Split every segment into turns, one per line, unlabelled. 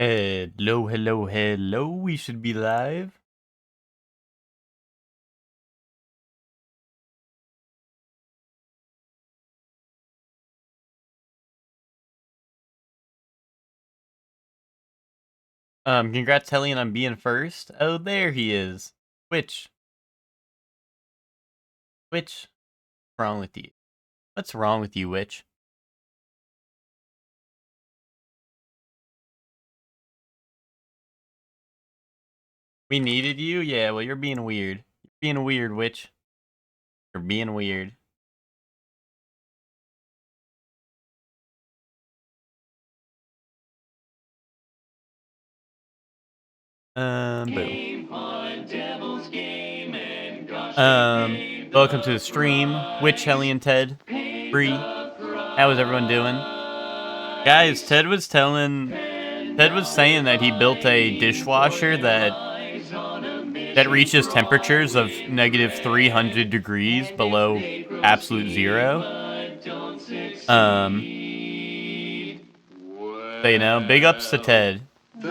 Hello, hello, hello. We should be live. Congrats, Hellion, on being first. Oh, there he is. Which? What's wrong with you? What's wrong with you, Witch? We needed you? Yeah, well, you're being weird. You're being weird, Witch. You're being weird. Boom. Welcome to the stream. Witch, Hellion, Ted, Bree. How is everyone doing? Guys, Ted was saying that he built a dishwasher that reaches temperatures of negative 300 degrees below absolute zero. So, you know, big ups to Ted.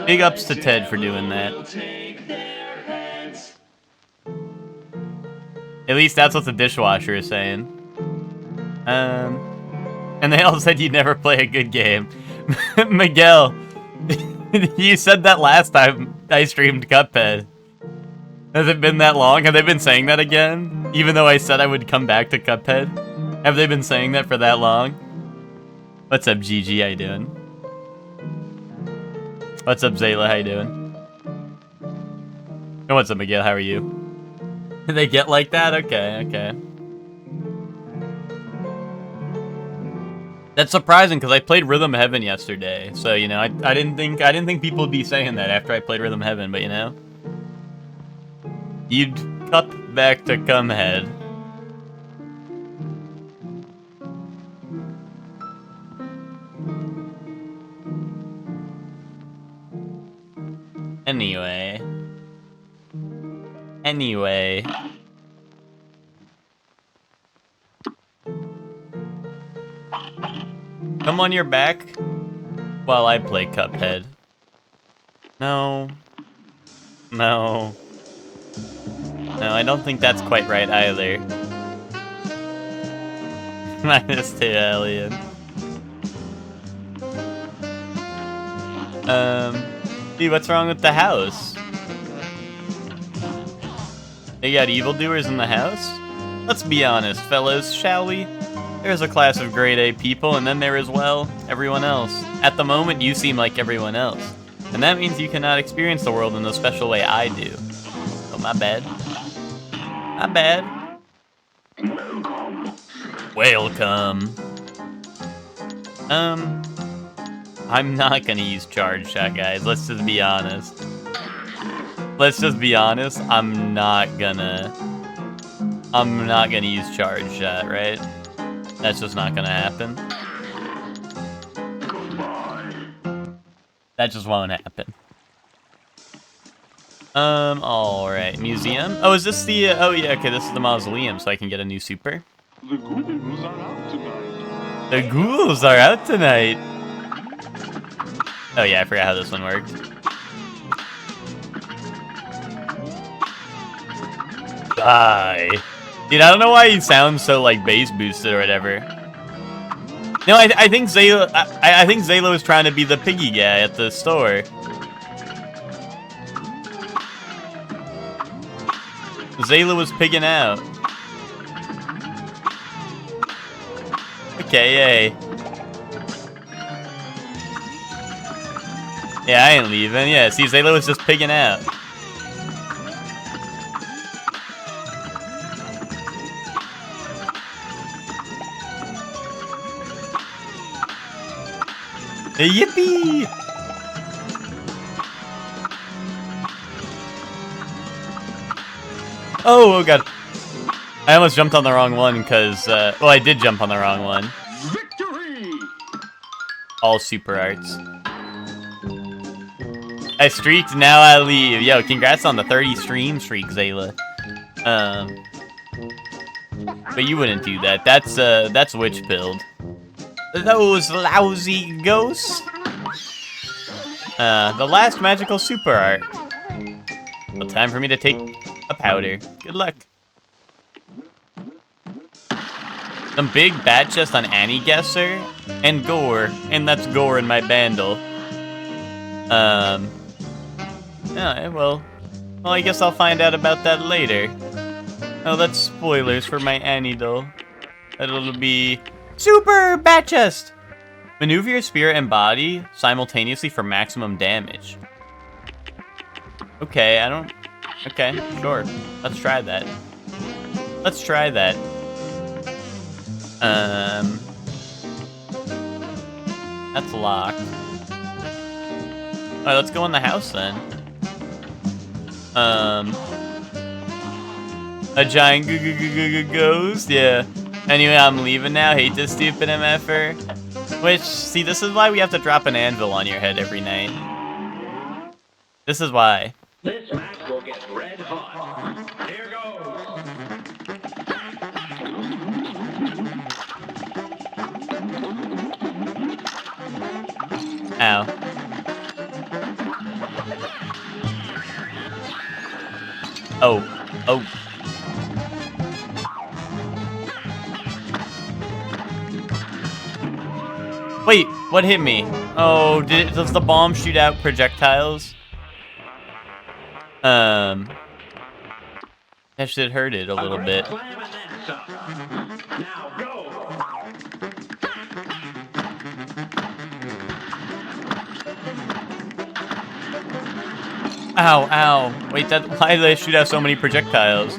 Big ups to Ted for doing that. At least that's what the dishwasher is saying. And they all said you'd never play a good game. Miguel, you said that last time I streamed Cuphead. Has it been that long? Have they been saying that again? Even though I said I would come back to Cuphead? Have they been saying that for that long? What's up, GG? How you doing? What's up, Zayla? How you doing? And what's up, Miguel? How are you? Did they get like that? Okay. That's surprising because I played Rhythm Heaven yesterday, so you know I didn't think people would be saying that after I played Rhythm Heaven, but you know, you'd cup back to Cuphead. Anyway. Come on your back while I play Cuphead. No, I don't think that's quite right either. -2 alien. Dude, what's wrong with the house? They got evildoers in the house? Let's be honest, fellows, shall we? There's a class of grade A people, and then there is, well, everyone else. At the moment, you seem like everyone else. And that means you cannot experience the world in the special way I do. Oh, my bad. My bad. Welcome. I'm not gonna use charge shot, guys. Let's just be honest. I'm not gonna use charge shot, right? That's just not gonna happen. That just won't happen. Alright. Museum? Oh, is this the, oh yeah, okay, this is the mausoleum, so I can get a new super.
The ghouls are out tonight.
The ghouls are out tonight! Oh yeah, I forgot how this one worked. Die. Dude, I don't know why he sounds so, like, bass boosted or whatever. No, I think Zayla, I think Zayla was trying to be the piggy guy at the store. Zayla was pigging out. Okay, yay. Yeah, I ain't leaving. Yeah, see, Zayla was just pigging out. Yippee! Oh god. I almost jumped on the wrong one because, well, I did jump on the wrong one.
Victory!
All super arts. I streaked, now I leave. Yo, congrats on the 30 stream streak, Zayla. But you wouldn't do that. That's witch build. Those lousy ghosts. The last magical super art. Well, time for me to take a powder. Good luck. Some big bat chest on Annie Guesser and gore, and that's gore in my bandle. Yeah, well, I guess I'll find out about that later. Oh, that's spoilers for my Annie doll. That'll be super bat chest. Maneuver your spirit and body simultaneously for maximum damage. Okay, okay, sure. Let's try that. Let's try that. That's locked. Alright, let's go in the house then. A giant ghost? Yeah. Anyway, I'm leaving now. Hate this stupid MFer. Which, see, this is why we have to drop an anvil on your head every night. This is why.
This match will get red hot. Here goes.
Ow. Oh. Wait, what hit me? Oh, does the bomb shoot out projectiles? That should hurt it a little bit.
Now go.
Ow. Wait, why do they shoot out so many projectiles?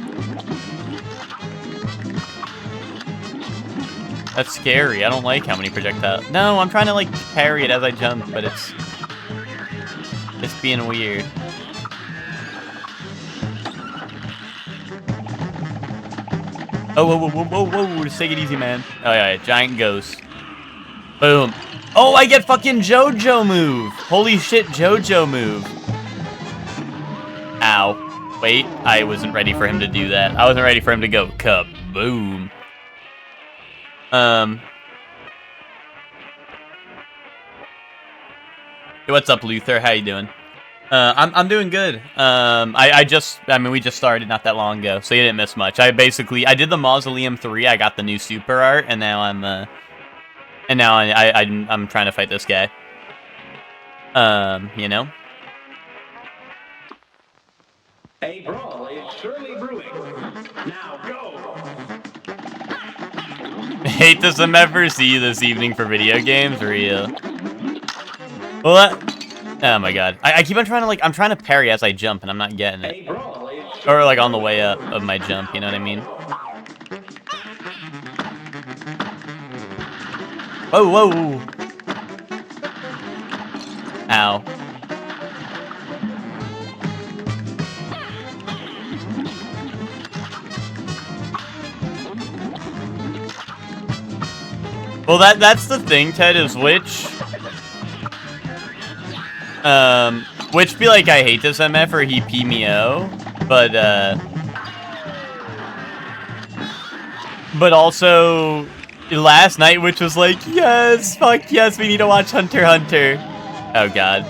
That's scary. I don't like how many projectiles. No, I'm trying to like parry it as I jump, but it's being weird. Oh, whoa, just take it easy, man. Oh yeah, giant ghost. Boom. Oh, I get fucking JoJo move. Holy shit, JoJo move. Ow. Wait, I wasn't ready for him to do that. I wasn't ready for him to go kaboom. Hey, what's up, Luther? How you doing? I'm doing good. I mean, we just started not that long ago, so you didn't miss much. I did the Mausoleum 3, I got the new super art, and now I'm trying to fight this guy. You know?
A brawl is surely brewing. Now go.
Hate to some ever see you this evening for video games, real. Well, oh my god. I keep on trying to, I'm trying to parry as I jump, and I'm not getting it. Or, on the way up of my jump, you know what I mean? Whoa. Ow. Well, that's the thing, Ted, is which be like, I hate this MF or he PMO, but also last night, which was like, yes, fuck yes, we need to watch Hunter x Hunter. Oh god.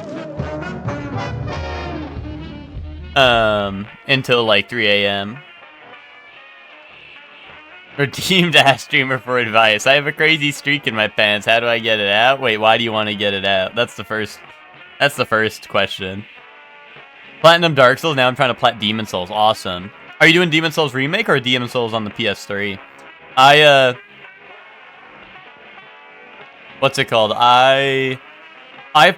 Until like 3 a.m. Redeemed ass streamer for advice. I have a crazy streak in my pants. How do I get it out? Wait, why do you want to get it out? That's the first question. Platinum Dark Souls, now I'm trying to plat Demon Souls. Awesome. Are you doing Demon Souls Remake or Demon Souls on the PS3? What's it called? I've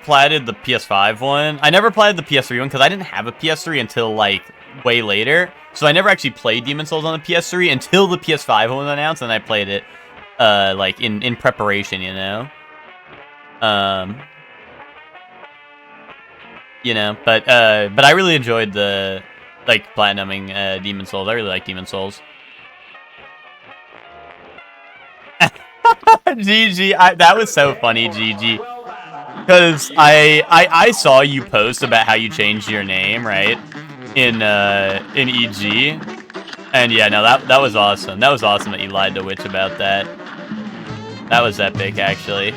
platted the PS5 one. I never platted the PS3 one because I didn't have a PS3 until like way later. So I never actually played Demon Souls on the PS3 until the PS5 one was announced, and I played it like in preparation, you know. You know, but I really enjoyed the platinuming Demon Souls. I really like Demon Souls. GG, that was so funny, GG. Because I saw you post about how you changed your name, right? In EG. And yeah, no, that was awesome. That was awesome that you lied to Witch about that. That was epic, actually.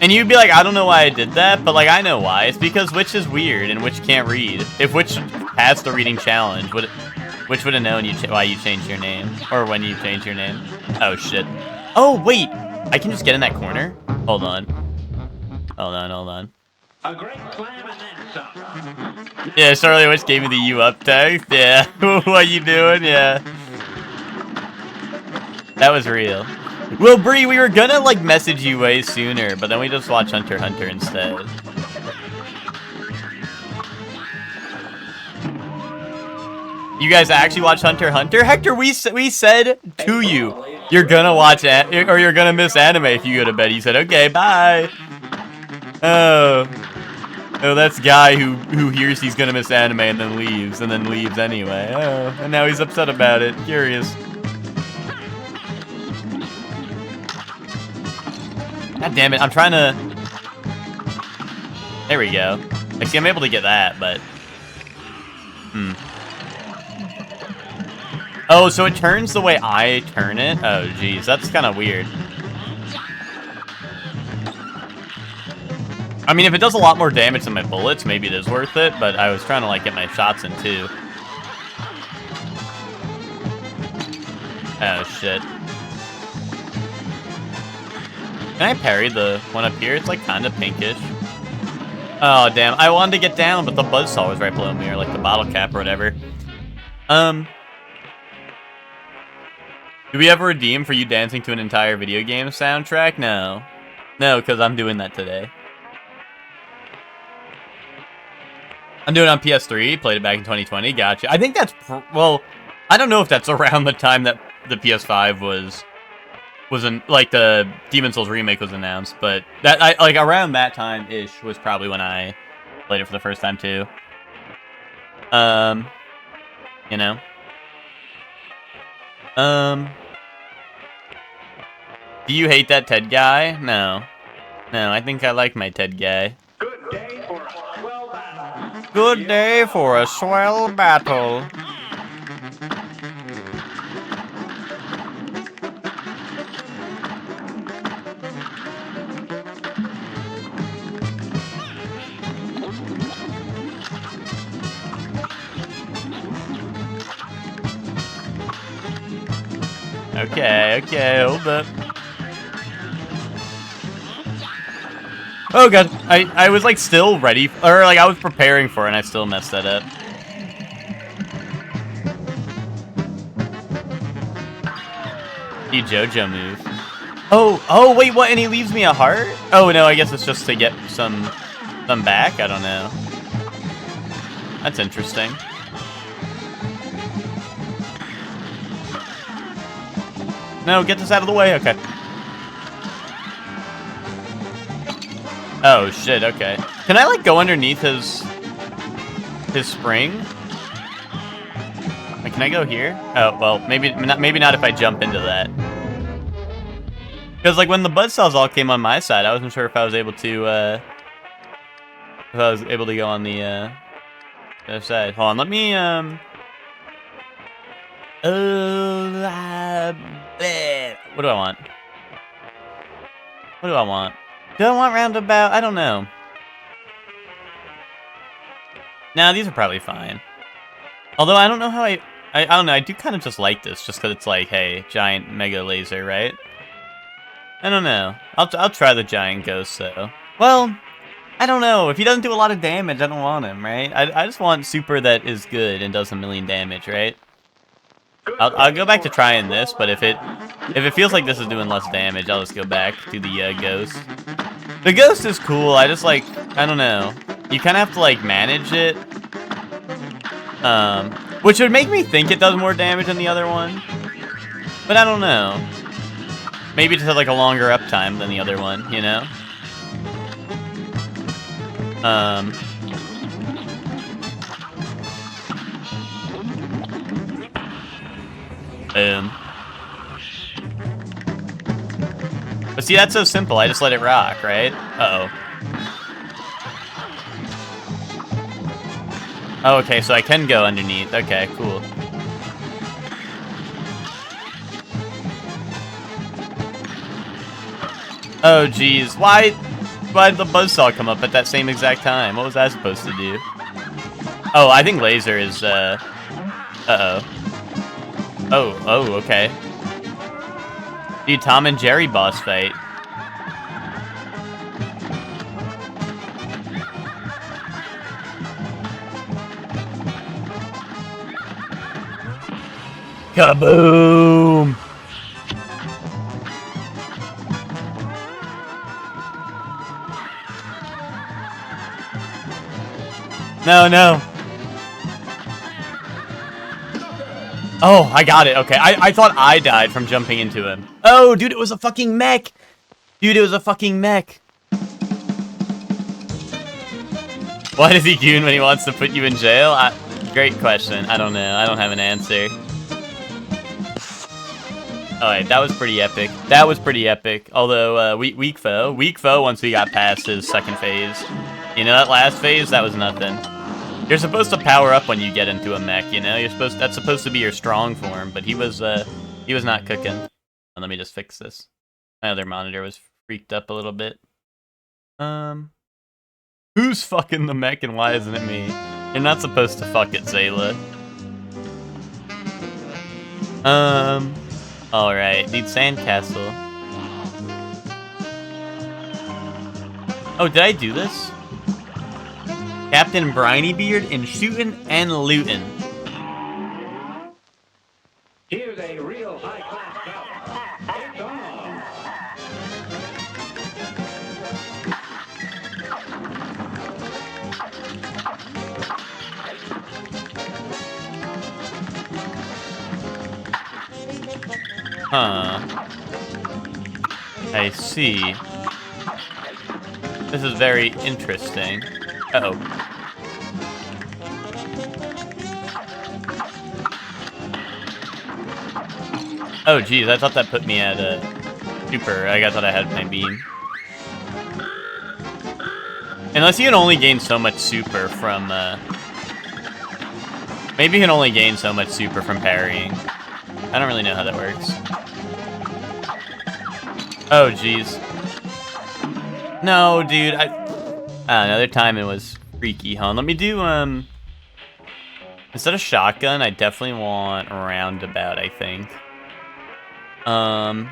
And you'd be like, I don't know why I did that, but like I know why. It's because Witch is weird and Witch can't read. If Witch passed the reading challenge, Witch would have known why you changed your name or when you changed your name. Oh shit. Oh wait, I can just get in that corner. Hold on. Hold on.
A great slam and then some.
Yeah, Charlie Witch gave me the "you up" text. Yeah, what you doing? Yeah, that was real. Well, Bree, we were gonna like message you way sooner, but then we just watched Hunter x Hunter instead. You guys actually watch Hunter x Hunter? Hector, we said to you, you're gonna watch or you're gonna miss anime if you go to bed. You said, okay, bye. Oh, that's Guy who hears he's gonna miss anime and then leaves anyway. Oh, and now he's upset about it. Curious. God damn it, I'm trying to... There we go. Like, see, I'm able to get that, but... Oh, so it turns the way I turn it? Oh, geez, that's kind of weird. I mean, if it does a lot more damage than my bullets, maybe it is worth it, but I was trying to, like, get my shots in, too. Oh, shit. Can I parry the one up here? It's like kind of pinkish. Oh, damn. I wanted to get down, but the buzzsaw was right below me, or like the bottle cap or whatever. Do we ever redeem for you dancing to an entire video game soundtrack? No. No, because I'm doing that today. I'm doing it on PS3, played it back in 2020, gotcha. I think that's, well, I don't know if that's around the time that the PS5 was in, like, the Demon's Souls remake was announced, but that, like, around that time-ish was probably when I played it for the first time, too. You know? Do you hate that Ted guy? No. No, I think I like my Ted guy.
Good day for a swell battle.
Good day for a swell battle. Okay, hold up. Oh god, I was like still ready, or like I was preparing for it and I still messed that up. The JoJo move. Oh wait, what, and he leaves me a heart? Oh no, I guess it's just to get some back, I don't know. That's interesting. No, get this out of the way, okay. Oh shit, okay. Can I like go underneath his spring? Like, can I go here? Oh, well, maybe not if I jump into that. Because like when the buzzsaws all came on my side, I wasn't sure if I was able to go on the other side. Hold on, let me what do I want? What do I want? Do I want roundabout? I don't know. Nah, these are probably fine. Although I don't know how I don't know, I do kind of just like this, just because it's like, hey, giant mega laser, right? I don't know. I'll try the giant ghost, though. Well, I don't know. If he doesn't do a lot of damage, I don't want him, right? I just want super that is good and does a million damage, right? I'll go back to trying this, but if it feels like this is doing less damage, I'll just go back to the ghost. The ghost is cool. I just like, I don't know. You kind of have to like manage it, which would make me think it does more damage than the other one, but I don't know. Maybe it just has like a longer uptime than the other one, you know? Boom. But see, that's so simple. I just let it rock, right? Uh-oh. Oh, okay, so I can go underneath. Okay, cool. Oh, geez. Why? why did the buzzsaw come up at that same exact time? What was I supposed to do? Oh, I think laser is, uh-oh. Oh, okay. Dude, Tom and Jerry boss fight. Kaboom! No. Oh, I got it. Okay, I thought I died from jumping into him. Oh, dude, it was a fucking mech. Dude, it was a fucking mech. Why does he goon when he wants to put you in jail? Great question. I don't know. I don't have an answer. Alright, that was pretty epic. That was pretty epic. Although, weak foe. Weak foe once we got past his second phase. You know, that last phase, that was nothing. You're supposed to power up when you get into a mech, you know? That's supposed to be your strong form, but he was not cooking. Let me just fix this. My other monitor was freaked up a little bit. Who's fucking the mech and why isn't it me? You're not supposed to fuck it, Zayla. Alright, need sandcastle. Oh, did I do this? Captain Brinybeard in shootin' and lootin'.
Here's a real high-class bout. It's on.
Huh. I see. This is very interesting. Uh-oh. Oh, geez, I thought that put me at a super. I thought I had my beam. Unless you can only gain so much super from, maybe you can only gain so much super from parrying. I don't really know how that works. Oh, jeez. No, dude, another time it was freaky, huh? Let me do, instead of shotgun, I definitely want roundabout, I think. And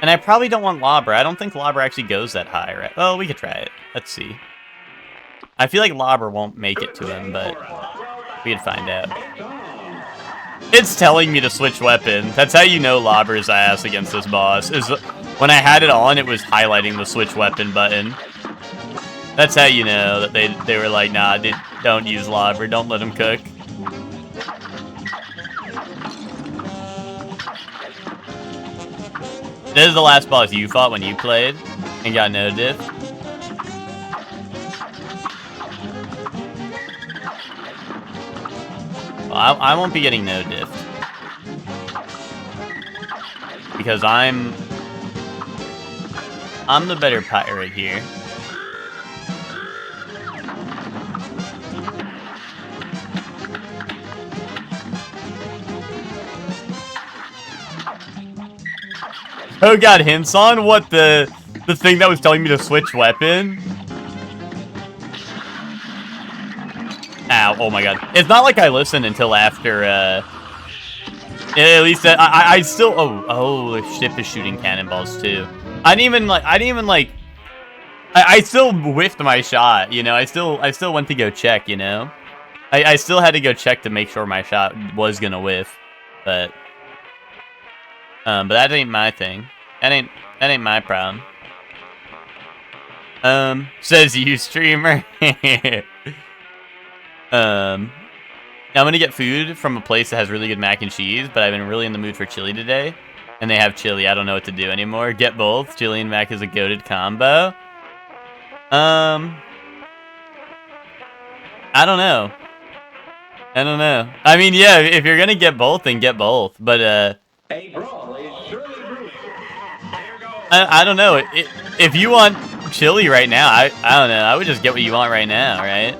I probably don't want Lobber. I don't think Lobber actually goes that high, right? Well, we could try it. Let's see. I feel like Lobber won't make it to him, but we could find out. It's telling me to switch weapon. That's how you know Lobber's ass against this boss. Is when I had it on, it was highlighting the switch weapon button. That's how you know that they were like, nah, don't use Lobber. Don't let him cook. This is the last boss you fought when you played and got no diff. Well, I won't be getting no diff. Because I'm the better pirate here. Oh god, Hinson? What, the thing that was telling me to switch weapon? Ow, oh my god. It's not like I listened until after, at least, I still, oh, the ship is shooting cannonballs too. I still whiffed my shot, you know? I still went to go check, you know? I still had to go check to make sure my shot was gonna whiff, but that ain't my thing. That ain't my problem. Says you, streamer. I'm gonna get food from a place that has really good mac and cheese, but I've been really in the mood for chili today. And they have chili, I don't know what to do anymore. Get both. Chili and mac is a goated combo. I don't know. I mean, yeah, if you're gonna get both, then get both. But,
A brawl is surely brewing. Here goes.
I don't know. If you want chili right now, I don't know. I would just get what you want right now, right?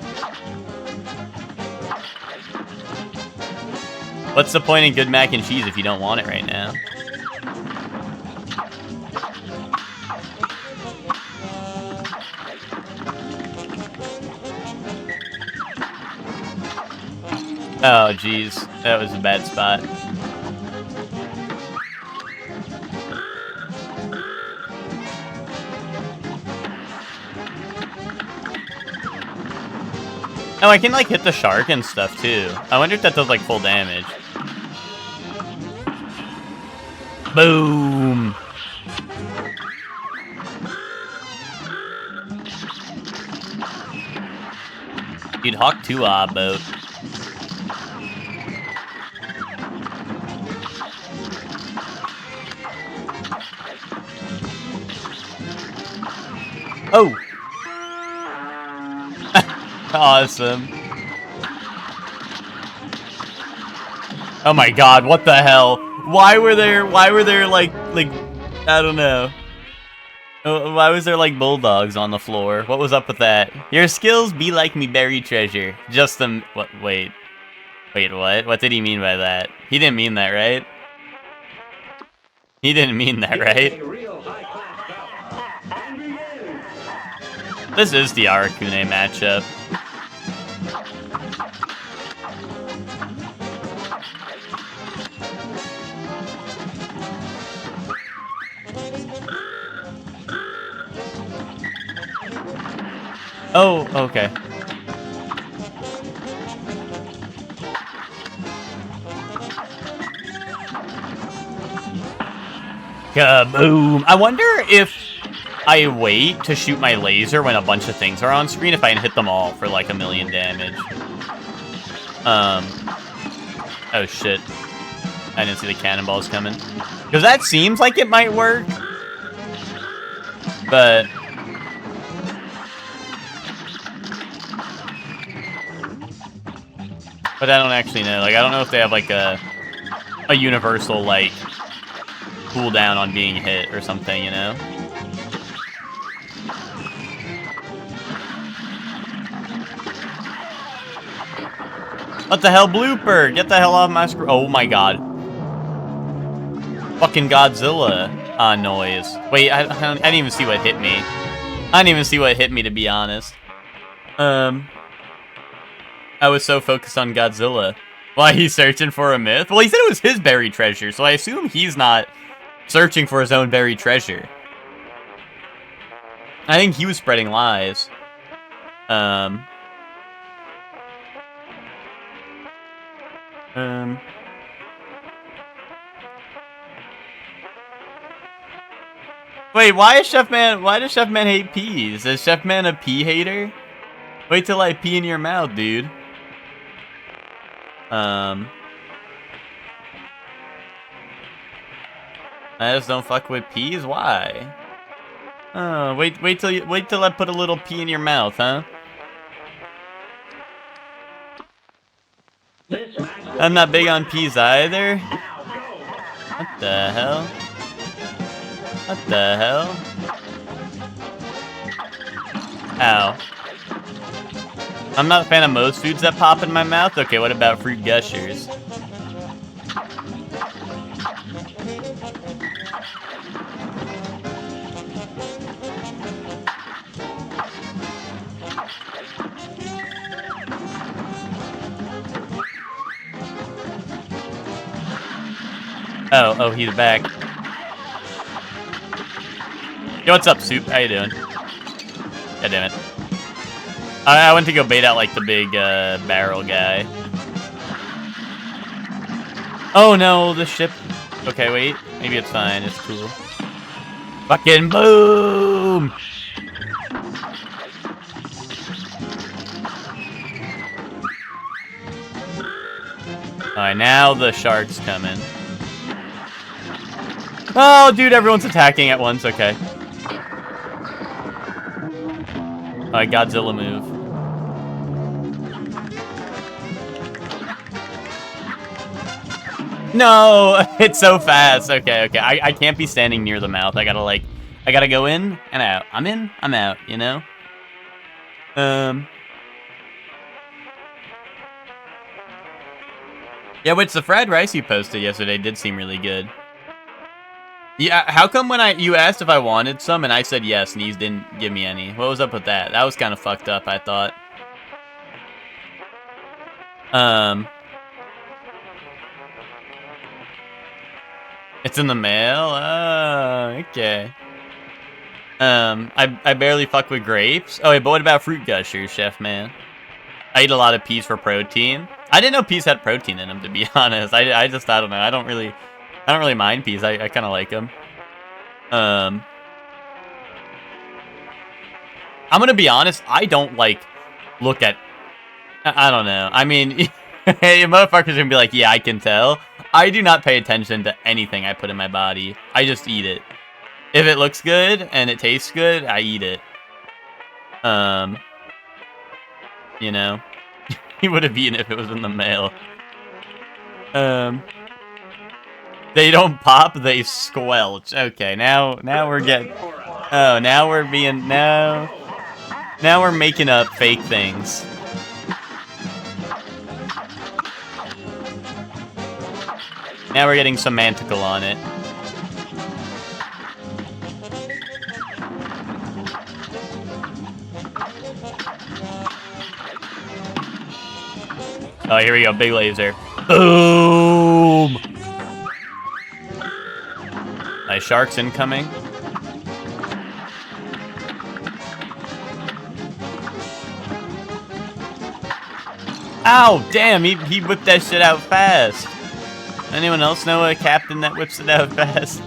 What's the point in good mac and cheese if you don't want it right now? Oh, jeez. That was a bad spot. Oh, I can, like, hit the shark and stuff, too. I wonder if that does, like, full damage. Boom! Dude, Hawk 2 boat. Oh! Awesome. Oh my god, what the hell? Why were there, like, I don't know. Why was there, like, bulldogs on the floor? What was up with that? Your skills be like me buried treasure. Just the, what, wait. Wait, what? What did he mean by that? He didn't mean that, right? He didn't mean that, right? This is the Arakune matchup. Oh, okay. Kaboom! I wonder if I wait to shoot my laser when a bunch of things are on screen, if I can hit them all for like 1,000,000 damage. Oh shit. I didn't see the cannonballs coming. Because that seems like it might work. But I don't actually know. Like, I don't know if they have like a universal like cooldown on being hit or something, you know? What the hell, blooper? Get the hell off my screen. Oh my god. Fucking Godzilla noise. Wait, I didn't even see what hit me. I didn't even see what hit me, to be honest. I was so focused on Godzilla. Why, he's searching for a myth? Well, he said it was his buried treasure, so I assume he's not searching for his own buried treasure. I think he was spreading lies. Wait, why does Chef Man hate peas? Is Chef Man a pea hater? Wait till I pee in your mouth, dude. I just don't fuck with peas? Why? Oh, wait till I put a little pea in your mouth, huh? I'm not big on peas either. What the hell? What the hell? Ow. I'm not a fan of most foods that pop in my mouth. Okay, what about fruit gushers? Oh, he's back. Yo, what's up, Soup? How you doing? God damn it. I went to go bait out, like, the big, barrel guy. Oh, no, the ship... Okay, wait. Maybe it's fine. It's cool. Fucking boom! Alright, now the shark's coming. Oh, dude, everyone's attacking at once. Okay. Alright, Godzilla move. No! It's so fast. Okay. I can't be standing near the mouth. I gotta go in and out. I'm in, I'm out, you know? Yeah, which the fried rice you posted yesterday did seem really good. Yeah, how come when you asked if I wanted some and I said yes and you didn't give me any? What was up with that? That was kind of fucked up, I thought. It's in the mail? Oh, okay. I barely fuck with grapes. Oh, wait, but what about fruit gushers, chef man? I eat a lot of peas for protein. I didn't know peas had protein in them, to be honest. I don't know. I don't really mind peas. I kind of like them. I'm gonna be honest. I don't look at. I don't know. I mean, motherfuckers are gonna be like, yeah, I can tell. I do not pay attention to anything I put in my body. I just eat it. If it looks good and it tastes good, I eat it. You know, he would have eaten it if it was in the mail. They don't pop, they squelch. Okay, now we're getting. Oh, now we're being now we're making up fake things. Now we're getting semantical on it. Oh, here we go. Big laser. Boom! Nice sharks incoming. Ow! Damn, he whipped that shit out fast. Anyone else know a captain that whips it out fast?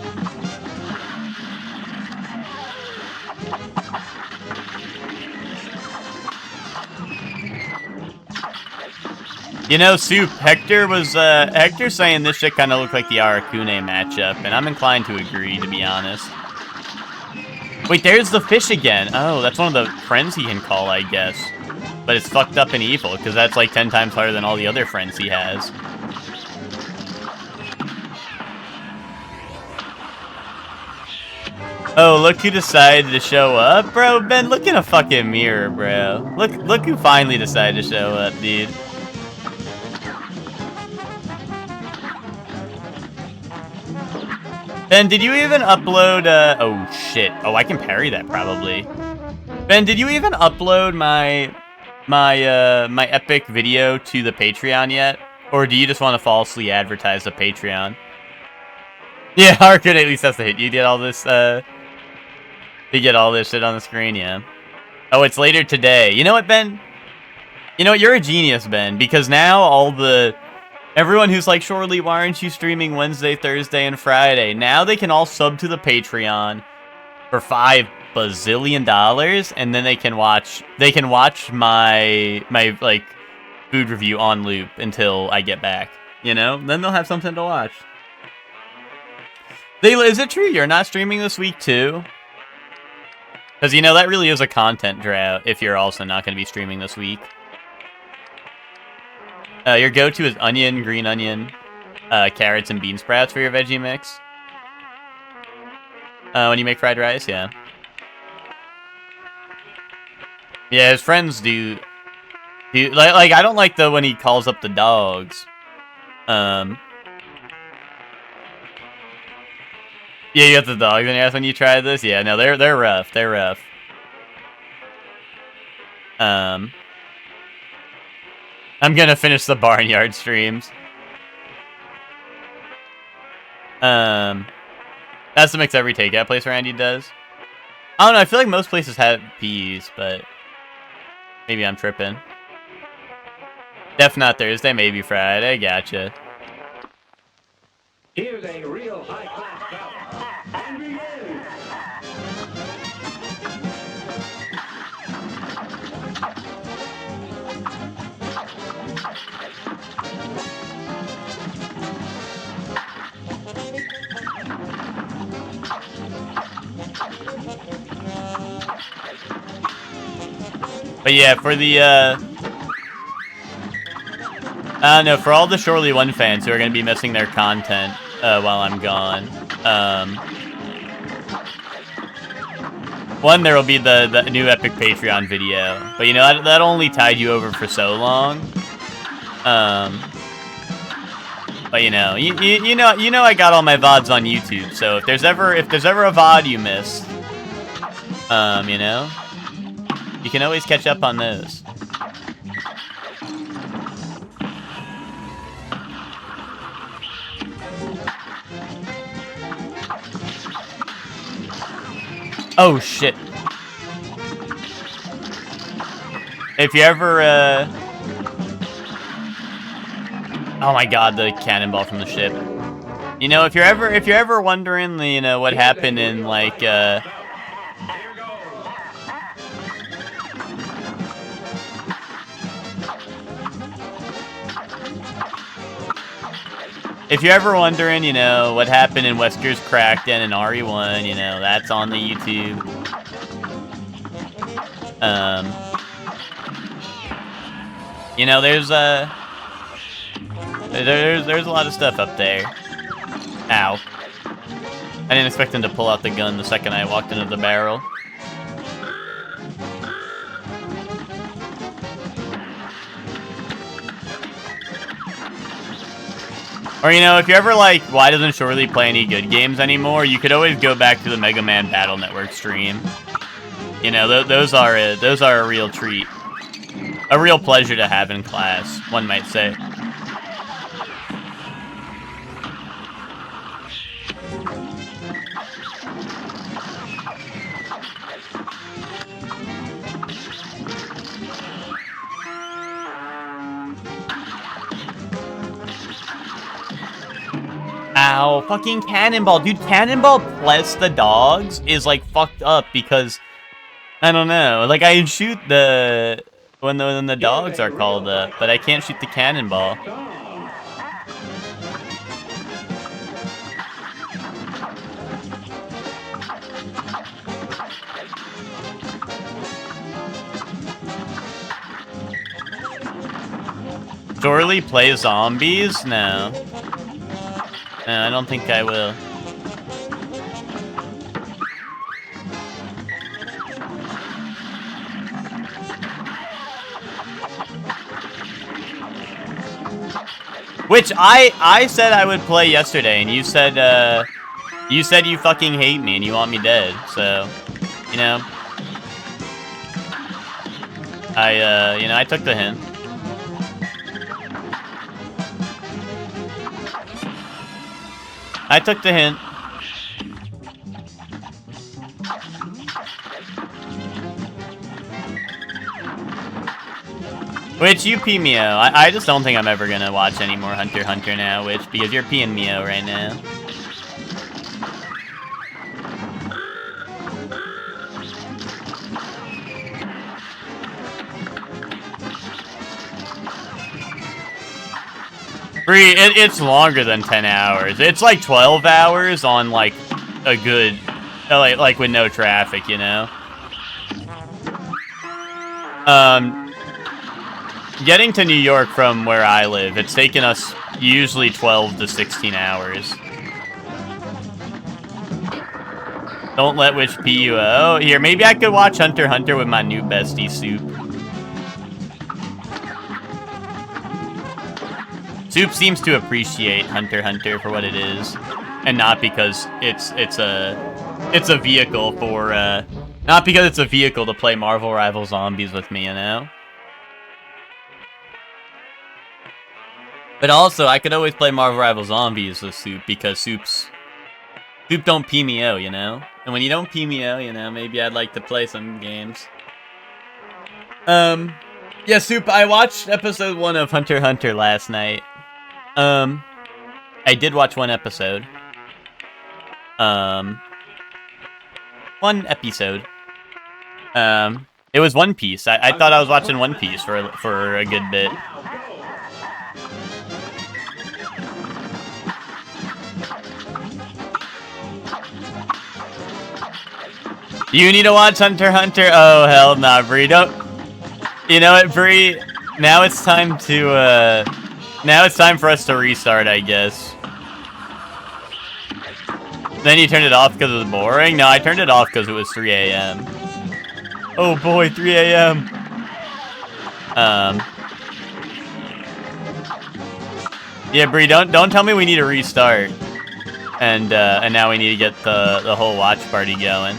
You know, Soup, Hector's saying this shit kind of looked like the Arakune matchup, and I'm inclined to agree, to be honest. Wait, there's the fish again. Oh, that's one of the friends he can call, I guess. But it's fucked up and evil, because that's like 10 times harder than all the other friends he has. Oh, look who decided to show up. Bro, Ben, look in a fucking mirror, bro. Look who finally decided to show up, dude. Ben, did you even upload, oh shit. Oh, I can parry that probably. Ben, did you even upload my epic video to the Patreon yet? Or do you just want to falsely advertise the Patreon? Yeah, Arcade at least has to hit. You get all this, you get all this shit on the screen, yeah. Oh, it's later today. You know what, Ben? You know what, you're a genius, Ben, because now everyone who's like, Shorely, why aren't you streaming Wednesday, Thursday, and Friday? Now they can all sub to the Patreon for $5 bazillion, and then they can watch my like food review on loop until I get back. You know? Then they'll have something to watch. Is it true you're not streaming this week too? Because, you know, that really is a content drought if you're also not going to be streaming this week. Your go-to is onion, green onion, carrots, and bean sprouts for your veggie mix. When you make fried rice, yeah. Yeah, his friends do like I don't like when he calls up the dogs. Yeah, you got the dogs in your ass when you try this? Yeah, no, they're rough. They're rough. I'm gonna finish the barnyard streams. That's the mix every takeout place Randy does. I don't know, I feel like most places have peas, but maybe I'm tripping. Def not Thursday, maybe Friday, gotcha.
Here's a real high-class bout. And begin.
But yeah, for the, I don't know, for all the Shorely 1 fans who are going to be missing their content while I'm gone, one, there will be the new Epic Patreon video. But, you know, that only tied you over for so long. But, you know, you know I got all my VODs on YouTube, so if there's ever a VOD you missed, you know, you can always catch up on those. Oh, shit. If you ever, oh my god, the cannonball from the ship. You know, if you're ever wondering, you know, what happened in, like, if you're ever wondering, you know, what happened in Wesker's Crackdown and RE1, you know, that's on the YouTube. You know, there's a lot of stuff up there. Ow. I didn't expect him to pull out the gun the second I walked into the barrel. Or, you know, if you're ever like, why doesn't Shorely play any good games anymore, you could always go back to the Mega Man Battle Network stream. You know, those are a real treat. A real pleasure to have in class, one might say. Ow, fucking Cannonball. Dude, Cannonball plus the dogs is, like, fucked up because, I don't know. Like, I can shoot the, when the dogs are called up, but I can't shoot the Cannonball. Surely play zombies? No. No, I don't think I will. Which I said I would play yesterday, and you said you fucking hate me and you want me dead. So, you know, I took the hint. I took the hint. Which, you pee me out. I just don't think I'm ever gonna watch any more Hunter x Hunter now, which, because you're peeing me out right now. Bree, it's longer than 10 hours. It's like 12 hours on, like, a good, like with no traffic, you know? Getting to New York from where I live, it's taken us usually 12 to 16 hours. Don't let Witch pee you out. Oh, here, maybe I could watch Hunter x Hunter with my new bestie, Soup. Soup seems to appreciate Hunter x Hunter for what it is, and not because it's a vehicle for not because it's a vehicle to play Marvel Rival Zombies with me, you know. But also, I could always play Marvel Rival Zombies with Soup because Soup don't pee me out, you know. And when you don't pee me out, you know, maybe I'd like to play some games. Yeah, Soup. I watched episode 1 of Hunter x Hunter last night. I did watch one episode. One episode. It was One Piece. I thought I was watching One Piece for a good bit. You need to watch Hunter x Hunter? Oh, hell nah, Bree. Don't... You know what, Bree? Now it's time to, now it's time for us to restart, I guess. Then you turned it off because it was boring? No, I turned it off because it was 3 a.m. Oh boy, 3 a.m. Yeah, Bree, don't tell me we need to restart. And now we need to get the whole watch party going.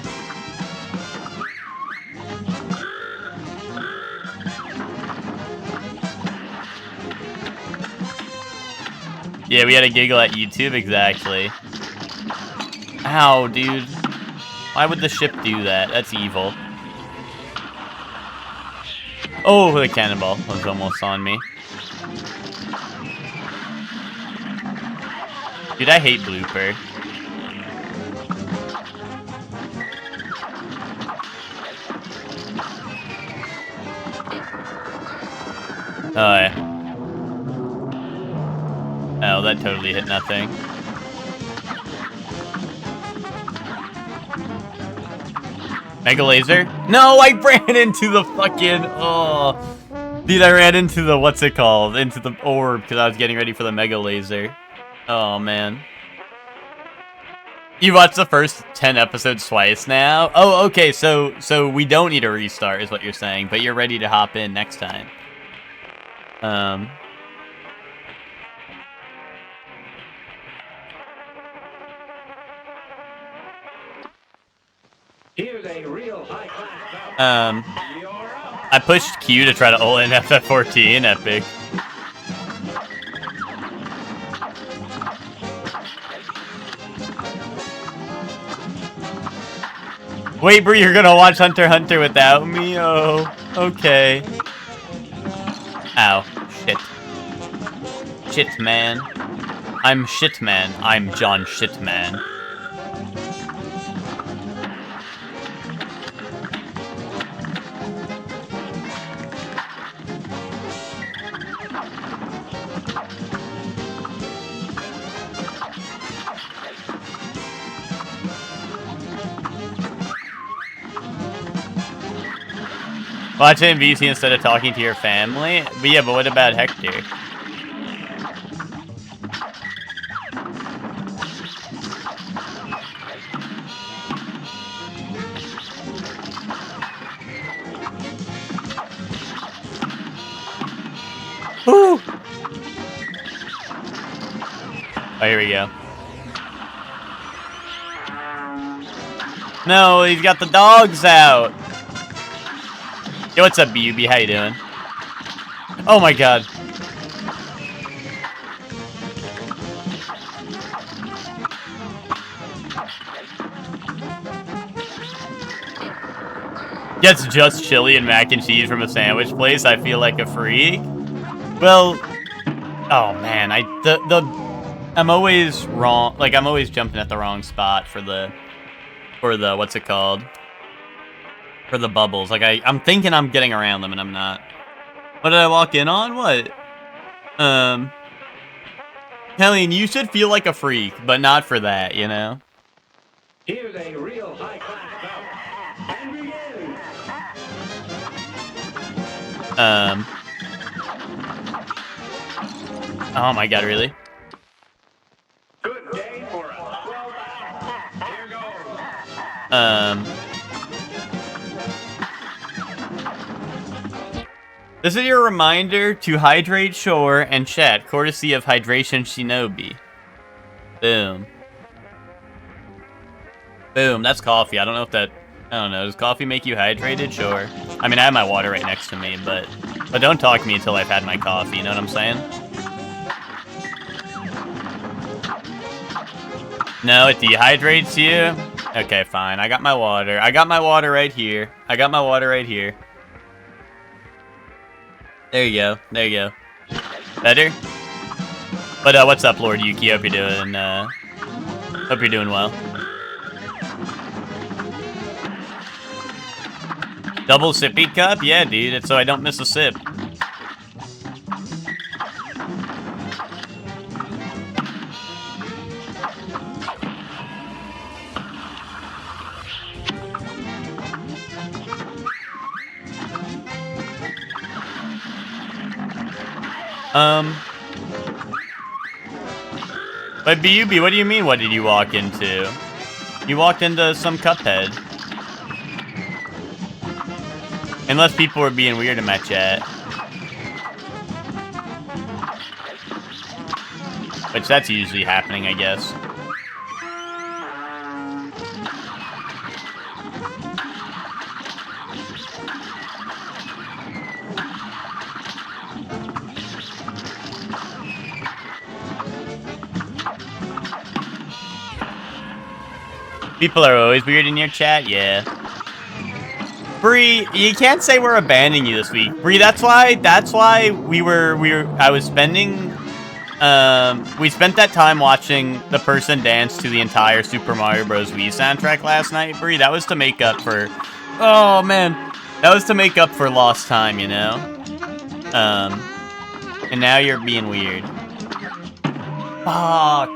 Yeah, we had a giggle at YouTube, exactly. Ow, dude. Why would the ship do that? That's evil. Oh, the cannonball was almost on me. Dude, I hate Blooper. Oh, yeah. Oh, that totally hit nothing. Mega laser? No, I ran into the fucking... Oh. Dude, I ran into the... What's it called? Into the orb because I was getting ready for the mega laser. Oh, man. You watched the first 10 episodes twice now? Oh, okay, so we don't need a restart is what you're saying, but you're ready to hop in next time.
Here's a real high class.
I pushed Q to try to ult in FF14, epic. Wait, bro, you're gonna watch Hunter x Hunter without me? Oh, okay. Ow, shit. Shit, man. I'm shit, man. I'm John Shit, man. Watch MVC instead of talking to your family? But yeah, but what about Hector? Woo! Oh, here we go. No, he's got the dogs out. Yo, what's up, BUB? How you doing? Oh my god. Gets just chili and mac and cheese from a sandwich place. I feel like a freak. Well, oh man, I'm always wrong. Like I'm always jumping at the wrong spot for the what's it called? For the bubbles. Like I'm thinking I'm getting around them and I'm not. What did I walk in on? What? Helene, you should feel like a freak, but not for that, you know?
Here's a real high class bout. And begin.
Oh my god, really?
Good day for a 12 out. Here goes.
This is your reminder to hydrate shore and chat, courtesy of Hydration Shinobi. Boom. Boom, that's coffee. I don't know if that... I don't know. Does coffee make you hydrated? Sure. I mean, I have my water right next to me, but don't talk to me until I've had my coffee, you know what I'm saying? No, it dehydrates you? Okay, fine. I got my water. I got my water right here. I got my water right here. There you go. There you go. Better? But what's up, Lord Yuki? Hope you're doing well. Double sippy cup? Yeah, dude. It's so I don't miss a sip. But BUB, what do you mean, what did you walk into? You walked into some Cuphead. Unless people were being weird in my chat. Which that's usually happening, I guess. People are always weird in your chat, yeah. Bree, you can't say we're abandoning you this week. Bree, that's why I was spending we spent that time watching the person dance to the entire Super Mario Bros. Wii soundtrack last night, Bree. That was to make up for oh man. That was to make up for lost time, you know? And now you're being weird. Fuck.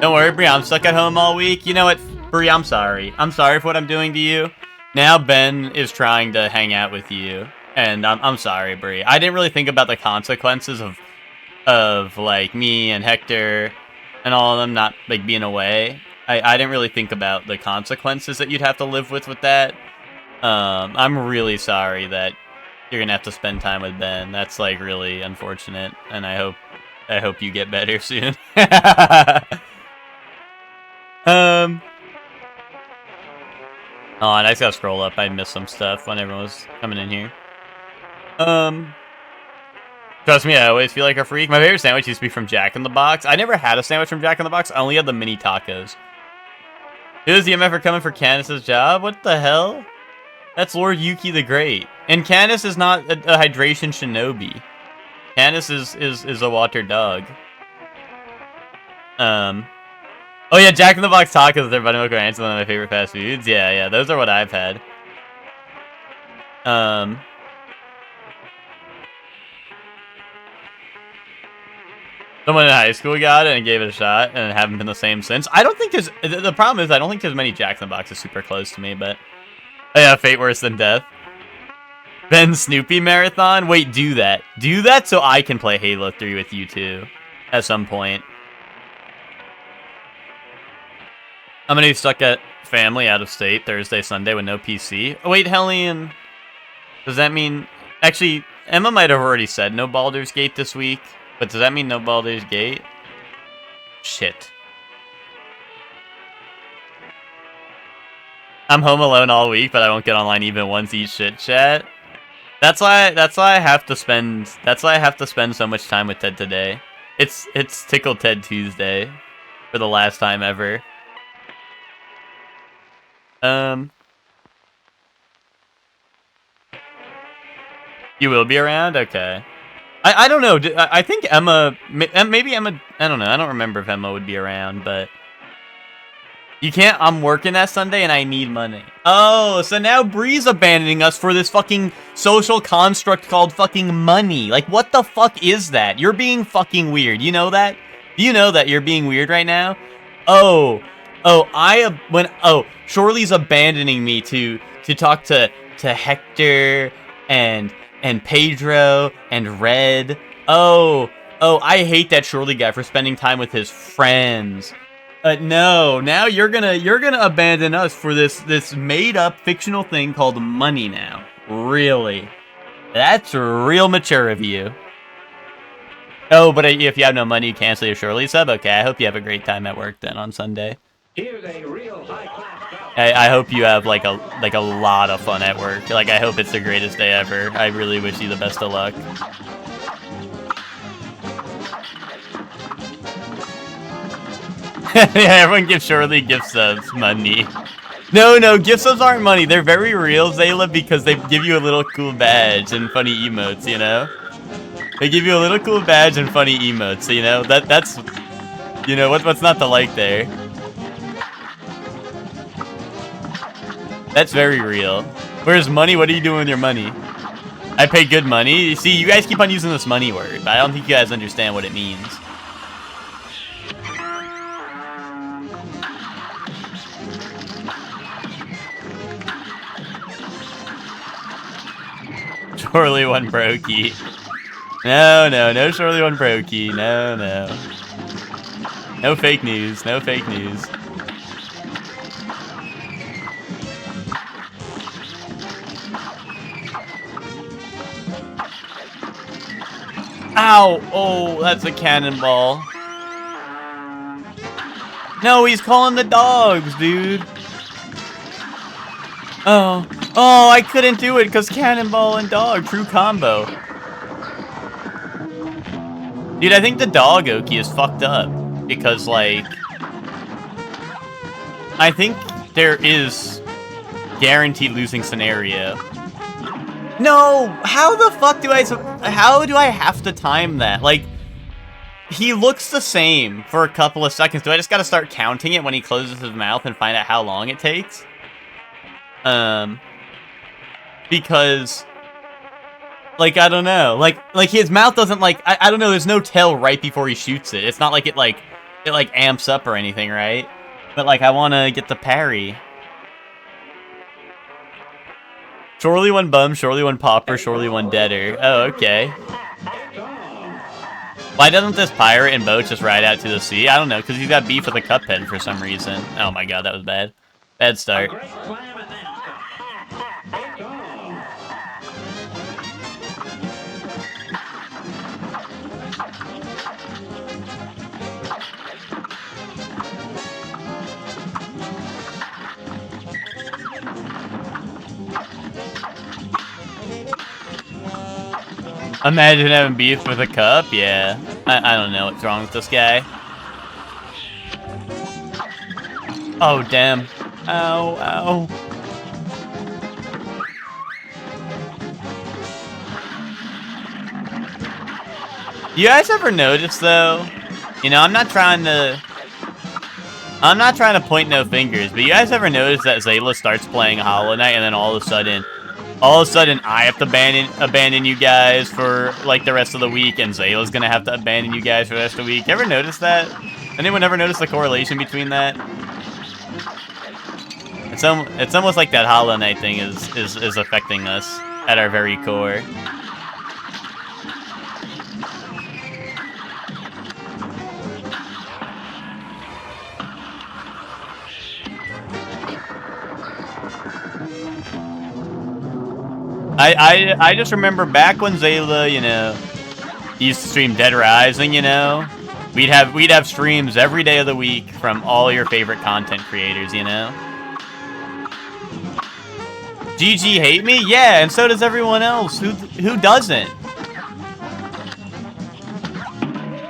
Don't worry, Bree, I'm stuck at home all week. You know what, Bree, I'm sorry. I'm sorry for what I'm doing to you. Now Ben is trying to hang out with you. And I'm sorry, Bree. I didn't really think about the consequences of like me and Hector and all of them not like being away. I didn't really think about the consequences that you'd have to live with that. I'm really sorry that you're gonna have to spend time with Ben. That's like really unfortunate, and I hope you get better soon. Oh, and I just gotta scroll up. I missed some stuff when everyone was coming in here. Trust me, I always feel like a freak. My favorite sandwich used to be from Jack in the Box. I never had a sandwich from Jack in the Box. I only had the mini tacos. Is the MF coming for Candace's job? What the hell? That's Lord Yuki the Great. And Candace is not a hydration shinobi. Candace is a water dog. Oh yeah, Jack in the Box tacos, their buttermilk ranch, one of my favorite fast foods. Yeah, those are what I've had. Someone in high school got it and gave it a shot, and haven't been the same since. I don't think there's... The problem is, I don't think there's many Jack in the Boxes super close to me, but... Oh yeah, fate worse than death. Ben Snoopy Marathon? Wait, do that. Do that so I can play Halo 3 with you, too. At some point. I'm gonna be stuck at family out of state Thursday, Sunday with no PC. Oh, wait, Hellion. Does that mean... Actually, Emma might have already said no Baldur's Gate this week. But does that mean no Baldur's Gate? Shit. I'm home alone all week, but I won't get online even once each shit chat. That's why I have to spend so much time with Ted today. It's Tickle Ted Tuesday for the last time ever. You will be around? Okay. I don't know. I think Emma... Maybe Emma... I don't know. I don't remember if Emma would be around, but... You can't... I'm working that Sunday and I need money. Oh, so now Bree's abandoning us for this fucking social construct called fucking money. Like, what the fuck is that? You're being fucking weird. You know that? Do you know that you're being weird right now? Oh, Shorley's abandoning me to talk to Hector and Pedro and Red. Oh, I hate that Shorley guy for spending time with his friends. No, now you're gonna abandon us for this made up fictional thing called money now. Really? That's real mature of you. Oh, but if you have no money, you cancel your Shorley sub? Okay, I hope you have a great time at work then on Sunday.
Here's a real high-class...
I hope you have like a lot of fun at work. Like, I hope it's the greatest day ever. I really wish you the best of luck. Yeah, everyone gives Shorley gift subs money. No, gift subs aren't money. They're very real, Zayla, because they give you a little cool badge and funny emotes, you know? They give you a little cool badge and funny emotes, you know? That's... You know, what's not to like there? That's very real. Whereas money, what are you doing with your money? I pay good money? You see, you guys keep on using this money word, but I don't think you guys understand what it means. Shorley one brokey. No Shorley one brokey. No. No fake news. No fake news. Ow! Oh, that's a cannonball. No, he's calling the dogs, dude. Oh, I couldn't do it because cannonball and dog, true combo. Dude, I think the dog Oki is fucked up because, like, I think there is guaranteed losing scenario. No! How the fuck do I have to time that? Like, he looks the same for a couple of seconds. Do I just gotta start counting it when he closes his mouth and find out how long it takes? Because, like, I don't know. Like his mouth doesn't, like, I don't know, there's no tell right before he shoots it. It's not like it amps up or anything, right? But, like, I wanna get the parry. Surely one bum, surely one popper, surely one deader. Oh, okay. Why doesn't this pirate and boat just ride out to the sea? I don't know, because he's got beef with a Cuphead for some reason. Oh my god, that was bad. Bad start. Imagine having beef with a cup? Yeah. I don't know what's wrong with this guy. Oh, damn. Ow, ow. You guys ever notice, though? You know, I'm not trying to point no fingers, but you guys ever notice that Zayla starts playing Hollow Knight and then all of a sudden I have to abandon you guys for, like, the rest of the week, and Zayla's gonna have to abandon you guys for the rest of the week. Ever notice that? Anyone ever notice the correlation between that? It's almost like that Hollow Knight thing is affecting us at our very core. I just remember back when Zayla, you know, used to stream Dead Rising, you know, we'd have streams every day of the week from all your favorite content creators, you know. GG hate me? Yeah, and so does everyone else. Who doesn't?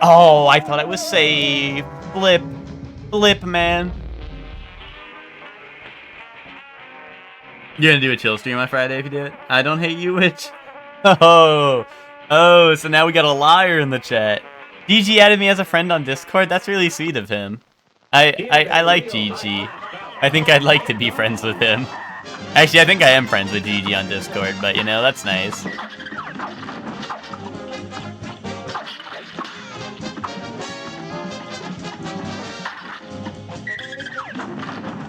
Oh, I thought it was safe. Flip, man. You're gonna do a chill stream on Friday if you do it? I don't hate you, Witch. Oh, so now we got a liar in the chat. GG added me as a friend on Discord. That's really sweet of him. I like GG. I think I'd like to be friends with him. Actually, I think I am friends with GG on Discord, but, you know, that's nice.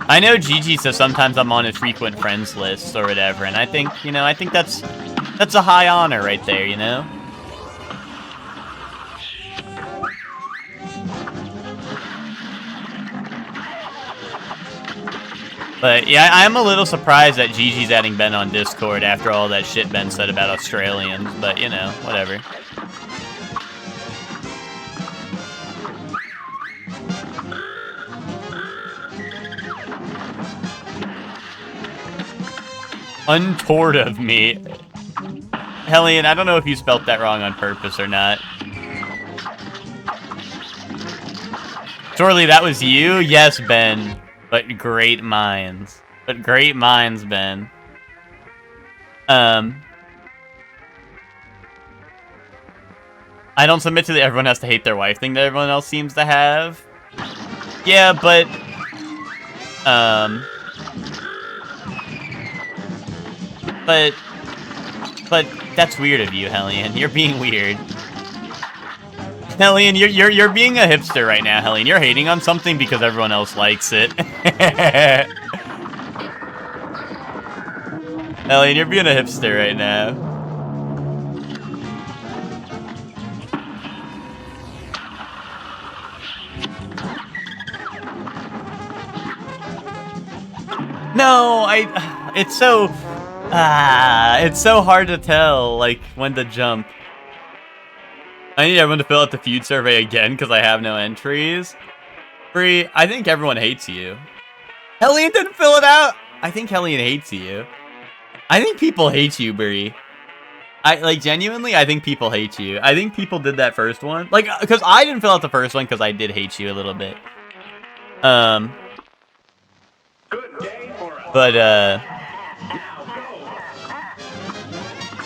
I know GG says sometimes I'm on his frequent friends list or whatever, and I think, you know, I think that's a high honor right there, you know? But, yeah, I'm a little surprised that Gigi's adding Ben on Discord after all that shit Ben said about Australians, but, you know, whatever. Untoward of me. Hellion, I don't know if you spelt that wrong on purpose or not. Surely that was you? Yes, Ben. But great minds. Ben. I don't submit to the everyone has to hate their wife thing that everyone else seems to have. Yeah, but... But that's weird of you, Hellion. You're being weird. Hellion, you're being a hipster right now, Hellion. You're hating on something because everyone else likes it. Hellion, you're being a hipster right now. No, it's so hard to tell, like, when to jump. I need everyone to fill out the feud survey again because I have no entries. Bree, I think everyone hates you. Hellion didn't fill it out. I think Hellion hates you. I think people hate you, Bree. Genuinely, I think people hate you. I think people did that first one. Like, because I didn't fill out the first one because I did hate you a little bit.
Good day for a
But
now go.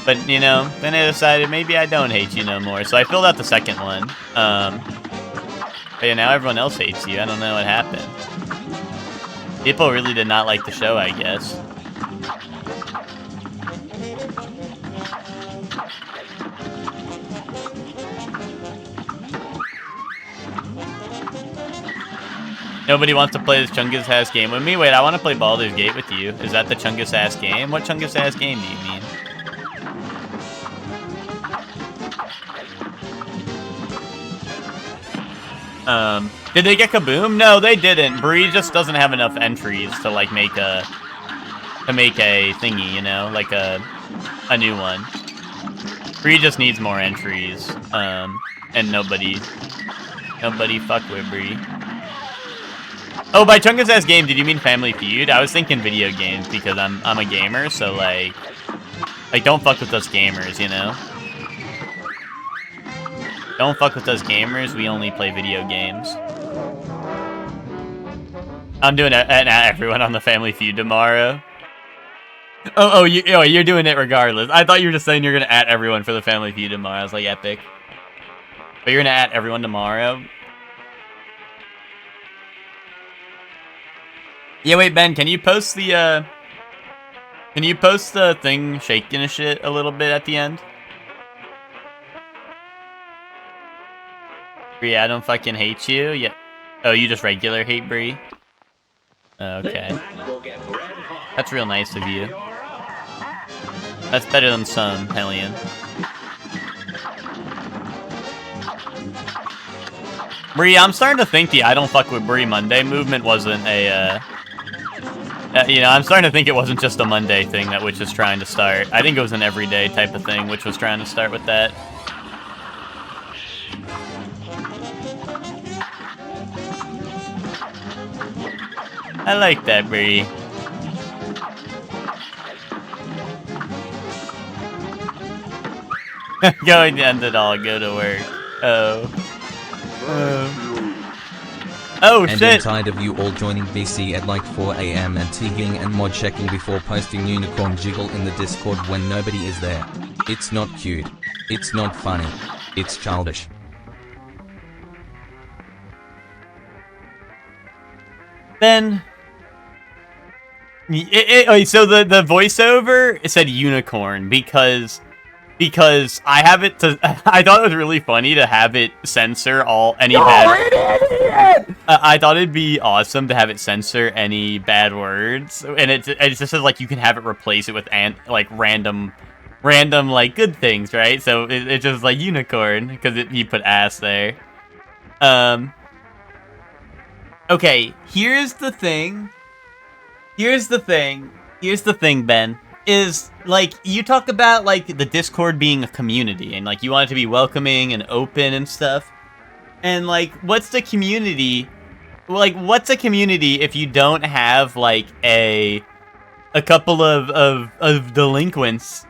but you know, then I decided maybe I don't hate you no more. So I filled out the second one. But yeah, now everyone else hates you. I don't know what happened. People really did not like the show, I guess. Nobody wants to play this Chungus ass game with me? Wait, I want to play Baldur's Gate with you. Is that the Chungus ass game? What Chungus ass game do you mean? Did they get Kaboom? No, they didn't. Bree just doesn't have enough entries to like make a thingy, you know, like a new one. Bree just needs more entries. And nobody fuck with Bree. Oh, by Chungus ass game, did you mean Family Feud? I was thinking video games because I'm a gamer, so like don't fuck with us gamers, you know? Don't fuck with us gamers, we only play video games. I'm doing an at everyone on the Family Feud tomorrow. You're doing it regardless. I thought you were just saying you're gonna at everyone for the Family Feud tomorrow. I was like, epic. But you're gonna at everyone tomorrow? Yeah, wait, Ben, can you post the thing shaking a shit a little bit at the end? Bree, I don't fucking hate you. Yeah. Oh, you just regular hate Bree? Okay. That's real nice of you. That's better than some, Hellion. Bree, I'm starting to think the I don't fuck with Bree Monday movement wasn't a, you know, I'm starting to think it wasn't just a Monday thing that Witch is trying to start. I think it was an everyday type of thing Witch was trying to start with that. I like that, Bree. Going to end it all, go to work. Oh
And
shit!
I'm tired of you all joining VC at like 4 AM and teeing and mod checking before posting unicorn jiggle in the Discord when nobody is there. It's not cute. It's not funny. It's childish.
Then... so the voiceover, it said unicorn because I have it to. I thought it was really funny to have it censor any bad. I thought it'd be awesome to have it censor any bad words, and it just says like you can have it replace it with like random like good things, right? So it's just like unicorn because he put ass there. Okay, here's the thing, Ben. Is, like, you talked about, like, the Discord being a community, and, like, you want it to be welcoming and open and stuff. And, like, what's the community? Like, what's a community if you don't have, like, a couple of delinquents,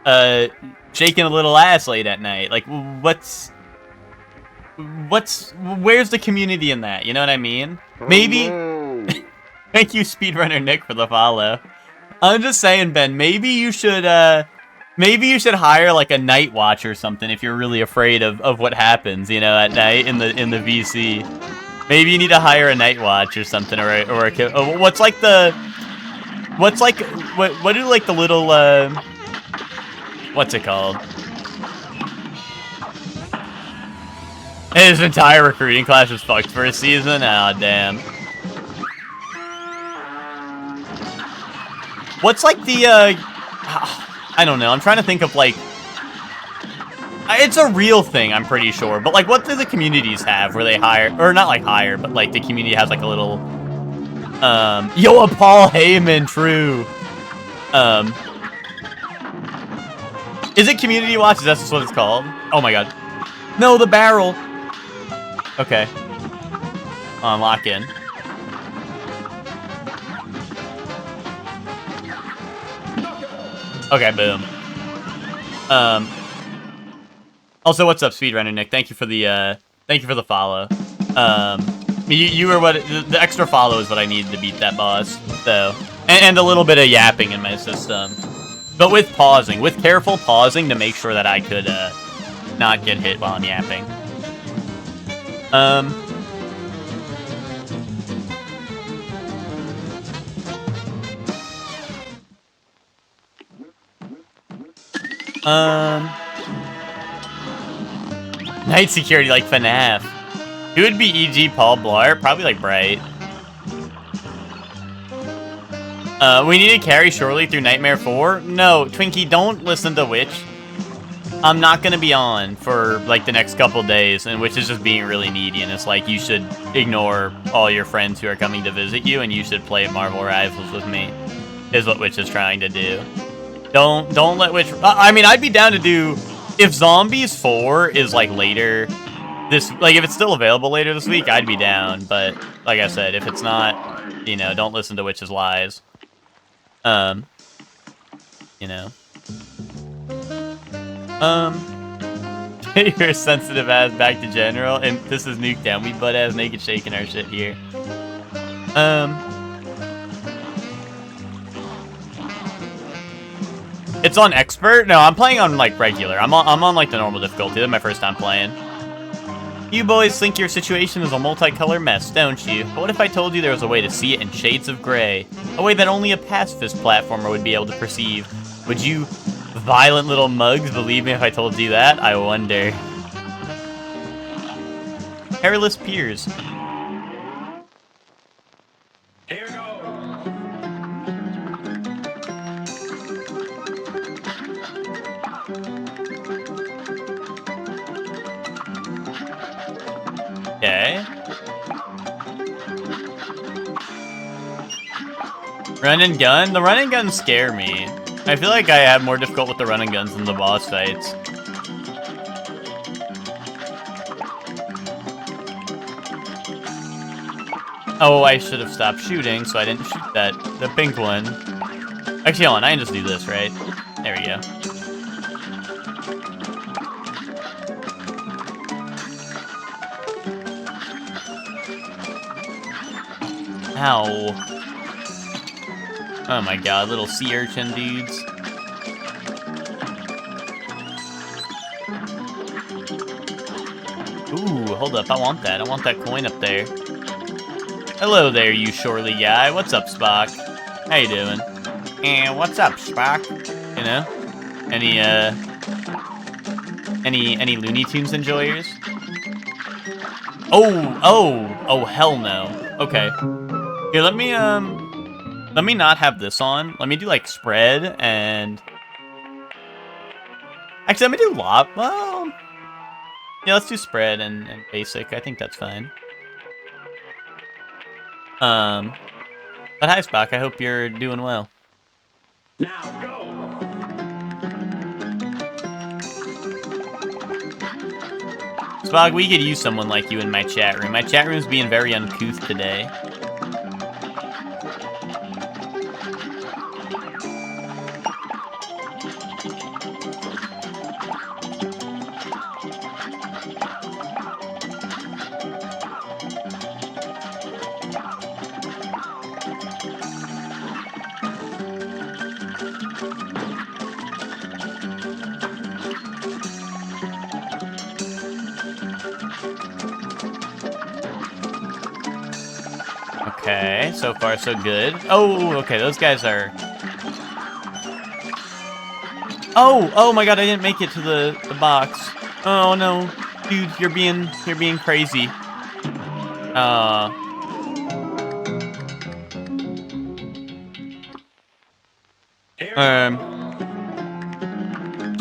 shaking a little ass late at night? Like, where's the community in that? You know what I mean? Maybe... Thank you, Speedrunner Nick, for the follow. I'm just saying, Ben, maybe you should hire like a night watch or something if you're really afraid of what happens, you know, at night in the VC. Maybe you need to hire a night watch or something, or what do like the little what's it called? His entire recruiting class was fucked for a season. Oh damn. What's like the, I don't know, I'm trying to think of like, it's a real thing, I'm pretty sure, but like what do the communities have where they hire, or not like hire, but like the community has like a little, yo, a Paul Heyman, true. Is it Community Watch? Is that just what it's called? Oh my god. No, the barrel. Okay. Lock in. Okay, boom. Also, what's up, Speedrunner Nick? Thank you for the follow. You were what the extra follow is what I needed to beat that boss. So, and a little bit of yapping in my system, but with pausing, with careful pausing to make sure that I could not get hit while I'm yapping. Night security like FNAF. Who would be E.G. Paul Blart? Probably like Bright. We need to carry Shorely through Nightmare 4? No, Twinkie, don't listen to Witch. I'm not gonna be on for like the next couple days, and Witch is just being really needy, and it's like you should ignore all your friends who are coming to visit you, and you should play Marvel Rivals with me, is what Witch is trying to do. Don't let Witch... I mean, I'd be down to do... If Zombies 4 is like later this... Like, if it's still available later this week, I'd be down, but like I said, if it's not, you know, don't listen to Witch's lies. You know. You're a sensitive ass back to general, and this is Nuketown. We butt ass naked shaking our shit here. It's on expert? No, I'm playing on like regular. I'm on like the normal difficulty. This is my first time playing. You boys think your situation is a multicolored mess, don't you? But what if I told you there was a way to see it in shades of gray? A way that only a pacifist platformer would be able to perceive. Would you violent little mugs believe me if I told you that? I wonder. Hairless Peers.
Here we go.
Okay. Run and gun? The run and guns scare me. I feel like I have more difficult with the run and guns than the boss fights. Oh, I should have stopped shooting, so I didn't shoot the pink one. Actually, hold on, I can just do this, right? There we go. Ow. Oh my god, little sea urchin dudes. Ooh, hold up, I want that. I want that coin up there. Hello there, you Shorely guy. What's up, Spock? How you doing? And what's up, Spock? You know? Any Looney Tunes enjoyers? Oh, hell no. Okay. Here, let me not have this on. Let me do, like, spread, and... Actually, let me do lop. Well... Yeah, let's do spread and basic. I think that's fine. But hi, Spock. I hope you're doing well.
Now go.
Spock, we could use someone like you in my chat room. My chat room's being very uncouth today. Okay, so far so good. Oh, okay, those guys are... Oh my god, I didn't make it to the box. Oh no, dude, you're being crazy. Did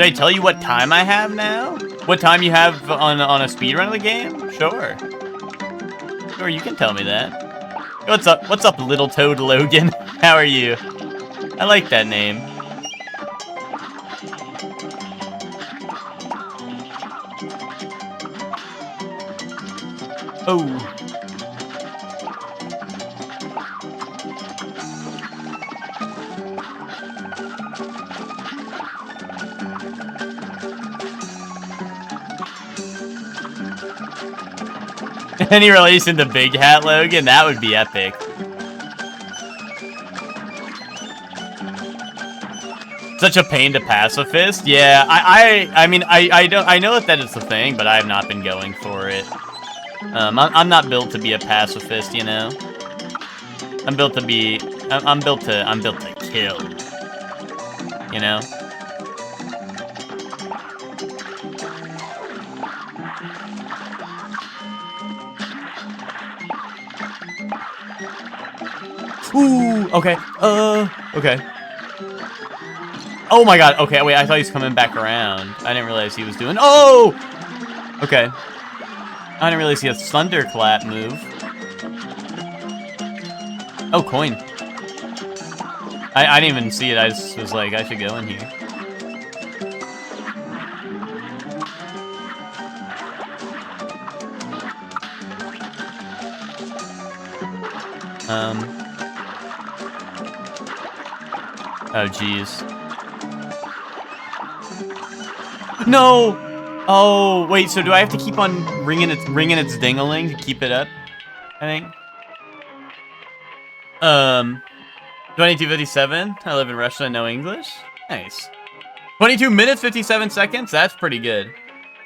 I tell you what time I have now? What time you have on a speedrun of the game? Sure. Sure, you can tell me that. What's up, little Toad Logan? How are you? I like that name. Oh. Any relation to Big Hat Logan? That would be epic. Such a pain to pacifist. Yeah, I mean, I know that is the thing, but I have not been going for it. I'm not built to be a pacifist, you know. I'm built to be. I'm built to kill. You know. Ooh. Okay. Okay. Oh my god. Okay. Wait. I thought he was coming back around. I didn't realize he was doing. Oh. Okay. I didn't realize he has thunderclap move. Oh, coin. I didn't even see it. I just was like, I should go in here. Oh, jeez. No! Oh, wait, so do I have to keep on ringing its ding-a-ling to keep it up? I think. 22:57. I live in Russia and know English. Nice. 22 minutes, 57 seconds? That's pretty good.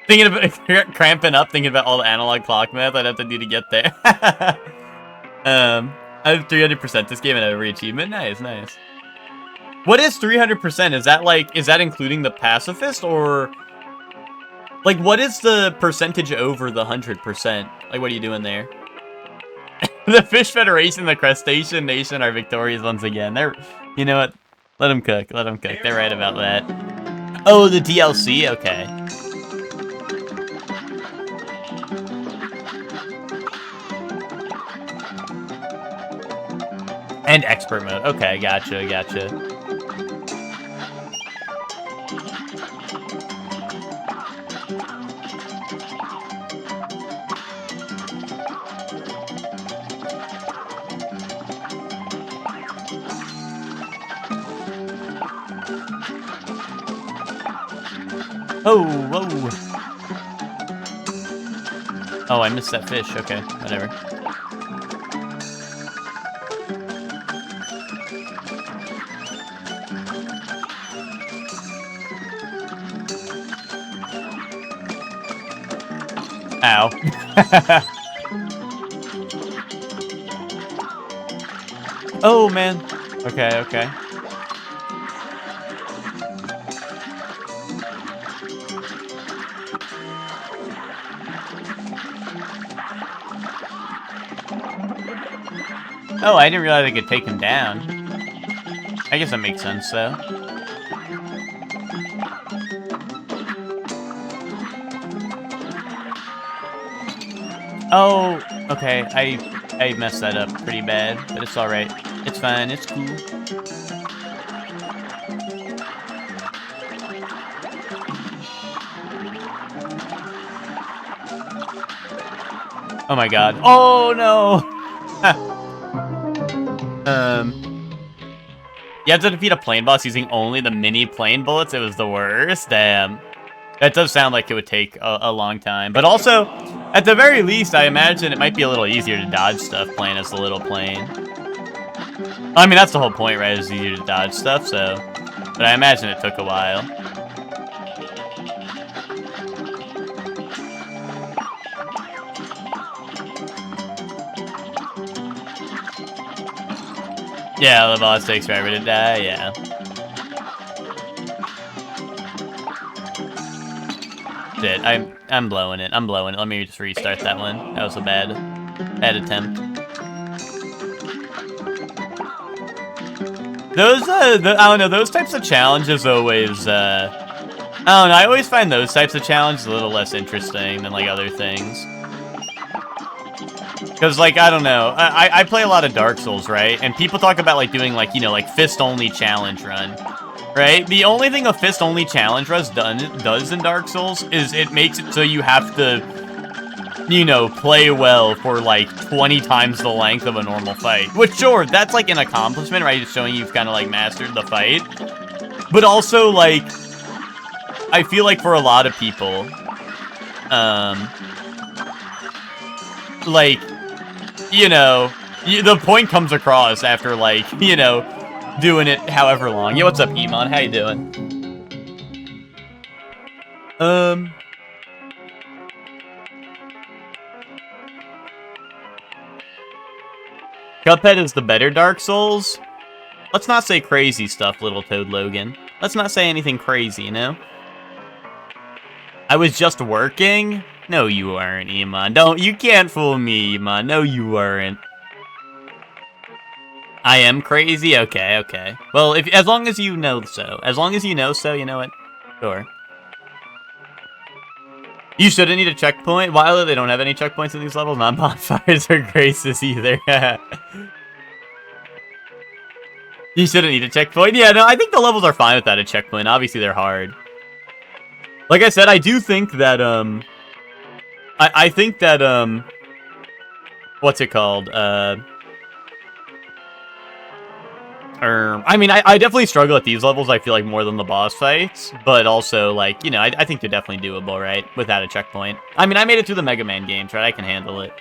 Thinking about cramping up, thinking about all the analog clock math I'd have to do to get there. I have 300% this game and every achievement. Nice, nice. What is 300%? Is that including the pacifist, or like what is the percentage over the 100%? Like, what are you doing there? The Fish Federation, the Crustacean Nation are victorious once again. You know what? Let them cook. Let them cook. They're right about that. Oh, the DLC? Okay. And expert mode. Okay, gotcha, gotcha. Oh, whoa. Oh, I missed that fish. Okay, whatever. Ow. Oh, man. Okay, okay. Oh, I didn't realize I could take him down. I guess that makes sense, though. Oh, okay. I messed that up pretty bad, but it's alright. It's fine. It's cool. Oh my god. Oh, no! You have to defeat a plane boss using only the mini plane bullets? It was the worst? Damn. That does sound like it would take a long time. But also, at the very least, I imagine it might be a little easier to dodge stuff playing as the little plane. I mean, that's the whole point, right? It's easier to dodge stuff, so... But I imagine it took a while. Yeah, the boss takes forever to die, yeah. Shit, I'm blowing it. I'm blowing it. Let me just restart that one. That was a bad attempt. Those, I don't know, those types of challenges always, I don't know, I always find those types of challenges a little less interesting than, like, other things. Because, like, I don't know, I play a lot of Dark Souls, right? And people talk about, like, doing, like, you know, like, fist-only challenge run, right? The only thing a fist-only challenge run does in Dark Souls is it makes it so you have to, you know, play well for, like, 20 times the length of a normal fight. Which, sure, that's, like, an accomplishment, right? It's showing you've kind of, like, mastered the fight. But also, like, I feel like for a lot of people, like, you know, the point comes across after, like, you know, doing it however long. Yo, what's up, Emon? How you doing? Cuphead is the better Dark Souls? Let's not say crazy stuff, little Toad Logan. Let's not say anything crazy, you know? I was just working? No, you weren't, Emon. You can't fool me, Emon. No, you weren't. I am crazy? Okay, okay. Well, as long as you know so. As long as you know so, you know what? Sure. You shouldn't need a checkpoint. While they don't have any checkpoints in these levels, not bonfires or graces either. You shouldn't need a checkpoint. Yeah, no, I think the levels are fine without a checkpoint. Obviously, they're hard. Like I said, I do think that, I think that, what's it called? I mean, I definitely struggle at these levels, I feel like, more than the boss fights. But also, like, you know, I think they're definitely doable, right? Without a checkpoint. I mean, I made it through the Mega Man games, right? I can handle it.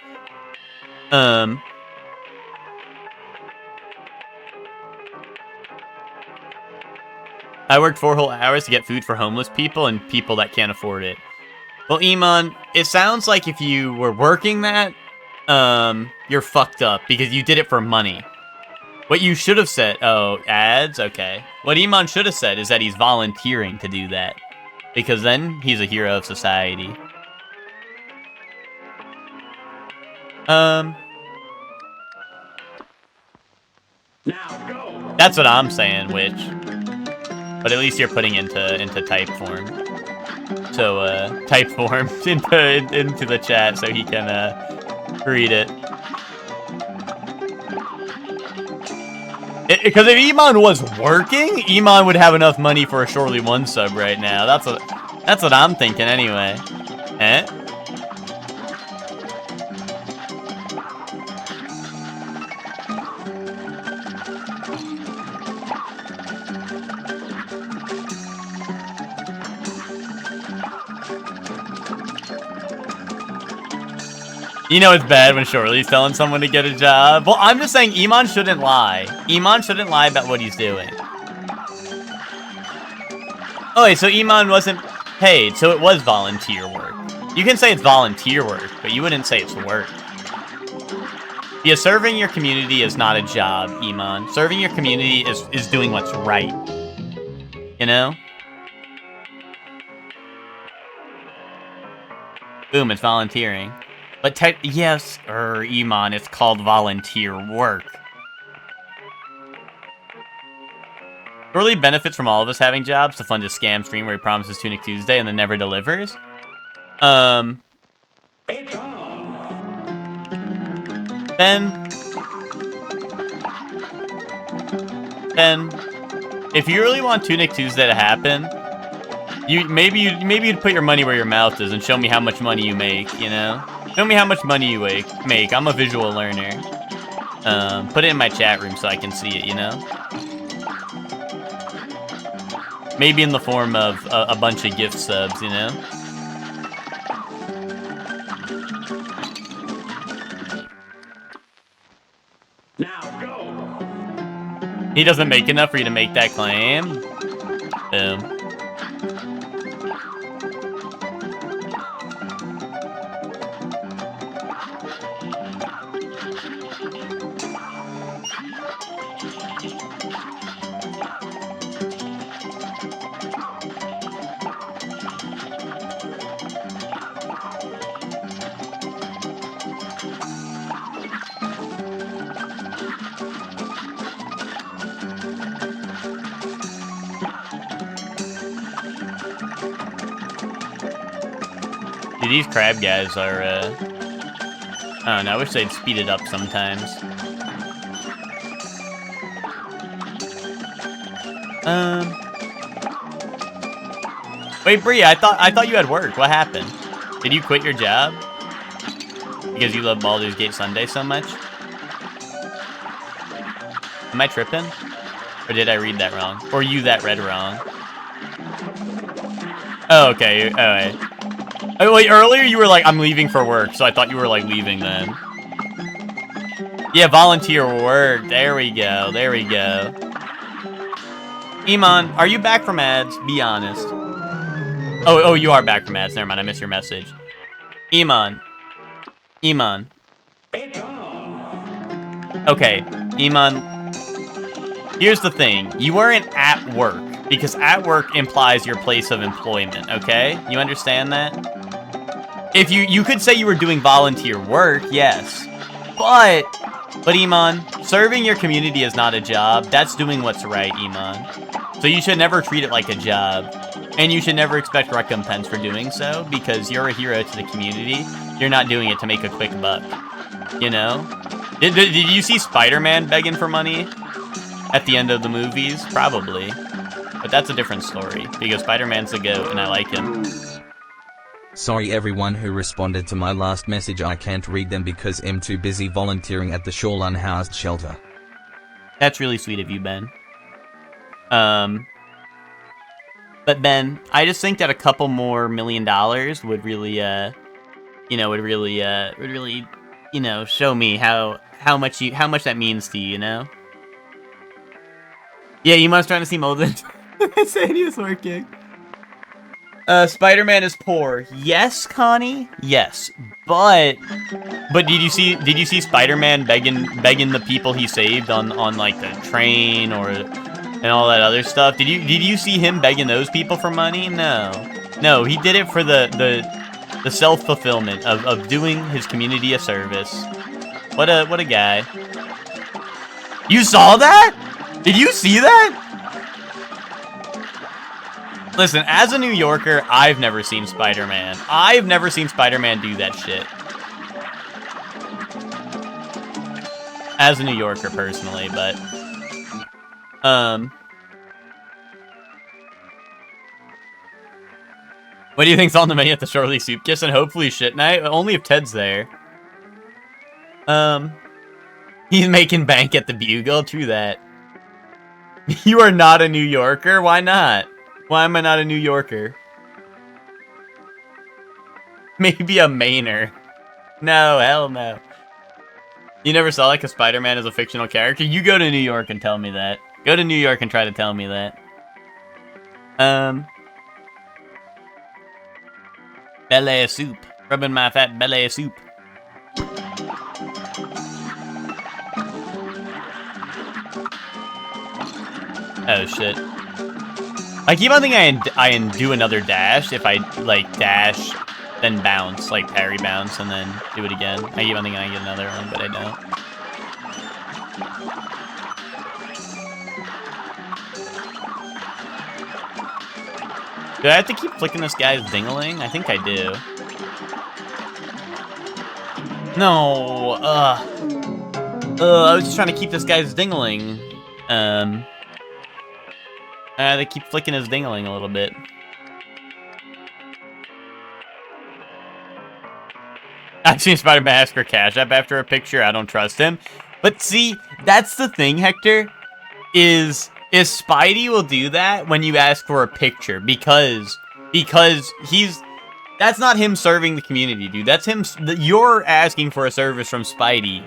I worked 4 whole hours to get food for homeless people and people that can't afford it. Well, Iman, it sounds like if you were working that, you're fucked up because you did it for money. What you should have said... Oh, ads? Okay. What Iman should have said is that he's volunteering to do that. Because then, he's a hero of society.
Now go.
That's what I'm saying, Witch. But at least you're putting into type form. So, type form into the chat so he can, read it. Because if Iman was working, Iman would have enough money for a Surely 1 sub right now. That's what I'm thinking anyway. Eh? You know it's bad when Shorely's telling someone to get a job. Well, I'm just saying Iman shouldn't lie. Iman shouldn't lie about what he's doing. Oh, wait, so Iman wasn't paid, so it was volunteer work. You can say it's volunteer work, but you wouldn't say it's work. Yeah, serving your community is not a job, Iman. Serving your community is doing what's right. You know? Boom, it's volunteering. But yes, Iman, it's called volunteer work. Surely benefits from all of us having jobs to fund a scam stream where he promises Tunic Tuesday and then never delivers.
It's on.
Ben, if you really want Tunic Tuesday to happen, maybe you'd put your money where your mouth is and show me how much money you make, you know? Show me how much money you make. I'm a visual learner. Put it in my chat room so I can see it, you know? Maybe in the form of a bunch of gift subs, you know?
Now go.
He doesn't make enough for you to make that claim? Boom. These crab guys are, I don't know, I wish they'd speed it up sometimes. Wait, Bree, I thought you had work. What happened? Did you quit your job? Because you love Baldur's Gate Sunday so much? Am I tripping? Or did I read that wrong? Or you that read wrong? Oh, okay, alright. Oh, wait, earlier you were like, I'm leaving for work, so I thought you were like leaving then. Yeah, volunteer work. There we go. There we go. Iman, are you back from ads? Be honest. Oh, you are back from ads. Never mind, I missed your message. Iman. Iman.
It's on.
Okay, Iman. Here's the thing. You weren't at work, because at work implies your place of employment, okay? You understand that? If you could say you were doing volunteer work, yes. But Iman, serving your community is not a job. That's doing what's right, Iman. So you should never treat it like a job. And you should never expect recompense for doing so, because you're a hero to the community. You're not doing it to make a quick buck. You know? Did you see Spider-Man begging for money at the end of the movies? Probably. But that's a different story, because Spider-Man's the GOAT, and I like him.
Sorry everyone who responded to my last message, I can't read them because I'm too busy volunteering at the Shawl Unhoused Shelter.
That's really sweet of you, Ben. But Ben, I just think that a couple more $1 million would really, show me how much that means to you, you know? Yeah, you must trying to seem older. Saying he was working. Spider-Man is poor. Yes, Connie. Yes, but did you see Spider-Man begging the people he saved on like the train and all that other stuff? Did you see him begging those people for money? No, he did it for the self-fulfillment of doing his community a service. What a guy. You saw that? Did you see that? Listen, as a New Yorker, I've never seen Spider-Man. I've never seen Spider-Man do that shit. As a New Yorker, personally, but... What do you think's on the menu at the Shortly Soup Kiss and hopefully shit night? Only if Ted's there. He's making bank at the Bugle? True that. You are not a New Yorker? Why not? Why am I not a New Yorker? Maybe a Mainer. No, hell no. You never saw like a Spider-Man as a fictional character? You go to New York and tell me that. Go to New York and try to tell me that. Belly of soup. Rubbing my fat belly of soup. Oh shit. I keep on thinking I do another dash if I, like, dash, then bounce, like, parry bounce, and then do it again. I keep on thinking I get another one, but I don't. Do I have to keep flicking this guy's dingling? I think I do. No, I was just trying to keep this guy's dingling. They keep flicking his dingling a little bit. I've seen Spider-Man ask for Cash App after a picture. I don't trust him. But see, that's the thing, Hector, is Spidey will do that when you ask for a picture because that's not him serving the community, dude. That's him. You're asking for a service from Spidey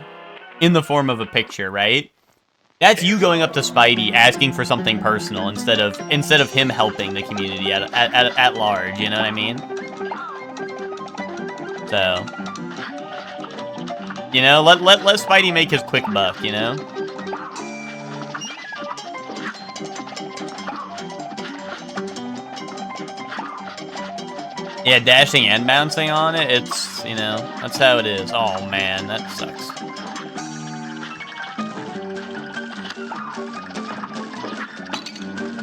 in the form of a picture, right? That's you going up to Spidey asking for something personal instead of him helping the community at large. You know what I mean? So, you know, let Spidey make his quick buck. You know. Yeah, dashing and bouncing on it. It's, you know, that's how it is. Oh man, that sucks.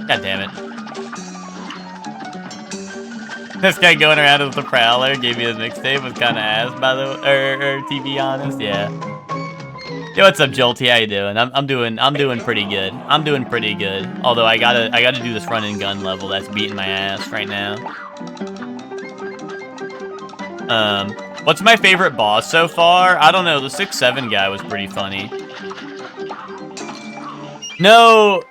God damn it. This guy going around with the Prowler gave me his mixtape was kind of ass, by the way, to be honest, yeah. Yo, what's up, Jolty? How you doing? I'm doing pretty good. I'm doing pretty good. Although I gotta do this run and gun level that's beating my ass right now. What's my favorite boss so far? I don't know. The 6'7" guy was pretty funny. No.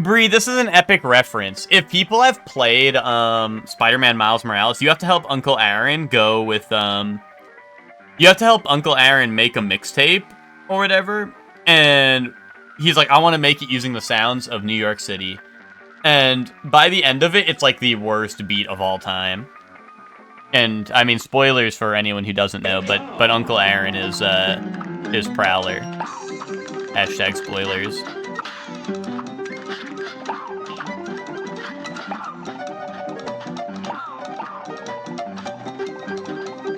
Bree, this is an epic reference. If people have played Spider-Man Miles Morales, you have to help Uncle Aaron go with you have to help Uncle Aaron make a mixtape or whatever, and he's like, I want to make it using the sounds of New York City. And by the end of it, it's like the worst beat of all time. And I mean, spoilers for anyone who doesn't know, but Uncle Aaron is Prowler. Hashtag spoilers.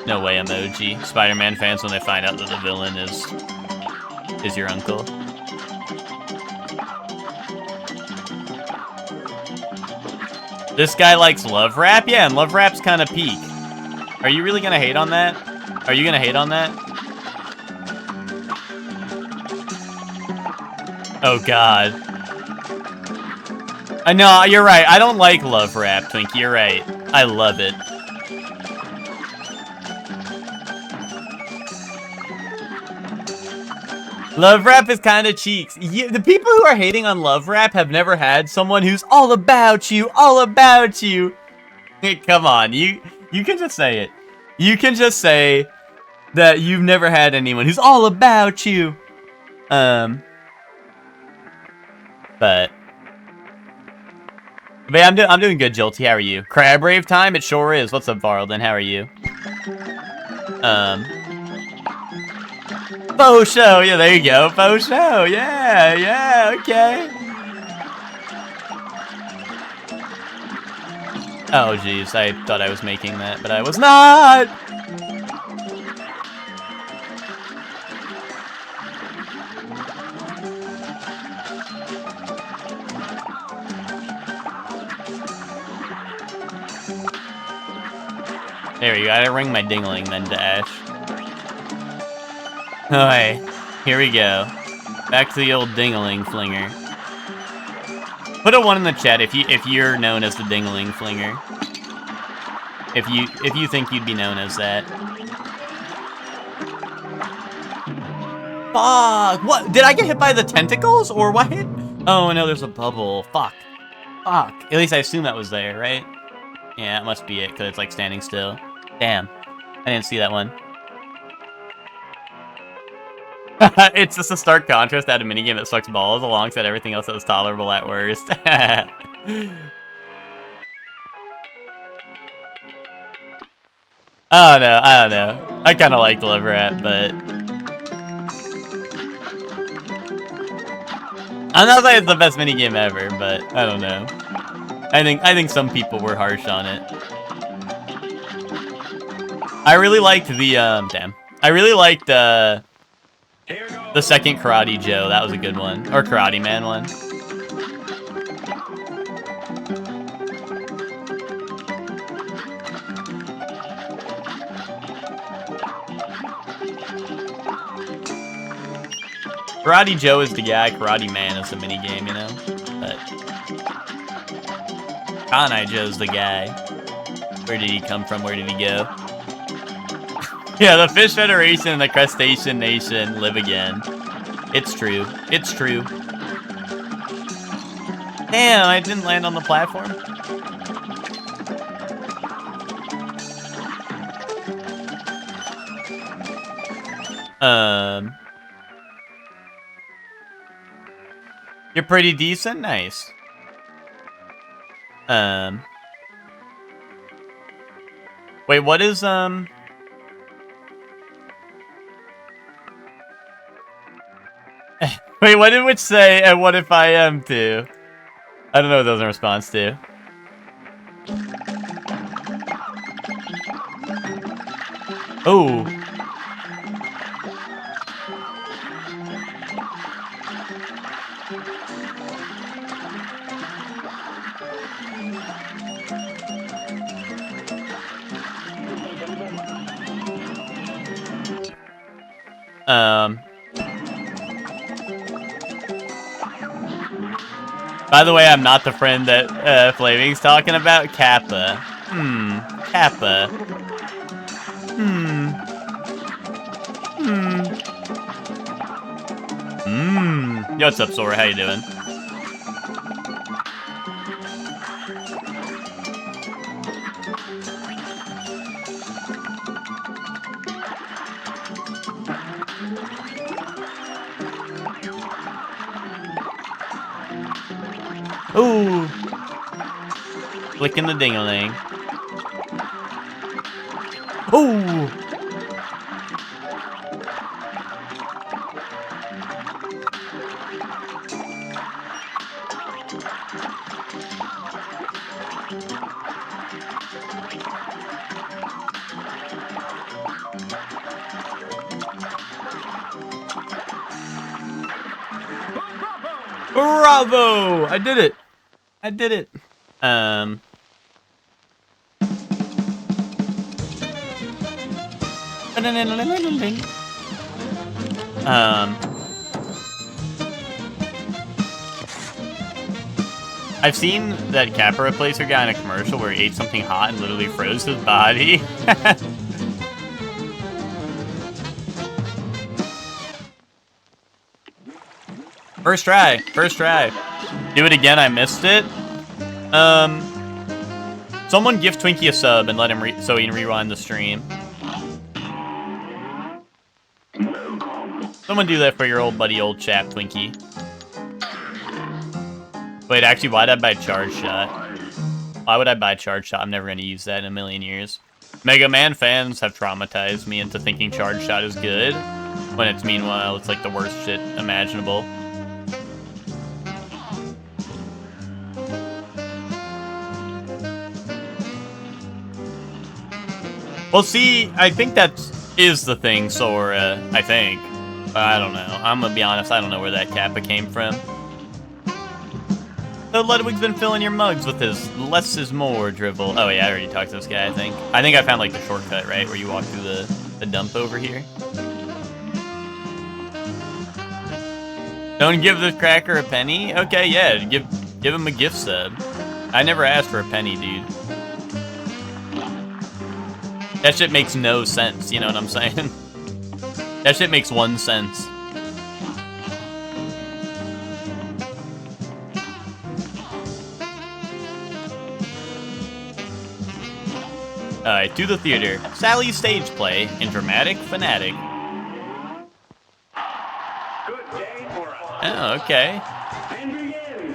No way emoji. Spider-Man fans when they find out that the villain is your uncle. This guy likes love rap? Yeah, and love rap's kind of peak. Are you really gonna hate on that? Are you gonna hate on that? Oh god. I know, you're right. I don't like love rap, Twinkie. You're right. I love it. Love rap is kind of cheeks. The people who are hating on love rap have never had someone who's all about you, all about you. Hey, come on, you can just say it. You can just say that you've never had anyone who's all about you. But yeah, I'm doing good, Jolty. How are you? Crab rave time? It sure is. What's up, Varlden? How are you? Faux show. Yeah, there you go. Faux show. Yeah, okay. Oh, jeez. I thought I was making that, but I was not. There we go. I ring my dingling then to Ash. Alright, here we go. Back to the old dingling flinger. Put a 1 in the chat if you're known as the dingling flinger. If you think you'd be known as that. Fuck! What? Did I get hit by the tentacles or what? Oh no, there's a bubble. Fuck. Fuck. At least I assume that was there, right? Yeah, it must be it, because it's like standing still. Damn. I didn't see that one. It's just a stark contrast to add a minigame that sucks balls alongside everything else that was tolerable at worst. I don't know. I kind of liked Love Rap, but I'm not saying it's the best minigame ever, but I don't know. I think some people were harsh on it. I really liked the I really liked the second Karate Joe. That was a good one, or Karate Man one. Karate Joe is the guy, Karate Man is the minigame, you know? But Kanai Joe's the guy. Where did he come from? Where did he go? Yeah, the Fish Federation and the Crustacean Nation live again. It's true. It's true. Damn, I didn't land on the platform. You're pretty decent? Nice. Wait, what is, Wait, what did Witch say, and what if I am too? I don't know what those in response to. Oh. By the way, I'm not the friend that Flaming's talking about. Kappa. Kappa. Yo, what's up, Sora? How you doing? Ooh. Flicking the ding-a-ling. Ooh. Bravo! I did it. I did it. I've seen that Kappa Replacer guy in a commercial where he ate something hot and literally froze his body. First try. First try. Do it again, I missed it. Someone give Twinkie a sub and let him so he can rewind the stream. Someone do that for your old buddy, old chap, Twinkie. Wait, actually, why'd I buy Charge Shot? Why would I buy Charge Shot? I'm never going to use that in a million years. Mega Man fans have traumatized me into thinking Charge Shot is good, when it's meanwhile, it's like the worst shit imaginable. Well, see, I think that is the thing, Sora, I think. I don't know. I'm gonna be honest, I don't know where that Kappa came from. So Ludwig's been filling your mugs with his less is more drivel. Oh yeah, I already talked to this guy, I think. I think I found like the shortcut, right? Where you walk through the dump over here. Don't give this cracker a penny? Okay, yeah, give him a gift sub. I never asked for a penny, dude. That shit makes no sense, you know what I'm saying? That shit makes 1 sense. Alright, to the theater. Sally's stage play in Dramatic Fanatic.
Good day for us.
Oh, okay.
And begin.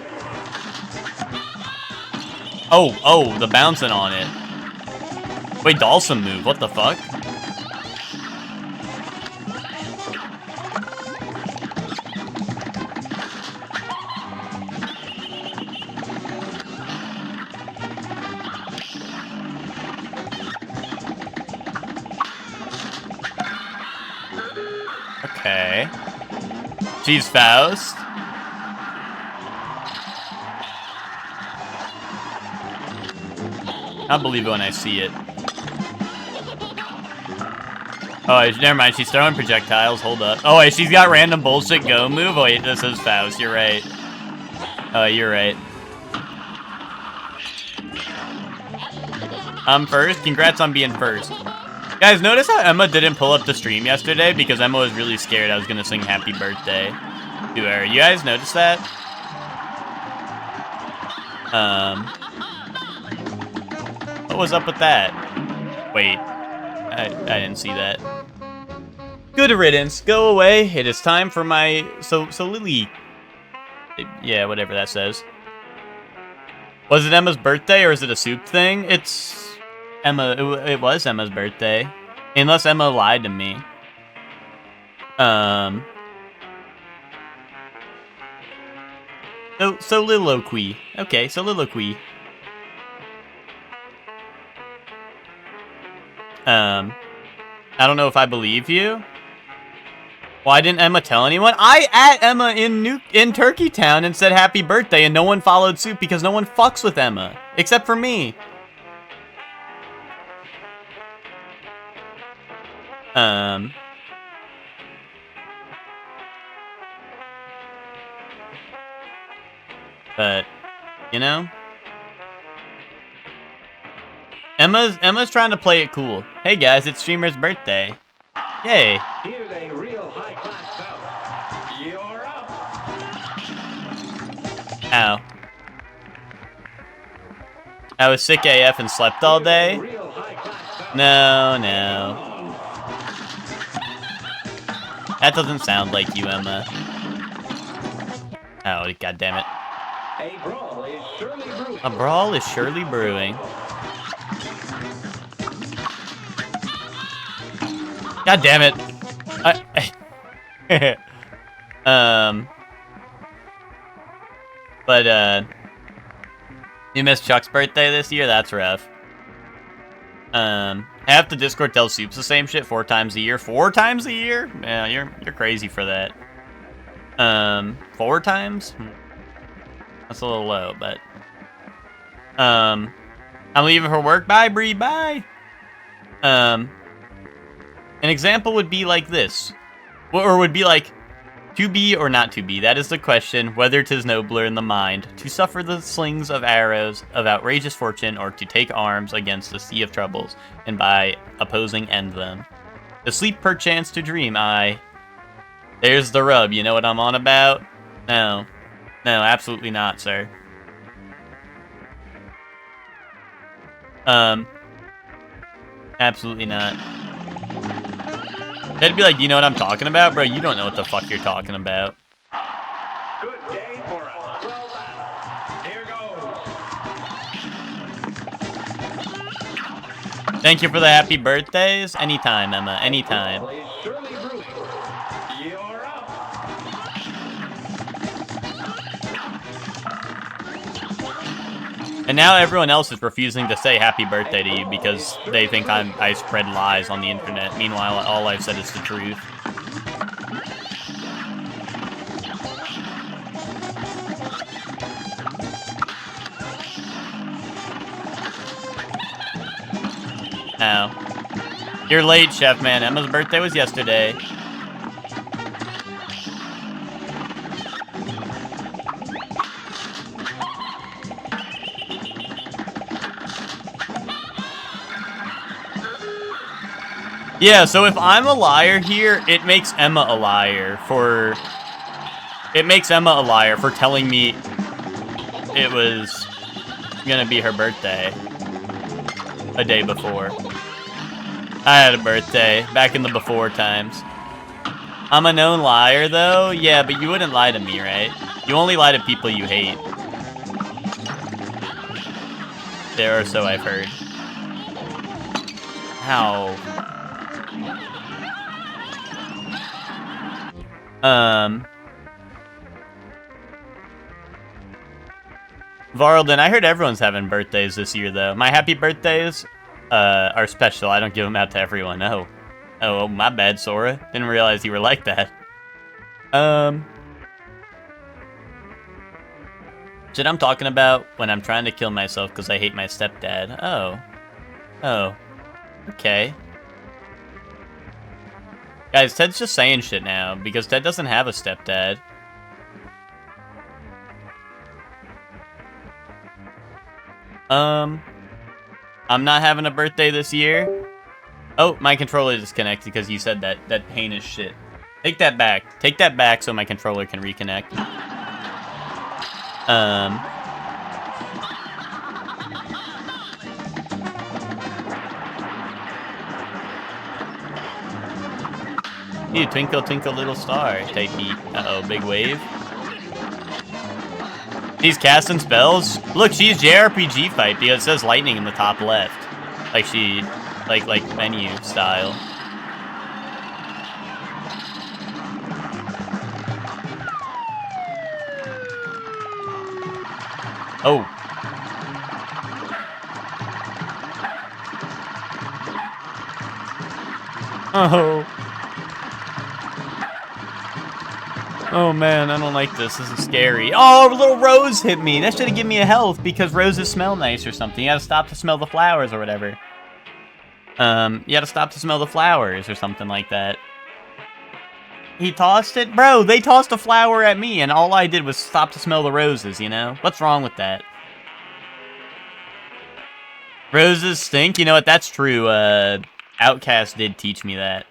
Oh, the bouncing on it. Wait, Dawson move, what the fuck? Okay. She's Faust. I'll believe it when I see it. Oh, never mind. She's throwing projectiles. Hold up. Oh, wait, she's got random bullshit go move. Oh, wait, this is Faust. You're right. Oh, you're right. I'm first. Congrats on being first. Guys, notice how Emma didn't pull up the stream yesterday because Emma was really scared I was going to sing happy birthday to her. You guys notice that? What was up with that? Wait. I didn't see that. Good riddance. Go away. It is time for my... So Lily... Yeah, whatever that says. Was it Emma's birthday or is it a soup thing? It's... Emma... It was Emma's birthday. Unless Emma lied to me. Soliloquy. Okay, soliloquy. I don't know if I believe you. Why didn't Emma tell anyone? I at Emma in Turkey Town and said happy birthday and no one followed suit because no one fucks with Emma. Except for me. But, you know? Emma's trying to play it cool. Hey guys, it's Streamer's birthday. Yay.
Here's a real high-class bout. You're up.
Ow. I was sick AF and slept all day. No. That doesn't sound like you, Emma. Oh, god damn it.
A brawl is surely brewing.
A brawl is surely brewing. God damn it. But, you missed Chuck's birthday this year? That's rough. Half the Discord tells Soups the same shit 4 times a year. 4 times a year? Yeah, you're crazy for that. 4 times? That's a little low, but... I'm leaving for work. Bye, Bree, bye! An example would be like this. Or would be like, to be or not to be, that is the question, whether 'tis nobler in the mind, to suffer the slings of arrows of outrageous fortune, or to take arms against the sea of troubles, and by opposing end them. To sleep perchance to dream, aye. There's the rub, you know what I'm on about? No. No, absolutely not, sir. Absolutely not. They'd be like, you know what I'm talking about? Bro, you don't know what the fuck you're talking about.
Good day for us. Well done. Here goes.
Thank you for the happy birthdays. Anytime, Emma. Anytime.
Brawl is surely brewing. You're up.
And now everyone else is refusing to say happy birthday to you because they think I spread lies on the internet. Meanwhile, all I've said is the truth. Oh. You're late, Chef Man. Emma's birthday was yesterday. Yeah, so if I'm a liar here, it makes Emma a liar for... It makes Emma a liar for telling me it was gonna be her birthday a day before. I had a birthday back in the before times. I'm a known liar, though? Yeah, but you wouldn't lie to me, right? You only lie to people you hate. There, or so I've heard. How? Varlden, I heard everyone's having birthdays this year, though. My happy birthdays are special. I don't give them out to everyone. Oh, my bad, Sora. Didn't realize you were like that. Shit I'm talking about when I'm trying to kill myself because I hate my stepdad. Oh. Okay. Guys, Ted's just saying shit now because Ted doesn't have a stepdad. I'm not having a birthday this year. Oh, my controller disconnected because you said that heinous shit. Take that back. Take that back so my controller can reconnect. You twinkle, twinkle, little star. Take me. Uh-oh, big wave. He's casting spells? Look, she's JRPG fight because it says lightning in the top left. Like she, like menu style. Oh. Oh. Oh man, I don't like this. This is scary. Oh, little Rose hit me. That should have given me a health because roses smell nice or something. You gotta stop to smell the flowers or whatever. You gotta stop to smell the flowers or something like that. He tossed it? Bro, they tossed a flower at me and all I did was stop to smell the roses, you know? What's wrong with that? Roses stink? You know what? That's true. Outcast did teach me that.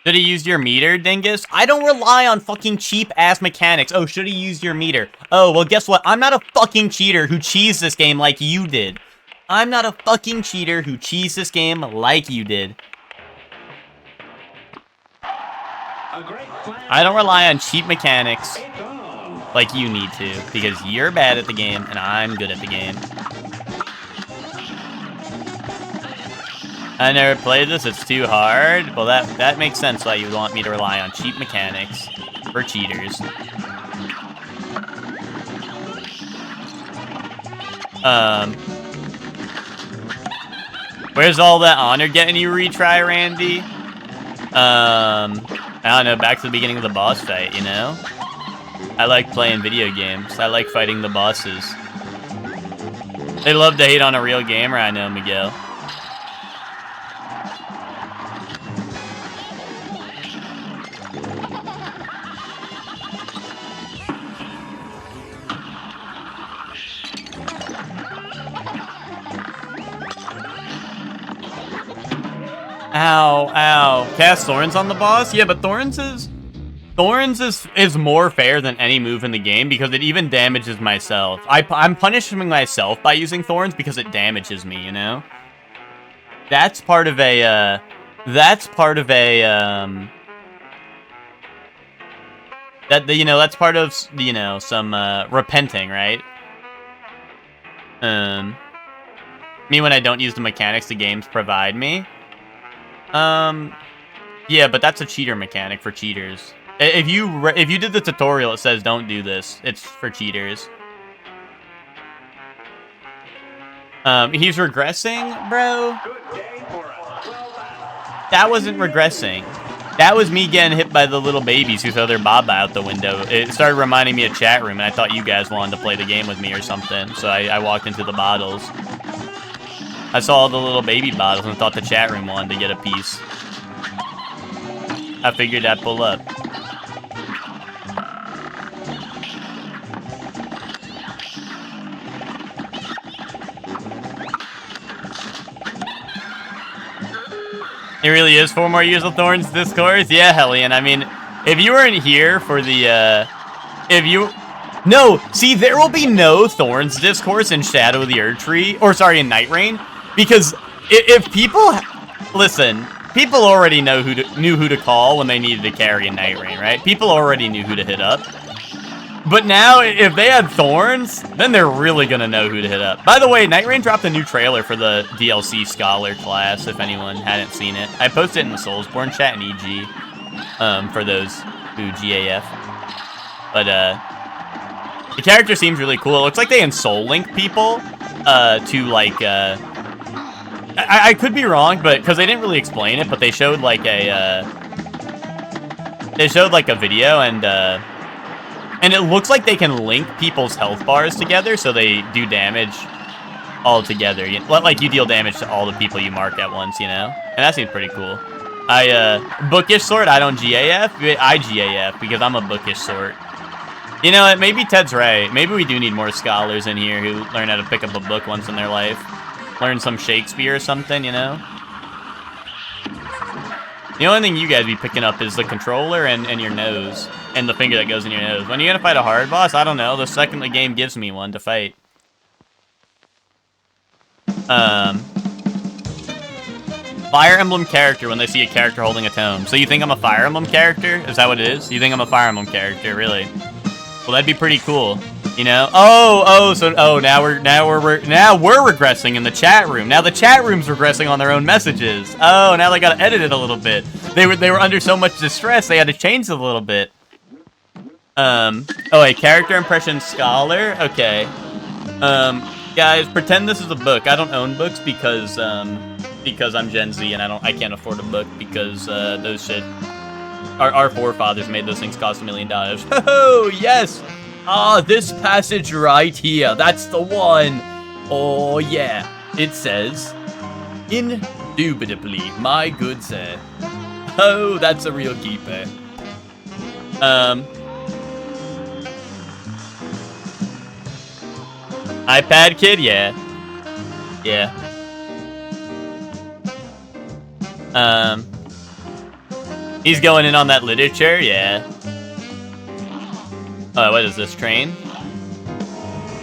Should have used your meter, dingus? I don't rely on fucking cheap-ass mechanics. Oh, should have used your meter. Oh, well, guess what? I'm not a fucking cheater who cheesed this game like you did. I'm not a fucking cheater who cheesed this game like you did. I don't rely on cheap mechanics like you need to, because you're bad at the game, and I'm good at the game. I never played this, it's too hard. Well, that makes sense why you would want me to rely on cheap mechanics for cheaters. Where's all that honor getting you retry, Randy? I don't know, back to the beginning of the boss fight, you know? I like playing video games. I like fighting the bosses. They love to hate on a real gamer, I know, Miguel. Ow, ow. Cast Thorns on the boss? Yeah, but Thorns is more fair than any move in the game because it even damages myself. I'm punishing myself by using Thorns because it damages me, you know? That's part of a, that's part of you know, some, repenting, right? Me when I don't use the mechanics the games provide me. Yeah, but that's a cheater mechanic for cheaters. If you did the tutorial, it says don't do this. It's for cheaters. He's regressing, bro. That wasn't regressing. That was me getting hit by the little babies who throw their baba out the window. It started reminding me of chat room, and I thought you guys wanted to play the game with me or something. So I walked into the bottles. I saw all the little baby bottles and thought the chat room wanted to get a piece. I figured I'd pull up. It really is 4 more years of Thorns Discourse? Yeah, Hellion. I mean, if you weren't here for the, No! See, there will be no Thorns Discourse in Shadow of the Erdtree, or sorry, in Night Rain, because if people... Listen, people already knew who to call when they needed to carry in Night Rain, right? People already knew who to hit up. But now, if they had Thorns, then they're really gonna know who to hit up. By the way, Night Rain dropped a new trailer for the DLC Scholar class, if anyone hadn't seen it. I posted it in the Soulsborne chat and EG, for those who GAF. But, the character seems really cool. It looks like they Soul Link people, to, like, I could be wrong, but, because they didn't really explain it, but they showed, like, a video, and it looks like they can link people's health bars together, so they do damage all together. Like, you deal damage to all the people you mark at once, you know? And that seems pretty cool. Bookish sort, I don't GAF. I GAF, because I'm a bookish sort. You know what, maybe Ted's right. Maybe we do need more scholars in here who learn how to pick up a book once in their life. Learn some Shakespeare or something, you know? The only thing you guys be picking up is the controller and your nose. And the finger that goes in your nose. When you're gonna fight a hard boss, I don't know. The second the game gives me one to fight. Fire Emblem character when they see a character holding a tome. So you think I'm a Fire Emblem character? Is that what it is? You think I'm a Fire Emblem character, really? Well, that'd be pretty cool. You know? Now we're regressing in the chat room. Now the chat room's regressing on their own messages. Oh, now they gotta edit it a little bit. They were under so much distress they had to change it a little bit. A character impression scholar? Okay. Guys, pretend this is a book. I don't own books because I'm Gen Z and I can't afford a book because those shit. Our forefathers made those things cost $1 million. Oh yes! Ah, this passage right here. That's the one. Oh yeah. It says, indubitably, my good sir. Oh, that's a real keeper. iPad kid, yeah. Yeah. He's going in on that literature, yeah. What is this, train?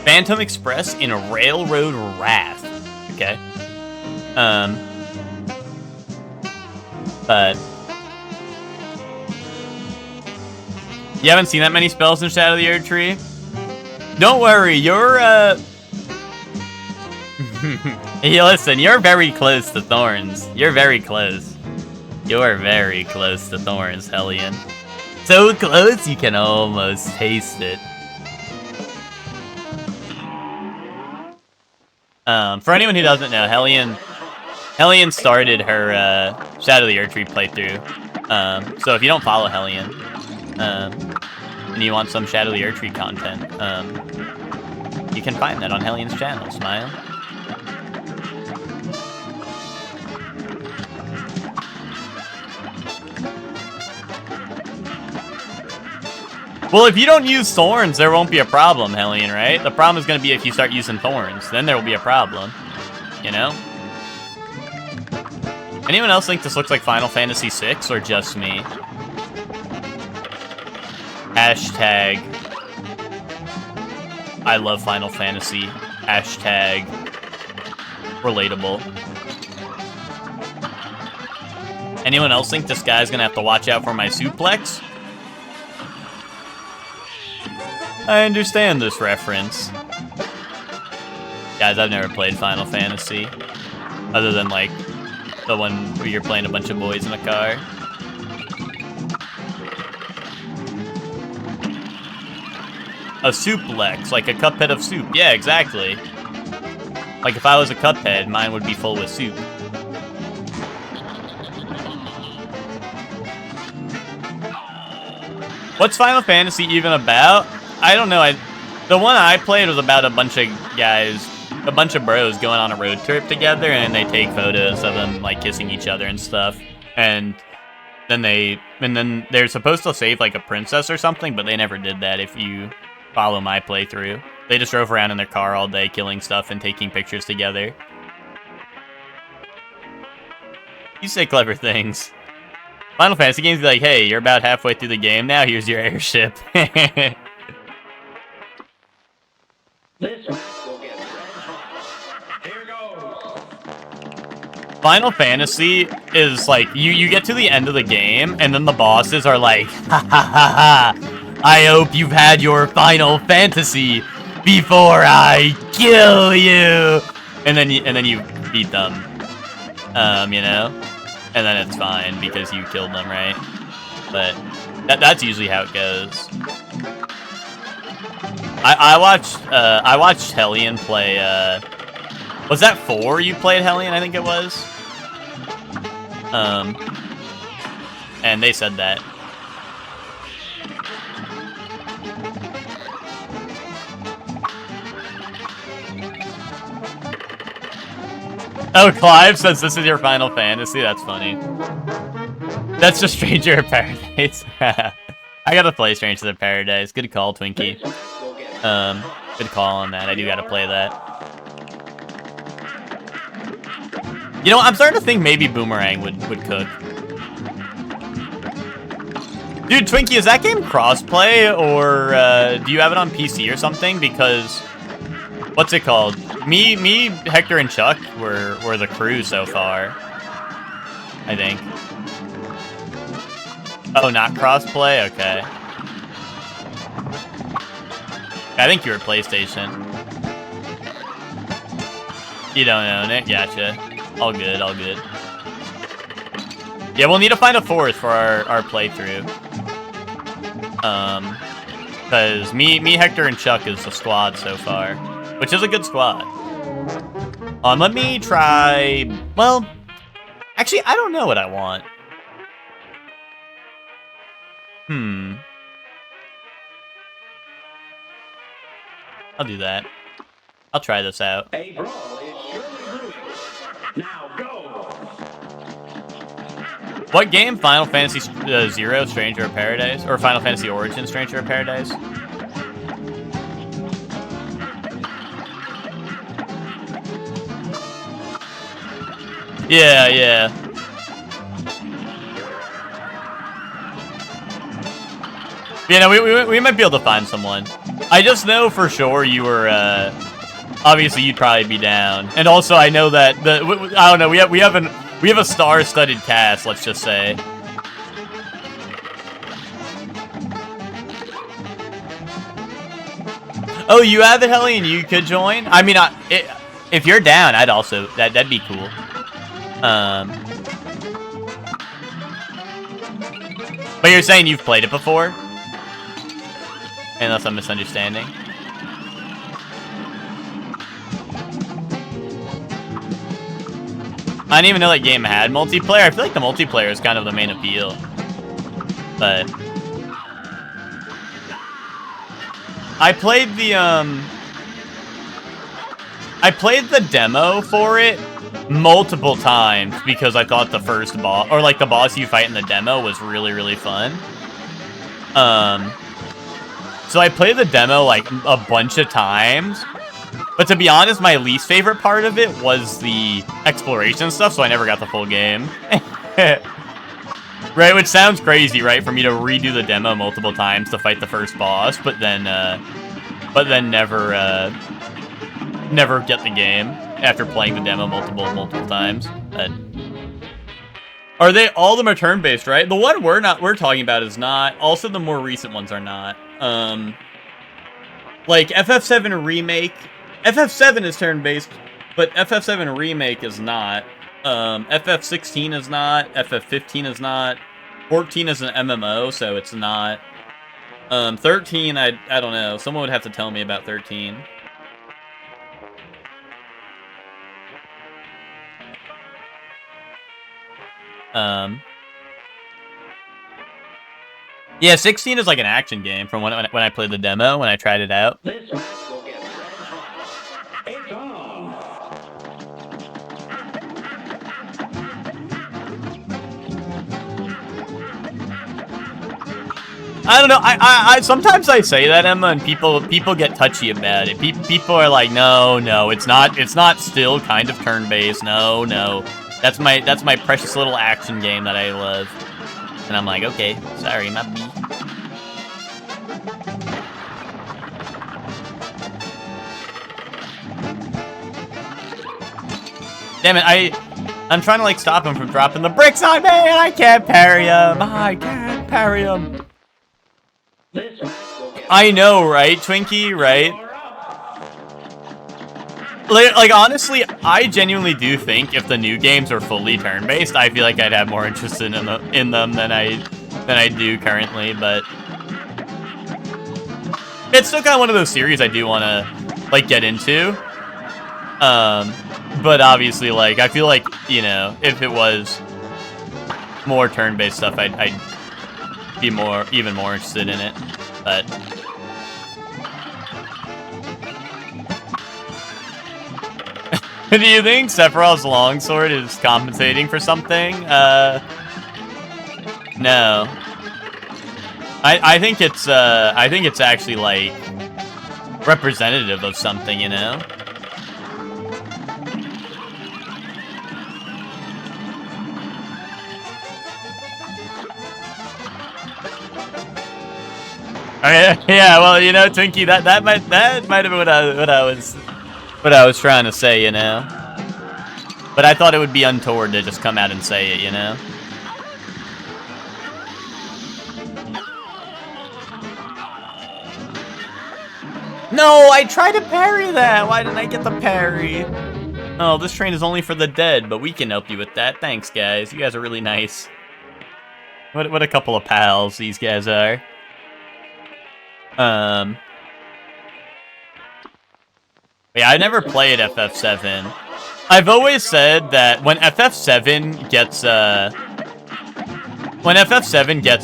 Phantom Express in Railroad Wrath. Okay. But you haven't seen that many spells in Shadow of the Erdtree? Don't worry, you're, hey, listen, you're very close to Thorns. You're very close. You're very close to Thorns, Hellion. So close you can almost taste it. For anyone who doesn't know, Hellion started her Shadow of the Erdtree playthrough. So if you don't follow Hellion, and you want some Shadow of the Erdtree content, you can find that on Hellion's channel, Smile. Well, if you don't use Thorns, there won't be a problem, Hellion, right? The problem is going to be if you start using Thorns. Then there will be a problem. You know? Anyone else think this looks like Final Fantasy VI, or just me? Hashtag I love Final Fantasy. Hashtag relatable. Anyone else think this guy's going to have to watch out for my suplex? I understand this reference. Guys, I've never played Final Fantasy. Other than, like, the one where you're playing a bunch of boys in a car. A suplex, like a Cuphead of soup. Yeah, exactly. Like, if I was a Cuphead, mine would be full with soup. What's Final Fantasy even about? I don't know. The one I played was about a bunch of guys, a bunch of bros going on a road trip together, and they take photos of them like kissing each other and stuff. And then they're supposed to save like a princess or something, but they never did that. If you follow my playthrough, they just drove around in their car all day, killing stuff and taking pictures together. You say clever things. Final Fantasy games be like, hey, you're about halfway through the game now. Here's your airship.
This match will get red hot. Here goes.
Final Fantasy is like, you get to the end of the game, and then the bosses are like, ha ha ha ha, I hope you've had your Final Fantasy before I kill you! And then you beat them, you know? And then it's fine, because you killed them, right? But that's usually how it goes. I watched Hellion play, was that 4 you played, Hellion? I think it was. And they said that. Oh, Clive says this is your Final Fantasy? That's funny. That's just Stranger of Paradise. I gotta play Stranger of Paradise. Good call, Twinkie. Good call on that. I do gotta play that. You know, I'm starting to think maybe Boomerang would cook. Dude, Twinkie, is that game crossplay, or do you have it on PC or something? Because what's it called? Me, Hector, and Chuck were the crew so far, I think. Oh, not crossplay? Okay. I think you were PlayStation. You don't own it? Gotcha. All good, all good. Yeah, we'll need to find a 4th for our playthrough. Because me, Hector, and Chuck is the squad so far. Which is a good squad. Let me try... Well, actually, I don't know what I want. I'll do that. I'll try this out.
A brawl is surely brewing. Now go.
What game? Final Fantasy Zero, Stranger of Paradise? Or Final Fantasy Origin, Stranger of Paradise? Yeah, yeah. You know, we might be able to find someone. I just know for sure you were, obviously you'd probably be down. And also I know that, I don't know, we have a star-studded cast, let's just say. Oh, you have it, Helly, and you could join? I mean, if you're down, I'd also, that'd be cool. But you're saying you've played it before? Unless I'm misunderstanding. I didn't even know that game had multiplayer. I feel like the multiplayer is kind of the main appeal. But I played the demo for it multiple times because I thought the first boss, or like the boss you fight in the demo, was really, really fun. So I played the demo like a bunch of times, but to be honest, my least favorite part of it was the exploration stuff, so I never got the full game. Right, which sounds crazy, right, for me to redo the demo multiple times to fight the first boss, but then never get the game after playing the demo multiple times. But are they all of them are turn-based, right? The one we're talking about is not. Also, the more recent ones are not. Like FF7 Remake. FF7 is turn-based, but FF7 Remake is not. FF16 is not. FF15 is not. 14 is an MMO, so it's not. 13, I don't know. Someone would have to tell me about 13. Yeah, 16 is like an action game from when I played the demo, when I tried it out.
This match will get red hot. It's on.
I don't know. I sometimes I say that, Emma, and people get touchy about it. People are like, no, it's not still kind of turn-based. No. That's my precious little action game that I love. And I'm like, okay, sorry, my B. Damn it, I'm trying to like stop him from dropping the bricks on me, and I can't parry him. I can't parry him. I know, right, Twinkie, right? Like honestly, I genuinely do think if the new games are fully turn-based, I feel like I'd have more interest in them than I do currently. But it's still kind of one of those series I do want to like get into. But obviously, like I feel like, you know, if it was more turn-based stuff, I'd be even more interested in it. But do you think Sephiroth's longsword is compensating for something? No. I think it's actually like representative of something, you know? Okay, yeah, well, you know, Twinkie, that might have been what I was trying to say, you know. But I thought it would be untoward to just come out and say it, you know. No, I tried to parry that. Why didn't I get the parry? Oh, this train is only for the dead, but we can help you with that. Thanks, guys. You guys are really nice. What a couple of pals these guys are. Yeah, I never played FF7. I've always said that when FF7 gets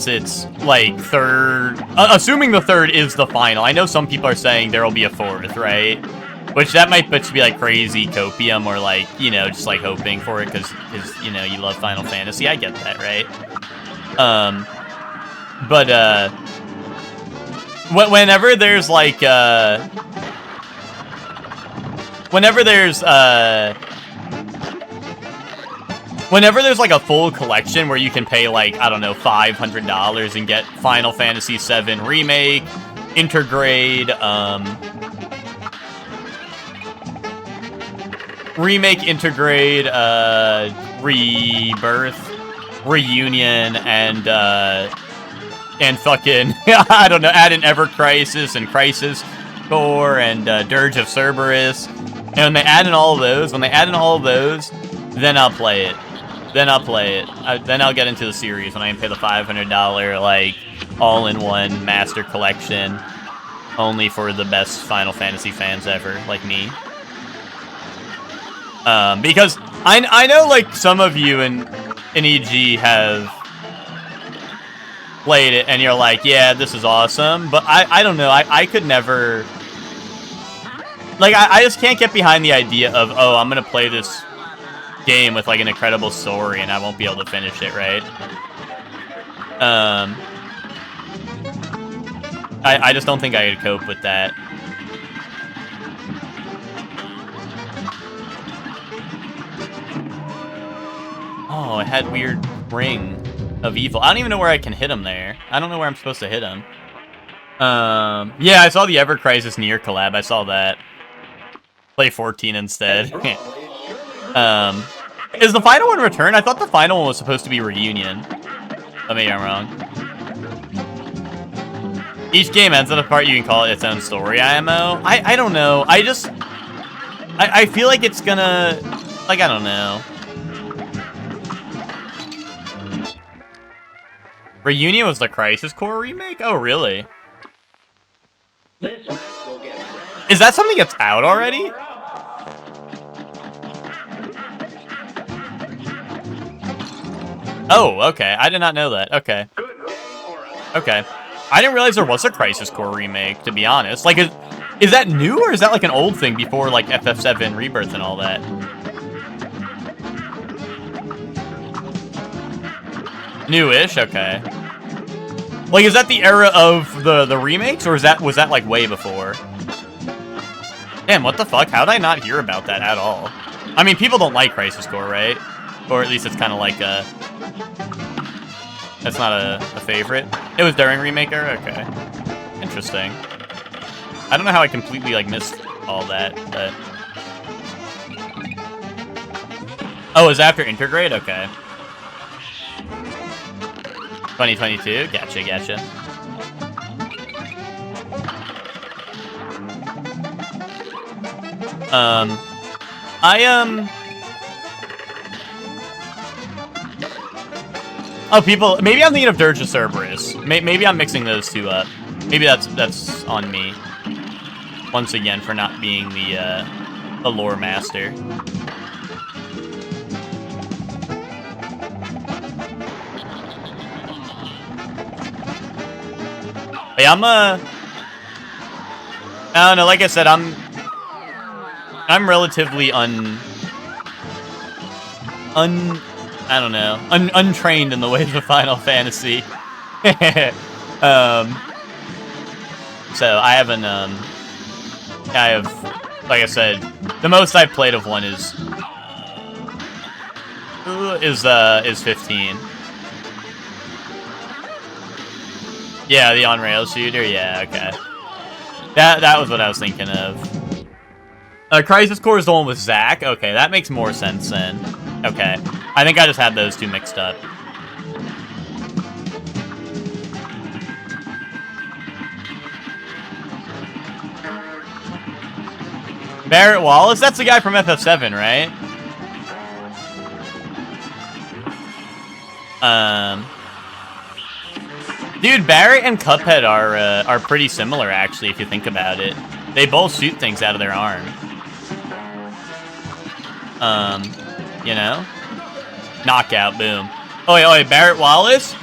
its, like, third... assuming the third is the final. I know some people are saying there will be a fourth, right? Which that might just be, like, crazy copium or, like, you know, just, like, hoping for it because, you know, you love Final Fantasy. I get that, right? Whenever there's, like, Whenever there's like a full collection where you can pay like, I don't know, $500 and get Final Fantasy VII Remake, Intergrade, Remake, Intergrade, Rebirth, Reunion, and fucking, I don't know, add in Ever Crisis and Crisis Core and Dirge of Cerberus. And when they add in all of those, then I'll play it. Then I'll get into the series when I can pay the $500, like, all-in-one master collection, only for the best Final Fantasy fans ever, like me. Because I know, like, some of you in EG have played it, and you're like, yeah, this is awesome, but I don't know, I could never... Like, I just can't get behind the idea of, oh, I'm gonna play this game with like an incredible story and I won't be able to finish it, right? I just don't think I could cope with that. Oh, it had weird ring of evil. I don't even know where I can hit him there. I don't know where I'm supposed to hit him. Yeah, I saw the Ever Crisis Nier collab. I saw that. Play 14 instead. Is the final one Return? I thought the final one was supposed to be Reunion. Oh, maybe I'm wrong. Each game ends at a part you can call it its own story IMO. I don't know. I feel like it's gonna... Like, I don't know. Reunion was the Crisis Core remake? Oh, really? Is that something that's out already? Oh, okay. I did not know that. Okay. Okay. I didn't realize there was a Crisis Core remake, to be honest. Like, is that new, or is that like an old thing before, like, FF7 Rebirth and all that? Newish? Okay. Like, is that the era of the remakes, or was that, like, way before? Damn, what the fuck? How did I not hear about that at all? I mean, people don't like Crisis Core, right? Or at least it's kind of like a... That's not a favorite. It was during Remaker? Okay. Interesting. I don't know how I completely, like, missed all that, but... Oh, it was after Intergrade? Okay. 2022? Gotcha, gotcha. Oh, people... Maybe I'm thinking of Dirge of Cerberus. Maybe I'm mixing those two up. Maybe that's on me. Once again, for not being the lore master. Hey, I don't know, like I said, I'm relatively I don't know, untrained in the ways of Final Fantasy. So I haven't, like I said, the most I've played of one is 15. Yeah, the on-rail shooter, yeah, okay. That was what I was thinking of. Crisis Core is the one with Zack? Okay, that makes more sense then. Okay. I think I just had those two mixed up. Barrett Wallace? That's the guy from FF7, right? Dude, Barrett and Cuphead are pretty similar, actually, if you think about it. They both shoot things out of their arm. You know? Knockout, boom. Oh, wait, Barrett Wallace?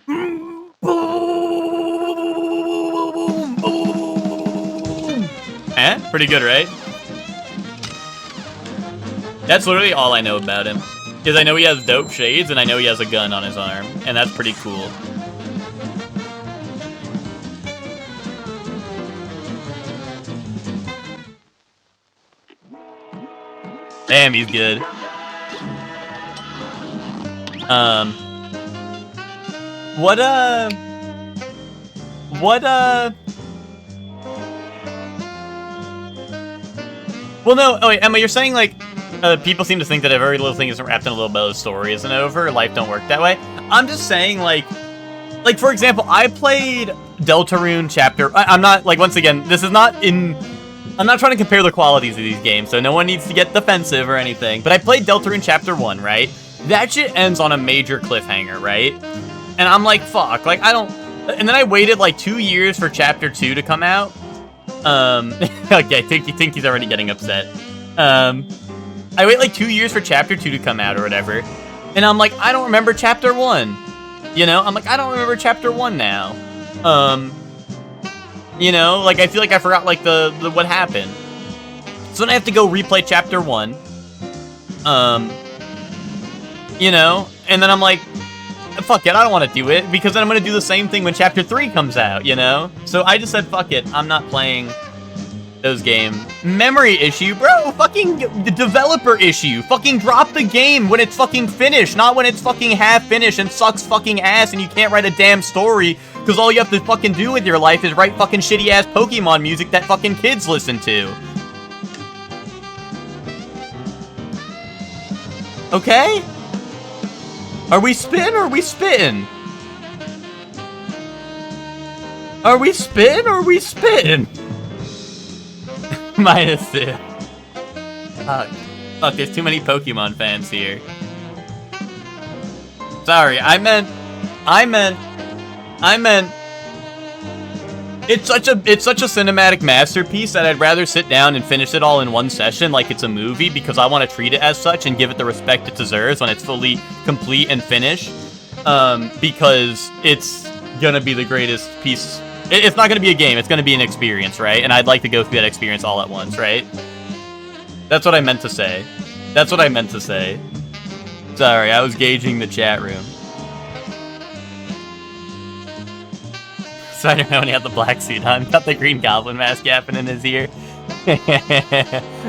Boom, boom, boom. Eh? Pretty good, right? That's literally all I know about him. Because I know he has dope shades, and I know he has a gun on his arm. And that's pretty cool. Damn, he's good. Um, what, well, no, oh wait, Emma, you're saying, like, people seem to think that every little thing isn't wrapped in a little bow, the story isn't over, life don't work that way. I'm just saying, like, for example, I played Deltarune Chapter, I'm not, like, once again, this is not in, I'm not trying to compare the qualities of these games, so no one needs to get defensive or anything, but I played Deltarune Chapter 1, right? That shit ends on a major cliffhanger, right? And I'm like, fuck, like, I don't, and then I waited, like, 2 years for Chapter 2 to come out. Okay, Tinky's already getting upset. I wait like 2 years for Chapter 2 to come out or whatever, and I'm like, I don't remember Chapter 1. You know, I'm like, I don't remember Chapter 1 now. You know, like, I feel like I forgot, like, the what happened. So then I have to go replay Chapter 1. You know, and then I'm like, fuck it, I don't want to do it, because then I'm going to do the same thing when Chapter 3 comes out, you know? So I just said, fuck it, I'm not playing those games. Memory issue, bro, fucking developer issue. Fucking drop the game when it's fucking finished, not when it's fucking half finished and sucks fucking ass and you can't write a damn story, because all you have to fucking do with your life is write fucking shitty ass Pokemon music that fucking kids listen to. Okay? Are we spitting or are we spitting? Are we spitting or are we spitting? -2. Fuck, there's too many Pokemon fans here. Sorry, I meant it's such a cinematic masterpiece that I'd rather sit down and finish it all in one session like it's a movie, because I want to treat it as such and give it the respect it deserves when it's fully complete and finished. Because it's gonna be the greatest piece. It's not gonna be a game, it's gonna be an experience, right? And I'd like to go through that experience all at once, right? That's what I meant to say. That's what I meant to say. Sorry, I was gauging the chat room. Spider-Man when he had the black suit on. Got the Green Goblin mask yapping in his ear.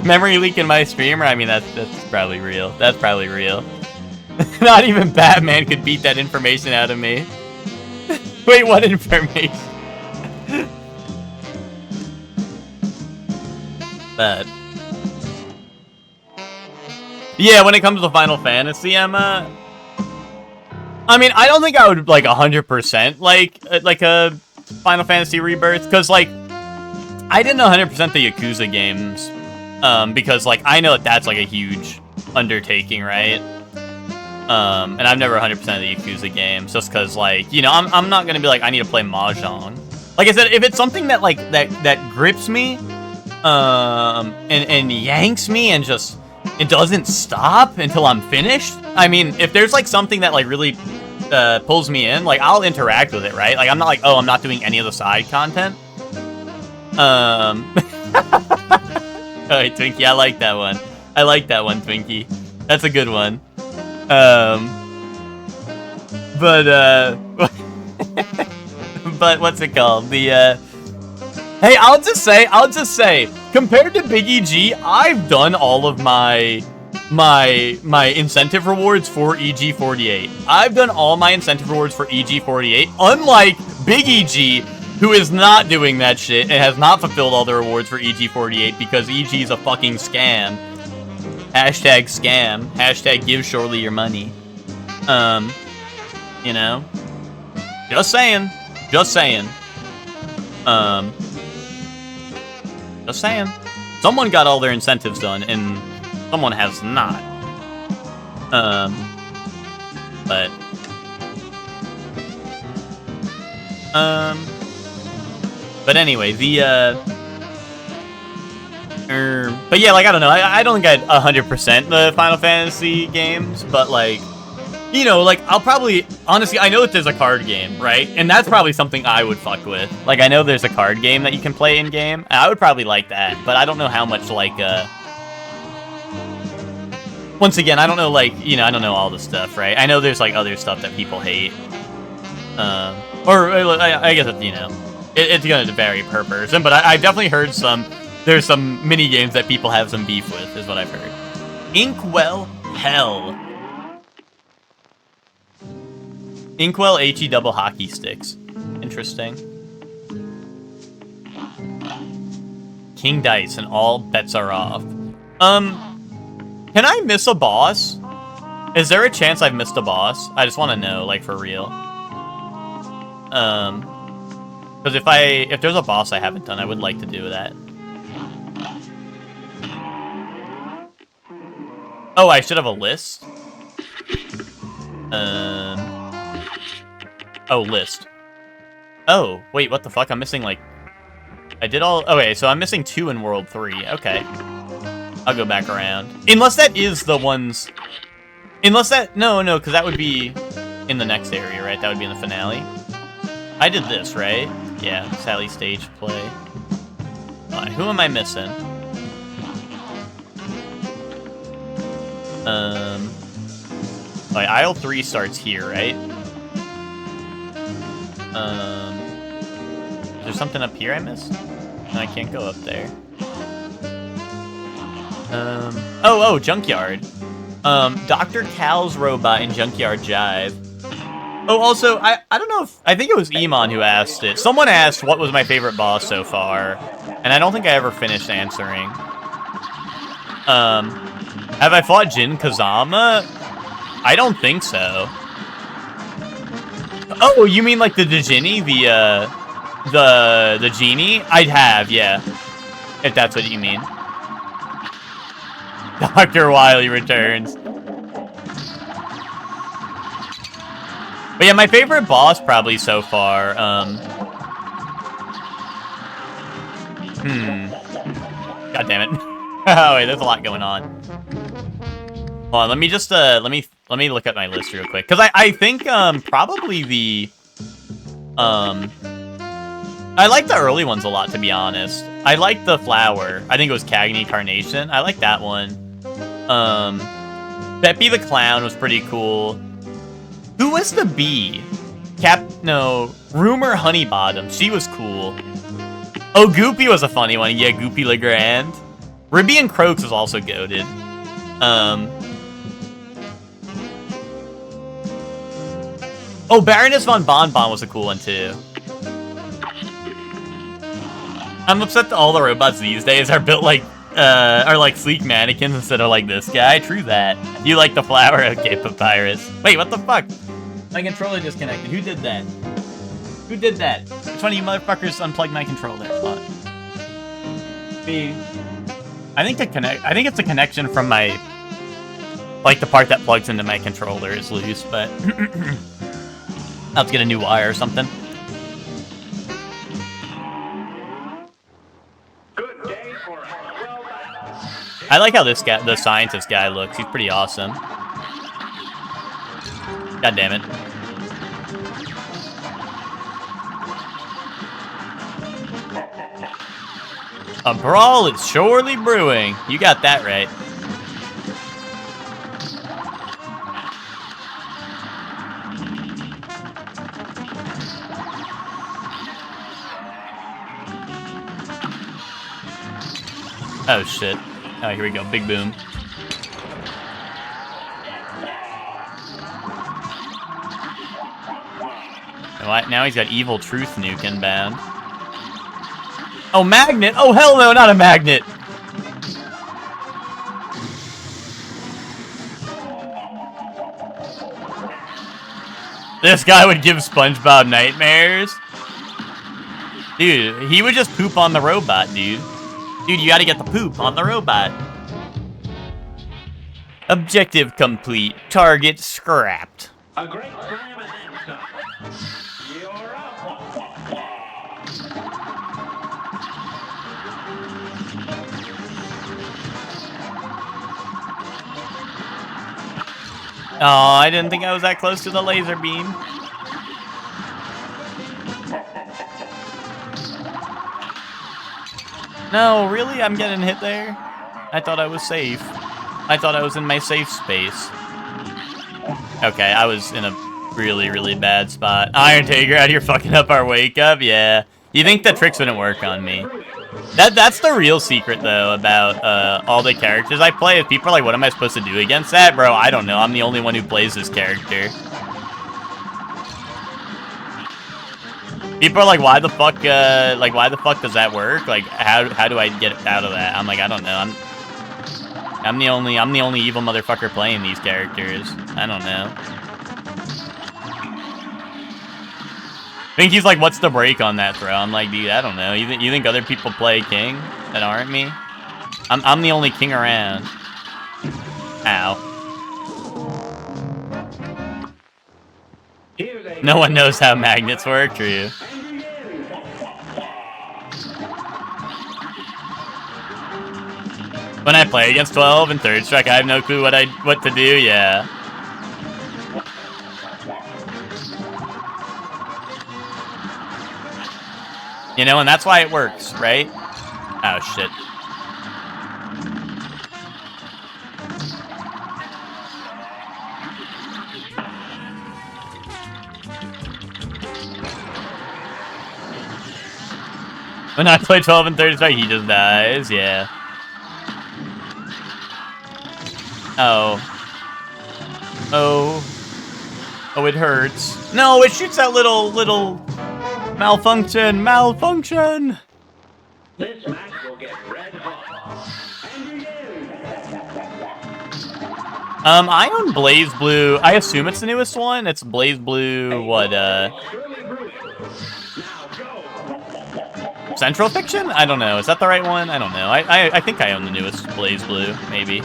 Memory leak in my streamer? I mean, that's probably real. That's probably real. Not even Batman could beat that information out of me. Wait, what information? But yeah, when it comes to Final Fantasy, Emma, I mean, I don't think I would like 100% like a Final Fantasy Rebirth, because like I didn't 100% the Yakuza games, because like I know that that's like a huge undertaking, right? And I've never 100% the Yakuza games, just because like, you know, I'm not gonna be like, I need to play Mahjong. Like I said, if it's something that like that grips me, and yanks me and just it doesn't stop until I'm finished. I mean, if there's like something that like really pulls me in, like I'll interact with it, right? Like I'm not like, oh, I'm not doing any of the side content. Alright, Twinkie, I like that one. I like that one, Twinkie. That's a good one. But what's it called? The hey, I'll just say, compared to Big EG, I've done all of my incentive rewards for EG48. I've done all my incentive rewards for EG48, unlike Big EG, who is not doing that shit and has not fulfilled all the rewards for EG48 because EG is a fucking scam. Hashtag scam. Hashtag give Shorely your money. You know? Just saying. Just saying. Just saying. Someone got all their incentives done, and someone has not. But anyway, but yeah, like, I don't know, I don't think I'd 100% the Final Fantasy games, but like, you know, like, I'll probably, honestly, I know that there's a card game, right? And that's probably something I would fuck with. Like, I know there's a card game that you can play in-game, and I would probably like that, but I don't know how much, like, once again, I don't know, like, you know, I don't know all the stuff, right? I know there's, like, other stuff that people hate. Or, I guess, you know, it's gonna vary per person, but I've definitely heard there's some mini-games that people have some beef with, is what I've heard. Inkwell Hell. Inkwell HE double hockey sticks. Interesting. King dice and all bets are off. Can I miss a boss? Is there a chance I've missed a boss? I just want to know, like, for real. Because if there's a boss I haven't done, I would like to do that. Oh, I should have a list. Oh, list. Oh, wait, what the fuck? I'm missing, like... I did all... Okay, so I'm missing 2 in World 3. Okay. I'll go back around. Unless that is the ones... Unless that... No, because that would be in the next area, right? That would be in the finale. I did this, right? Yeah, Sally stage play. Alright, who am I missing? Alright, aisle 3 starts here, right? Is there something up here I missed? No, I can't go up there. Oh, Junkyard. Dr. Cal's robot in Junkyard Jive. Oh, also, I don't know if... I think it was Iman who asked it. Someone asked what was my favorite boss so far, and I don't think I ever finished answering. Have I fought Jin Kazama? I don't think so. Oh, you mean like the Djinni? The genie? I'd have, yeah. If that's what you mean. Dr. Wily returns. But yeah, my favorite boss probably so far, God damn it. Oh, wait, there's a lot going on. Hold on, let me just, let me look at my list real quick. Because I think, probably the, I like the early ones a lot, to be honest. I like the flower. I think it was Cagney Carnation. I like that one. Peppy the Clown was pretty cool. Who was the bee? Rumor Honeybottom. She was cool. Oh, Goopy was a funny one. Yeah, Goopy Legrand. Ribby and Croaks was also goated. Oh, Baroness von Bonbon was a cool one, too. I'm upset that all the robots these days are built like, are like sleek mannequins instead of like this guy. True that. You like the flower? Okay, Papyrus. Wait, what the fuck? My controller disconnected. Who did that? Who did that? Which one of you motherfuckers unplugged my controller? Come on. Me. I think it's a connection from my, like the part that plugs into my controller is loose, but I'll have to get a new wire or something.
Good day for well done.
I like how this guy, the scientist guy, looks. He's pretty awesome. God damn it. A brawl is surely brewing. You got that right. Oh shit. Oh, here we go. Big boom. Now he's got Evil Truth Nuke inbound. Oh, magnet! Oh, hell no, not a magnet! This guy would give SpongeBob nightmares? Dude, he would just poop on the robot, dude. Dude, you gotta get the poop on the robot. Objective complete. Target scrapped.
A great slam and then some. You're up.
Oh, I didn't think I was that close to the laser beam. No, really? I'm getting hit there? I thought I was safe. I thought I was in my safe space. Okay, I was in a really, really bad spot. Iron Tiger out here fucking up our wake up? Yeah. You think the tricks wouldn't work on me. That's the real secret, though, about all the characters I play. If people are like, what am I supposed to do against that? Bro, I don't know. I'm the only one who plays this character. People are like, why the fuck does that work? Like, how do I get out of that? I'm like, I don't know. I'm the only evil motherfucker playing these characters. I don't know. I think he's like, what's the break on that throw? I'm like, dude, I don't know. You think other people play king that aren't me? I'm the only king around. Ow. No one knows how magnets work, true. When I play against 12 and third strike, I have no clue what to do, yeah. You know, and that's why it works, right? Oh, shit. When I play 12 and 30 strike, he just dies, yeah. Oh. Oh, it hurts. No, it shoots that little malfunction.
This match will get red hot. And
I own Blaze Blue. I assume it's the newest one. It's Blaze Blue, what, Central Fiction? I don't know. Is that the right one? I don't know. I think I own the newest Blaze Blue, maybe.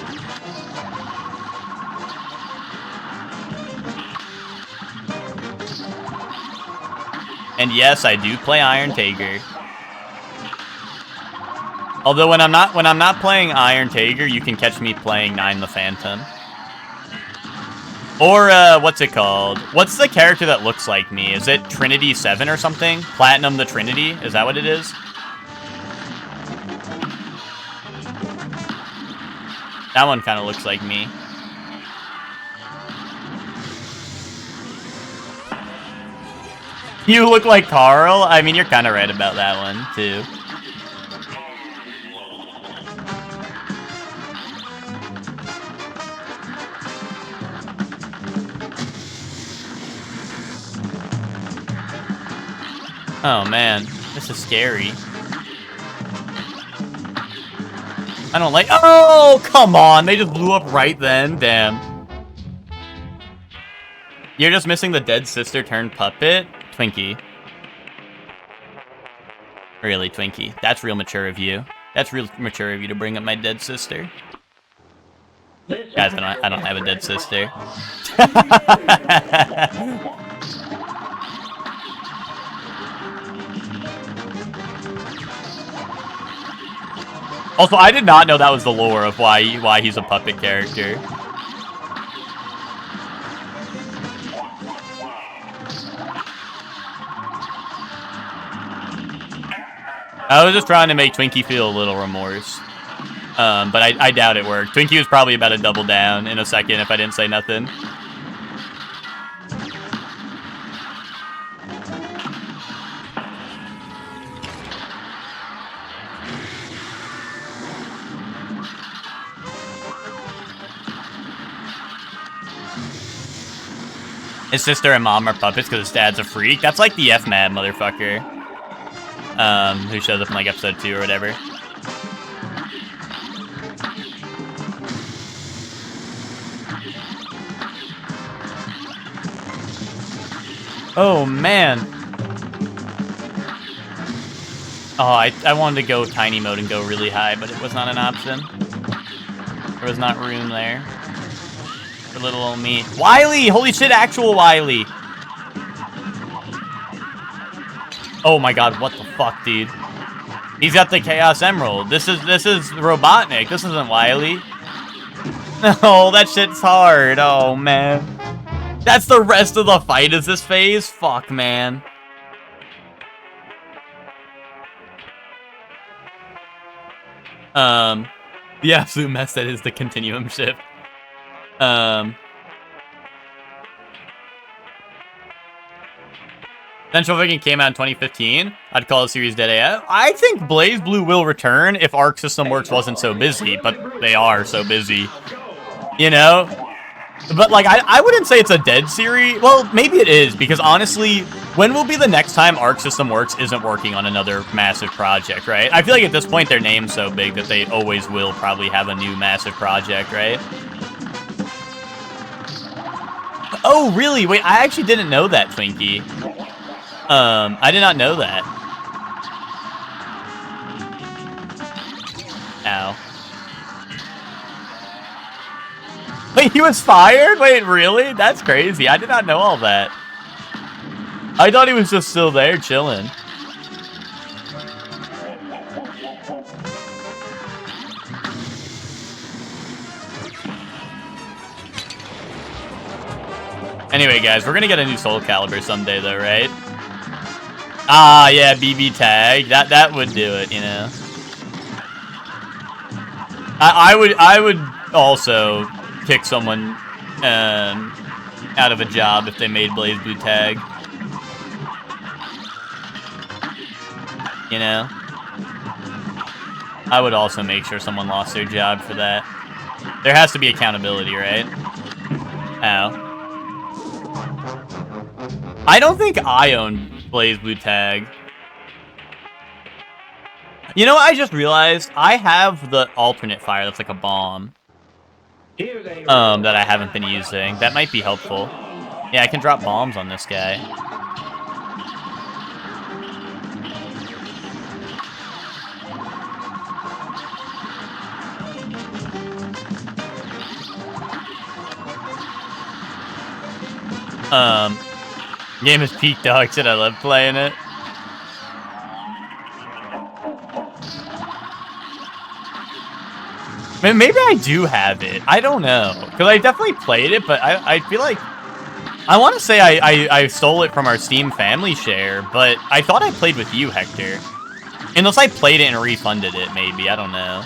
And yes, I do play Iron Tiger. Although when I'm not playing Iron Tiger, you can catch me playing Nine the Phantom. Or what's it called? What's the character that looks like me? Is it Trinity 7 or something? Platinum the Trinity? Is that what it is? That one kind of looks like me. You look like Carl? I mean, you're kind of right about that one, too. Oh, man. This is scary. I don't like... Oh, come on! They just blew up right then. Damn. You're just missing the dead sister turned puppet? Twinkie. Really, Twinkie. That's real mature of you. That's real mature of you to bring up my dead sister. Guys, I don't have a dead sister. Also, I did not know that was the lore of why he's a puppet character. I was just trying to make Twinkie feel a little remorse. But I doubt it worked. Twinkie was probably about to double down in a second if I didn't say nothing. His sister and mom are puppets because his dad's a freak. That's like the F-Mad motherfucker. Who shows up in like episode 2 or whatever. Oh, man. Oh, I wanted to go tiny mode and go really high, but it was not an option. There was not room there. For little old me. Wily! Holy shit, actual Wily! Oh my god, what the fuck, dude? He's got the Chaos Emerald. This is Robotnik. This isn't Wily. Oh, that shit's hard. Oh, man. That's the rest of the fight, is this phase? Fuck, man. The absolute mess that is the continuum shift. Central Viking came out in 2015. I'd call the series dead AF. I think Blaze Blue will return if Arc System Works wasn't so busy, but they are so busy. You know? But, like, I wouldn't say it's a dead series. Well, maybe it is, because honestly, when will be the next time Arc System Works isn't working on another massive project, right? I feel like at this point their name's so big that they always will probably have a new massive project, right? Oh, really? Wait, I actually didn't know that, Twinkie. I did not know that. Ow. Wait, he was fired? Wait, really? That's crazy. I did not know all that. I thought he was just still there chilling. Anyway, guys, we're gonna get a new Soul Calibur someday, though, right? Ah, yeah, BB tag. That would do it, you know. I would also kick someone out of a job if they made BlazBlue tag. You know? I would also make sure someone lost their job for that. There has to be accountability, right? Ow. I don't think I own BlazBlue tag. You know what I just realized? I have the alternate fire that's like a bomb. That I haven't been using. That might be helpful. Yeah, I can drop bombs on this guy. Game is peak dog shit. I love playing it. Maybe I do have it. I don't know. Because I definitely played it, but I feel like... I want to say I stole it from our Steam family share, but I thought I played with you, Hector. Unless I played it and refunded it, maybe. I don't know.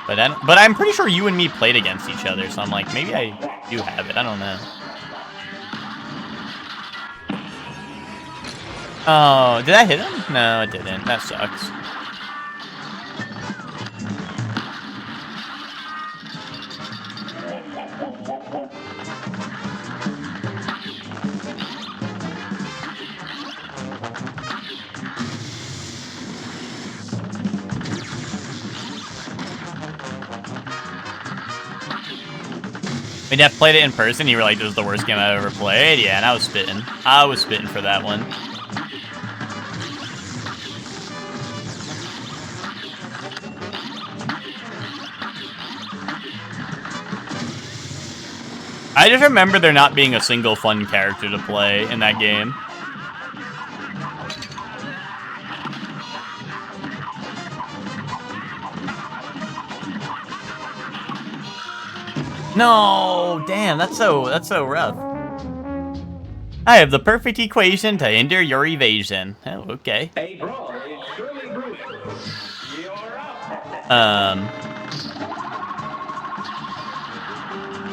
But I'm pretty sure you and me played against each other, so I'm like, maybe I do have it. I don't know. Oh, did I hit him? No, it didn't. That sucks. When you played it in person, you were like, this is the worst game I've ever played? Yeah, and I was spitting. I was spitting for that one. I just remember there not being a single fun character to play in that game. No, damn, that's so rough. I have the perfect equation to hinder your evasion. Oh, okay.
A brawl is surely brewing. You're up.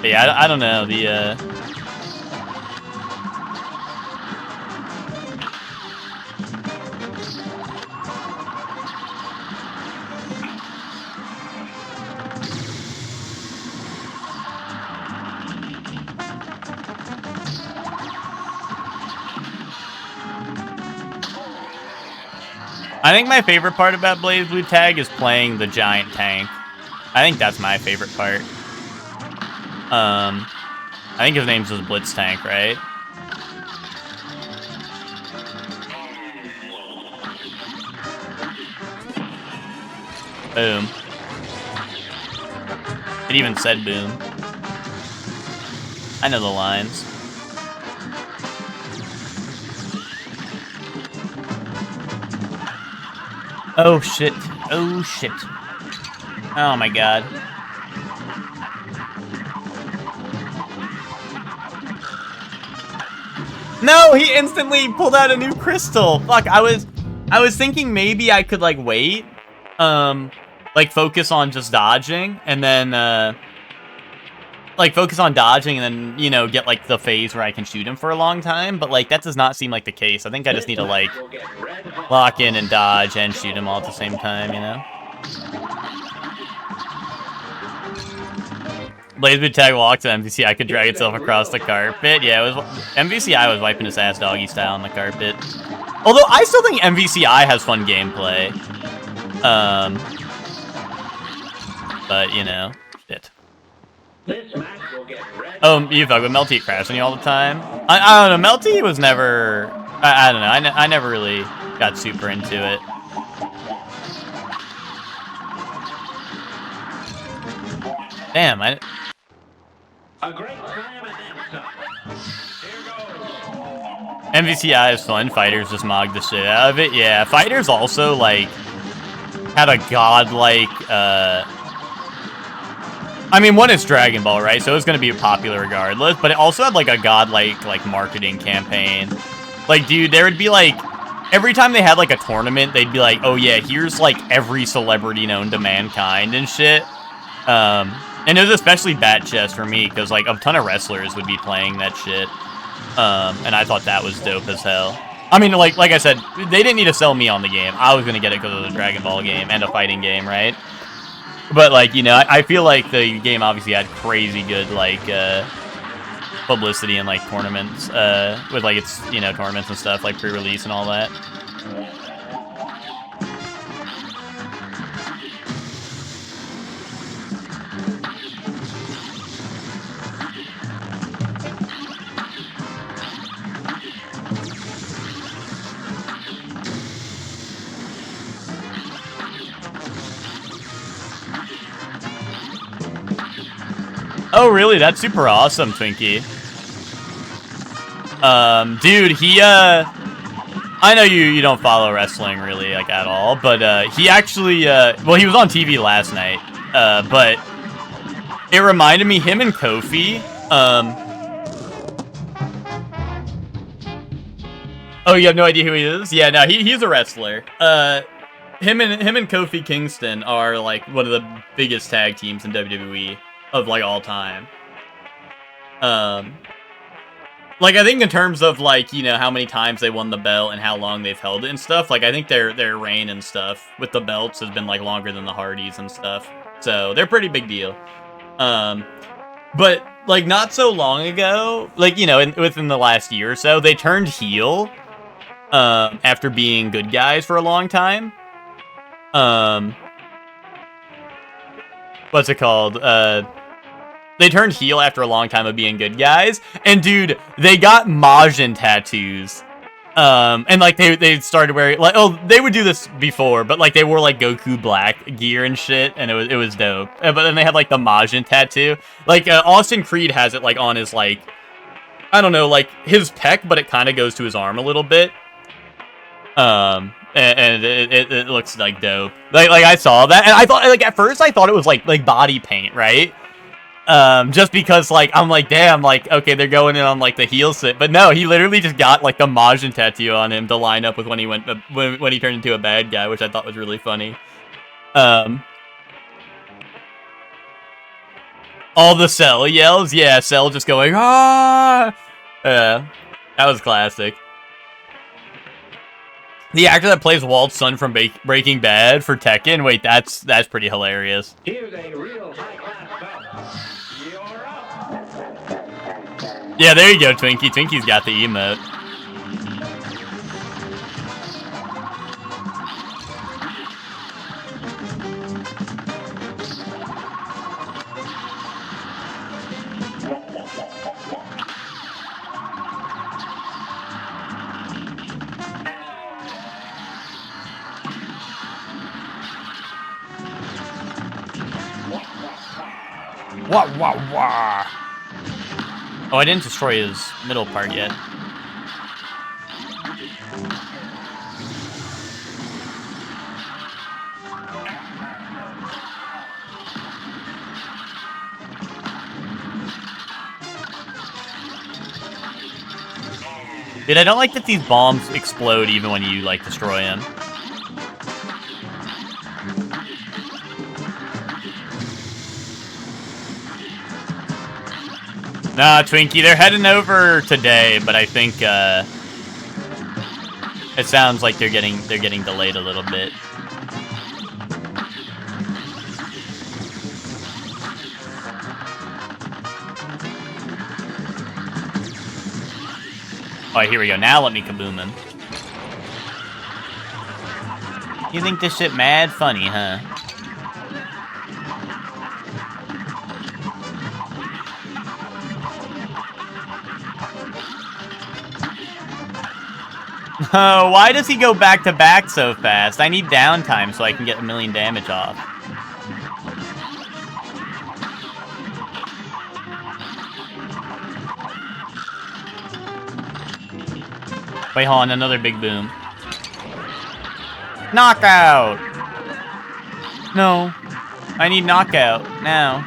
Yeah, I don't know, the, I think my favorite part about BlazBlue Tag is playing the giant tank. I think that's my favorite part. I think his name's just Blitz Tank, right? Boom. It even said boom. I know the lines. Oh shit. Oh shit. Oh my god. No, he instantly pulled out a new crystal. Fuck, I was thinking maybe I could like wait. Like focus on just dodging and then focus on dodging and then, you know, get like the phase where I can shoot him for a long time, but like that does not seem like the case. I think I just need to like lock in and dodge and shoot him all at the same time, you know? Laser tag walk to MVCI could drag itself across the carpet. Yeah, it was MVCI was wiping his ass doggy style on the carpet. Although I still think MVCI has fun gameplay. But you know, shit.
This match will get red.
Oh, you fuck with Melty crashing you all the time. I don't know. Melty was never. I don't know. I never really got super into it. Damn,
A great slam and then some. Here goes.
MVCI is fun. Fighters just mog the shit out of it. Yeah, Fighters also like had a godlike. I mean, one is Dragon Ball, right? So it's gonna be popular regardless. But it also had like a godlike like marketing campaign. Like, dude, there would be like every time they had like a tournament, they'd be like, "Oh yeah, here's like every celebrity known to mankind and shit." And it was especially Bat Chest for me because like a ton of wrestlers would be playing that shit. And I thought that was dope as hell. I mean, like I said, they didn't need to sell me on the game. I was gonna get it because of the Dragon Ball game and a fighting game, right? But like, you know, I feel like the game obviously had crazy good like publicity and like tournaments with like its, you know, tournaments and stuff like pre-release and all that. Oh, really? That's super awesome, Twinkie. Dude, he, I know you don't follow wrestling really, like, at all, but, he actually, well, he was on TV last night, but it reminded me, him and Kofi, oh, you have no idea who he is? Yeah, no, he's a wrestler. Him and Kofi Kingston are, like, one of the biggest tag teams in WWE. Of like all time. Like I think in terms of like, you know, how many times they won the belt and how long they've held it and stuff, like I think their reign and stuff with the belts has been like longer than the Hardys and stuff. So they're a pretty big deal. But like not so long ago, like, you know, within the last year or so, they turned heel after being good guys for a long time. What's it called? They turned heel after a long time of being good guys, and dude, they got Majin tattoos. And like they started wearing like, oh, they would do this before, but like they wore like Goku Black gear and shit, and it was dope. But then they had like the Majin tattoo. Like Austin Creed has it like on his like, I don't know, like his pec, but it kind of goes to his arm a little bit. And it looks like dope. Like I saw that, and I thought like at first I thought it was like body paint, right? Just because like I'm like, damn, like okay, they're going in on like the heel sit, but no, he literally just got like the Majin tattoo on him to line up with when he went when he turned into a bad guy, which I thought was really funny. All the Cell yells, yeah, Cell just going ah, that was classic. The actor that plays Walt's son from Breaking Bad for Tekken, wait, that's pretty hilarious.
Here's a real high-class belt. You're up.
Yeah, there you go, Twinkie. Twinkie's got the emote. Wah, wah, wah. Oh, I didn't destroy his middle part yet. Dude, I don't like that these bombs explode even when you, like, destroy them. Nah, Twinkie, they're heading over today, but I think it sounds like they're getting delayed a little bit. Alright, here we go. Now let me kaboom him. You think this shit mad funny, huh? Oh, why does he go back to back so fast? I need downtime so I can get 1,000,000 damage off. Wait, hold on, another big boom. Knockout! No. I need knockout, now.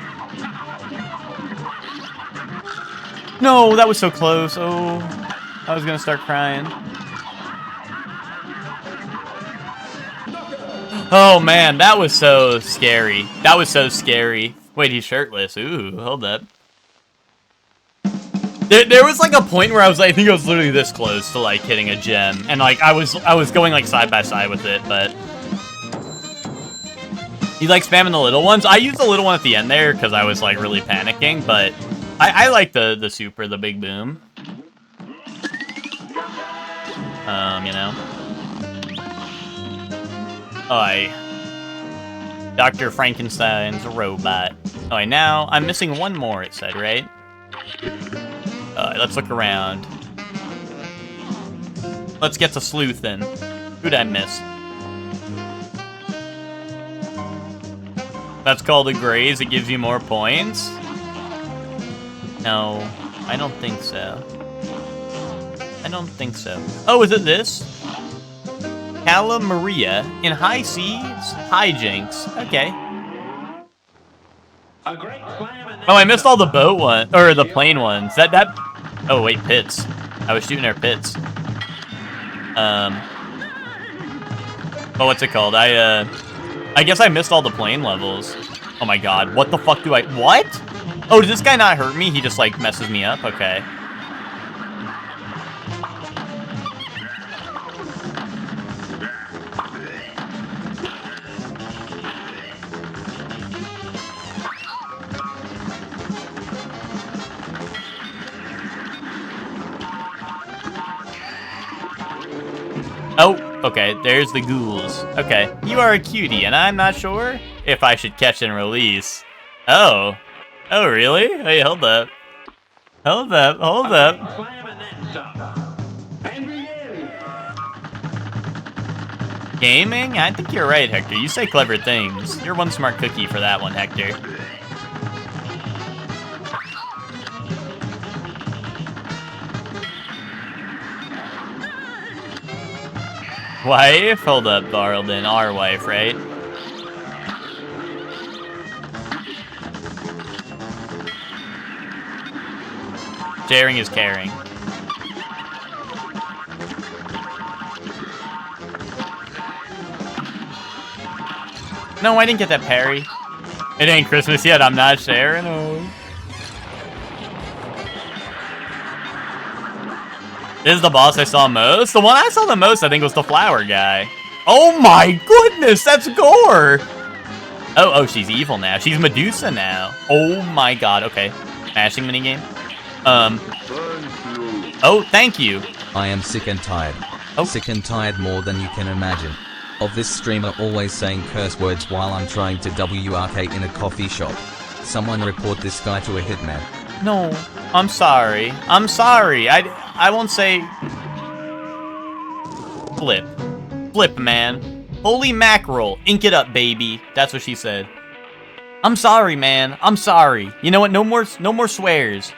No, that was so close. Oh, I was gonna start crying. Oh man, that was so scary. That was so scary. Wait, he's shirtless. Ooh, hold up. There was like a point where I think I was literally this close to like hitting a gem, and like I was going like side by side with it, but you like spamming the little ones. I used the little one at the end there because I was like really panicking, but I like the super, the big boom. You know. Dr. Frankenstein's robot. Alright, now I'm missing one more, it said, right? Alright, let's look around. Let's get to sleuthin'. Who'd I miss? That's called a graze. It gives you more points? No, I don't think so. I don't think so. Oh, is it this? Cala Maria in high seas, hijinks. Okay. Oh, I missed all the boat one or the plane ones. That. Oh wait, pits. I was shooting our pits. Oh, what's it called? I guess I missed all the plane levels. Oh my god, what the fuck do I? What? Oh, did this guy not hurt me? He just like messes me up. Okay. Oh, okay, there's the ghouls. Okay, you are a cutie, and I'm not sure if I should catch and release. Oh. Oh, really? Hey, hold up. Hold up, hold up. Gaming? I think you're right, Hector. You say clever things. You're one smart cookie for that one, Hector. Wife? Hold up, Barlden. Our wife, right? Sharing is caring. No, I didn't get that parry. It ain't Christmas yet, I'm not sharing. Oh. This is the boss I saw most. The one I saw the most, I think, was the flower guy. Oh my goodness, that's gore! Oh, she's evil now. She's Medusa now. Oh my god, okay. Mashing minigame. Oh, thank you.
I am sick and tired.
Oh.
Sick and tired more than you can imagine. Of this streamer always saying curse words while I'm trying to WRK in a coffee shop. Someone report this guy to a hitman.
No, I'm sorry. I'm sorry. I won't say... Flip. Flip, man. Holy mackerel. Ink it up, baby. That's what she said. I'm sorry, man. I'm sorry. You know what? No more swears.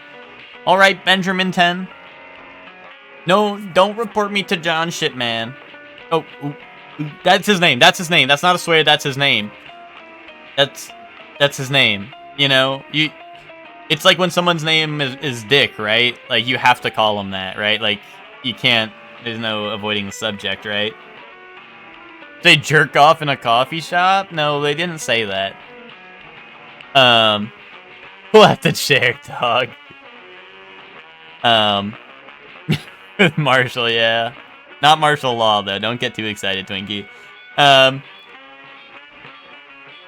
All right, Benjamin 10. No, don't report me to John Shitman. Oh, that's his name. That's his name. That's not a swear. That's his name. That's his name. You know, it's like when someone's name is Dick, right? Like, you have to call him that, right? Like, you can't, there's no avoiding the subject, right? They jerk off in a coffee shop? No, they didn't say that. We'll have to share, dog. Marshall, yeah. Not martial law, though. Don't get too excited, Twinkie. I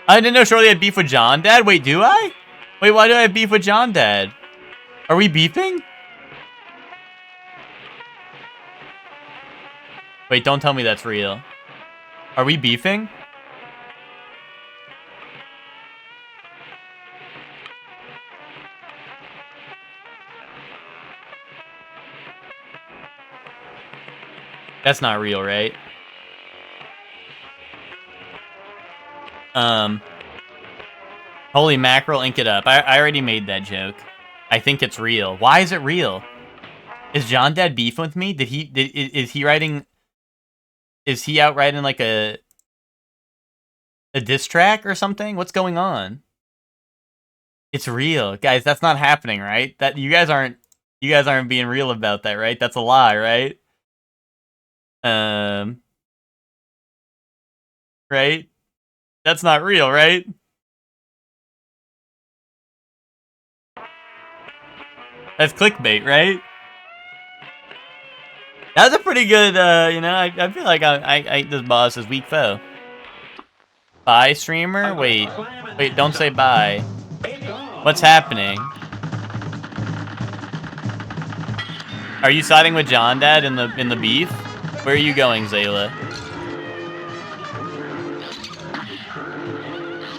didn't know Shirley had beef with John Dad. Wait, do I? Wait, why do I have beef with John Dad? Are we beefing? Wait, don't tell me that's real. Are we beefing? That's not real, right? Holy mackerel, ink it up. I already made that joke. I think it's real. Why is it real? Is John Dad beef with me? Is he writing? Is he out writing like a diss track or something? What's going on? It's real, guys. That's not happening, right? That you guys aren't being real about that, right? That's a lie, right? Right? That's not real, right? That's clickbait, right? That's a pretty good, I feel like this boss is weak foe. Bye, streamer? Wait, don't say bye. What's happening? Are you siding with John Dad in the beef? Where are you going, Zayla?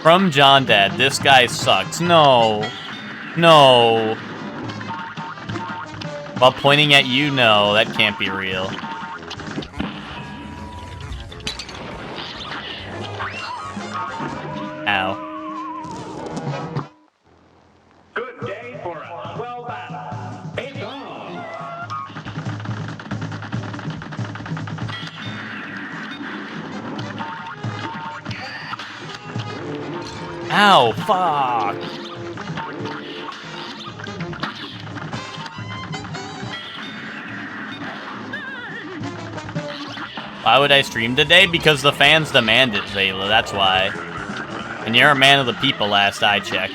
From John Dad, this guy sucks. No. No. While pointing at you, no, that can't be real. Ow.
Good day for a swell battle. It's on.
Ow, fuck. Why would I stream today? Because the fans demand it, Zayla, that's why. And you're a man of the people, last I checked.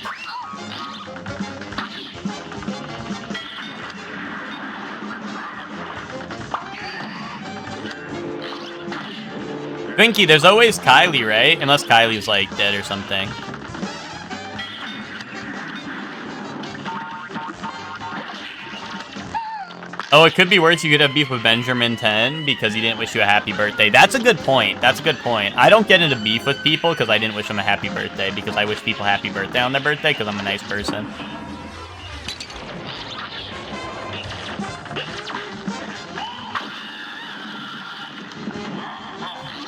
Vinky, there's always Kylie, right? Unless Kylie's, like, dead or something. Oh, it could be worse. You could have beef with Benjamin 10 because he didn't wish you a happy birthday. That's a good point. That's a good point. I don't get into beef with people because I didn't wish them a happy birthday because I wish people happy birthday on their birthday because I'm a nice person.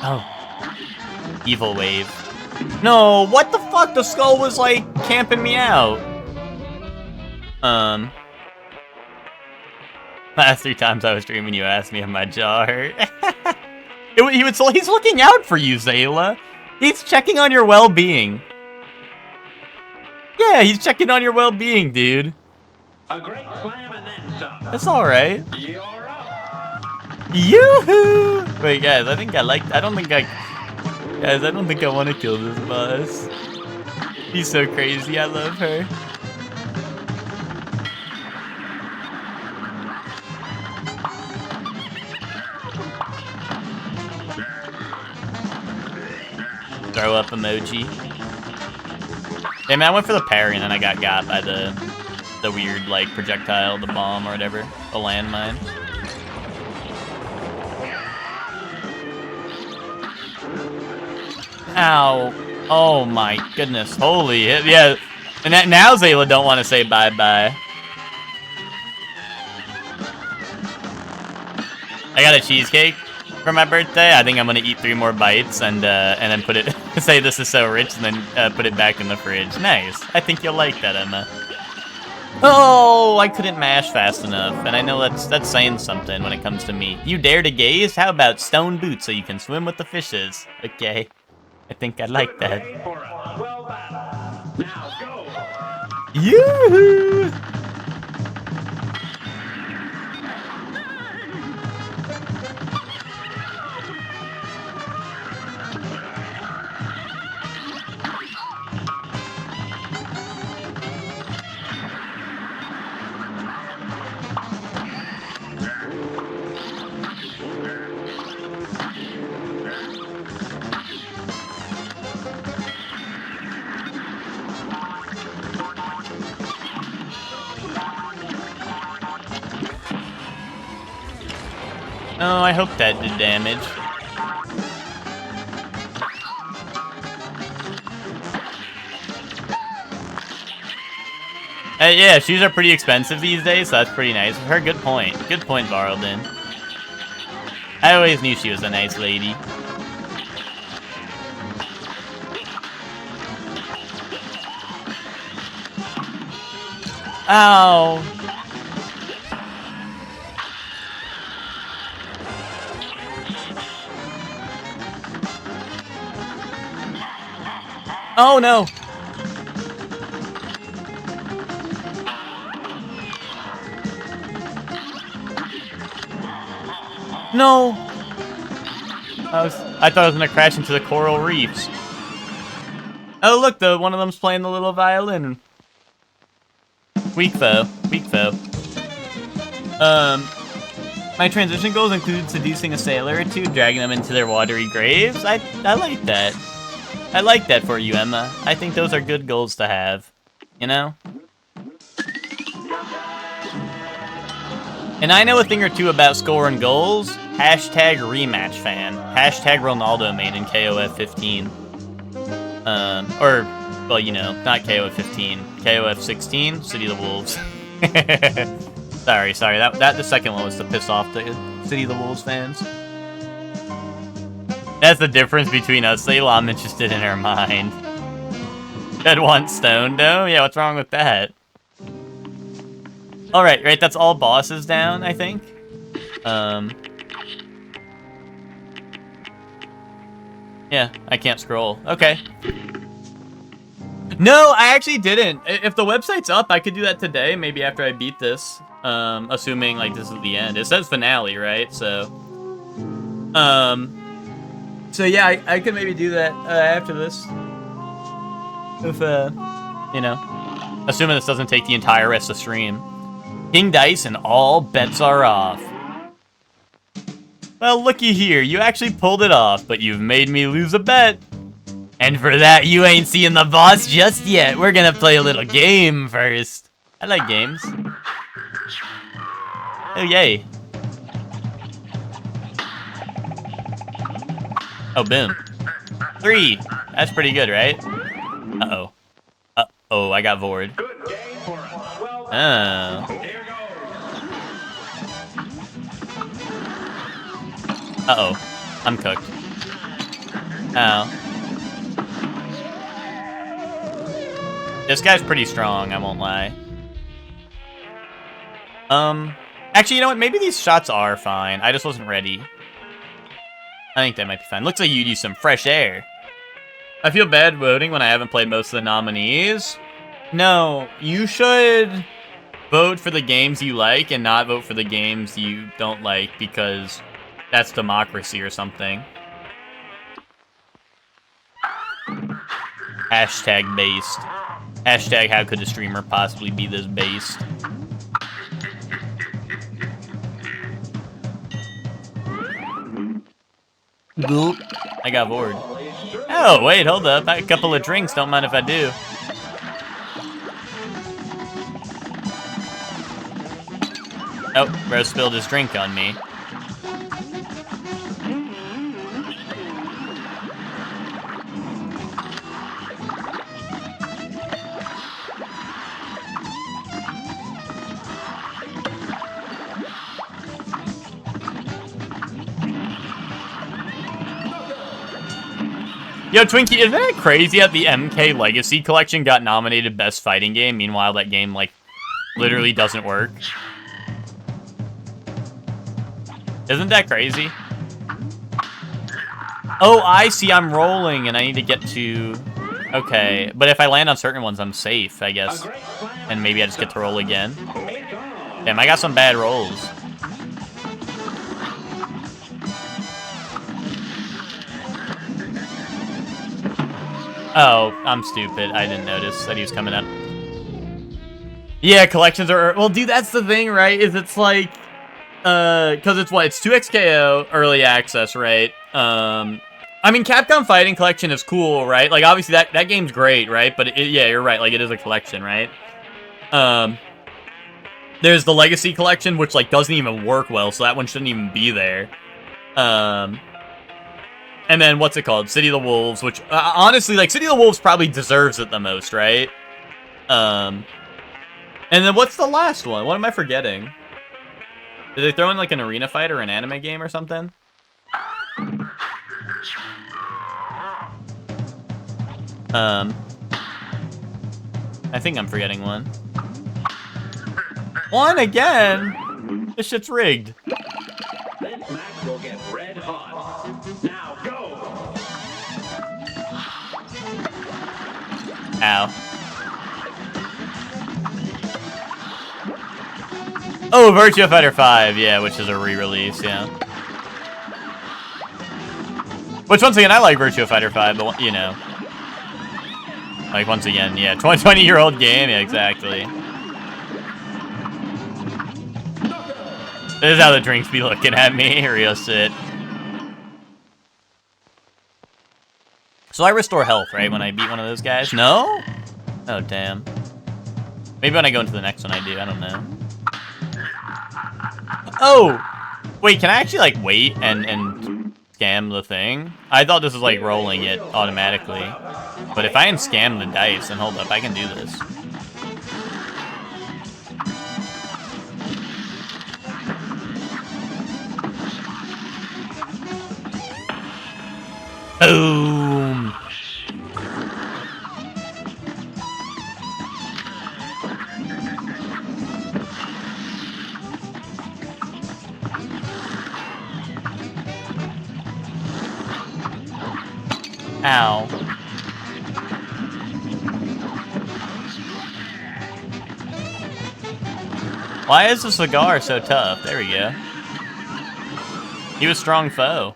Oh. Evil wave. No, what the fuck? The skull was, like, camping me out. Last 3 times I was streaming, you asked me if my jaw hurt. He's looking out for you, Zayla. He's checking on your well-being. Yeah, he's checking on your well-being, dude.
A great slam and then some.
That's alright.
You're up.
Yoo-hoo! Wait, guys, I don't think I want to kill this boss. He's so crazy, I love her. Throw up emoji. Yeah, man, I went for the parry and then I got by the weird, like, projectile, the bomb or whatever, the landmine. Ow. Oh my goodness. Holy hit. Yeah. And now Zayla don't want to say bye-bye. I got a cheesecake for my birthday. I think I'm gonna eat 3 more bites and then put it say this is so rich and then put it back in the fridge. Nice. I think you'll like that, Emma. Oh, I couldn't mash fast enough, and I know that's saying something when it comes to me. You dare to gaze? How about stone boots so you can swim with the fishes? Okay. I think I like that.
Now go.
Yoo-hoo! Oh, I hope that did damage. Yeah, shoes are pretty expensive these days, so that's pretty nice. Her good point. Good point, Barldin. I always knew she was a nice lady. Ow! Oh no! No! I thought I was gonna crash into the coral reefs. Oh look, though, one of them's playing the little violin. Weak though. Weak though. My transition goals include seducing a sailor or two, dragging them into their watery graves. I like that. I like that for you, Emma. I think those are good goals to have. You know? And I know a thing or two about scoring goals. Hashtag rematch fan. Hashtag Ronaldo main in KOF 15. Or, well, you know, not KOF 15. KOF 16, City of the Wolves. sorry. That the second one was to piss off the City of the Wolves fans. That's the difference between us. Sayla, I'm interested in her mind. That one stone dome? Yeah, what's wrong with that? Alright, right, that's all bosses down, I think. Yeah, I can't scroll. Okay. No, I actually didn't. If the website's up, I could do that today, maybe after I beat this. Assuming, like, this is the end. It says finale, right? So yeah, I could maybe do that after this. If, you know, assuming this doesn't take the entire rest of the stream. King Dice and all bets are off. Well, looky here, you actually pulled it off, but you've made me lose a bet. And for that, you ain't seeing the boss just yet. We're gonna play a little game first. I like games. Oh, yay. Oh, boom. 3. That's pretty good, right? Uh-oh. Uh-oh, I got vored. Oh. Uh-oh. I'm cooked. Oh. This guy's pretty strong, I won't lie. Actually, you know what? Maybe these shots are fine. I just wasn't ready. I think that might be fine. Looks like you'd use some fresh air. I feel bad voting when I haven't played most of the nominees. No, you should vote for the games you like and not vote for the games you don't like, because that's democracy or something. Hashtag based. Hashtag how could a streamer possibly be this based? I got bored. Oh, wait, hold up. A couple of drinks, don't mind if I do. Oh, bro spilled his drink on me. Yo, Twinkie, isn't it crazy that the MK Legacy Collection got nominated Best Fighting Game? Meanwhile, that game, like, literally doesn't work. Isn't that crazy? Oh, I see. I'm rolling, and I need to get to... Okay, but if I land on certain ones, I'm safe, I guess. And maybe I just get to roll again. Damn, I got some bad rolls. Oh, I'm stupid. I didn't notice that he was coming up. Yeah, collections are... Well, dude, that's the thing, right? Is it's like... Because it's what? It's 2XKO early access, right? I mean, Capcom Fighting Collection is cool, right? Like, obviously, that game's great, right? But, yeah, you're right. Like, it is a collection, right? There's the Legacy Collection, which, like, doesn't even work well, so that one shouldn't even be there. And then, what's it called? City of the Wolves, which, honestly, like, City of the Wolves probably deserves it the most, right? And then what's the last one? What am I forgetting? Did they throw in, like, an arena fight or an anime game or something? I think I'm forgetting one. One again? This shit's rigged.
This match will get red hot. Now go!
Ow. Oh, Virtua Fighter 5, yeah, which is a re-release, yeah. Which, once again, I like Virtua Fighter 5, but, you know. Like, once again, yeah, 20-year-old game, yeah, exactly. This is how the drinks be looking at me, real shit. So I restore health, right, when I beat one of those guys? No? Oh, damn. Maybe when I go into the next one I do, I don't know. Oh! Wait, can I actually, like, wait and scam the thing? I thought this was, like, rolling it automatically. But if I can scam the dice, then hold up, I can do this. Boom! Ow. Why is the cigar so tough? There we go. He was a strong foe.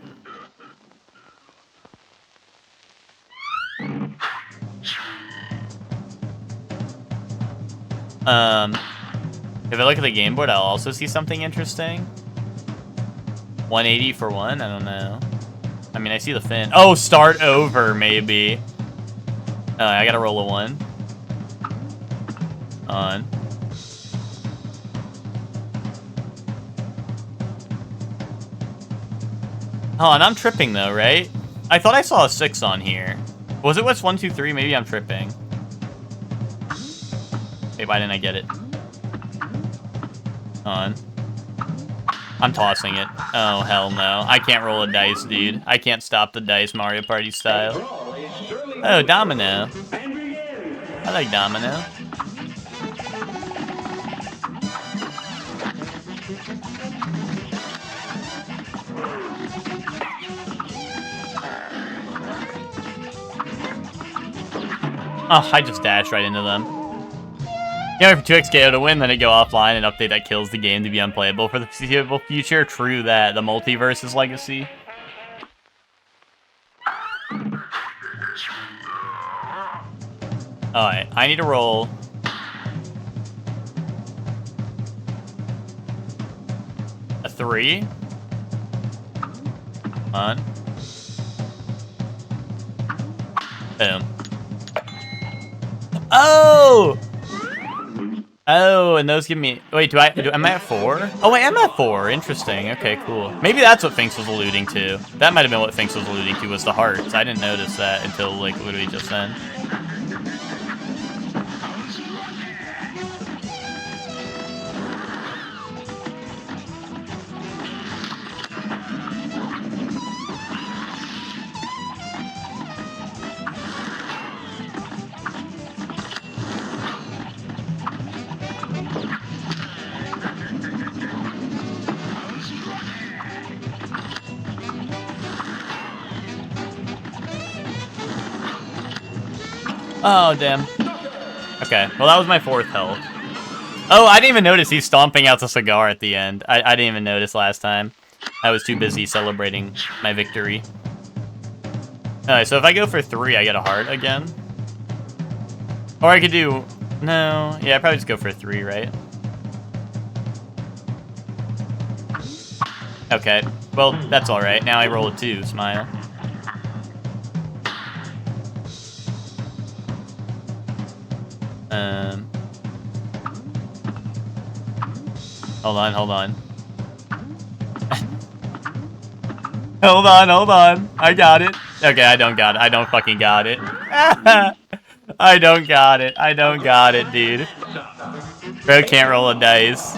If I look at the game board, I'll also see something interesting. 180 for one? I don't know. I mean, I see the fin. Oh, start over, maybe. I gotta roll a 1. On. Oh, and I'm tripping, though, right? I thought I saw a 6 on here. Was it what's 1, 2, 3? Maybe I'm tripping. Wait, why didn't I get it? On. I'm tossing it. Oh, hell no. I can't roll a dice, dude. I can't stop the dice Mario Party style. Oh, Domino. I like Domino. Oh, I just dashed right into them. You know, for 2x KO to win, then it go offline and update that kills the game to be unplayable for the foreseeable future. True that. The multiverse is legacy. Alright, I need to roll. A 3. Come on. Boom. Oh! Oh, and those give me... Wait, am I at 4? Oh, wait, I'm at 4. Interesting. Okay, cool. Maybe that's what Finks was alluding to. That might have been what Finks was alluding to, was the hearts. I didn't notice that until, like, literally just then. Oh, damn. Okay, well, that was my 4th health. Oh, I didn't even notice he's stomping out the cigar at the end. I didn't even notice last time. I was too busy celebrating my victory. Alright, so if I go for 3, I get a heart again. Or I could do... No, yeah, I'd probably just go for 3, right? Okay, well, that's alright. Now I roll a 2, smile. Hold on, hold on. Hold on. I got it. Okay, I don't got it. I don't fucking got it. I don't got it. I don't got it, dude. Bro can't roll a dice.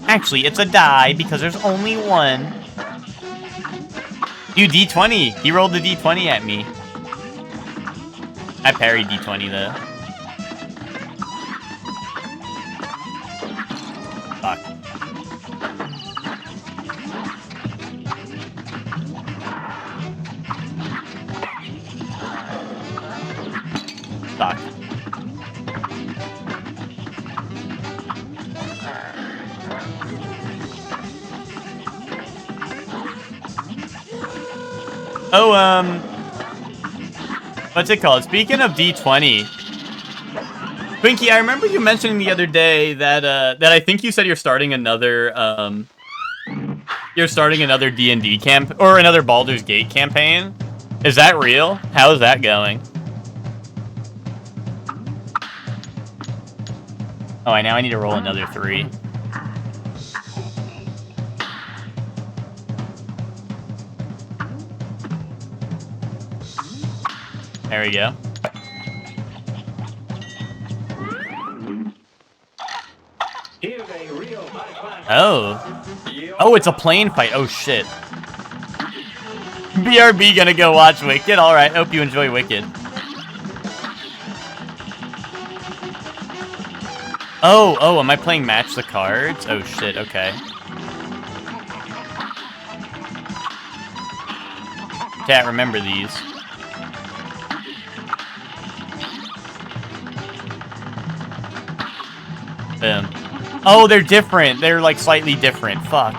Actually, it's a die because there's only one. Dude, D20. He rolled the D20 at me. I parried D20 though. Fuck. Fuck. Oh, what's it called? Speaking of D20, Twinkie, I remember you mentioning the other day that that I think you said you're starting another D&D camp or another Baldur's Gate campaign. Is that real? How is that going? Oh, now I need to roll another 3. There we go. Oh. Oh, it's a plane fight. Oh, shit. BRB gonna go watch Wicked? Alright, hope you enjoy Wicked. Oh, am I playing Match the Cards? Oh, shit, okay. Chat, remember these. Boom. Oh, they're different. They're, like, slightly different. Fuck.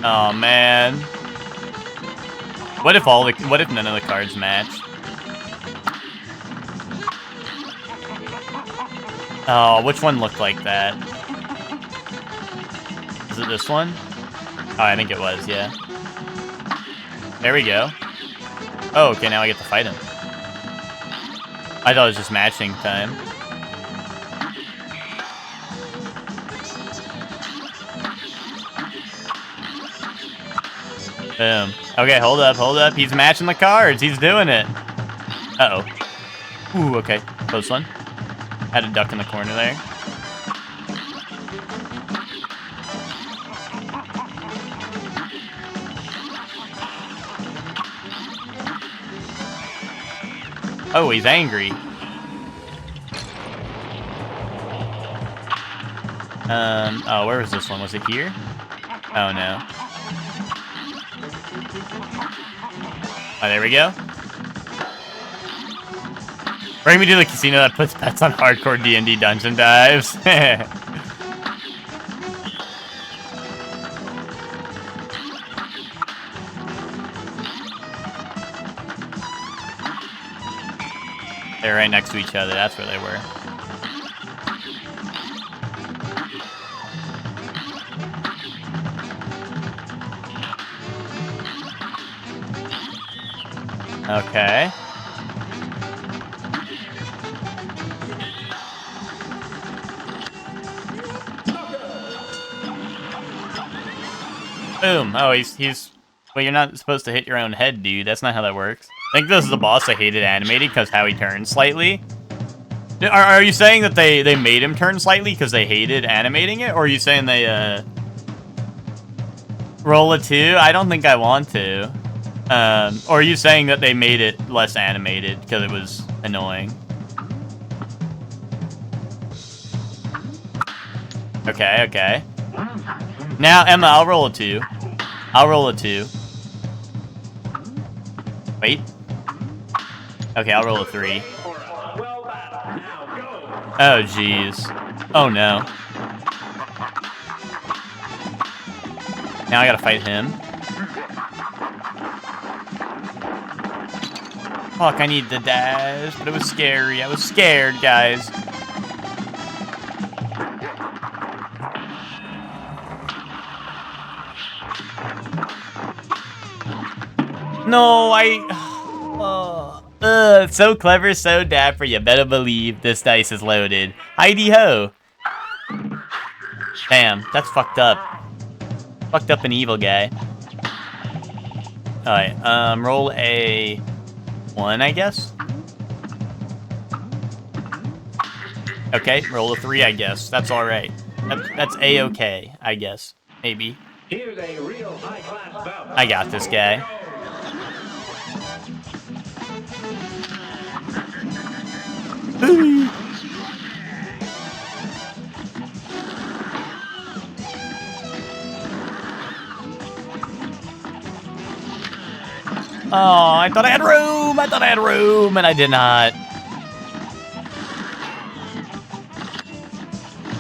Oh, man. What if none of the cards match? Oh, which one looked like that? Is it this one? Oh, I think it was, yeah. There we go. Oh, okay, now I get to fight him. I thought it was just matching time. Boom. Okay, hold up. He's matching the cards. He's doing it. Uh-oh. Ooh, okay. Close one. Had a duck in the corner there. Oh, he's angry. Oh, where was this one? Was it here? Oh, no. Oh, there we go. Bring me to the casino that puts bets on hardcore D&D dungeon dives. They're right next to each other. That's where they were. Okay. Boom. Oh, he's... Well, you're not supposed to hit your own head, dude. That's not how that works. I think this is the boss I hated animating because how he turns slightly. Are you saying that they made him turn slightly because they hated animating it? Or are you saying they, roll a 2? I don't think I want to. Or are you saying that they made it less animated because it was annoying? Okay. Now, Emma, I'll roll a 2. I'll roll a 2. Wait. Okay, I'll roll a 3. Oh, jeez. Oh, no. Now I gotta fight him. Fuck, I need the dash, but it was scary. I was scared, guys. No, So clever, so dapper, you better believe this dice is loaded. Heidi ho! Damn, that's fucked up. Fucked up an evil guy. Alright, roll a 1, I guess? Okay, roll a 3, I guess. That's alright. That's A-okay, I guess. Maybe.
Here's a real high-class bout.
I got this guy. Oh, I thought I had room! I thought I had room, and I did not.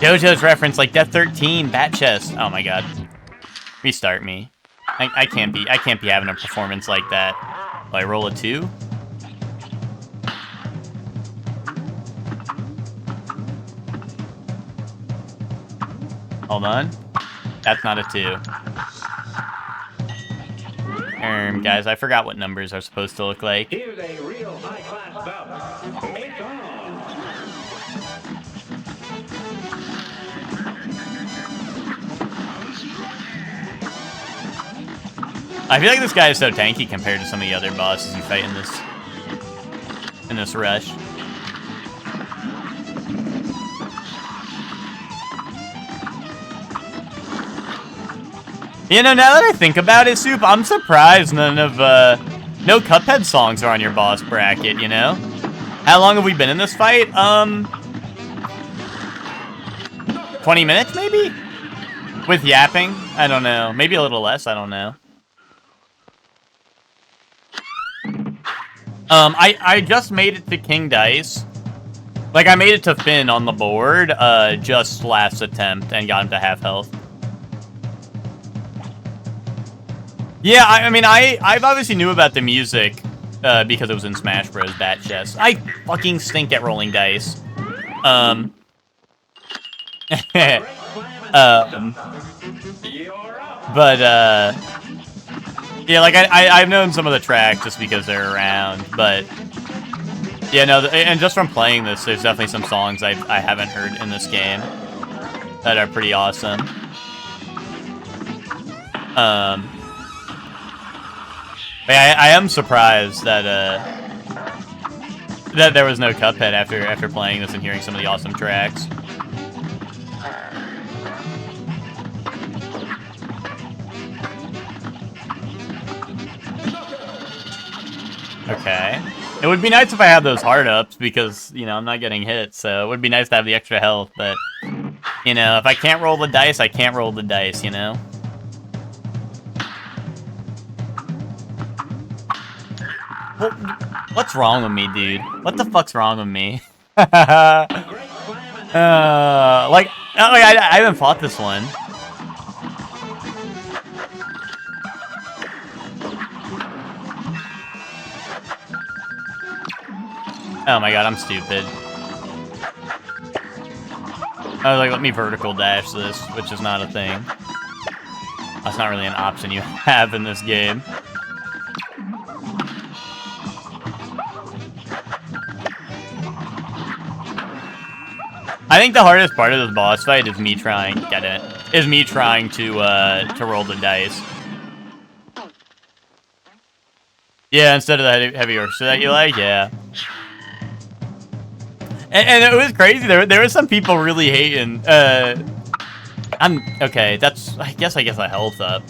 JoJo's reference, like Death 13, Bat Chest. Oh my god. Restart me. I can't be having a performance like that. Will I roll a 2? Hold on. That's not a 2. Guys, I forgot what numbers are supposed to look like.
Here's a real high-class bout. It's on.
I feel like this guy is so tanky compared to some of the other bosses you fight in this rush. You know, now that I think about it, Soup, I'm surprised none of, no Cuphead songs are on your boss bracket, you know? How long have we been in this fight? 20 minutes, maybe? With yapping? I don't know. Maybe a little less, I don't know. I just made it to King Dice. Like, I made it to Finn on the board, just last attempt and got him to half health. Yeah, I mean, I've obviously knew about the music, because it was in Smash Bros. Bat Chest. I fucking stink at rolling dice. But, yeah, like, I've known some of the tracks just because they're around, but, yeah, no, and just from playing this, there's definitely some songs I haven't heard in this game that are pretty awesome. I am surprised that that there was no Cuphead after playing this and hearing some of the awesome tracks. Okay. It would be nice if I had those hard ups because, you know, I'm not getting hit, so it would be nice to have the extra health, but, you know, if I can't roll the dice, I can't roll the dice, you know? What's wrong with me, dude? What the fuck's wrong with me? I haven't fought this one. Oh my god, I'm stupid. I was like, let me vertical dash this, which is not a thing. That's not really an option you have in this game. I think the hardest part of this boss fight is me trying to roll the dice. Yeah, instead of the heavy orchestra that you like, yeah. And it was crazy. There were some people really hating. Okay. I guess I health up.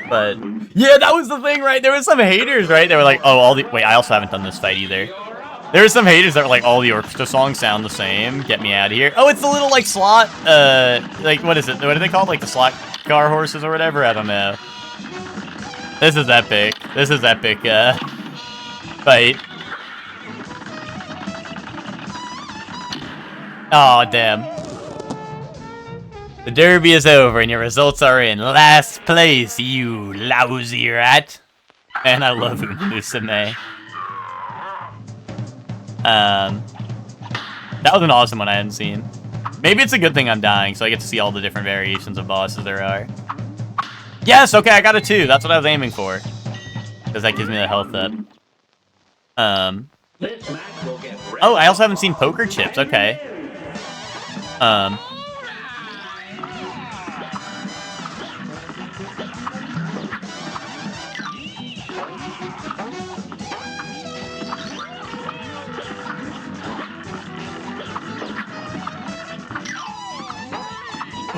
But yeah, that was the thing, right? There was some haters, right? They were like, oh, wait. I also haven't done this fight either. There were some haters that were like, all the orchestra songs sound the same. Get me out of here. Oh, it's the little like slot. Like what is it? What are they called? Like the slot car horses or whatever? I don't know. This is epic. This is epic. Fight. Oh damn. The derby is over and your results are in. Last place, you lousy rat. And I love Musume. That was an awesome one I hadn't seen. Maybe it's a good thing I'm dying, so I get to see all the different variations of bosses there are. Yes, okay, I got a 2. That's what I was aiming for. Because that gives me the health up.
This match will get
Oh, I also haven't seen Poker Chips. Okay.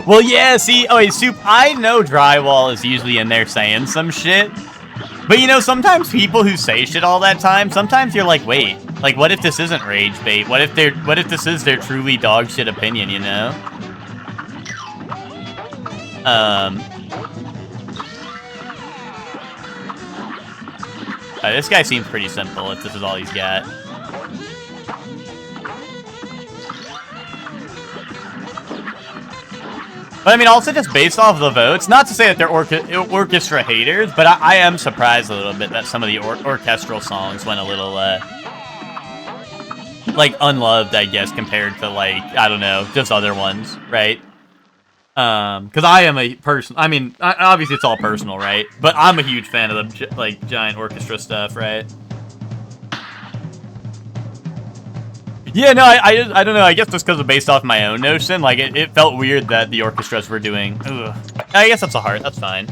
Well, yeah, see, oh, wait, Soup, I know Drywall is usually in there saying some shit. But, you know, sometimes people who say shit all that time, sometimes you're like, wait, like, what if this isn't rage bait? What if this is their truly dog shit opinion, you know? This guy seems pretty simple if this is all he's got. But I mean, also just based off the votes, not to say that they're orchestra haters, but I am surprised a little bit that some of the orchestral songs went a little, like, unloved, I guess, compared to, like, I don't know, just other ones, right? Because I am a person, I mean, obviously it's all personal, right? But I'm a huge fan of the, like, giant orchestra stuff, right? Yeah, no, I don't know. I guess just because of based off my own notion, like it felt weird that the orchestras were doing. Ugh. I guess that's a heart. That's fine.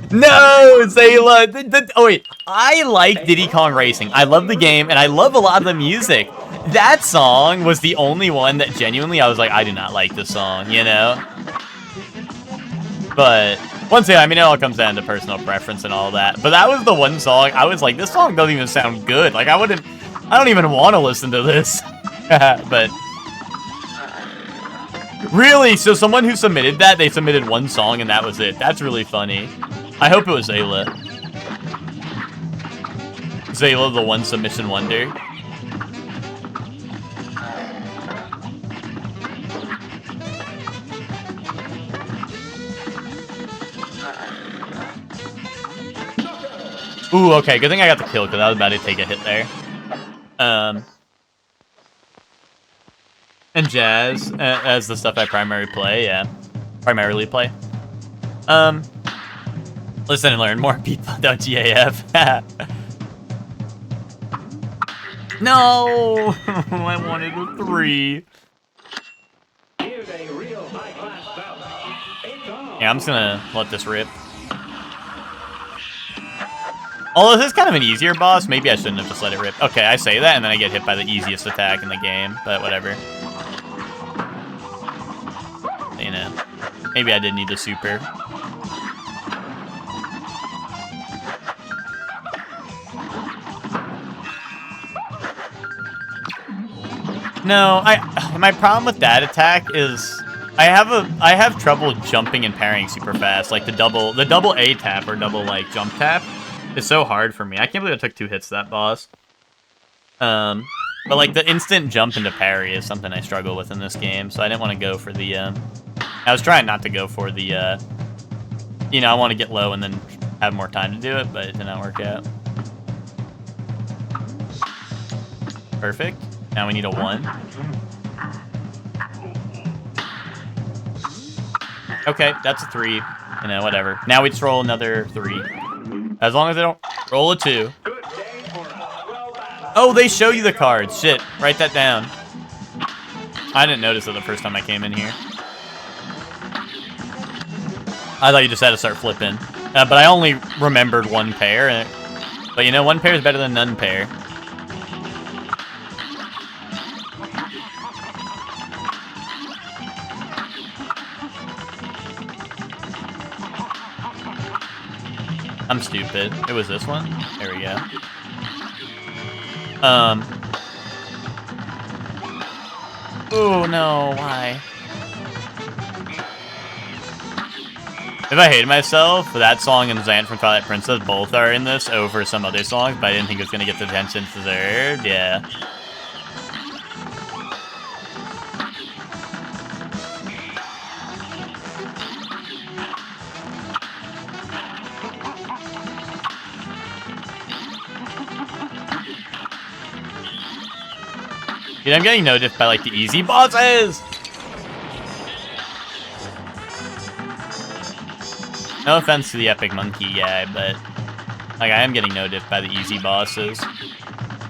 No, Zayla. Oh wait, I like Diddy Kong Racing. I love the game and I love a lot of the music. That song was the only one that genuinely I was like, I do not like this song, you know. But once again, I mean, it all comes down to personal preference and all that. But that was the one song I was like, this song doesn't even sound good. Like I don't even want to listen to this. But really, so someone who submitted that, they submitted one song and that was it. That's really funny. I hope it was Zayla. Zayla, the one submission wonder. Ooh, okay, good thing I got the kill because I was about to take a hit there. And jazz as the stuff I primarily play, yeah. Primarily play. Listen and learn more people, don't GAF. No! I wanted a 3.
Here's a real high-class bout. It's on.
Yeah, I'm just gonna let this rip. Although this is kind of an easier boss, maybe I shouldn't have just let it rip. Okay, I say that, and then I get hit by the easiest attack in the game, but whatever. You know, maybe I did need the super. No, my problem with that attack is I have trouble jumping and parrying super fast. Like the double A tap or double like jump tap is so hard for me. I can't believe I took 2 hits to that boss. But like the instant jump into parry is something I struggle with in this game, so I didn't want to go for the I was trying not to go for the you know, I want to get low and then have more time to do it, but it did not work out. Perfect. Now we need a 1. Okay, that's a 3. You know, whatever. Now we just roll another 3. As long as they don't roll a 2.
Good day for a well battle.
Oh, they show you the cards. Shit, write that down. I didn't notice it the first time I came in here. I thought you just had to start flipping. But I only remembered 1 pair. But you know, 1 pair is better than none pair. I'm stupid. It was this one? There we go. Oh no, why? If I hated myself, that song and Xant from Twilight Princess both are in this over some other songs, but I didn't think it was gonna get the attention it deserved. Yeah. Dude, I'm getting noticed by, like, the easy bosses! No offense to the Epic Monkey guy, but, like, I am getting noticed by the easy bosses.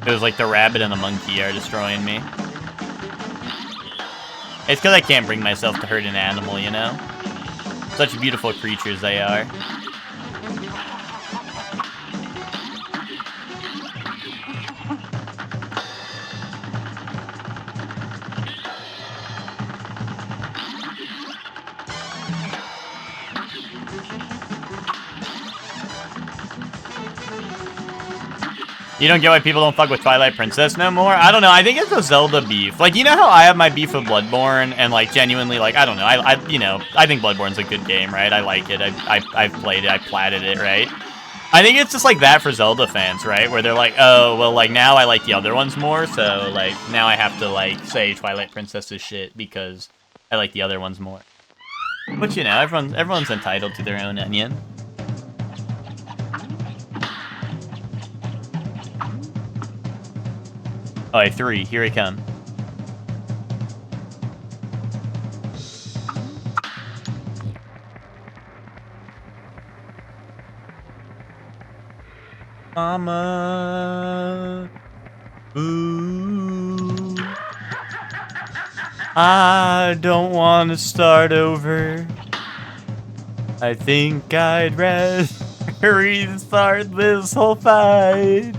It was like the rabbit and the monkey are destroying me. It's because I can't bring myself to hurt an animal, you know? Such beautiful creatures they are. You don't get why people don't fuck with Twilight Princess no more? I don't know. I think it's a Zelda beef. Like, you know how I have my beef with Bloodborne and, like, genuinely, like, I don't know. I think Bloodborne's a good game, right? I like it. I've played it. I platted it, right? I think it's just like that for Zelda fans, right? Where they're like, oh, well, like, now I like the other ones more, so, like, now I have to, like, say Twilight Princess is shit because I like the other ones more. But, you know, everyone's entitled to their own opinion. Alright, 3. Here I come. Mama. Ooh. I don't want to start over. I think I'd rather restart this whole fight.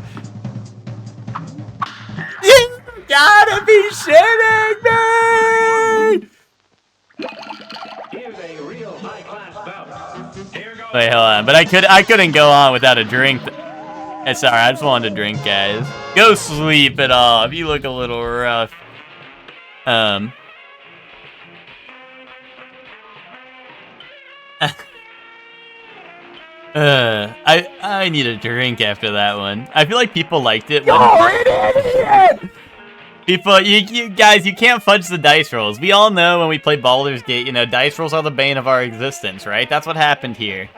You gotta be shitting me!
Here's a real high-class bout. Here goes.
Wait, hold on. But I couldn't go on without a drink. Sorry, I just wanted a drink, guys. Go sleep it off. You look a little rough. I need a drink after that one. I feel like people liked it. You're an idiot! People, you guys, you can't fudge the dice rolls. We all know when we play Baldur's Gate, you know, dice rolls are the bane of our existence, right? That's what happened here.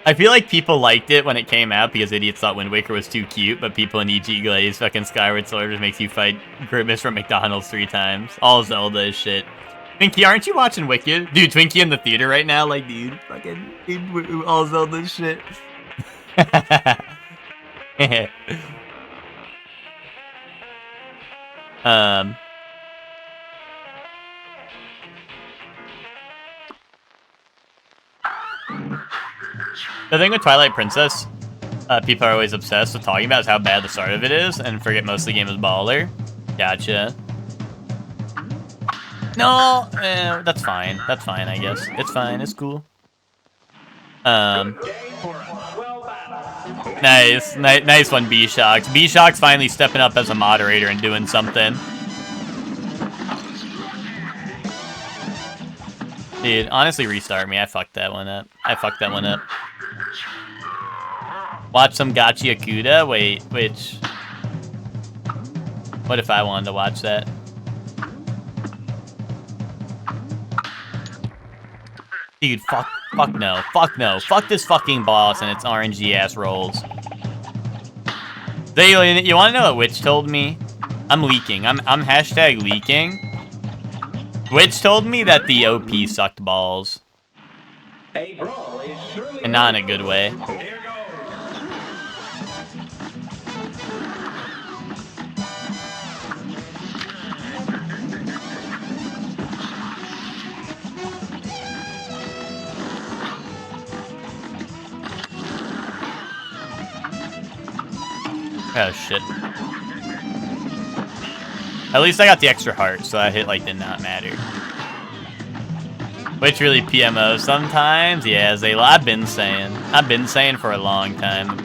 I feel like people liked it when it came out because idiots thought Wind Waker was too cute, but people in EG Glaze fucking Skyward Sword just makes you fight Grimace from McDonald's 3 times. All Zelda is shit. Twinkie, aren't you watching Wicked? Dude, Twinkie in the theater right now, like, dude, fucking, all Zelda shit. The thing with Twilight Princess, people are always obsessed with talking about is how bad the start of it is, and forget most of the game is baller. Gotcha. No, that's fine. That's fine, I guess. It's fine. It's cool. Nice. Nice one, B-Shocks. B-Shocks finally stepping up as a moderator and doing something. Dude, honestly, restart me. I fucked that one up. Watch some Gachi Akuda? Wait, which... What if I wanted to watch that? Dude, fuck no. Fuck this fucking boss and its RNG ass rolls. You wanna know what Witch told me? I'm leaking. I'm hashtag leaking. Witch told me that the OP sucked balls. And not in a good way. Oh shit. At least I got the extra heart, so that hit like did not matter. Which really PMO sometimes? Yeah, I've been saying for a long time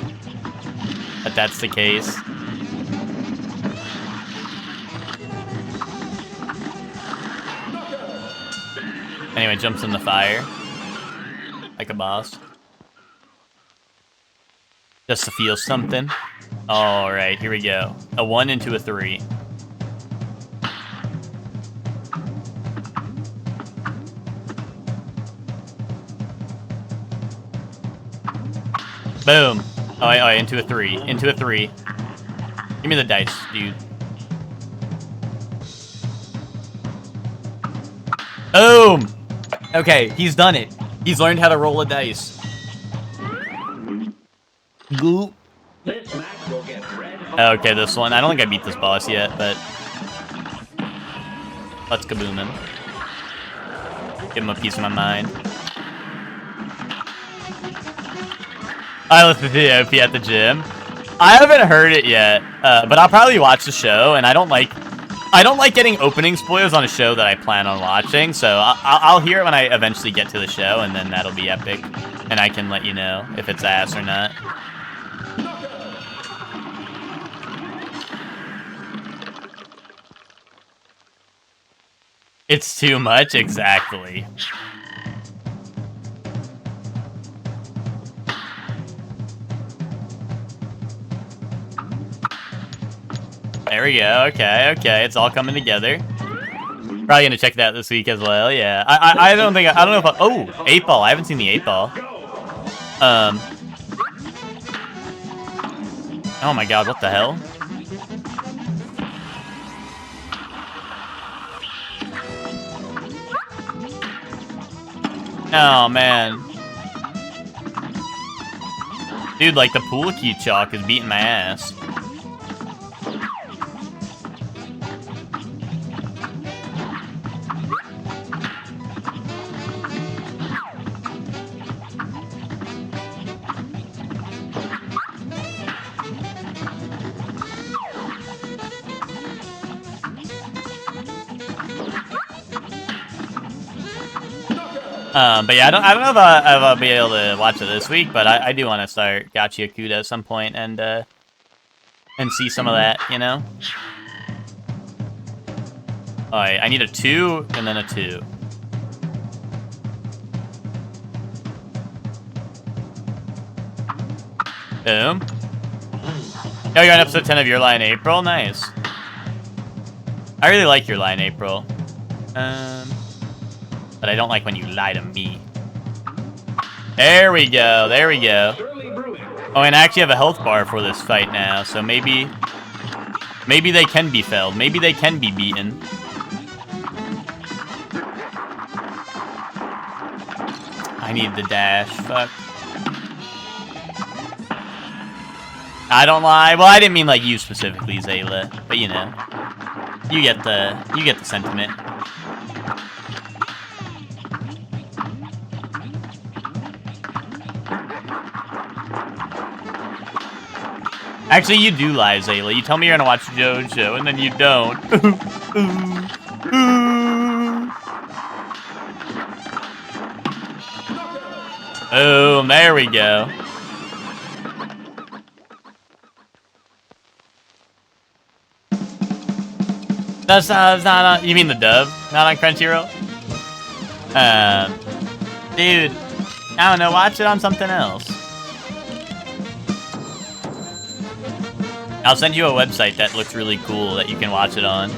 that that's the case. Anyway, jumps in the fire. Like a boss. Just to feel something. Alright, here we go. A 1 into a 3. Boom. Oh, into a 3. Into a 3. Give me the dice, dude. Boom! Okay, he's done it. He's learned how to roll a dice. Goop.
This match will get red
Okay, this one. I don't think I beat this boss yet, but let's kaboom him. Give him a piece of my mind. I listened to the OP at the gym. I haven't heard it yet, but I'll probably watch the show, and I don't like getting opening spoilers on a show that I plan on watching, so I'll hear it when I eventually get to the show, and then that'll be epic, and I can let you know if it's ass or not. It's too much? Exactly. There we go. Okay, okay. It's all coming together. Probably gonna check that this week as well. Yeah. I don't know if oh, 8 ball. I haven't seen the 8 ball. Oh my god, what the hell? Oh man. Dude, like the pool key chalk is beating my ass. But yeah, I don't know if I'll be able to watch it this week, but I do want to start Gachi Akuda at some point and see some of that, you know? Alright, I need a 2 and then a 2. Boom. Oh, you're on episode 10 of Your Lie in April? Nice. I really like Your Lie in April. But I don't like when you lie to me. There we go, there we go. Oh, and I actually have a health bar for this fight now, so maybe they can be felled. Maybe they can be beaten. I need the dash, fuck. I don't lie. Well, I didn't mean like you specifically, Zayla, but you know. You get the sentiment. Actually, you do lie, Zayla. You tell me you're gonna watch JoJo, and then you don't. Oh, there we go. That's not on, you mean the dub? Not on Crunchyroll? Dude, I don't know, watch it on something else. I'll send you a website that looks really cool that you can watch it on.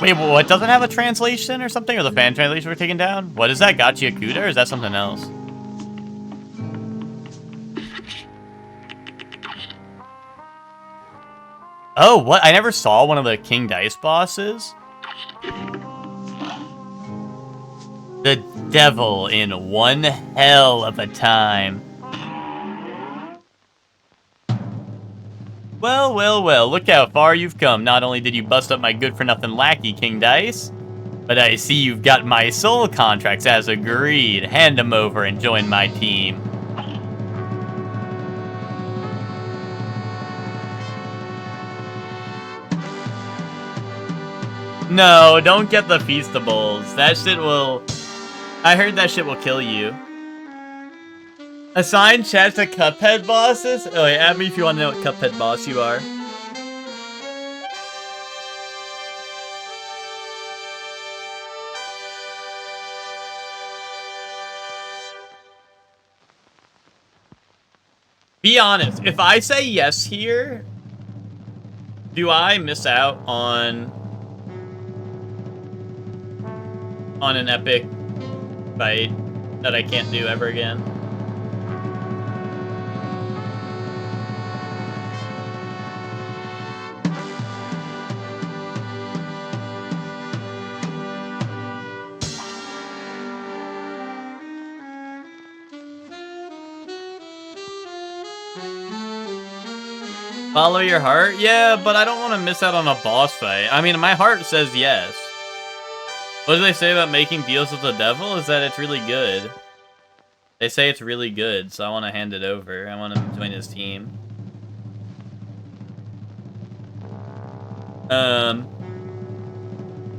Wait, what? Doesn't have a translation or something? Or the fan translation we're taking down? What is that? Gachi Akuda? Or is that something else? Oh, what? I never saw one of the King Dice bosses. The devil in one hell of a time. Well, well, well, look how far you've come. Not only did you bust up my good-for-nothing lackey, King Dice, but I see you've got my soul contracts as agreed. Hand them over and join my team. No, don't get the Feastables. That shit will... I heard that shit will kill you. Assign chat to Cuphead bosses? Oh, yeah, add me if you want to know what Cuphead boss you are. Be honest, if I say yes here, do I miss out on an epic fight that I can't do ever again? Follow your heart? Yeah, but I don't want to miss out on a boss fight. I mean, my heart says yes. What do they say about making deals with the devil? Is that it's really good. They say it's really good, so I want to hand it over. I want to join his team. Oh,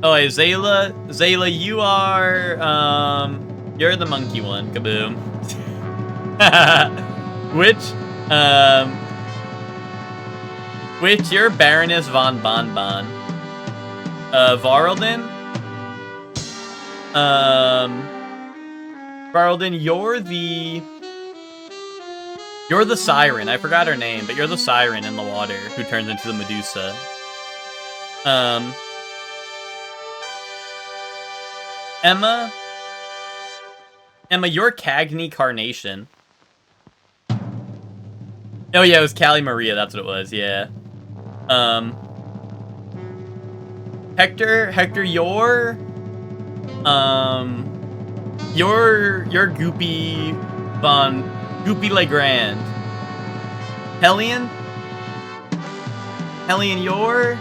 wait, Zayla, you are, you're the monkey one. Kaboom. Which, you're Baroness von Bonbon. Varlden? Varlden, you're the siren. I forgot her name, but you're the siren in the water who turns into the Medusa. Emma, you're Cagney Carnation. Oh yeah, it was Callie Maria, that's what it was, yeah. Hector, you're Goopy Legrand. Hellion, you're...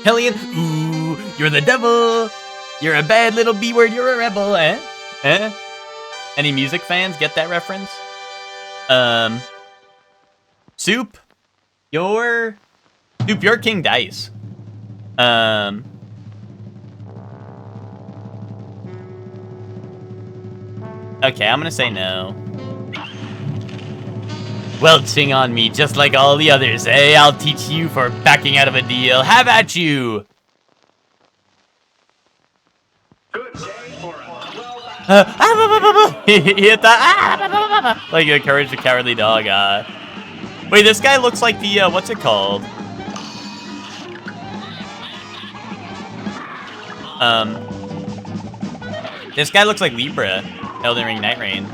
Hellion, ooh, you're the devil. You're a bad little B-word, you're a rebel, eh? Eh? Any music fans get that reference? Soup, you're King Dice. Okay, I'm gonna say no. Welching on me just like all the others, eh? I'll teach you for backing out of a deal. Have at you!
Good day for a
He hit that. Like a Courage the Cowardly Dog. Wait, this guy looks like the, what's it called? This guy looks like Libra, Elden Ring Night Rain.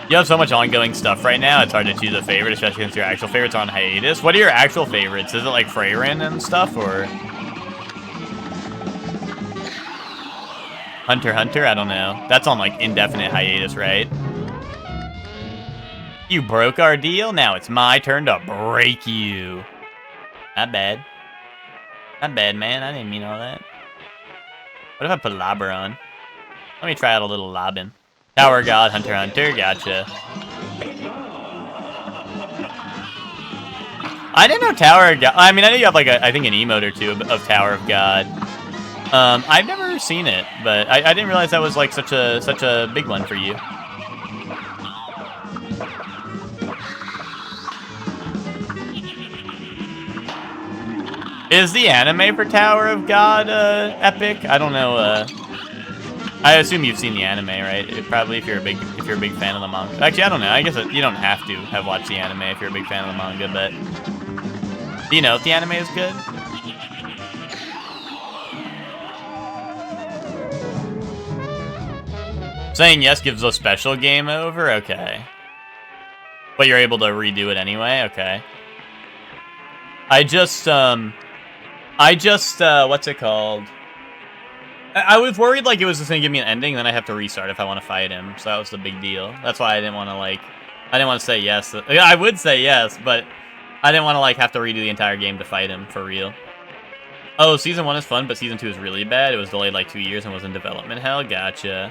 You have so much ongoing stuff right now, it's hard to choose a favorite, especially since your actual favorites are on hiatus. What are your actual favorites? Is it like Freyrin and stuff, or... Hunter x Hunter? I don't know. That's on like indefinite hiatus, right? You broke our deal, now it's my turn to break you. Not bad. Not bad, man. I didn't mean all that. What if I put Lobber on? Let me try out a little lobbing. Tower God, Hunter x Hunter, gotcha. I didn't know Tower of God. I mean, I know you have like I think an emote or two of Tower of God. I've never seen it, but I didn't realize that was like such a big one for you. Is the anime for Tower of God epic? I don't know. I assume you've seen the anime, right? Probably if you're a big fan of the manga. Actually, I don't know. I guess you don't have to have watched the anime if you're a big fan of the manga, but do you know if the anime is good? Saying yes gives a special game over? Okay. But you're able to redo it anyway? Okay. I just, what's it called? I was worried, like, it was just gonna give me an ending, then I have to restart if I want to fight him, so that was the big deal. That's why I didn't want to, like, I didn't want to say yes. I would say yes, but I didn't want to, like, have to redo the entire game to fight him, for real. Oh, Season 1 is fun, but Season 2 is really bad. It was delayed, like, 2 years and was in development hell. Gotcha.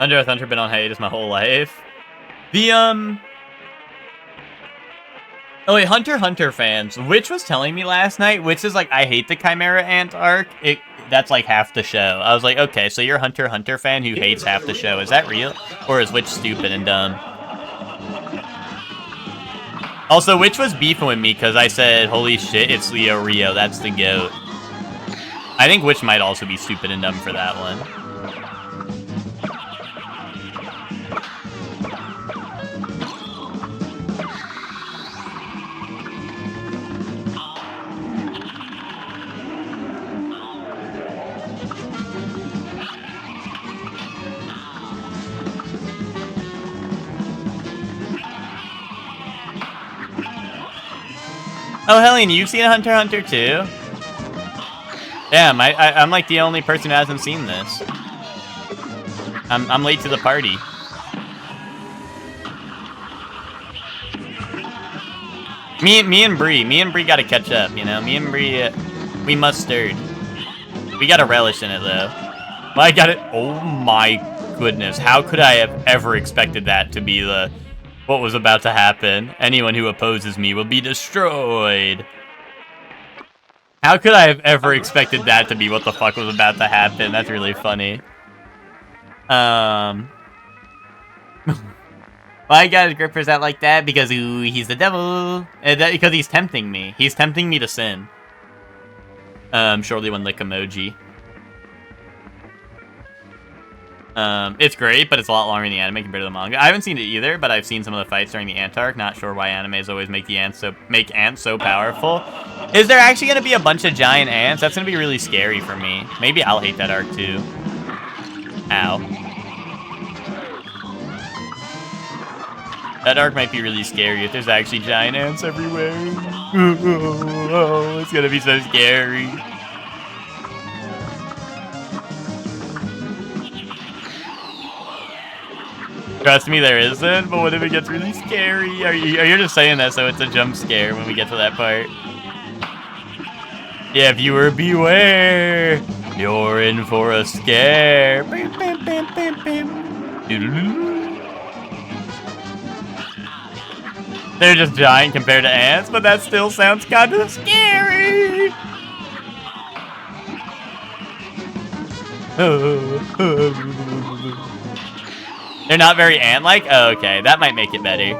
Hunter x Hunter been on hiatus my whole life. Oh wait, Hunter x Hunter fans, Witch was telling me last night, Witch is like, I hate the Chimera Ant arc. That's like half the show. I was like, okay, so you're a Hunter x Hunter fan who hates half the show. Is that real? Or is Witch stupid and dumb? Also, Witch was beefing with me because I said, holy shit, it's Leo Rio, that's the GOAT. I think Witch might also be stupid and dumb for that one. Oh, Helene, you've seen Hunter x Hunter too? Damn, I'm like the only person who hasn't seen this. I'm late to the party. Me and Bree gotta catch up, you know? Me and Bree, we mustard. We gotta relish in it, though. Well, I got it. Oh my goodness. How could I have ever expected that to be what was about to happen? Anyone who opposes me will be destroyed. How could I have ever expected that to be what the fuck was about to happen? That's really funny. Why got his grippers out like that? Because ooh, he's the devil. Because he's tempting me. He's tempting me to sin. Shortly one lick emoji. It's great, but it's a lot longer in the anime compared to the manga. I haven't seen it either, but I've seen some of the fights during the ant arc. Not sure why animes always make ants so powerful. Is there actually gonna be a bunch of giant ants? That's gonna be really scary for me. Maybe I'll hate that arc too. Ow. That arc might be really scary if there's actually giant ants everywhere. Oh, it's gonna be so scary. Trust me, there isn't, but what if it gets really scary? Are you just saying that so it's a jump scare when we get to that part? Yeah, viewer, beware! You're in for a scare. Bam, bam, bam, bam, bam. They're just giant compared to ants, but that still sounds kind of scary. They're not very ant-like? Oh, okay, that might make it better.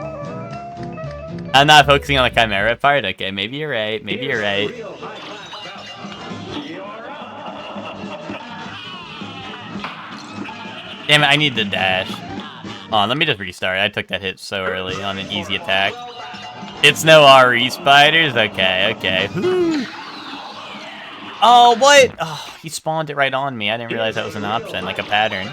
I'm not focusing on the Chimera part? Okay, maybe you're right, maybe you're right. Damn it, I need to dash. Hold on, let me just restart. I took that hit so early on an easy attack. It's no RE spiders? Okay, okay. Whew. Oh, what? Oh, he spawned it right on me. I didn't realize that was an option, like a pattern.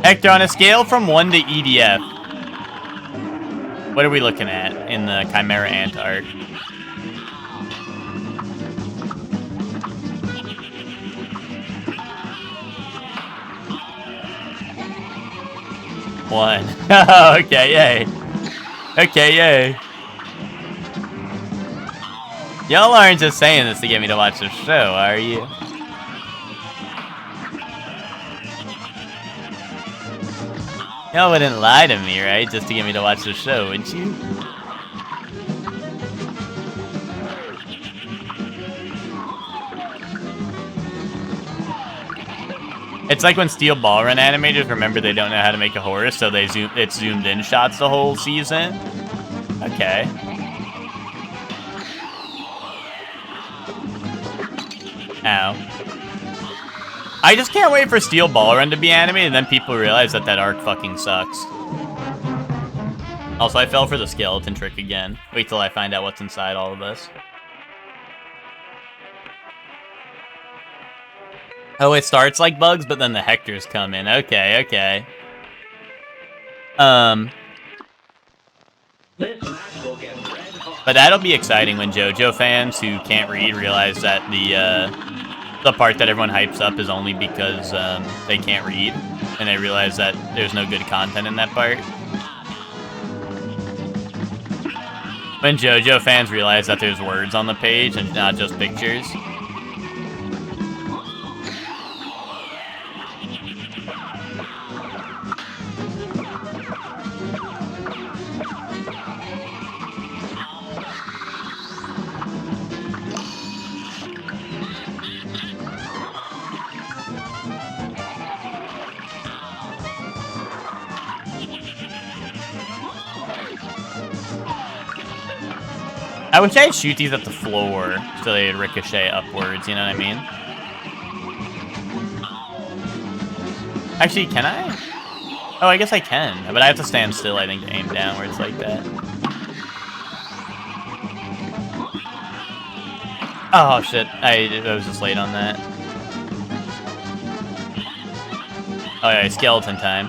Hector, on a scale from 1 to EDF, what are we looking at in the Chimera Ant arc? One. Okay, yay. Okay, yay. Y'all aren't just saying this to get me to watch the show, are you? Y'all wouldn't lie to me, right? Just to get me to watch the show, would you? It's like when Steel Ball Run animators remember they don't know how to make a horse, so it's zoomed in shots the whole season. Okay. Ow. I just can't wait for Steel Ball Run to be animated, and then people realize that that arc fucking sucks. Also, I fell for the skeleton trick again. Wait till I find out what's inside all of this. Oh, it starts like bugs, but then the Hectors come in. Okay, okay. But that'll be exciting when JoJo fans who can't read realize that the part that everyone hypes up is only because they can't read, and they realize that there's no good content in that part. When JoJo fans realize that there's words on the page and not just pictures. I wish I had shoot these at the floor so they'd ricochet upwards, you know what I mean? Actually, can I? Oh, I guess I can, but I have to stand still, I think, to aim downwards like that. Oh shit, I was just late on that. Oh yeah, skeleton time.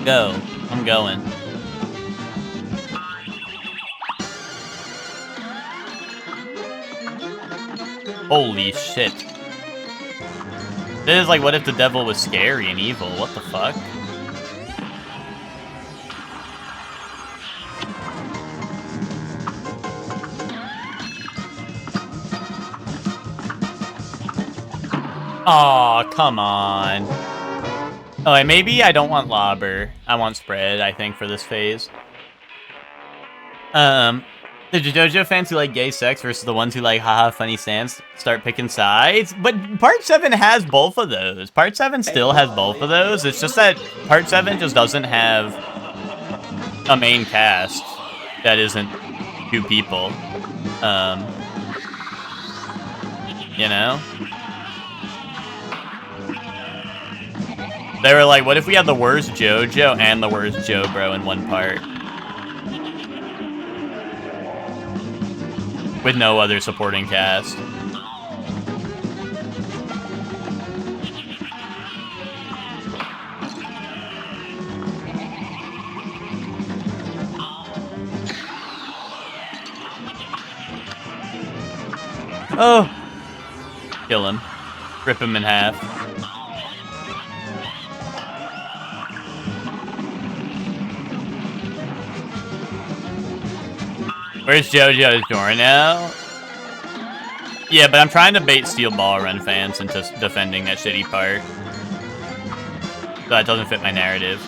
Go. I'm going. Holy shit. This is like, what if the devil was scary and evil? What the fuck? Aw, come on. Oh, and maybe I don't want lobber. I want spread, I think, for this phase. The JoJo fans who like gay sex versus the ones who like haha funny stance start picking sides. But Part 7 has both of those. Part 7 still has both of those. It's just that Part 7 just doesn't have a main cast that isn't 2 people. You know? They were like, what if we had the worst JoJo and the worst JoBro in one part? With no other supporting cast. Oh! Kill him. Rip him in half. Where's JoJo's door now? Yeah, but I'm trying to bait Steel Ball Run fans into defending that shitty part. So that doesn't fit my narrative.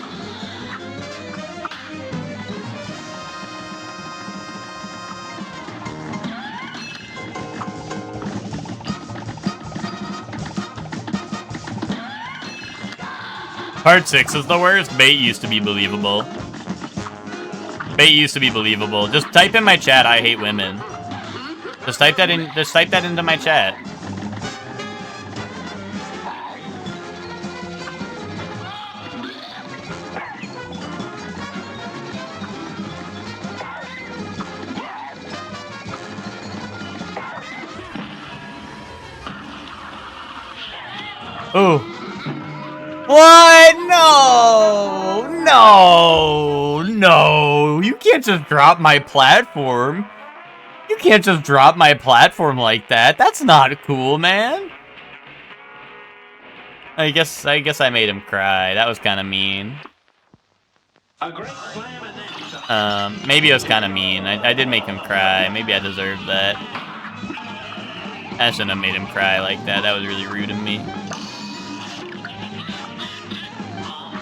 Part 6 is the worst. Bait used to be believable. Bait used to be believable. Just type in my chat, I hate women. Just type that into my chat. Ooh. What? No! No! No! You can't just drop my platform. You can't just drop my platform like that. That's not cool, man. I guess I made him cry. That was kind of mean.
A great slam and then
Maybe it was kind of mean. I did make him cry. Maybe I deserved that. I shouldn't have made him cry like that. That was really rude of me.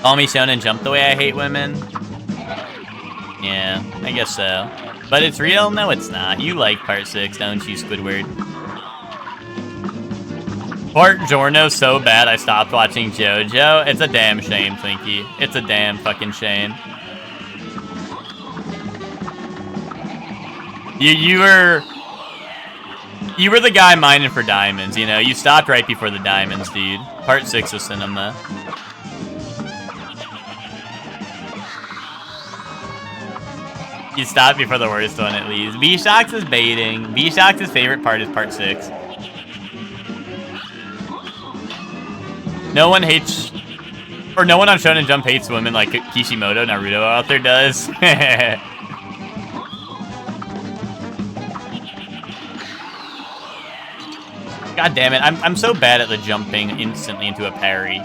Call me Shonen Jump the way I hate women? Yeah, I guess so. But it's real? No, it's not. You like Part 6, don't you, Squidward? Part Giorno so bad I stopped watching JoJo. It's a damn shame, Twinkie. It's a damn fucking shame. You were the guy mining for diamonds, you know? You stopped right before the diamonds, dude. Part 6 of cinema. You stopped before the worst one, at least. B-Shox is baiting. B-Shox's favorite part is Part 6. No one hates... Or no one on Shonen Jump hates women like Kishimoto Naruto out there does. God damn it. I'm so bad at the jumping instantly into a parry.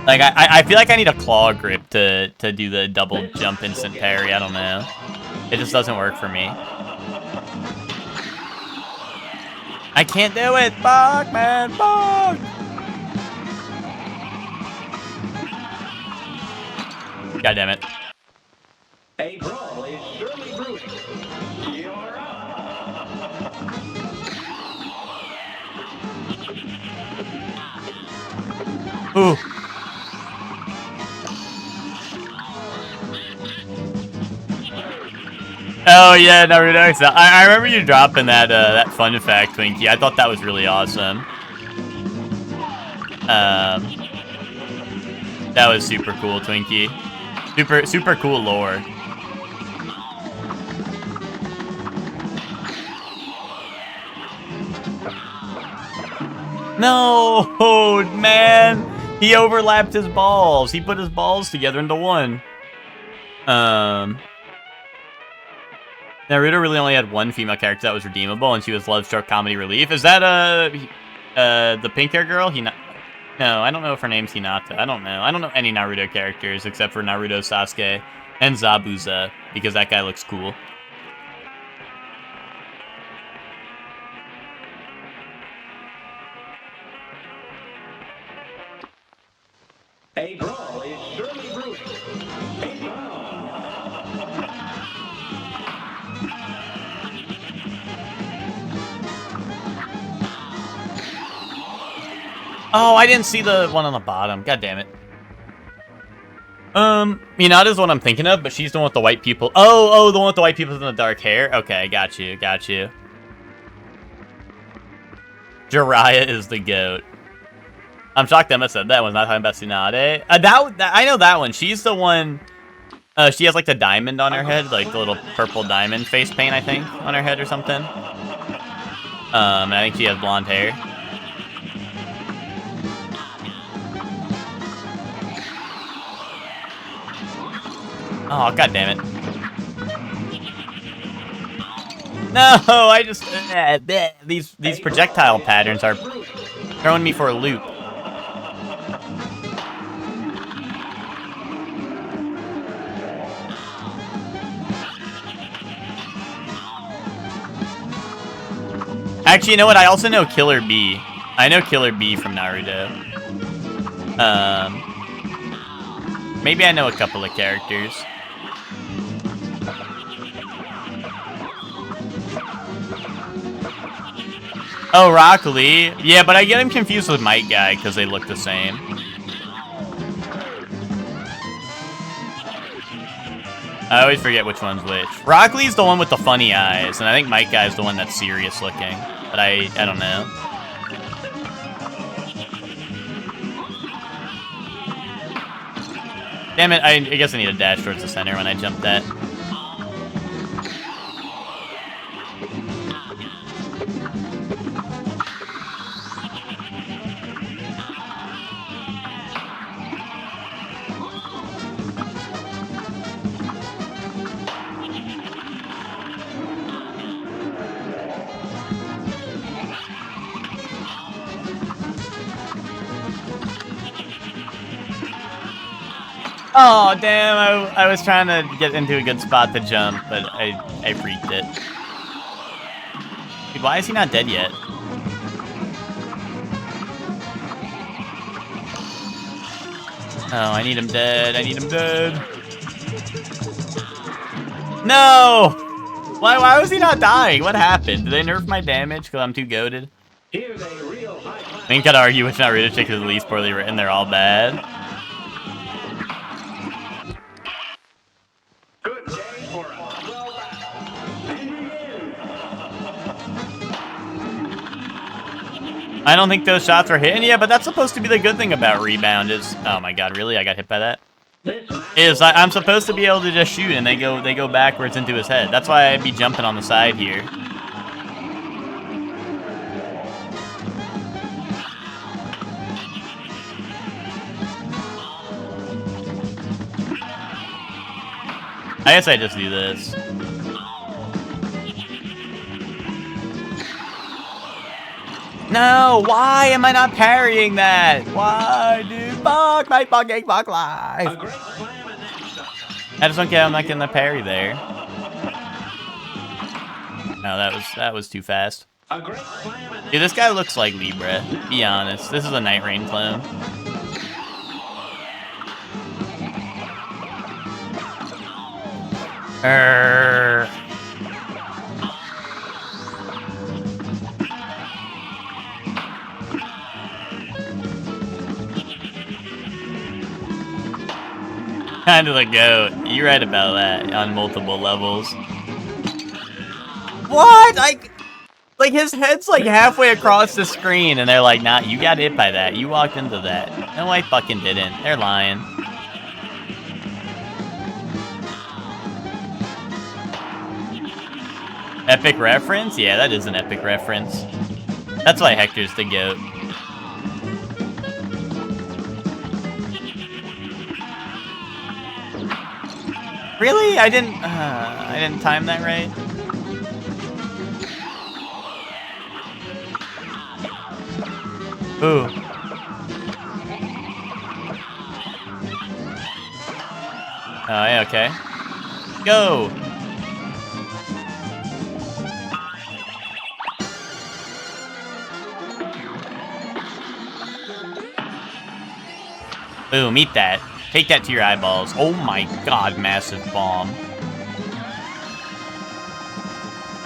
Like, I feel like I need a claw grip to do the double jump instant parry. I don't know. It just doesn't work for me. I can't do it! Fuck, man! Fuck! God damn it.
a brawl is surely brewing. You're up.
Ooh. Oh yeah, Naruto. I remember you dropping that fun fact, Twinkie. I thought that was really awesome. That was super cool, Twinkie. Super cool lore. No, man. He overlapped his balls. He put his balls together into one. Naruto really only had one female character that was redeemable, and she was Love Struck Comedy Relief. Is that, the pink hair girl? No, I don't know if her name's Hinata. I don't know. I don't know any Naruto characters except for Naruto, Sasuke, and Zabuza, because that guy looks cool.
A brawl is surely brewing. A brawl.
Oh, I didn't see the one on the bottom. God damn it. Minata's the one I'm thinking of, but she's the one with the white people. Oh, the one with the white people and the dark hair. Okay, got you. Jiraiya is the goat. I'm shocked Emma said that one's not talking about Tsunade. I know that one. She's the one. She has like the diamond on her head, like the little purple diamond face paint, I think, on her head or something. And I think she has blonde hair. Oh, god damn it. No, I just... these projectile patterns are throwing me for a loop. Actually, you know what? I also know Killer Bee. I know Killer Bee from Naruto. Maybe I know a couple of characters. Oh, Rock Lee. Yeah, but I get him confused with Might Guy because they look the same. I always forget which one's which. Rock Lee's the one with the funny eyes, and I think Might Guy's the one that's serious looking. But I don't know. Damn it, I guess I need a dash towards the center when I jump that. Oh, damn, I was trying to get into a good spot to jump, but I freaked it. Dude, why is he not dead yet? Oh, I need him dead, No! Why was he not dying? What happened? Did they nerf my damage because I'm too goated?
Here's a real high class.
I think I'd argue which Naruto chick is the least poorly written, they're all bad.
Good day for a well and begin.
I don't think those shots were hitting. Yeah, but that's supposed to be the good thing about rebound is... Oh my god, really? I got hit by that? I'm supposed to be able to just shoot and they go backwards into his head. That's why I'd be jumping on the side here. I guess I just do this. No, why am I not parrying that? Why, dude? Fuck my fucking fuck life.
A great slam and then some.
I just don't get I'm not getting the parry there. No, that was too fast.
A great slam and
Dude, this guy looks like Libra. Be honest. This is a Night Rain clone. Kind of the goat. You're right about that on multiple levels. What? Like his head's like halfway across the screen, and they're like, "Nah, you got hit by that. You walked into that." No, I fucking didn't. They're lying. Epic reference? Yeah, that is an epic reference. That's why Hector's the GOAT. Really? I didn't time that right. Ooh. Oh, yeah, okay. Go! Boom, eat that. Take that to your eyeballs. Oh my god, massive bomb.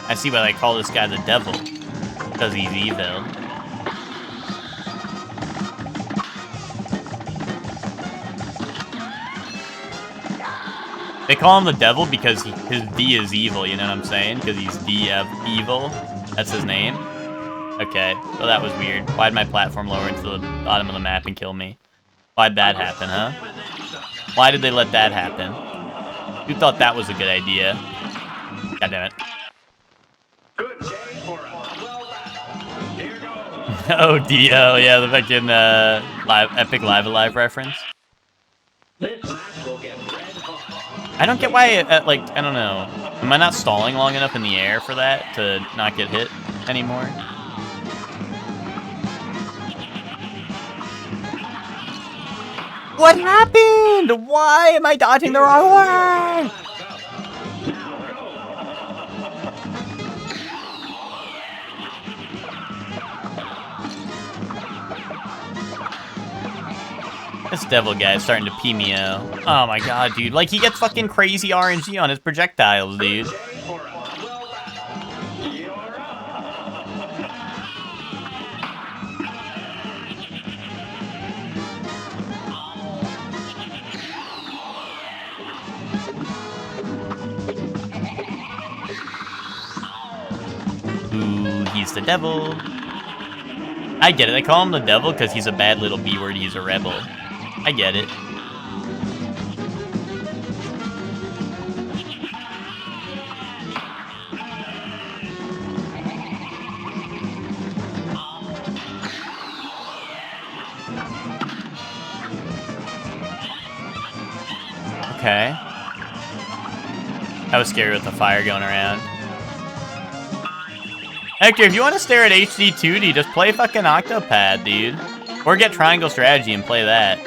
I see why they call this guy the devil. Because he's evil. They call him the devil because his D is evil, you know what I'm saying? Because he's evil. That's his name. Okay, well that was weird. Why'd my platform lower into the bottom of the map and kill me? Why'd that happen, huh? Why did they let that happen? Who thought that was a good idea? God damn it.
Good day for us. Well done. Here goes.
Oh, Dio, yeah, the fucking epic Live Alive reference.
This match will get red hot.
I don't get why, like, I don't know. Am I not stalling long enough in the air for that to not get hit anymore? What happened? Why am I dodging the wrong way? This devil guy is starting to pee me out. Oh my god, dude. Like, he gets fucking crazy RNG on his projectiles, dude. Ooh, he's the devil. I get it. I call him the devil because he's a bad little B-word. He's a rebel. I get it. Okay. That was scary with the fire going around. Hector, if you want to stare at HD 2D, just play fucking Octopad, dude. Or get Triangle Strategy and play that.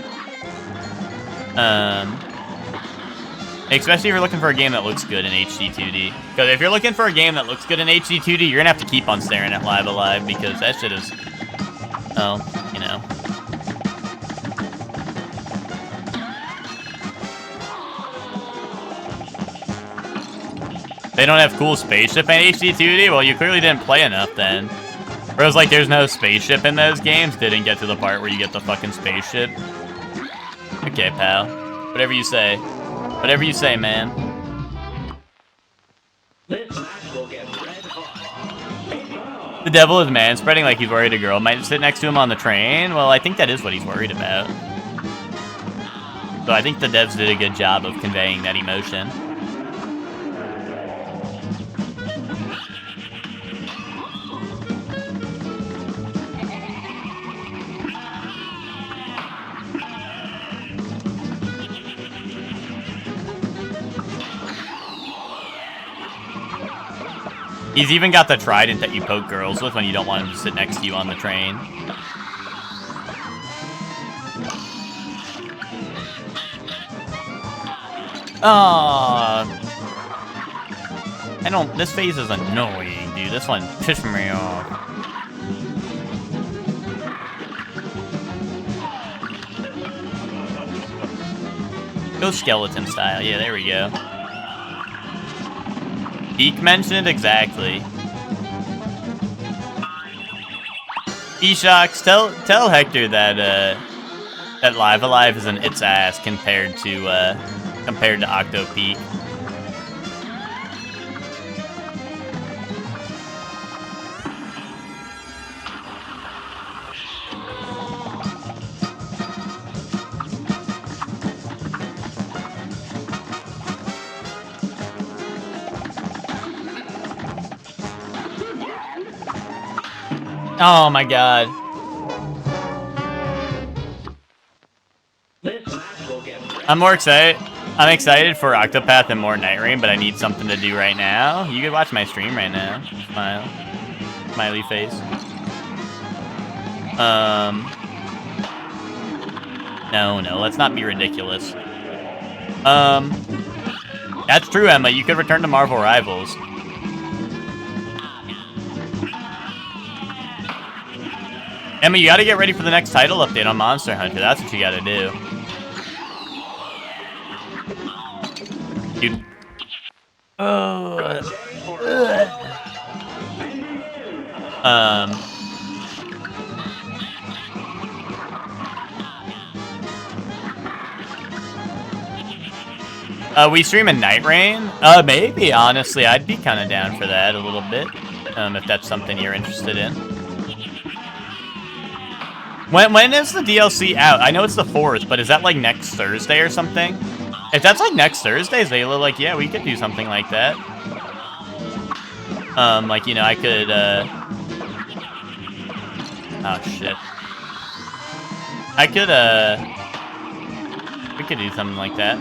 Especially if you're looking for a game that looks good in HD 2D. Because if you're looking for a game that looks good in HD 2D, you're gonna have to keep on staring at Live Alive because that shit is, well, you know. They don't have cool spaceship in HD 2D? Well, you clearly didn't play enough then. Whereas, like, there's no spaceship in those games. Didn't get to the part where you get the fucking spaceship. Okay, pal. Whatever you say. Whatever you say, man.
This match will get red hot.
The devil is man-spreading like he's worried a girl might sit next to him on the train. Well, I think that is what he's worried about. So I think the devs did a good job of conveying that emotion. He's even got the trident that you poke girls with when you don't want him to sit next to you on the train. This phase is annoying, dude. This one pissed me off. Go skeleton style. Yeah, there we go. Deke mentioned exactly. E-Shocks, tell Hector that that Live Alive is an its ass compared to Octo Peak. Oh my god. I'm more excited. I'm excited for Octopath and more Night Rain, but I need something to do right now. You could watch my stream right now. Smile. Smiley face. No, let's not be ridiculous. That's true, Emma. You could return to Marvel Rivals. Emma, you gotta get ready for the next title update on Monster Hunter. That's what you gotta do. Dude. We stream in Night Rain? Maybe, honestly. I'd be kind of down for that a little bit. If that's something you're interested in. When is the DLC out? I know it's the 4th, but is that like next Thursday or something? If that's like next Thursday, Zayla, like, yeah, we could do something like that. Like, you know, I could, oh, shit. I could, we could do something like that.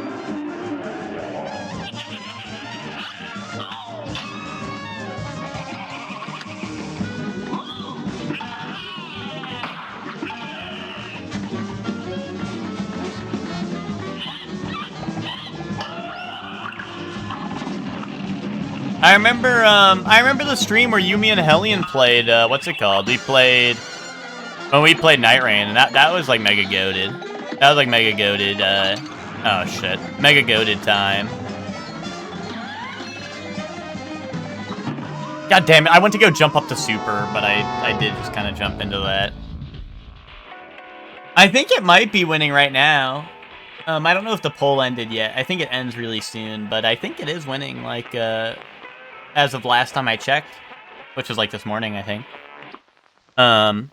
I remember the stream where Yumi and Hellion played, what's it called? We played Night Rain, and that was like mega goated. That was like mega goated, oh shit. Mega goated time. God damn it, I went to go jump up to super, but I did just kind of jump into that. I think it might be winning right now. I don't know if the poll ended yet. I think it ends really soon, but I think it is winning, like, as of last time I checked, which was like this morning, I think. So.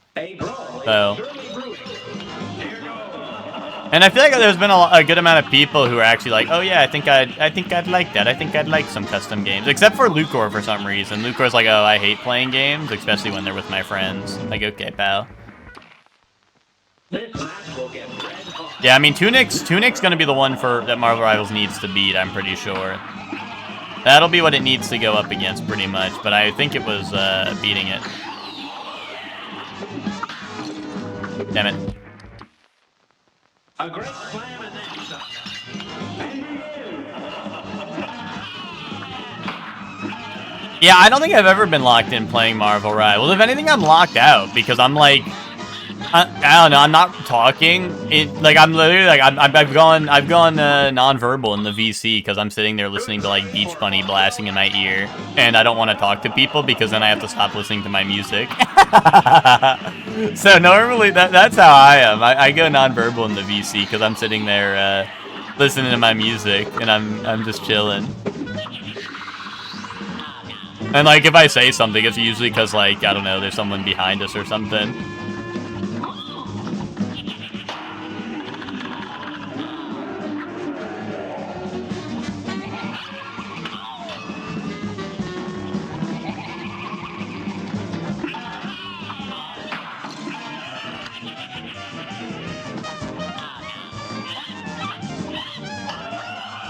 And I feel like there's been a good amount of people who are actually like, oh yeah, I think I'd like that. I think I'd like some custom games, except for Lucor for some reason. Lucor's like, oh, I hate playing games, especially when they're with my friends. Like, okay, pal. Yeah, I mean, Tunic's gonna be the one that Marvel Rivals needs to beat, I'm pretty sure. That'll be what it needs to go up against, pretty much, but I think it was, beating it. Damn it.
A great slam in that shot.
Yeah, I don't think I've ever been locked in playing Marvel Rivals. If anything, I'm locked out, because I'm like... I don't know. I'm not talking. I'm literally like I've gone non-verbal in the VC because I'm sitting there listening to like Beach Bunny blasting in my ear, and I don't want to talk to people because then I have to stop listening to my music. So normally that's how I am. I go non-verbal in the VC because I'm sitting there listening to my music and I'm just chilling. And like if I say something, it's usually because like I don't know, there's someone behind us or something.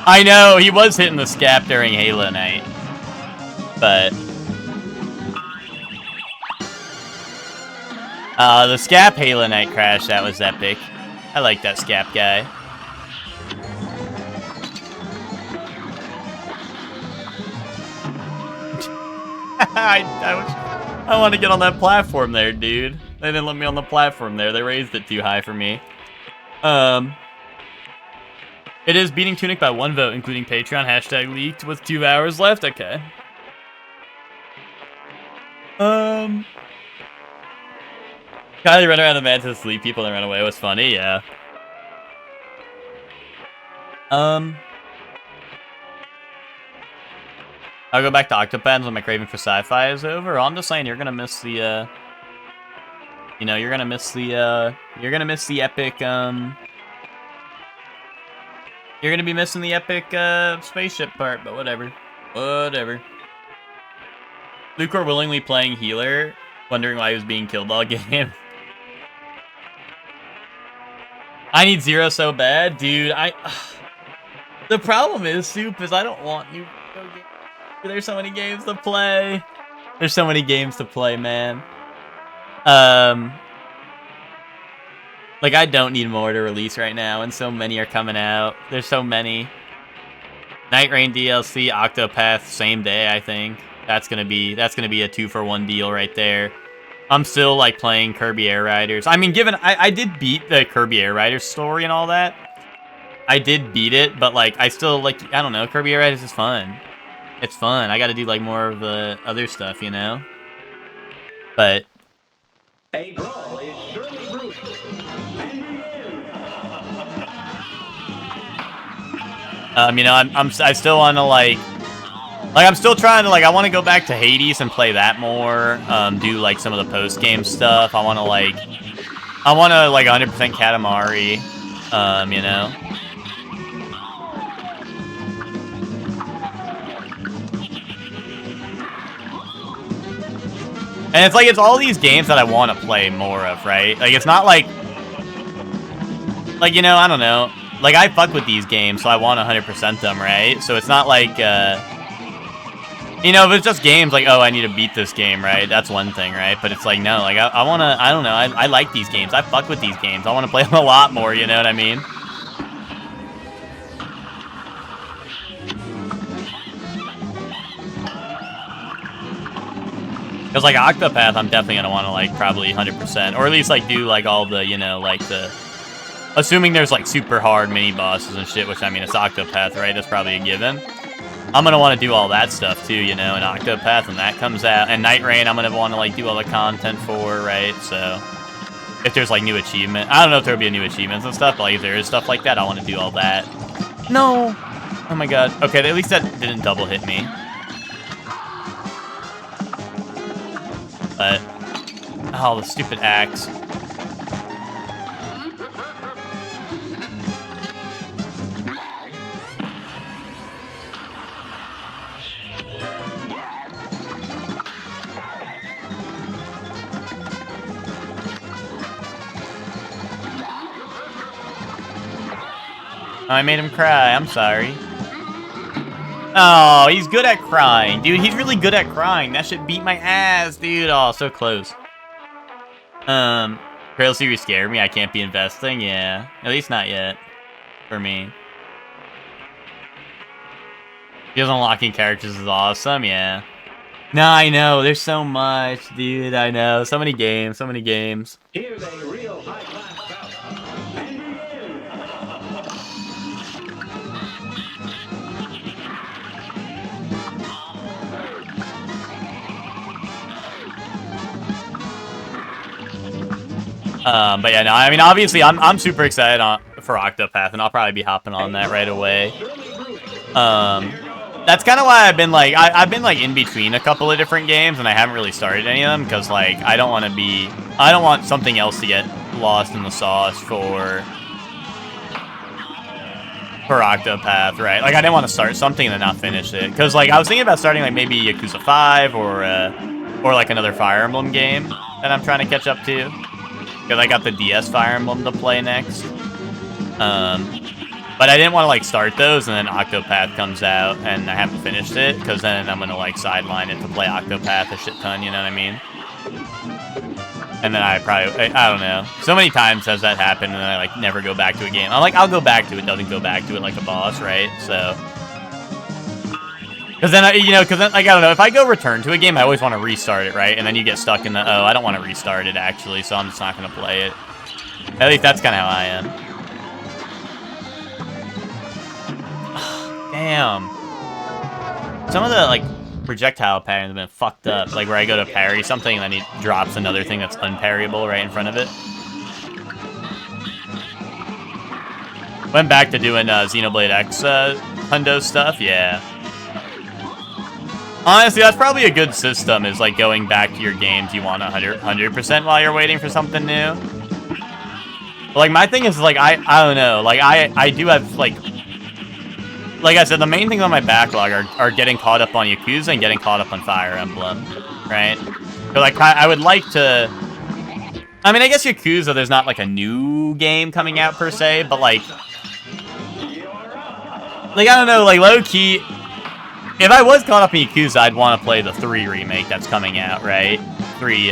I know, he was hitting the scap during Halo Night. But... the scap Halo Night crash, that was epic. I like that scap guy. I want to get on that platform there, dude. They didn't let me on the platform there. They raised it too high for me. It is beating Tunic by 1 vote, including Patreon. Hashtag leaked with 2 hours left. Okay. Kylie ran around the man to sleep people and ran away. It was funny, yeah. I'll go back to Octopens when my craving for sci-fi is over. I'm just saying you're gonna miss the, you know, you're gonna miss the epic, you're gonna be missing the epic, spaceship part, but whatever. Whatever. Lucor willingly playing healer, wondering why he was being killed all game. I need Zero so bad, dude. The problem is, Soup, is I don't want new video games. There's so many games to play. There's so many games to play, man. Like, I don't need more to release right now, and so many are coming out. There's so many. Night Rain DLC, Octopath, same day, I think. That's gonna be a 2-for-1 deal right there. I'm still, like, playing Kirby Air Riders. I mean, I did beat the Kirby Air Riders story and all that. I did beat it, but, like, I still, like, I don't know, Kirby Air Riders is fun. It's fun. I gotta do, like, more of the other stuff, you know? But...
A brawl is surely brewing.
you know, I still want to, like, I'm still trying to, like, I want to go back to Hades and play that more, do, like, some of the post-game stuff. I want to, like, 100% Katamari, you know? And it's, like, it's all these games that I want to play more of, right? Like, it's not, like, you know, I don't know. Like, I fuck with these games, so I want 100% them, right? So it's not like, you know, if it's just games like, oh, I need to beat this game, right? That's one thing, right? But it's like, no, like, I want to, I don't know, I like these games. I fuck with these games. I want to play them a lot more, you know what I mean? Because, like, Octopath, I'm definitely going to want to, like, probably 100%. Or at least, like, do, like, all the, you know, like, the... Assuming there's, like, super hard mini-bosses and shit, which, I mean, it's Octopath, right? That's probably a given. I'm going to want to do all that stuff, too, you know, in Octopath, when that comes out. And Night Rain, I'm going to want to, like, do all the content for, right? So, if there's, like, new achievement... I don't know if there'll be new achievements and stuff, but, like, if there is stuff like that, I want to do all that. No! Oh, my God. Okay, at least that didn't double hit me. But, oh, the stupid axe. Oh, I made him cry. I'm sorry. Oh, he's good at crying. Dude, he's really good at crying. That shit beat my ass, dude. Oh, so close. Trail Series scared me. I can't be investing. Yeah. At least not yet. For me. Because unlocking characters is awesome. Yeah. No, I know. There's so much, dude. I know. So many games. So many games.
Here's a real high-class bout.
But yeah, no, I mean, obviously, I'm super excited for Octopath, and I'll probably be hopping on that right away. That's kind of why I've been, like, I've been, like, in between a couple of different games, and I haven't really started any of them, because, like, I don't want something else to get lost in the sauce for Octopath, right? Like, I didn't want to start something and then not finish it, because, like, I was thinking about starting, like, maybe Yakuza 5, or like, another Fire Emblem game that I'm trying to catch up to. Because I got the DS Fire Emblem to play next. But I didn't want to, like, start those, and then Octopath comes out, and I haven't finished it, because then I'm going to, like, sideline it to play Octopath a shit ton, you know what I mean? And then I don't know. So many times has that happened, and then I, like, never go back to a game. I'm like, I'll go back to it, doesn't go back to it like a boss, right? So... Because then, you know, like, I don't know, if I go return to a game, I always want to restart it, right? And then you get stuck in the, oh, I don't want to restart it, actually, so I'm just not going to play it. At least that's kind of how I am. Damn. Some of the, like, projectile patterns have been fucked up. Like, where I go to parry something, and then he drops another thing that's unparryable right in front of it. Went back to doing Xenoblade X Hundo stuff, yeah. Honestly, that's probably a good system, is, like, going back to your games you want 100% while you're waiting for something new. But, like, my thing is, like, I don't know. Like, I do have, like I said, the main things on my backlog are getting caught up on Yakuza and getting caught up on Fire Emblem, right? So, like, I would like to... I mean, I guess Yakuza, there's not, like, a new game coming out, per se, but, like... Like, I don't know, like, low-key, if I was caught up in Yakuza, I'd want to play the 3 remake that's coming out, right? 3,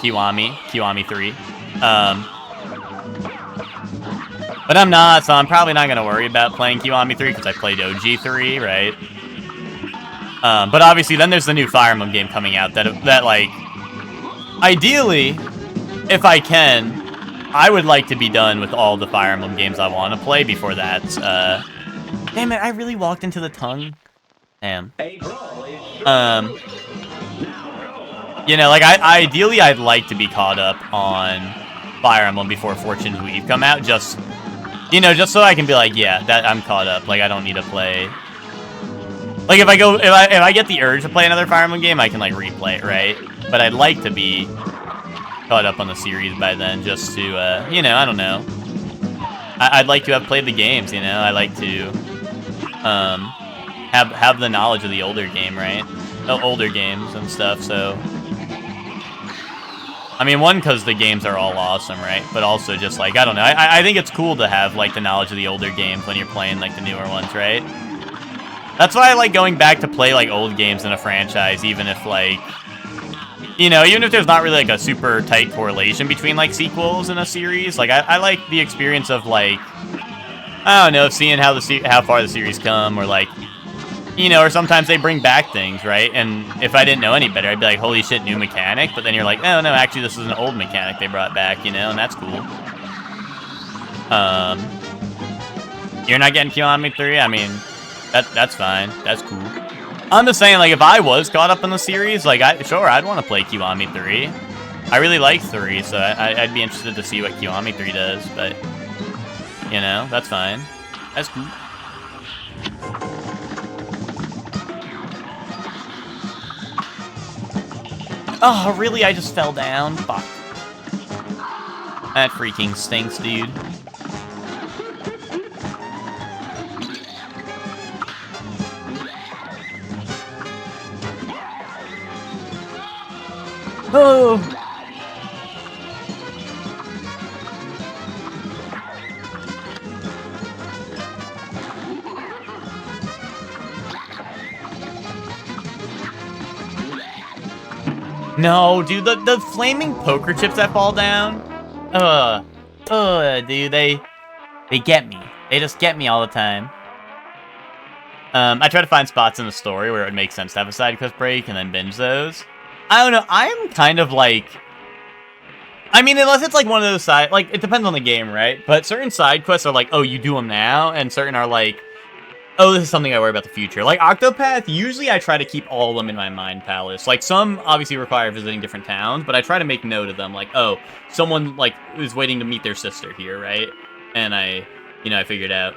Kiwami 3. But I'm not, so I'm probably not going to worry about playing Kiwami 3, because I played OG 3, right? But obviously, then there's the new Fire Emblem game coming out that like, ideally, if I can, I would like to be done with all the Fire Emblem games I want to play before that. Damn it, I really walked into the tongue. Damn. You know, like, ideally, I'd like to be caught up on Fire Emblem before Fortune's Weave come out, just, you know, just so I can be like, yeah, that I'm caught up. Like, I don't need to play. Like, if I get the urge to play another Fire Emblem game, I can, like, replay it, right? But I'd like to be caught up on the series by then, just to, you know, I don't know. I'd like to have played the games, you know? I like to, have the knowledge of the older game, right? The older games and stuff, so. I mean, one, because the games are all awesome, right? But also just, like, I don't know. I think it's cool to have, like, the knowledge of the older games when you're playing, like, the newer ones, right? That's why I like going back to play, like, old games in a franchise, even if, like, you know, even if there's not really, like, a super tight correlation between, like, sequels in a series. Like, I like the experience of, like, I don't know, seeing how far the series come, or, like, you know, or sometimes they bring back things, right? And if I didn't know any better, I'd be like, holy shit, new mechanic. But then you're like, oh, no, actually, this is an old mechanic they brought back, you know, and that's cool. You're not getting Kiwami 3? I mean, that's fine. That's cool. I'm just saying, like, if I was caught up in the series, like, sure, I'd want to play Kiwami 3. I really like 3, so I'd be interested to see what Kiwami 3 does, but, you know, that's fine. That's cool. Oh, really? I just fell down? Fuck. That freaking stinks, dude. Oh! No, dude, the flaming poker chips that fall down. Dude, they get me. They just get me all the time. I try to find spots in the story where it would make sense to have a side quest break and then binge those. I don't know, I'm kind of like, I mean, unless it's like one of those side, like, it depends on the game, right? But certain side quests are like, oh, you do them now, and certain are like, oh, this is something I worry about the future. Like, Octopath, usually I try to keep all of them in my mind palace. Like, some obviously require visiting different towns, but I try to make note of them. Like, oh, someone, like, is waiting to meet their sister here, right? And I figured out.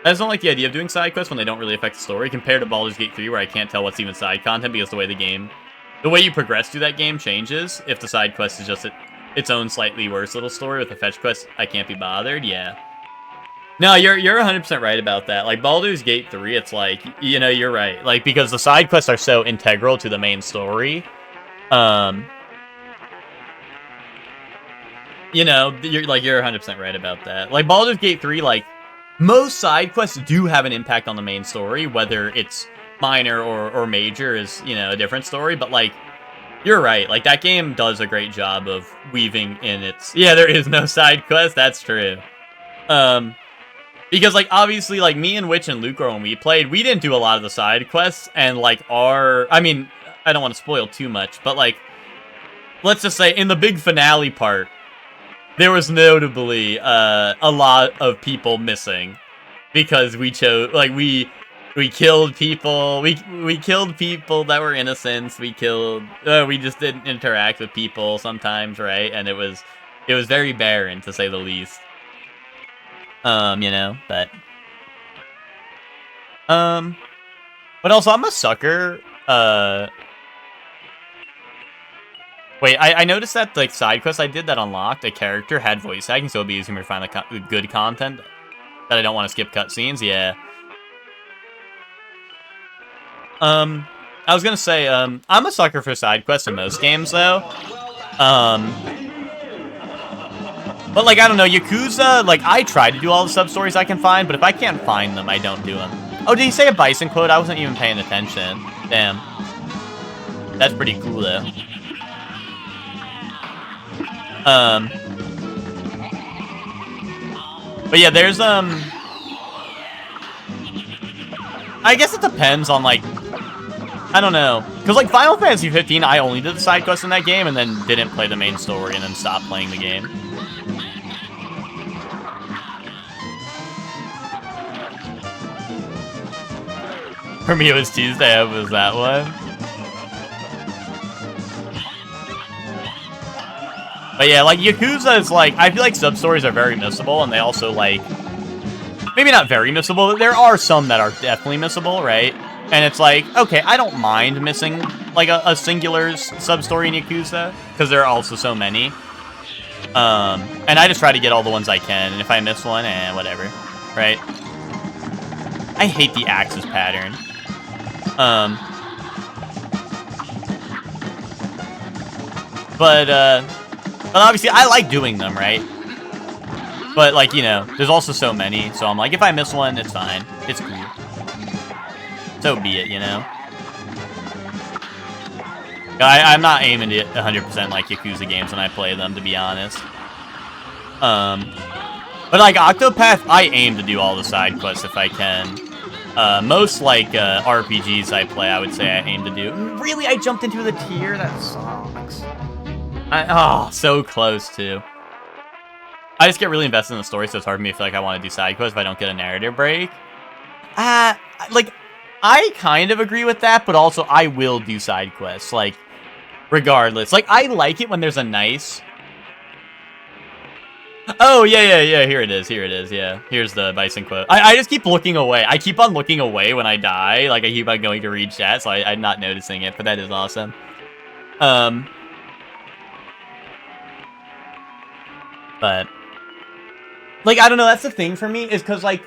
I just don't like the idea of doing side quests when they don't really affect the story, compared to Baldur's Gate 3, where I can't tell what's even side content, because the way you progress through that game changes. If the side quest is just its own slightly worse little story with the fetch quest, I can't be bothered, yeah. No, you're 100% right about that. Like, Baldur's Gate 3, it's like, you know, you're right. Like, because the side quests are so integral to the main story. You know, you're 100% right about that. Like, Baldur's Gate 3, like, most side quests do have an impact on the main story, whether it's minor or major is, you know, a different story, but, like, you're right. Like, that game does a great job of weaving in its... Yeah, there is no side quest, that's true. Because, like, obviously, like, me and Witch and Lucro, when we played, we didn't do a lot of the side quests, and, like, I mean, I don't want to spoil too much, but, like, let's just say, in the big finale part, there was notably, a lot of people missing. Because we chose, like, we killed people, we killed people that were innocents, we just didn't interact with people sometimes, right? And it was very barren, to say the least. You know, but also, I'm a sucker, wait, I noticed that, like, side quest I did that unlocked, a character had voice acting, so it'll be easier to find, like, good content that I don't want to skip cutscenes, yeah. I was gonna say, I'm a sucker for side quests in most games, though. But, like, I don't know, Yakuza, like, I try to do all the sub-stories I can find, but if I can't find them, I don't do them. Oh, did he say a bison quote? I wasn't even paying attention. Damn. That's pretty cool, though. But yeah, there's, I guess it depends on, like, I don't know. Because, like, Final Fantasy 15, I only did the side quests in that game and then didn't play the main story and then stopped playing the game. For me, it was Tuesday. It was that one. But yeah, like, Yakuza is, like, I feel like sub-stories are very missable, and they also, like, maybe not very missable, but there are some that are definitely missable, right? And it's like, okay, I don't mind missing, like, a singular sub-story in Yakuza, because there are also so many. And I just try to get all the ones I can, and if I miss one, whatever, right? I hate the axis pattern. But obviously, I like doing them, right? But, like, you know, there's also so many, so I'm like, if I miss one, it's fine. It's cool. So be it, you know? I'm not aiming to 100% like Yakuza games when I play them, to be honest. But, like, Octopath, I aim to do all the side quests if I can. Most, like, RPGs I play, I would say I aim to do. Really? I jumped into the tier? That sucks. Oh, so close, too. I just get really invested in the story, so it's hard for me to feel like I want to do side quests if I don't get a narrative break. Like, I kind of agree with that, but also I will do side quests, like, regardless. Like, I like it when there's a nice... Oh, yeah, here it is, yeah. Here's the bison quote. I just keep looking away. I keep on looking away when I die. Like, I keep on going to read chat, so I'm not noticing it, but that is awesome. But, like, I don't know, that's the thing for me, is because, like,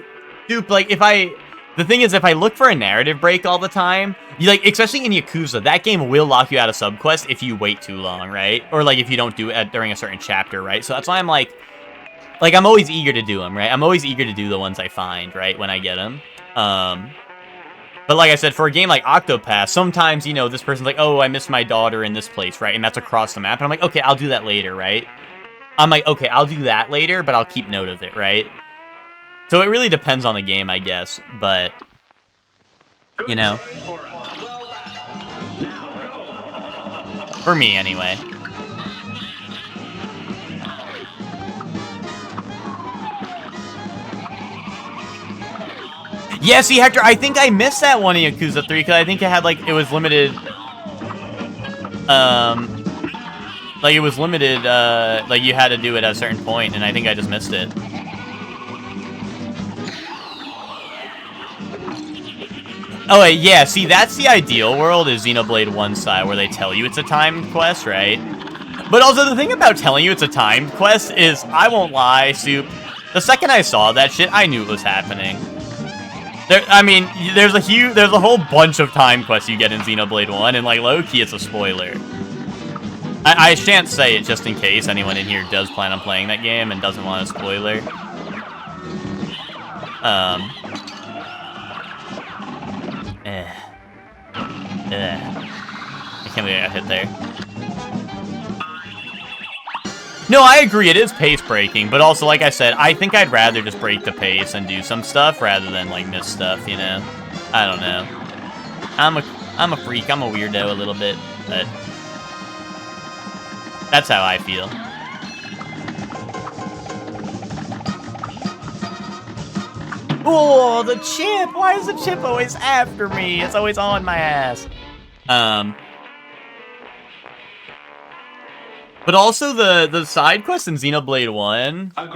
dude, like, the thing is, if I look for a narrative break all the time, like, especially in Yakuza, that game will lock you out of subquests if you wait too long, right? Or, like, if you don't do it during a certain chapter, right? So that's why I'm like, I'm always eager to do them, right? I'm always eager to do the ones I find, right, when I get them. But like I said, for a game like Octopath, sometimes, you know, this person's like, oh, I missed my daughter in this place, right? And that's across the map. And I'm like, okay, I'll do that later, right? I'm like, okay, I'll do that later, but I'll keep note of it, right? So it really depends on the game, I guess, but, you know. For me, anyway. Yeah, see, Hector, I think I missed that one in Yakuza 3, because I think it had, like, it was limited, like, it was limited, like, you had to do it at a certain point, and I think I just missed it. Oh, wait, yeah, see, that's the ideal world, is Xenoblade 1 style, where they tell you it's a timed quest, right? But also, the thing about telling you it's a timed quest is, I won't lie, Soup, the second I saw that shit, I knew it was happening. I mean, there's a whole bunch of time quests you get in Xenoblade 1, and, like, low-key, it's a spoiler. I shan't say it just in case anyone in here does plan on playing that game and doesn't want a spoiler. I can't believe I got hit there. No, I agree, it is pace-breaking, but also, like I said, I think I'd rather just break the pace and do some stuff rather than, like, miss stuff, you know? I don't know. I'm a freak, I'm a weirdo a little bit, but that's how I feel. Oh, the chip! Why is the chip always after me? It's always on my ass. But also the side quest in Xenoblade 1, I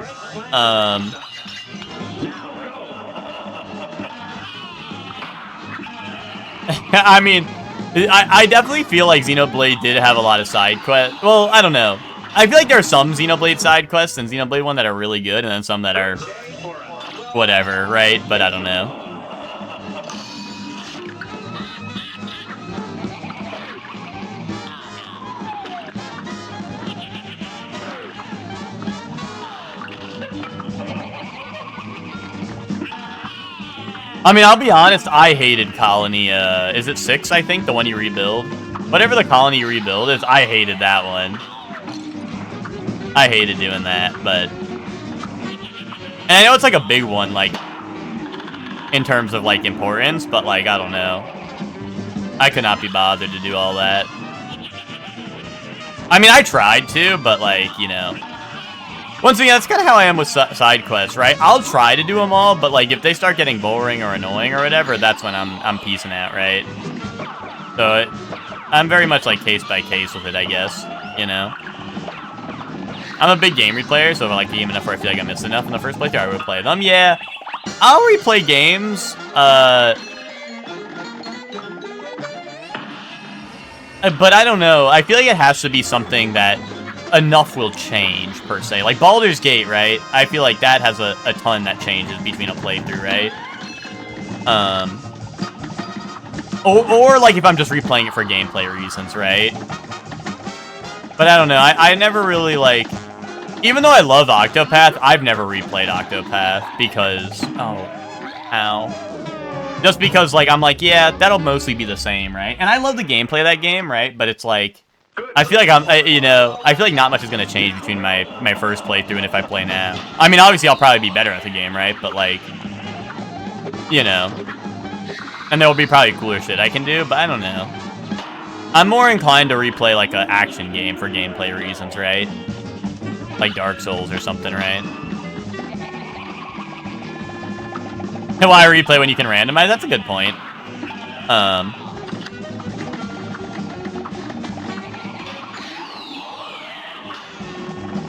mean, I definitely feel like Xenoblade did have a lot of side quests. Well, I don't know. I feel like there are some Xenoblade side quests in Xenoblade 1 that are really good, and then some that are whatever, right? But I don't know. I mean, I'll be honest, I hated Colony, is it 6, I think? The one you rebuild? Whatever the Colony you rebuild is, I hated that one. I hated doing that, but... And I know it's like a big one, like, in terms of, like, importance, but, like, I don't know. I could not be bothered to do all that. I mean, I tried to, but, like, you know... Once again, that's kind of how I am with side quests, right? I'll try to do them all, but, like, if they start getting boring or annoying or whatever, that's when I'm peacing out, right? So, I'm very much, like, case by case with it, I guess, you know? I'm a big game replayer, so if I like the game enough where I feel like I missed enough in the first playthrough, I would play them. Yeah, I'll replay games, but I don't know. I feel like it has to be something that enough will change, per se. Like Baldur's Gate, right? I feel like that has a ton that changes between a playthrough, right? Or like if I'm just replaying it for gameplay reasons, right? But I don't know. I never really, like... Even though I love Octopath, I've never replayed Octopath because... Oh. Ow. Just because, like, I'm like, yeah, that'll mostly be the same, right? And I love the gameplay of that game, right? But it's like... I feel like I feel like not much is going to change between my first playthrough and if I play now. I mean, obviously, I'll probably be better at the game, right? But, like... You know... And there will be probably cooler shit I can do, but I don't know. I'm more inclined to replay, like, an action game for gameplay reasons, right? Like Dark Souls or something, right? And why replay when you can randomize? That's a good point.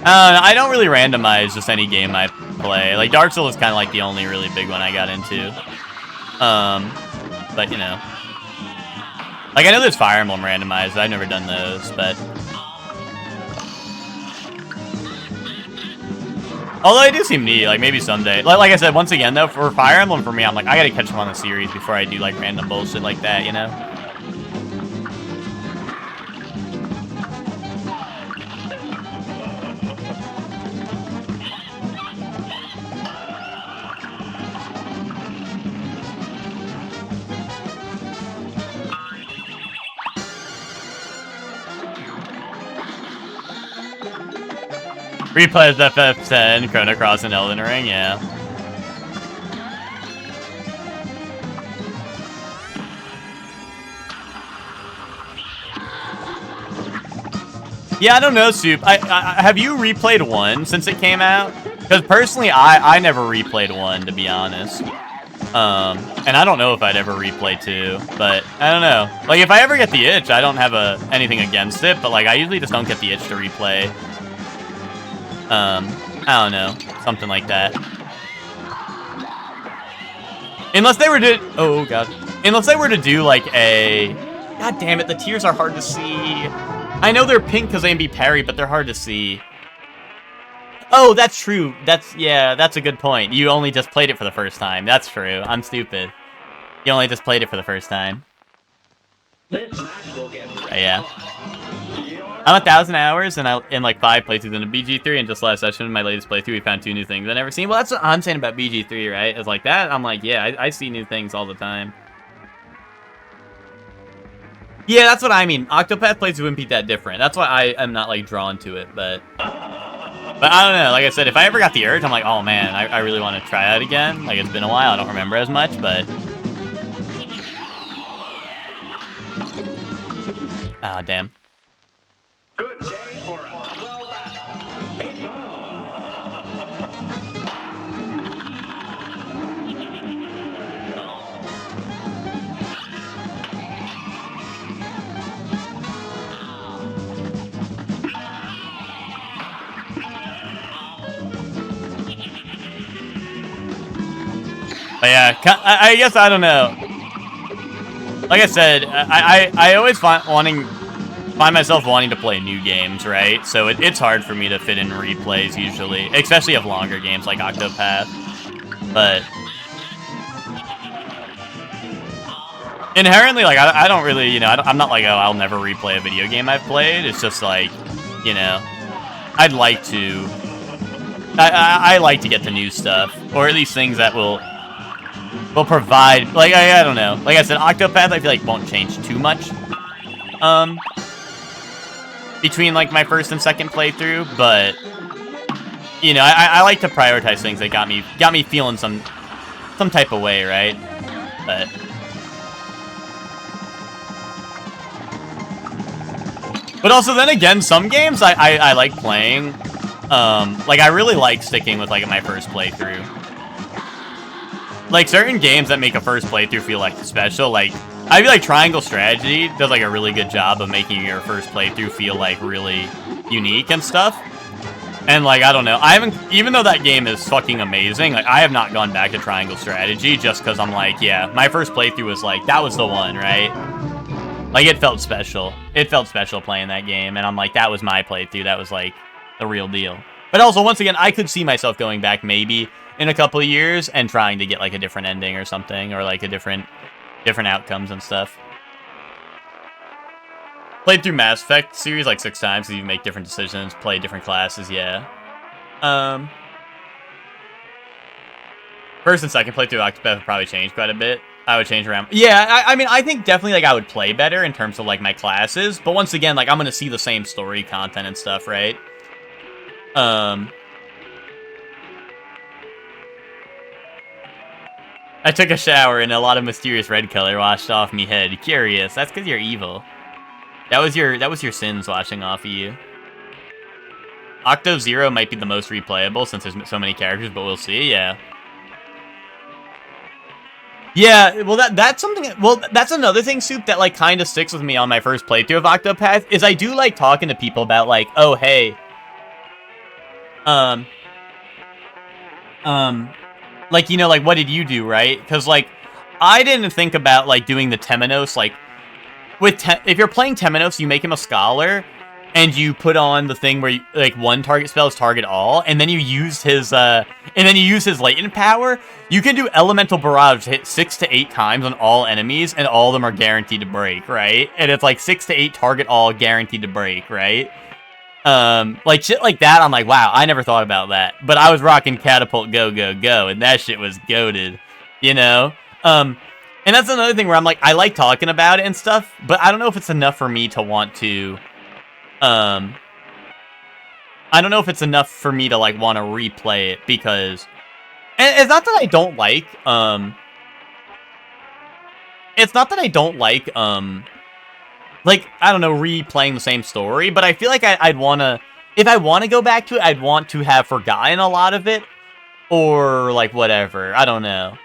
I don't really randomize just any game I play. Like, Dark Souls is kind of like the only really big one I got into. But, you know. Like, I know there's Fire Emblem randomized. I've never done those, but... Although I do seem neat, like, maybe someday. Like I said, once again, though, for Fire Emblem, for me, I'm like, I gotta catch them on the series before I do, like, random bullshit like that, you know? Replays FF10, Chrono Cross, and Elden Ring, yeah. Yeah, I don't know, Soup. Have you replayed 1 since it came out? Because personally, I never replayed 1, to be honest. And I don't know if I'd ever replay 2, but I don't know. Like, if I ever get the itch, I don't have anything against it, but, like, I usually just don't get the itch to replay. I don't know. Something like that. Unless they were to... Oh, God. Unless they were to do, like, a... God damn it, the tears are hard to see. I know they're pink because they can be parried, but they're hard to see. Oh, that's true. Yeah, that's a good point. You only just played it for the first time. That's true. I'm stupid. You only just played it for the first time. Yeah. I'm 1,000 hours, and in like 5 playthroughs into BG3, and just last session, my latest playthrough, we found 2 new things I've never seen. Well, that's what I'm saying about BG3, right? It's like that. I'm like, yeah, I see new things all the time. Yeah, that's what I mean. Octopath playthrough wouldn't be that different. That's why I am not, like, drawn to it, but I don't know. Like I said, if I ever got the urge, I'm like, oh, man, I really want to try that again. Like, it's been a while. I don't remember as much, but... Ah, damn.
Good day for a well
But yeah, I guess I don't know. Like I said, I always find myself wanting to play new games, right? So it's hard for me to fit in replays usually, especially of longer games like Octopath. But inherently, like, I don't really, you know, I'm not like, oh, I'll never replay a video game I've played. It's just like, you know, I'd like to. I like to get the new stuff, or at least things that will will provide, like, I don't know. Like I said, Octopath, I feel like won't change too much. Between, like, my first and second playthrough, but, you know, I like to prioritize things that got me feeling some type of way, right? But also, then again, some games I like playing. Like, I really like sticking with, like, my first playthrough. Like, certain games that make a first playthrough feel, like, special, like, I feel like Triangle Strategy does, like, a really good job of making your first playthrough feel, like, really unique and stuff. And, like, I don't know, I haven't, even though that game is fucking amazing, like, I have not gone back to Triangle Strategy just because I'm like, yeah, my first playthrough was, like, that was the one, right? Like, it felt special. It felt special playing that game, and I'm like, that was my playthrough. That was, like, the real deal. But also, once again, I could see myself going back maybe in a couple of years and trying to get, like, a different ending or something, or, like, a different outcomes and stuff. Played through Mass Effect series, like, 6 times, so you make different decisions, play different classes, yeah. First and second playthrough of Octopath would probably change quite a bit. I would change around. Yeah, I mean, I think definitely, like, I would play better in terms of, like, my classes. But once again, like, I'm gonna see the same story content and stuff, right? I took a shower and a lot of mysterious red color washed off me head. Curious. That's because you're evil. That was your sins washing off of you. Octo Zero might be the most replayable since there's so many characters, but we'll see, yeah. Yeah, well, that's something. Well, that's another thing, Soup, that like kind of sticks with me on my first playthrough of Octopath is I do like talking to people about like, oh hey, like, you know, like, what did you do, right? Because like I didn't think about like doing the Temenos like with if you're playing Temenos, you make him a scholar. And you put on the thing where you, like, one target spell is target all, and then you use his latent power. You can do Elemental Barrage hit 6 to 8 times on all enemies, and all of them are guaranteed to break, right? And it's like 6 to 8 target all guaranteed to break, right? Like shit like that. I'm like, wow, I never thought about that. But I was rocking Catapult Go Go Go, and that shit was goated, you know. And that's another thing where I'm like, I like talking about it and stuff, but I don't know if it's enough for me to want to. I don't know if it's enough for me to, like, want to replay it, because... And it's not that I don't like, It's not that I don't like, like, I don't know, replaying the same story, but I feel like I'd want to... If I want to go back to it, I'd want to have forgotten a lot of it, or, like, whatever. I don't know.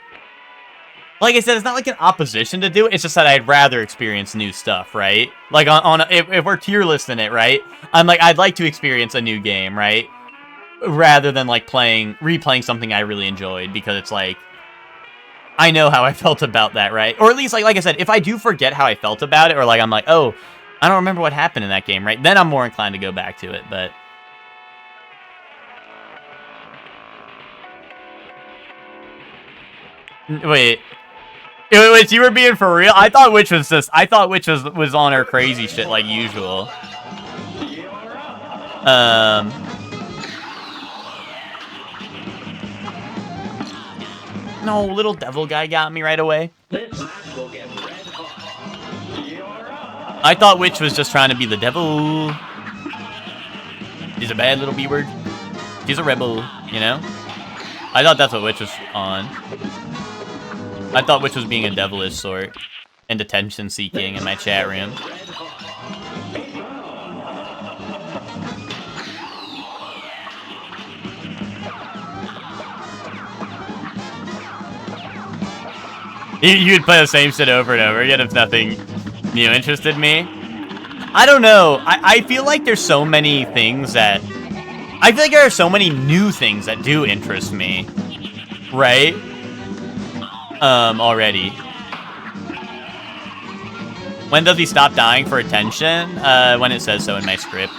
Like I said, it's not like an opposition to do it. It's just that I'd rather experience new stuff, right? Like if we're tier listing it, right? I'm like, I'd like to experience a new game, right? Rather than like replaying something I really enjoyed, because it's like, I know how I felt about that, right? Or at least like I said, if I do forget how I felt about it, or like I'm like, oh, I don't remember what happened in that game, right? Then I'm more inclined to go back to it, but. Wait. Wait, you were being for real? I thought Witch was was on her crazy shit like usual. No, little devil guy got me right away. I thought Witch was just trying to be the devil. She's a bad little B-word. She's a rebel, you know? I thought that's what Witch was on. I thought Witch was being a devilish sort and attention seeking in my chat room. You'd play the same shit over and over again if nothing new interested me. I don't know. I feel like there's so many things that... I feel like there are so many new things that do interest me. Right? Already. When does he stop dying for attention? When it says so in my script.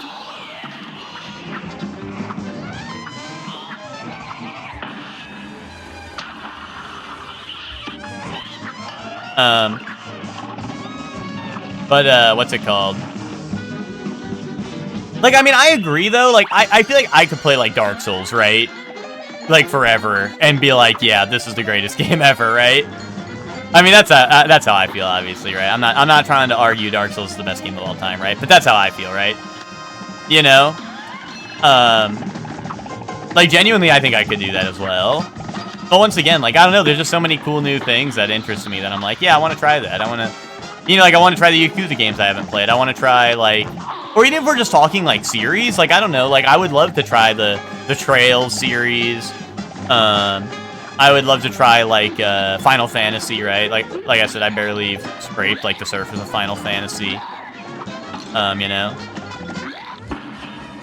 What's it called? Like, I mean, I agree, though. Like, I feel like I could play, like, Dark Souls, right? like forever and be like, yeah, this is the greatest game ever, right? I mean, that's how I feel, obviously, right? I'm not trying to argue Dark Souls is the best game of all time, right? But that's how I feel, right? You know, like genuinely, I think I could do that as well. But once again, like I don't know, there's just so many cool new things that interest me that I'm like, yeah, I want to try that. I want to, you know, like I want to try the Yakuza games I haven't played. I want to try like, or even if we're just talking like series, like I don't know, like I would love to try the Trails series. I would love to try like Final Fantasy, right? Like I said, I barely scraped like the surface of Final Fantasy. You know,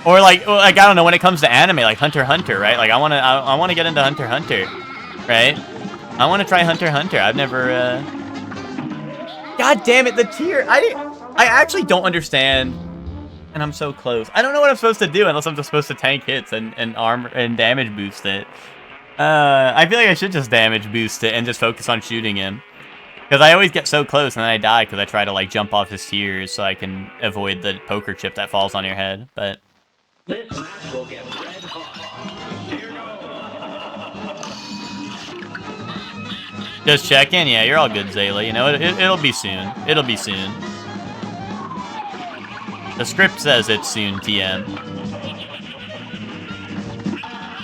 or like I don't know, when it comes to anime, like Hunter x Hunter, right? Like I wanna get into Hunter x Hunter, right? I wanna try Hunter x Hunter. I've never. God damn it, the tier. I actually don't understand. And I'm so close. I don't know what I'm supposed to do unless I'm just supposed to tank hits and armor and damage boost it. I feel like I should just damage boost it and just focus on shooting him. Because I always get so close and then I die because I try to like jump off his tiers so I can avoid the poker chip that falls on your head. But
This match will get red hot. Here goes.
just check in. Yeah, you're all good, Zayla. You know, it'll be soon. It'll be soon. The script says it's soon, TM.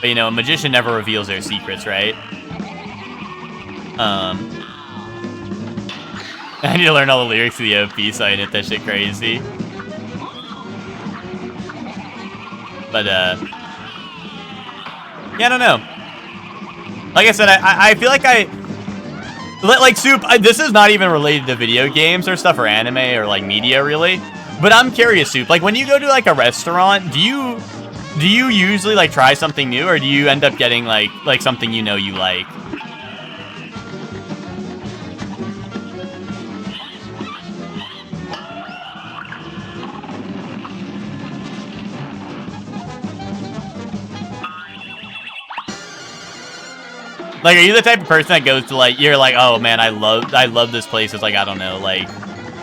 But you know, a magician never reveals their secrets, right? I need to learn all the lyrics to the OP so I hit that shit crazy. But yeah, I don't know. Like I said, I feel like like Soup. This is not even related to video games or stuff or anime or like media really. But I'm curious, Soup. Like when you go to like a restaurant, do you usually like try something new, or do you end up getting like something you know you like? Like, are you the type of person that goes to like, you're like, oh man, I love this place. It's like, I don't know, like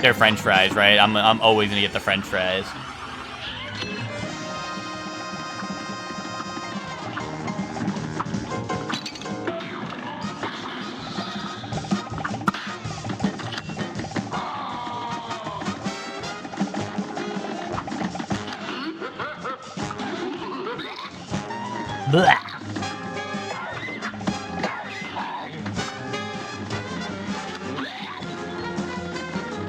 their French fries, right? I'm always gonna get the French fries. Blah.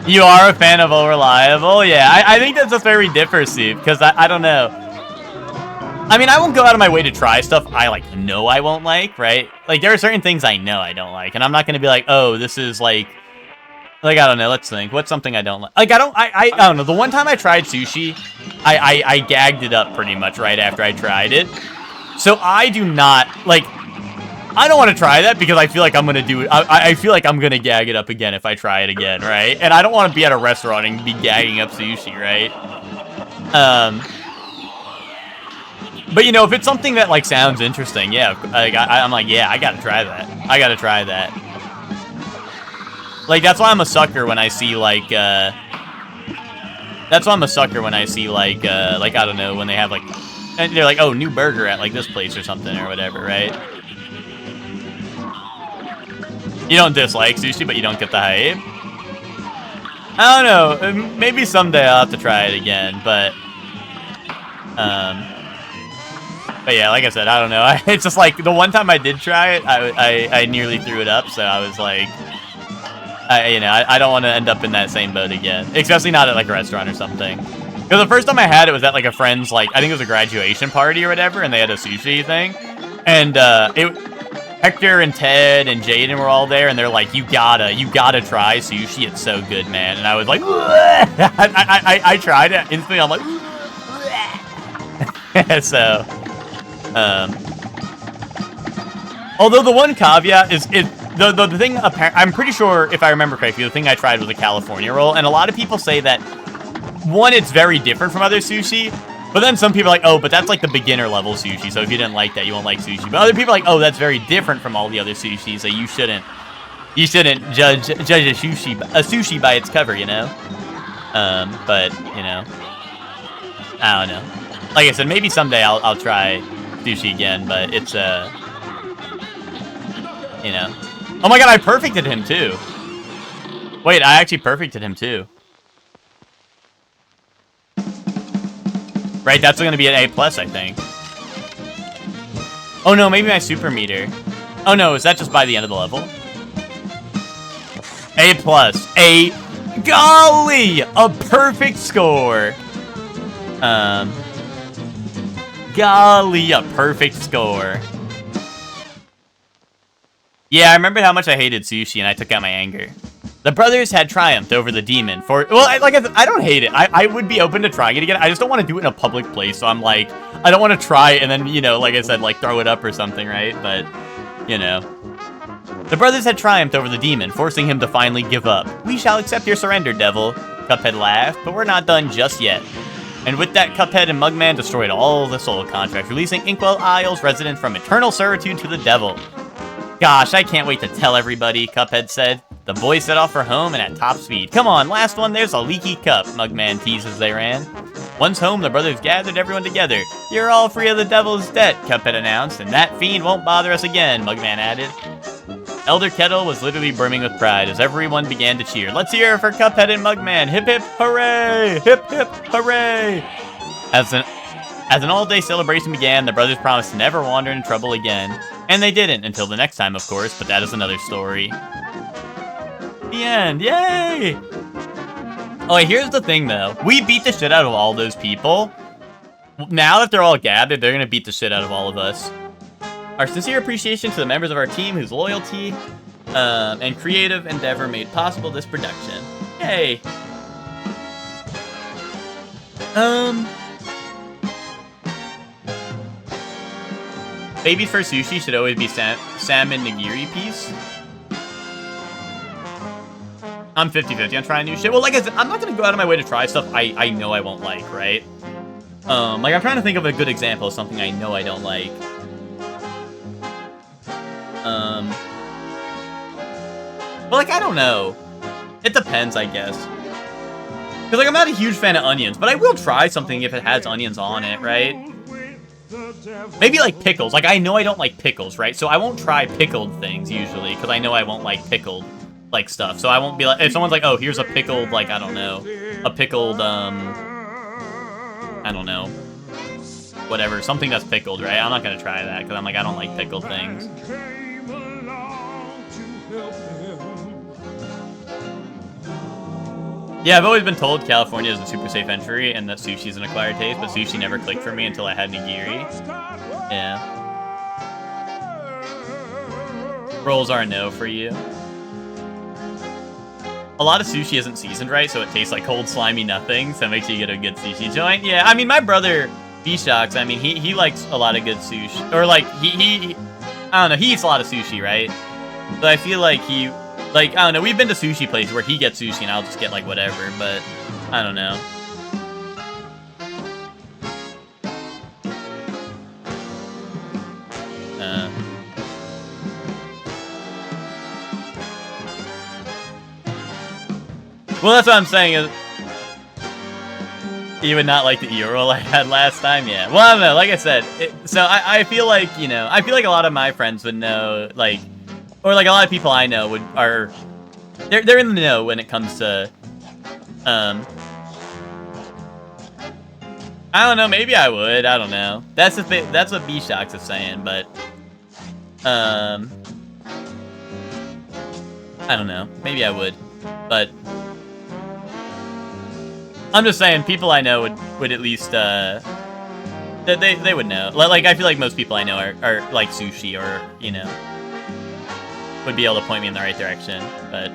You are a fan of Unreliable? Yeah, I think that's just very different, Steve, because I don't know. I mean, I won't go out of my way to try stuff I like know I won't like, right? Like, there are certain things I know I don't like, and I'm not going to be like, oh, this is like, I don't know, let's think. What's something I don't like? Like, I don't know. The one time I tried sushi, I gagged it up pretty much right after I tried it. So I do not, like, I don't want to try that because I feel like I'm going to do it. I feel like I'm going to gag it up again if I try it again, right? And I don't want to be at a restaurant and be gagging up sushi, right? But, you know, if it's something that, like, sounds interesting, yeah, like, I'm like, yeah, I got to try that. I got to try that. Like, that's why I'm a sucker when I see, like, that's why I'm a sucker when I see, like, I don't know, when they have, like, and they're like, oh, new burger at, like, this place or something or whatever, right? You don't dislike sushi, but you don't get the hype? I don't know. Maybe someday I'll have to try it again, but yeah, like I said, I don't know. It's just like the one time I did try it, I nearly threw it up, so I was like, I don't want to end up in that same boat again, especially not at like a restaurant or something. Because the first time I had it was at like a friend's, like, I think it was a graduation party or whatever, and they had a sushi thing, and Hector and Ted and Jaden were all there, and they're like, you gotta try sushi. It's so good, man. And I was like, I tried it instantly. I'm like, so, although the one caveat is the thing. I'm pretty sure, if I remember correctly, the thing I tried was a California roll, and a lot of people say that one, it's very different from other sushi. But then some people are like, oh, but that's like the beginner level sushi, so if you didn't like that, you won't like sushi. But other people are like, oh, that's very different from all the other sushi, so you shouldn't judge a sushi by its cover, you know? But, you know, I don't know. Like I said, maybe someday I'll try sushi again, but it's you know. Oh my god, I perfected him too. Wait, I actually perfected him too. Right, that's going to be an A+, I think. Oh no, maybe my super meter. Oh no, is that just by the end of the level? A+. Golly! A perfect score! Golly, a perfect score. Yeah, I remember how much I hated sushi and I took out my anger. The brothers had triumphed over the demon for... Well, I don't hate it. I would be open to trying it again. I just don't want to do it in a public place, so I'm like... I don't want to try it and then, you know, like I said, like, throw it up or something, right? But, you know... The brothers had triumphed over the demon, forcing him to finally give up. We shall accept your surrender, devil. Cuphead laughed, but we're not done just yet. And with that, Cuphead and Mugman destroyed all the soul contracts, releasing Inkwell Isles residents from eternal servitude to the devil. Gosh, I can't wait to tell everybody, Cuphead said. The boys set off for home and at top speed. Come on, last one, there's a leaky cup, Mugman teased as they ran. Once home, the brothers gathered everyone together. You're all free of the devil's debt, Cuphead announced, and that fiend won't bother us again, Mugman added. Elder Kettle was literally brimming with pride as everyone began to cheer. Let's hear it for Cuphead and Mugman. Hip hip hooray! Hip hip hooray! As an all-day celebration began, the brothers promised to never wander into trouble again. And they didn't, until the next time, of course, but that is another story. The end. Yay! Oh, wait, here's the thing, though. We beat the shit out of all those people. Now that they're all gathered, they're gonna beat the shit out of all of us. Our sincere appreciation to the members of our team whose loyalty and creative endeavor made possible this production. Yay! Baby's first sushi should always be salmon nigiri piece. I'm 50-50 on trying new shit. Well, like I said, I'm not gonna go out of my way to try stuff I know I won't like, right? Like I'm trying to think of a good example of something I know I don't like. But like, I don't know. It depends, I guess. Because like, I'm not a huge fan of onions, but I will try something if it has onions on it, right? Maybe like pickles. Like, I know I don't like pickles, right? So I won't try pickled things usually, because I know I won't like pickled like stuff. So I won't be like, if someone's like, oh, here's a pickled, like, I don't know, a pickled, I don't know, whatever, something that's pickled, right? I'm not gonna try that because I'm like, I don't like pickled things. Yeah, I've always been told California is a super safe entry and that sushi is an acquired taste, but sushi never clicked for me until I had nigiri. Yeah. Rolls are a no for you. A lot of sushi isn't seasoned right, so it tastes like cold, slimy nothing, so make sure you get a good sushi joint. Yeah, I mean, my brother, B-Shocks, I mean, he likes a lot of good sushi. Or, like, he I don't know, he eats a lot of sushi, right? So I feel like he... Like, I don't know, we've been to sushi places where he gets sushi and I'll just get, like, whatever, but I don't know. Well, that's what I'm saying is... You would not like the E-roll I had last time? Yeah. Well, I don't know, like I said, so I feel like, you know, I feel like a lot of my friends would know, like... Or, like, a lot of people I know are... They're in the know when it comes to, I don't know, maybe I would, I don't know. That's what B-Shocks is saying, but, I don't know, maybe I would, but, I'm just saying, people I know would at least, they would know. Like, I feel like most people I know are like sushi or, you know, would be able to point me in the right direction, but...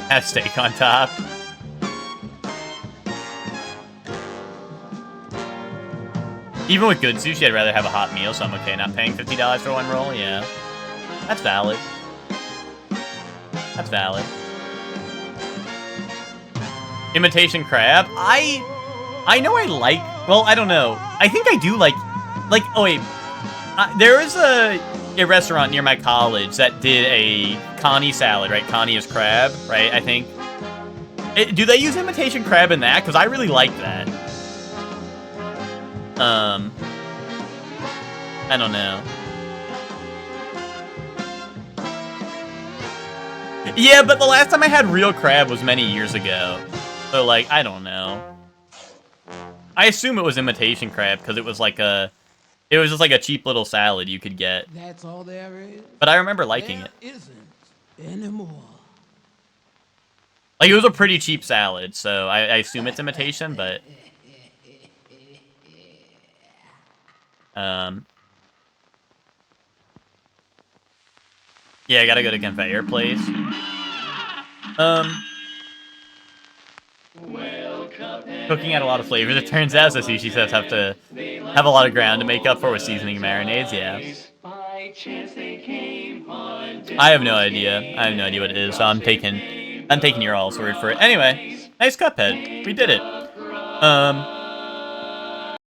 Have steak on top. Even with good sushi, I'd rather have a hot meal, so I'm okay not paying $50 for one roll, yeah. That's valid. That's valid. Imitation crab? I know I like... Well, I don't know. I think I do like... oh wait. There is a restaurant near my college that did a Connie salad, right? Connie is crab, right? I think. Do they use imitation crab in that? Because I really like that. I don't know. Yeah, but the last time I had real crab was many years ago. So, like, I don't know. I assume it was imitation crab because it was like a... It was just like a cheap little salad you could get.
That's all there is.
But I remember liking
There
it.
isn't anymore.
Like, it was a pretty cheap salad, so I assume it's imitation, but... Yeah, I gotta go to conveyor place. Cooking out a lot of flavors. It turns out the sushi sets have to have a lot of ground to make up for with seasoning marinades, yeah. I have no idea. I have no idea what it is, so I'm taking your all's word for it. Anyway, nice Cuphead. We did it.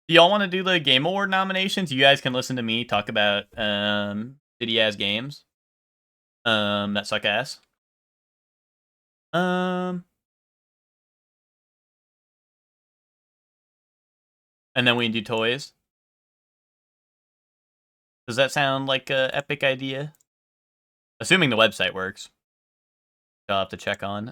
Do y'all want to do the Game Award nominations? You guys can listen to me talk about shitty ass games. That suck ass. And then we can do toys. Does that sound like a epic idea? Assuming the website works. I'll have to check on.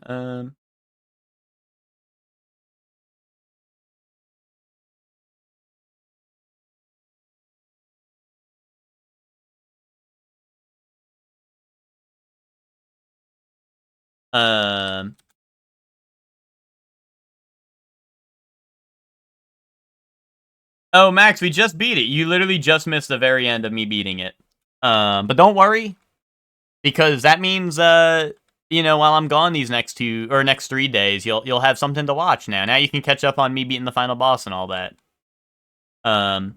Oh, Max, we just beat it. You literally just missed the very end of me beating it. But don't worry, because that means you know, while I'm gone these next 3 days, you'll have something to watch now. Now you can catch up on me beating the final boss and all that. I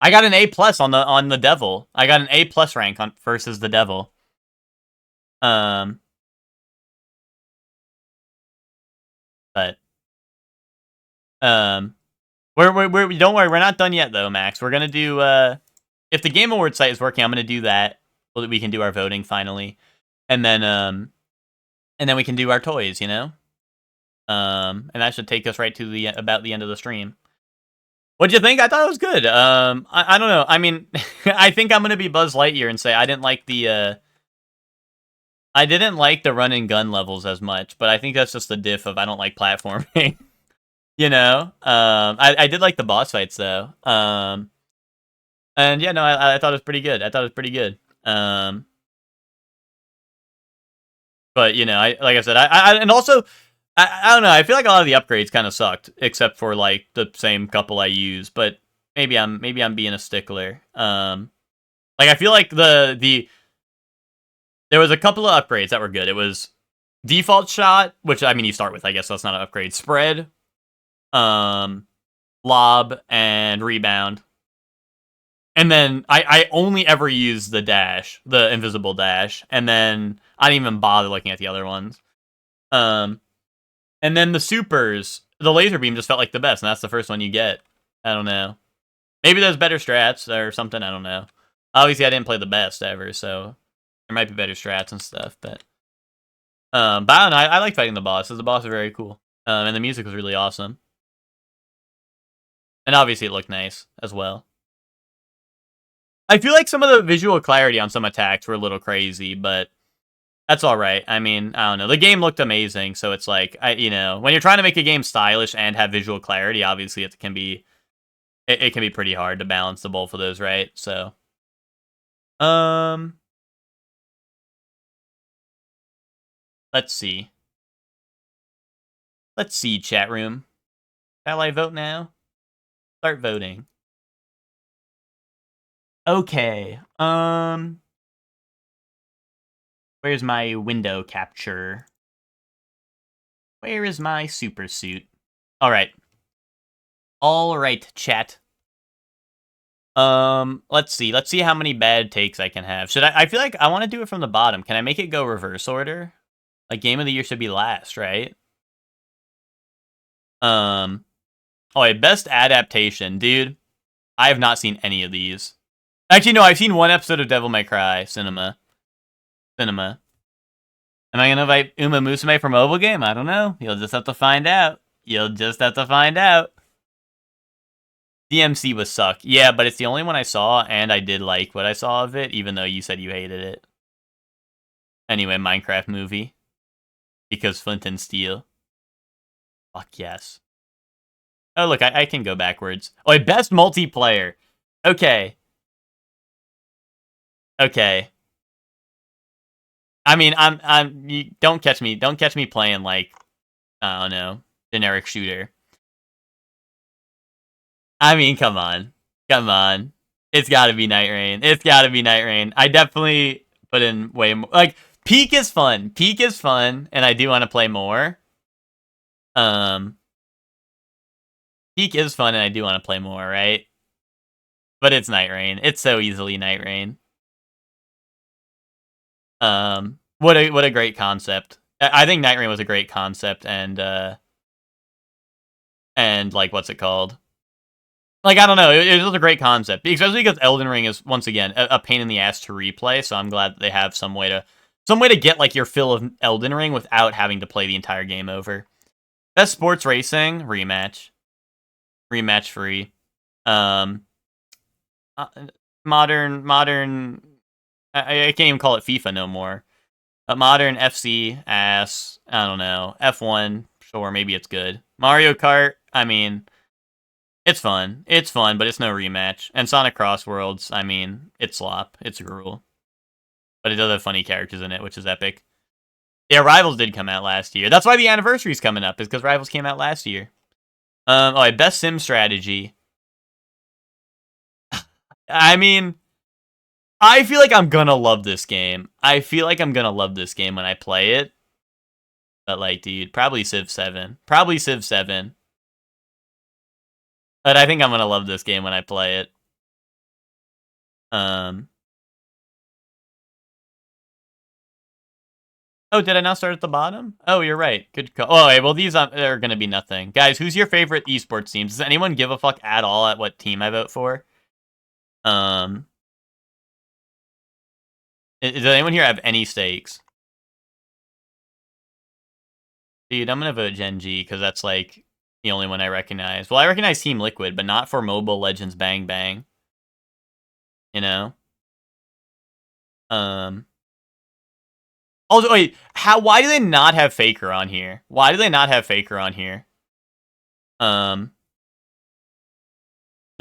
got an A+ on the devil. I got an A+ rank on versus the devil. But we're don't worry, we're not done yet though, Max. We're gonna do if the Game Awards site is working, I'm gonna do that so that we can do our voting finally, and then we can do our toys, you know. And that should take us right to about the end of the stream. What'd you think? I thought it was good. I don't know. I mean, I think I'm gonna be Buzz Lightyear and say I didn't like the run and gun levels as much, but I think that's just the diff of I don't like platforming. You know, I did like the boss fights though. And yeah, no, I thought it was pretty good. I thought it was pretty good. But you know, like I said, and also, I don't know. I feel like a lot of the upgrades kind of sucked, except for like the same couple I use. But maybe I'm being a stickler. Like I feel like there was a couple of upgrades that were good. It was default shot, which I mean you start with. I guess that's not an upgrade. Spread, lob, and rebound. And then I only ever use the dash, the invisible dash, and then I didn't even bother looking at the other ones. And then the supers, the laser beam just felt like the best, and that's the first one you get. I don't know. Maybe there's better strats or something. I don't know. Obviously, I didn't play the best ever, so there might be better strats and stuff. But I don't know. I like fighting the bosses. The boss is very cool, and the music was really awesome. And obviously, it looked nice as well. I feel like some of the visual clarity on some attacks were a little crazy, but that's all right. I mean, I don't know. The game looked amazing, so it's like, you know, when you're trying to make a game stylish and have visual clarity, obviously it can be pretty hard to balance the both of those, right? So, let's see. Let's see, chat room. Shall I vote now? Start voting. Okay. Where's my window capture? Where is my super suit? All right. All right, chat. Let's see. Let's see how many bad takes I can have. I feel like I want to do it from the bottom. Can I make it go reverse order? Like game of the year should be last, right? Oh, wait, best adaptation, dude. I have not seen any of these. Actually, no, I've seen one episode of Devil May Cry Cinema. Am I gonna invite Uma Musume for mobile game? I don't know. You'll just have to find out. DMC was suck. Yeah, but it's the only one I saw, and I did like what I saw of it, even though you said you hated it. Anyway, Minecraft movie. Because Flint and Steel. Fuck yes. Oh, look, I can go backwards. Oh, wait, best multiplayer. Okay. Okay. I mean, you don't catch me playing, like, I don't know, generic shooter. I mean, come on. Come on. It's gotta be Night Rain. It's gotta be Night Rain. I definitely put in way more. Like, Peak is fun. Peak is fun, and I do want to play more. Peak is fun, and I do want to play more, right? But it's Night Rain. It's so easily Night Rain. What a great concept. I think Night Rain was a great concept, and like, what's it called? Like, I don't know, it was a great concept, especially because Elden Ring is, once again, a pain in the ass to replay, so I'm glad that they have some way to get, like, your fill of Elden Ring without having to play the entire game over. Best sports racing, rematch. Rematch free. Modern, I can't even call it FIFA no more. Modern FC, ass, I don't know. F1, sure, maybe it's good. Mario Kart, I mean, it's fun. It's fun, but it's no rematch. And Sonic Cross Worlds, I mean, it's slop. It's gruel. But it does have funny characters in it, which is epic. Yeah, Rivals did come out last year. That's why the anniversary's coming up, is because Rivals came out last year. Alright, best sim strategy. I mean, I feel like I'm gonna love this game. I feel like I'm gonna love this game when I play it. But, like, dude, probably Civ 7. Probably Civ 7. But I think I'm gonna love this game when I play it. Oh, did I not start at the bottom? Oh, you're right. Good call. Oh, okay, well, these are gonna be nothing. Guys, who's your favorite esports team? Does anyone give a fuck at all at what team I vote for? Does anyone here have any stakes? Dude, I'm gonna vote Gen G, because that's, like, the only one I recognize. Well, I recognize Team Liquid, but not for Mobile Legends Bang Bang. You know? Also, wait, why do they not have Faker on here? Why do they not have Faker on here? Like,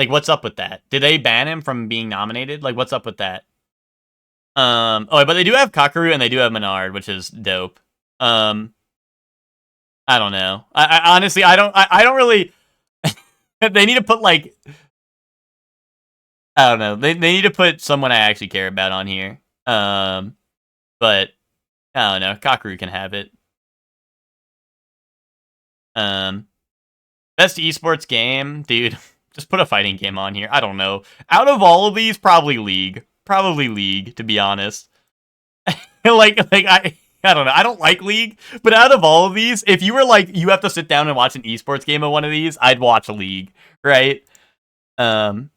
what's up with that? Did they ban him from being nominated? Like, what's up with that? Oh, but they do have Kakaru and they do have Menard, which is dope. I don't know. I honestly, I don't really. They need to put, like, I don't know. They need to put someone I actually care about on here. But I don't know. Kakaru can have it. Best esports game, dude. Just put a fighting game on here. I don't know. Out of all of these, probably League. Probably League, to be honest. like I don't know. I don't like League, but out of all of these, if you were like, you have to sit down and watch an esports game of one of these, I'd watch a League, right? Like,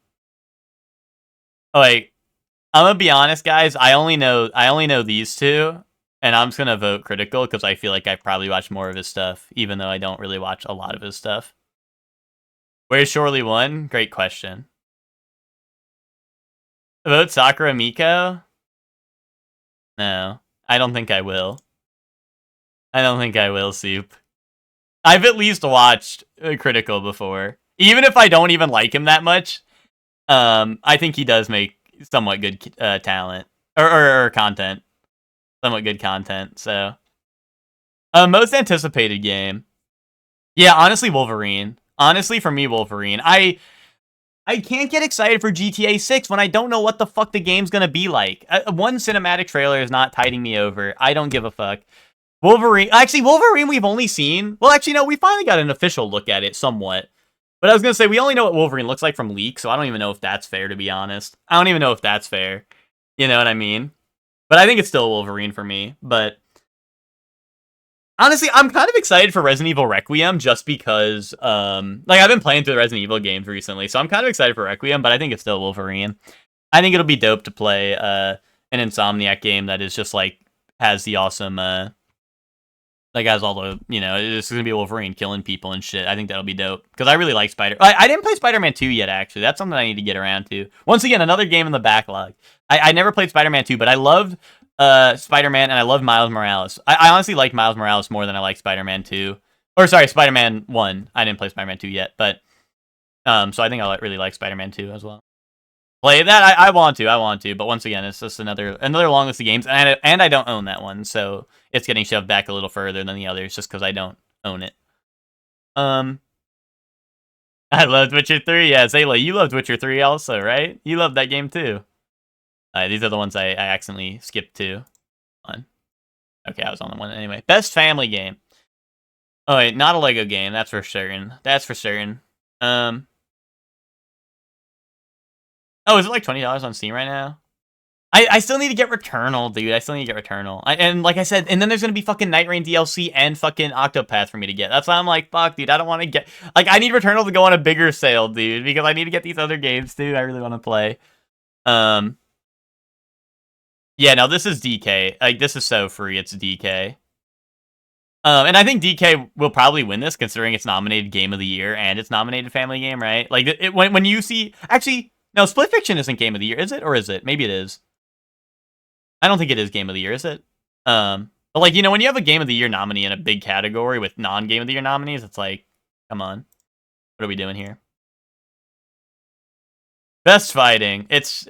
I'm gonna be honest, guys. I only know these two, and I'm just gonna vote Critical because I feel like I probably watch more of his stuff, even though I don't really watch a lot of his stuff. Where's Shorely won? Great question. Vote Sakura Miko? No, I don't think I will. I don't think I will, Soup. I've at least watched Critical before. Even if I don't even like him that much, I think he does make somewhat good talent. Or content. Somewhat good content, so. Most anticipated game. Yeah, honestly, Wolverine. Honestly, for me, Wolverine. I can't get excited for GTA 6 when I don't know what the fuck the game's gonna be like. One cinematic trailer is not tiding me over. I don't give a fuck. Wolverine. Actually, Wolverine we've only seen. Well, actually, no, we finally got an official look at it somewhat. But I was gonna say, we only know what Wolverine looks like from leaks, so I don't even know if that's fair, to be honest. I don't even know if that's fair. You know what I mean? But I think it's still Wolverine for me. But honestly, I'm kind of excited for Resident Evil Requiem just because, like, I've been playing through the Resident Evil games recently, so I'm kind of excited for Requiem, but I think it's still Wolverine. I think it'll be dope to play an Insomniac game that is just, like, has the awesome Like, has all the, this is gonna be Wolverine killing people and shit. I think that'll be dope. Because I really like I didn't play Spider-Man 2 yet, actually. That's something I need to get around to. Once again, another game in the backlog. I never played Spider-Man 2, but I loved Spider-Man and I loved Miles Morales. I honestly like Miles Morales more than I like Spider-Man 2. Or, sorry, Spider-Man 1. I didn't play Spider-Man 2 yet, but... so I think I really like Spider-Man 2 as well. Play that? I want to, but once again, it's just another long list of games, and I don't own that one, so it's getting shoved back a little further than the others just because I don't own it. I loved Witcher 3. Yeah, Zayla, you loved Witcher 3 also, right? You loved that game too. These are the ones I accidentally skipped to. On. Okay, I was on the one anyway. Best family game. Oh wait, not a Lego game. That's for certain. That's for certain. Oh, is it like $20 on Steam right now? I still need to get Returnal, dude. I still need to get Returnal. And like I said, and then there's gonna be fucking Night Rain DLC and fucking Octopath for me to get. That's why I'm like, fuck, dude. I don't want to get like I need Returnal to go on a bigger sale, dude, because I need to get these other games too. I really want to play. Yeah, no, this is DK. Like this is so free. It's DK. And I think DK will probably win this, considering it's nominated Game of the Year and it's nominated Family Game, right? Like when you see actually. No, Split Fiction isn't Game of the Year, is it? Or is it? Maybe it is. I don't think it is Game of the Year, is it? But like, when you have a Game of the Year nominee in a big category with non-Game of the Year nominees, it's like, come on. What are we doing here? Best fighting. It's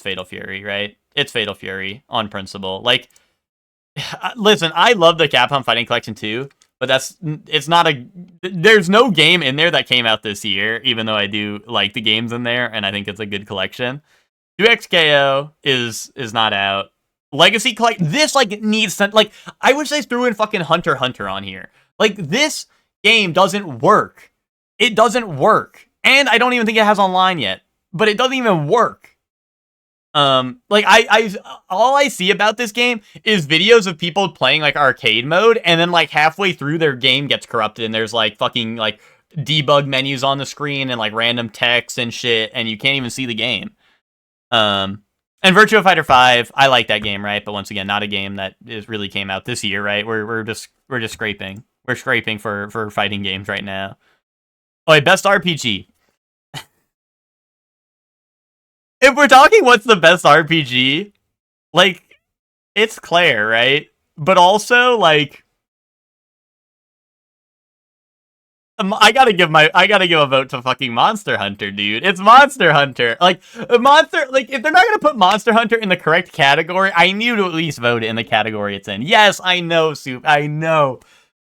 Fatal Fury, right? It's Fatal Fury on principle. Like, listen, I love the Capcom Fighting Collection too, but there's no game in there that came out this year, even though I do like the games in there, and I think it's a good collection. 2XKO is not out. Legacy Collect, this, like, needs to, like, I wish they threw in fucking Hunter x Hunter on here. Like, this game doesn't work. It doesn't work. And I don't even think it has online yet. But it doesn't even work. Like, all I see about this game is videos of people playing, like, arcade mode, and then, like, halfway through their game gets corrupted, and there's, like, fucking, like, debug menus on the screen, and, like, random text and shit, and you can't even see the game. And Virtua Fighter 5, I like that game, right? But once again, not a game that really came out this year, right? We're just scraping. We're scraping for fighting games right now. Oh, wait, best RPG. If we're talking what's the best RPG, like, it's Claire, right? But also, like, I gotta give a vote to fucking Monster Hunter, dude. It's Monster Hunter. Like, if they're not gonna put Monster Hunter in the correct category, I need to at least vote it in the category it's in. Yes, I know, Soup. I know.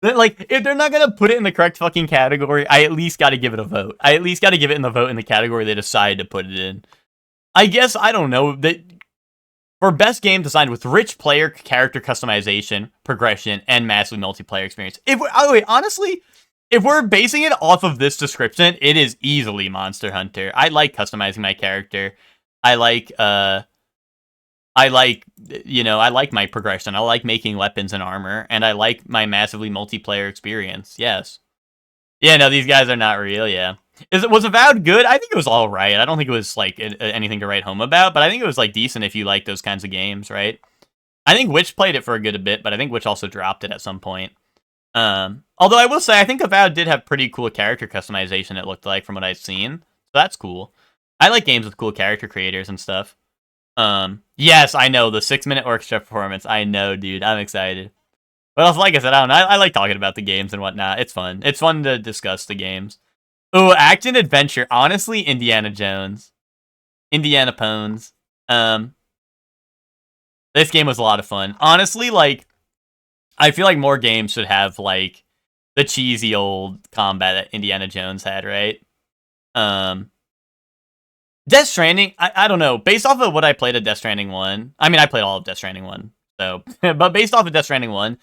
Like, if they're not gonna put it in the correct fucking category, I at least gotta give it a vote. I at least gotta give it in the vote in the category they decide to put it in. I guess, I don't know, that for best game designed with rich player character customization, progression, and massive multiplayer experience. Honestly, if we're basing it off of this description, it is easily Monster Hunter. I like customizing my character. I like my progression. I like making weapons and armor, and I like my massively multiplayer experience. Yes. Yeah, no, these guys are not real, yeah. Was Avowed good? I think it was alright. I don't think it was, like, anything to write home about, but I think it was, like, decent if you like those kinds of games, right? I think Witch played it for a good bit, but I think Witch also dropped it at some point. Although I will say, I think Avowed did have pretty cool character customization, it looked like, from what I've seen. So that's cool. I like games with cool character creators and stuff. Yes, I know, the 6-minute orchestra performance. I know, dude. I'm excited. But also, like I said, I don't know. I like talking about the games and whatnot. It's fun. It's fun to discuss the games. Ooh, action adventure. Honestly, Indiana Jones. Indiana Pones. This game was a lot of fun. Honestly, like, I feel like more games should have, like, the cheesy old combat that Indiana Jones had, right? Death Stranding, I don't know. Based off of what I played at Death Stranding 1, I mean, I played all of Death Stranding 1, so, but based off of Death Stranding 1,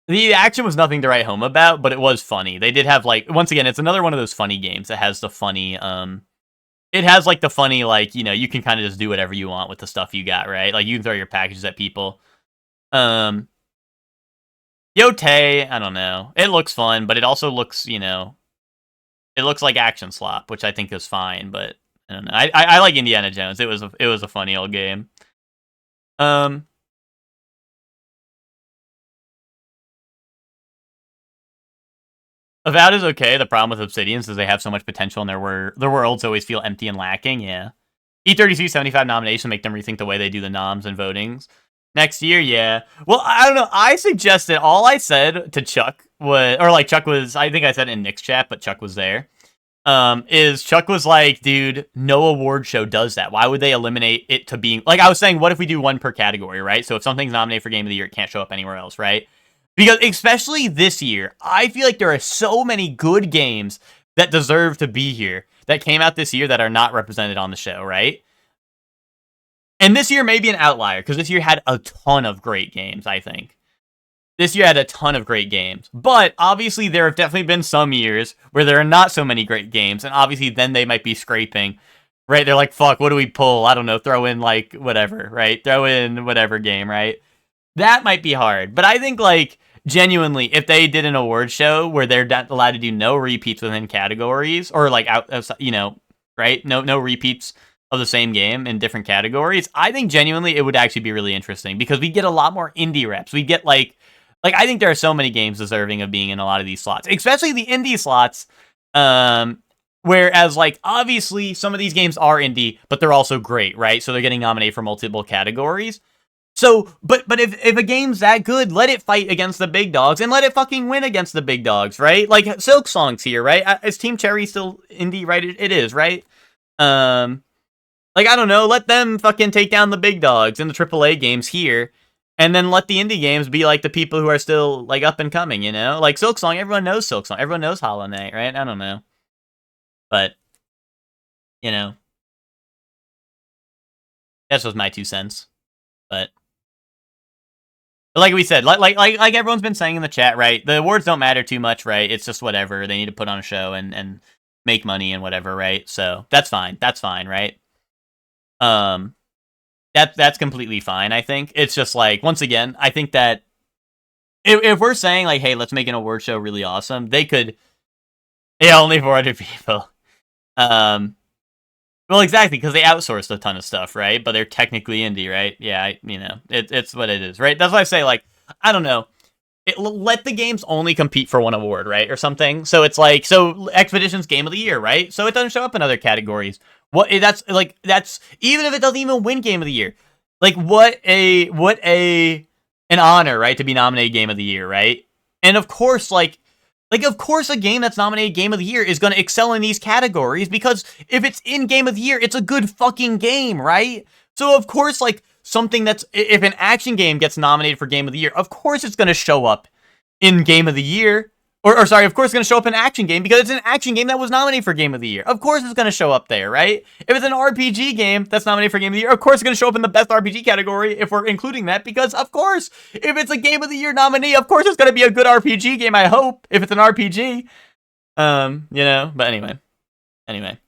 the action was nothing to write home about, but it was funny. They did have, like, once again, it's another one of those funny games that has the funny, it has, like, the funny, like, you can kind of just do whatever you want with the stuff you got, right? Like, you can throw your packages at people. Yote, I don't know. It looks fun, but it also looks, it looks like Action Slop, which I think is fine, but I don't know. I like Indiana Jones. It was a funny old game. Avowed is okay. The problem with Obsidians is they have so much potential and their worlds always feel empty and lacking. Yeah. E32 75 nominations make them rethink the way they do the noms and votings. Next year, yeah. Well, I don't know. I suggested, all I said to Chuck was, or like Chuck was, I think I said in Nick's chat, but Chuck was there. Is Chuck was like, dude, no award show does that. Why would they eliminate it to being, like I was saying, what if we do one per category, right? So if something's nominated for Game of the Year, it can't show up anywhere else, right? Because especially this year, I feel like there are so many good games that deserve to be here that came out this year that are not represented on the show, right? And this year may be an outlier because this year had a ton of great games, I think. This year had a ton of great games. But obviously there have definitely been some years where there are not so many great games. And obviously then they might be scraping, right? They're like, fuck, what do we pull? I don't know, throw in like whatever, right? Throw in whatever game, right? That might be hard. But I think like genuinely, if they did an award show where they're allowed to do no repeats within categories or like out, you know, right? No repeats of the same game in different categories. I think genuinely it would actually be really interesting because we get a lot more indie reps. We get like I think there are so many games deserving of being in a lot of these slots, especially the indie slots. Whereas like obviously some of these games are indie, but they're also great, right? So they're getting nominated for multiple categories. So, but if a game's that good, let it fight against the big dogs and let it fucking win against the big dogs, right? Like Silk Song's here, right? Is Team Cherry still indie, right? It is, right? Like, I don't know, let them fucking take down the big dogs in the AAA games here, and then let the indie games be, like, the people who are still, like, up and coming, you know? Like, Silksong, everyone knows Silksong. Everyone knows Hollow Knight, right? I don't know. But, you know. That's just my 2 cents. But like we said, like everyone's been saying in the chat, right? The awards don't matter too much, right? It's just whatever. They need to put on a show and make money and whatever, right? So, that's fine. That's fine, right? That's completely fine, I think. It's just like, once again, I think that if we're saying like, hey, let's make an award show really awesome, they could, yeah, only 400 people. Well, exactly, because they outsourced a ton of stuff, right? But they're technically indie, right? Yeah, you know, it's what it is, right? That's why I say, like, I don't know. Let the games only compete for one award, right, or something. So it's like, so Expedition's Game of the Year, right? So it doesn't show up in other categories. That's even if it doesn't even win Game of the Year, like what an honor, right, to be nominated Game of the Year, right? And of course, like of course, a game that's nominated Game of the Year is going to excel in these categories because if it's in Game of the Year, it's a good fucking game, right? So of course, like something that's, if an action game gets nominated for Game of the Year, of course it's going to show up in Game of the Year. Or sorry, of course it's going to show up in an action game because it's an action game that was nominated for Game of the Year. Of course it's going to show up there, right? If it's an RPG game that's nominated for Game of the Year, of course it's going to show up in the best RPG category if we're including that because, of course, if it's a Game of the Year nominee, of course it's going to be a good RPG game, I hope, if it's an RPG. You know, but anyway.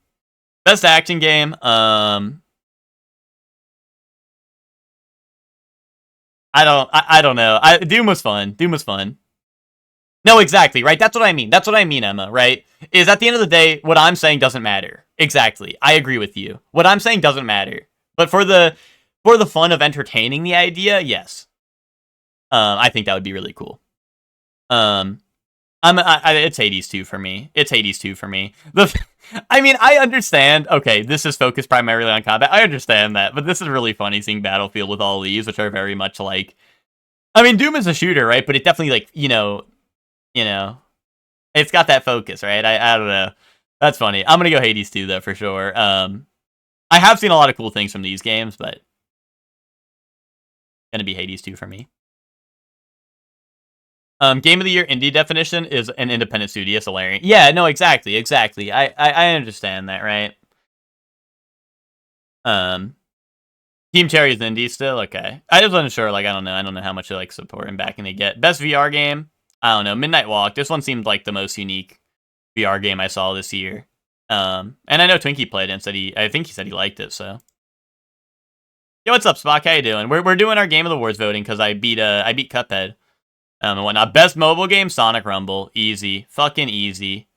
Best action game, I don't know. Doom was fun. No, exactly, right? That's what I mean, Emma, right? Is at the end of the day, what I'm saying doesn't matter. Exactly. I agree with you. What I'm saying doesn't matter. But for the fun of entertaining the idea, yes. I think that would be really cool. It's Hades 2 for me. I mean, I understand. Okay, this is focused primarily on combat. I understand that, but this is really funny seeing Battlefield with all these, which are very much like, I mean, Doom is a shooter, right? But it definitely, like, you know, it's got that focus, right? I don't know. That's funny. I'm gonna go Hades 2 though for sure. I have seen a lot of cool things from these games, but gonna be Hades 2 for me. Game of the Year indie definition is an independent studio, Solarian. Yeah, no, exactly. I understand that, right? Team Cherry is indie still? Okay. I just wasn't sure, like, I don't know how much like support and backing they get. Best VR game? I don't know. Midnight Walk. This one seemed like the most unique VR game I saw this year. And I know Twinkie played it and said I think he said he liked it, so. Yo, what's up, Spock? How you doing? We're doing our Game of the Awards voting because I beat Cuphead. And whatnot. Best mobile game, Sonic Rumble. Easy. Fucking easy.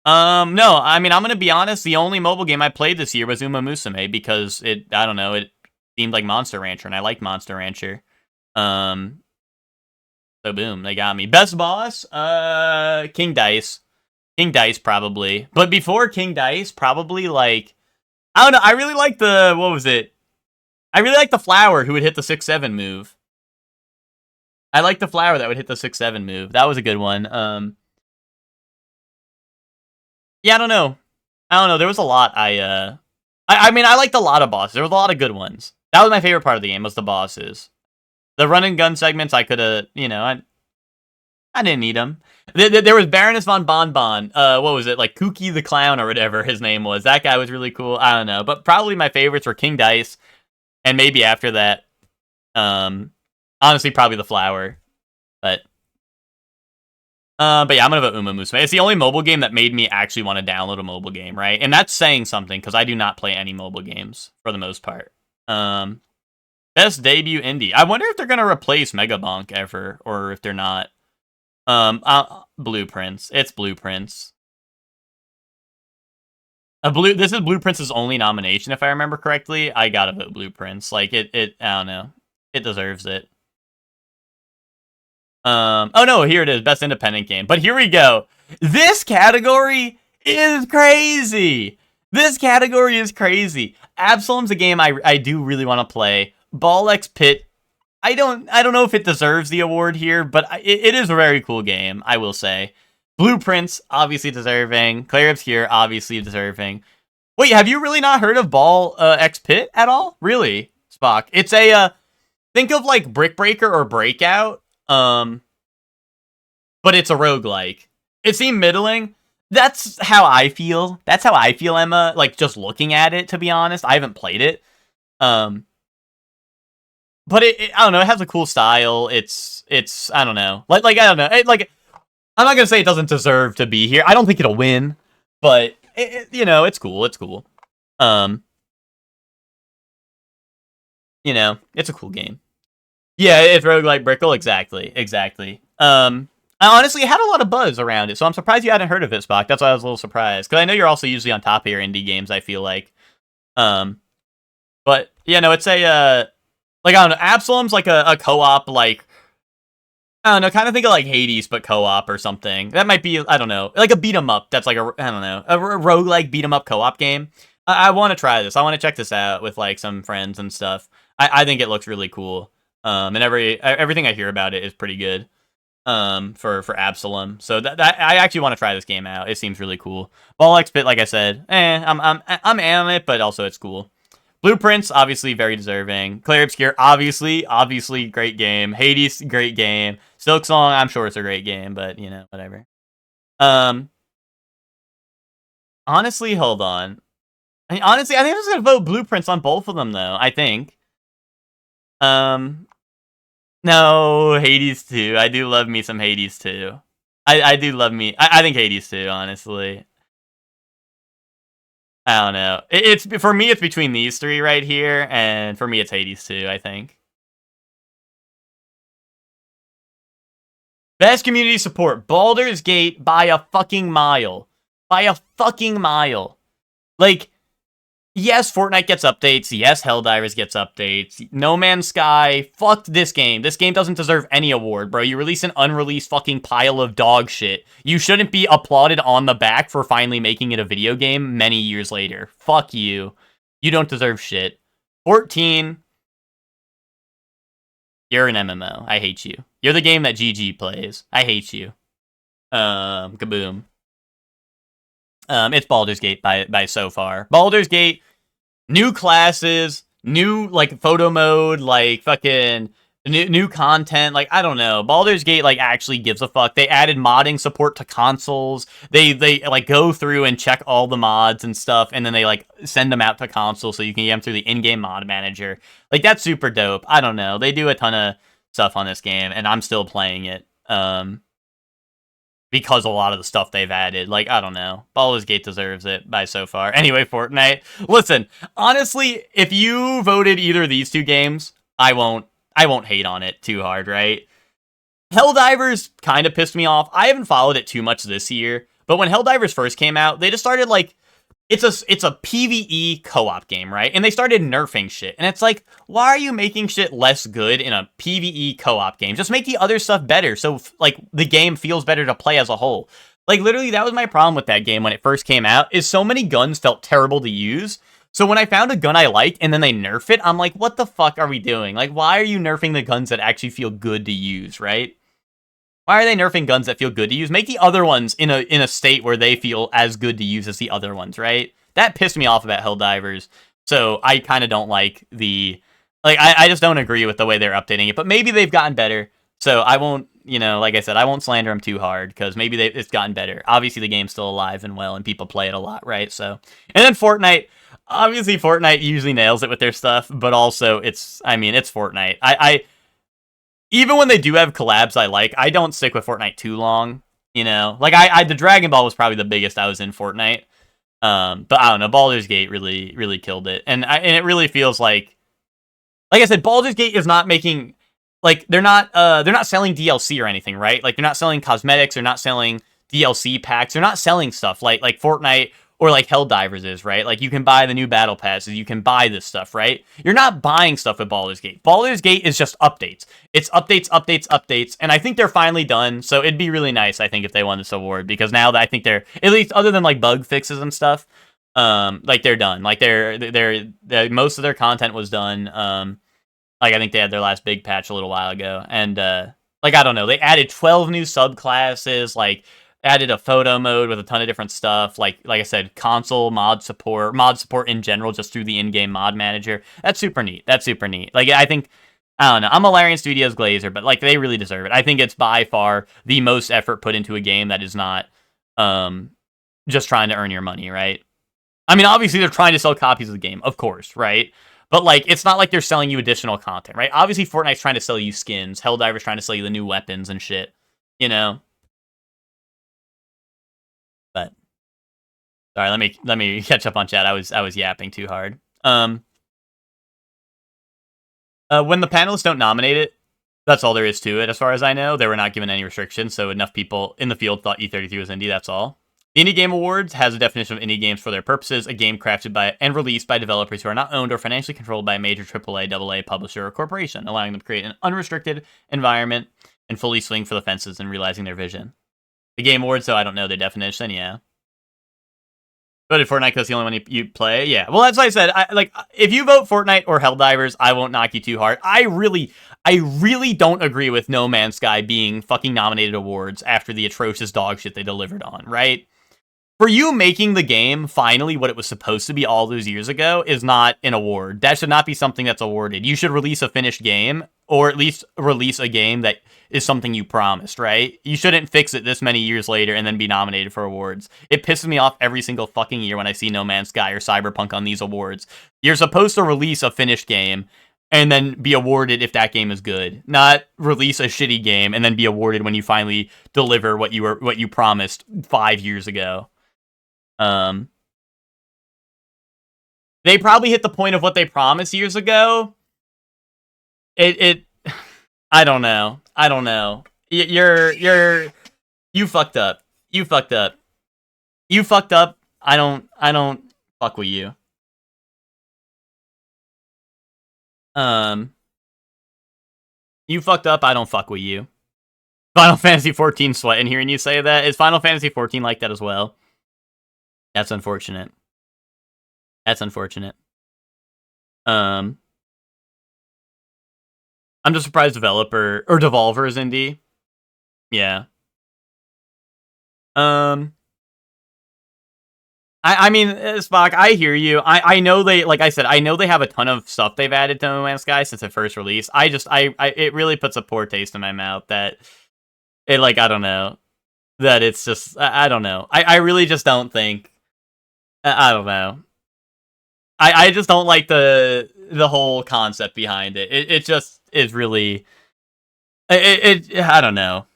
No, I mean, I'm gonna be honest, the only mobile game I played this year was Uma Musume because it seemed like Monster Rancher, and I like Monster Rancher. So boom, they got me. Best boss, King Dice. King Dice probably. But before King Dice, probably like I don't know, I really like the what was it? I really like the flower who would hit the 6-7 move. I like the flower that would hit the 6-7 move. That was a good one. Yeah, I don't know. There was a lot I mean, I liked a lot of bosses. There was a lot of good ones. That was my favorite part of the game, was the bosses. The run and gun segments, I could have, I didn't need them. There was Baroness von Bonbon. What was it? Like Kooky the Clown or whatever his name was. That guy was really cool. I don't know. But probably my favorites were King Dice. And maybe after that, honestly, probably the flower. But yeah, I'm gonna vote Uma Musume. It's the only mobile game that made me actually want to download a mobile game, right? And that's saying something, because I do not play any mobile games, for the most part. Best debut indie. I wonder if they're gonna replace Megabonk ever, or if they're not. Blueprints. It's Blueprints. This is Blueprints' only nomination, if I remember correctly. I gotta vote Blueprints. Like, I don't know. It deserves it. Oh no, here it is. Best independent game. But here we go. This category is crazy. This category is crazy. Absalom's a game I do really want to play. Ball X Pit, I don't know if it deserves the award here, but it is a very cool game, I will say. Blueprints, obviously deserving. Clair Obscure, obviously deserving. Wait, have you really not heard of Ball X Pit at all? Really, Spock? It's a, think of like Brick Breaker or Breakout, but it's a roguelike. It seemed middling. That's how I feel. That's how I feel, Emma, like just looking at it, to be honest. I haven't played it. But I don't know, it has a cool style. It's I don't know. Like I don't know. I'm not going to say it doesn't deserve to be here. I don't think it'll win, but it's cool. It's cool. It's a cool game. Yeah, it's roguelike Brickle, exactly. I honestly had a lot of buzz around it, so I'm surprised you hadn't heard of it, Spock. That's why I was a little surprised, because I know you're also usually on top of your indie games, I feel like. But yeah, no, it's a like, I don't know, Absalom's like a co-op, like, I don't know, kind of think of like Hades, but co-op or something. That might be, I don't know, like a beat 'em up. That's like a roguelike beat 'em up co-op game. I want to try this. I want to check this out with like some friends and stuff. I think it looks really cool. And everything I hear about it is pretty good. For Absalom. So that I actually want to try this game out. It seems really cool. Ball X Pit, like I said, I'm on it, but also it's cool. Blueprints, obviously very deserving. Clair Obscure, obviously great game. Hades, great game. Silk Song, I'm sure it's a great game, but whatever. Honestly, hold on. I think I'm just gonna vote Blueprints on both of them, though. I think. No, Hades 2. I do love me some Hades 2. I do love me. I think Hades 2, honestly. I don't know. It's for me, it's between these three right here, and for me, it's Hades 2, I think. Best community support. Baldur's Gate by a fucking mile. By a fucking mile. Like, yes, Fortnite gets updates. Yes, Helldivers gets updates. No Man's Sky. Fuck this game. This game doesn't deserve any award, bro. You release an unreleased fucking pile of dog shit. You shouldn't be applauded on the back for finally making it a video game many years later. Fuck you. You don't deserve shit. 14. You're an MMO. I hate you. You're the game that GG plays. I hate you. Kaboom. It's Baldur's Gate by so far. Baldur's Gate, new classes, new like photo mode, like fucking new content. Like, I don't know. Baldur's Gate like actually gives a fuck. They added modding support to consoles. They like go through and check all the mods and stuff, and then they like send them out to consoles so you can get them through the in-game mod manager. Like, that's super dope. I don't know. They do a ton of stuff on this game, and I'm still playing it. Because a lot of the stuff they've added. Like, I don't know. Baldur's Gate deserves it by so far. Anyway, Fortnite. Listen, honestly, if you voted either of these two games, I won't hate on it too hard, right? Helldivers kind of pissed me off. I haven't followed it too much this year, but when Helldivers first came out, they just started, like, it's a PvE co-op game, right? And they started nerfing shit. And it's like, why are you making shit less good in a PvE co-op game? Just make the other stuff better so like the game feels better to play as a whole. Like literally that was my problem with that game when it first came out, is so many guns felt terrible to use. So when I found a gun I liked and then they nerf it, I'm like, what the fuck are we doing? Like, why are you nerfing the guns that actually feel good to use, right? Why are they nerfing guns that feel good to use? Make the other ones in a state where they feel as good to use as the other ones, right? That pissed me off about Helldivers. So I kind of don't like the... Like, I just don't agree with the way they're updating it. But maybe they've gotten better. So I won't, like I said, I won't slander them too hard. Because maybe it's gotten better. Obviously, the game's still alive and well. And people play it a lot, right? So... And then Fortnite... Obviously, Fortnite usually nails it with their stuff. But also, it's Fortnite. Even when they do have collabs I don't stick with Fortnite too long, Like, the Dragon Ball was probably the biggest I was in Fortnite. But I don't know, Baldur's Gate really, really killed it. And it really feels like I said, Baldur's Gate is not making, like, they're not selling DLC or anything, right? Like, they're not selling cosmetics, they're not selling DLC packs, they're not selling stuff like Fortnite or like Helldivers is, right? Like, you can buy the new battle passes, you can buy this stuff, right? You're not buying stuff with Baldur's Gate. Baldur's Gate is just updates. It's updates, updates, updates, and I think they're finally done, so it'd be really nice, I think, if they won this award, because now that I think they're, at least other than, like, bug fixes and stuff, like, they're done. Like, they're most of their content was done, like, I think they had their last big patch a little while ago, and, like, I don't know, they added 12 new subclasses, like, added a photo mode with a ton of different stuff, like I said, console mod support in general, just through the in-game mod manager. That's super neat. Like, I think, I don't know, I'm a Larian Studios Glazer, but, like, they really deserve it. I think it's by far the most effort put into a game that is not just trying to earn your money, right? I mean, obviously, they're trying to sell copies of the game, of course, right? But, like, it's not like they're selling you additional content, right? Obviously, Fortnite's trying to sell you skins. Helldiver's trying to sell you the new weapons and shit, But sorry, let me catch up on chat. I was yapping too hard. When the panelists don't nominate it, that's all there is to it. As far as I know, they were not given any restrictions, so enough people in the field thought E33 was indie. That's all. The Indie Game Awards has a definition of indie games for their purposes: a game crafted by and released by developers who are not owned or financially controlled by a major AAA, AA publisher or corporation, allowing them to create an unrestricted environment and fully swing for the fences in realizing their vision. The Game Awards, so I don't know their definition. Yeah. Voted Fortnite because the only one you play? Yeah. Well, that's what I said. If you vote Fortnite or Helldivers, I won't knock you too hard. I really don't agree with No Man's Sky being fucking nominated awards after the atrocious dog shit they delivered on, right? For you making the game finally what it was supposed to be all those years ago is not an award. That should not be something that's awarded. You should release a finished game, or at least release a game that is something you promised, right? You shouldn't fix it this many years later and then be nominated for awards. It pisses me off every single fucking year when I see No Man's Sky or Cyberpunk on these awards. You're supposed to release a finished game and then be awarded if that game is good, not release a shitty game and then be awarded when you finally deliver what you promised 5 years ago. They probably hit the point of what they promised years ago. I don't know. You fucked up. You fucked up. I don't fuck with you. You fucked up. I don't fuck with you. Final Fantasy 14 sweating hearing you say that. Is Final Fantasy 14 like that as well? That's unfortunate. I'm just surprised Devolver is indie. Yeah. I mean, Spock, I hear you. I know they, like I said, I know they have a ton of stuff they've added to No Man's Sky since it first released. It really puts a poor taste in my mouth that it, like, I don't know, that it's just, I don't know. I really just don't think, I don't know. I just don't like the whole concept behind it. It just is really, I don't know.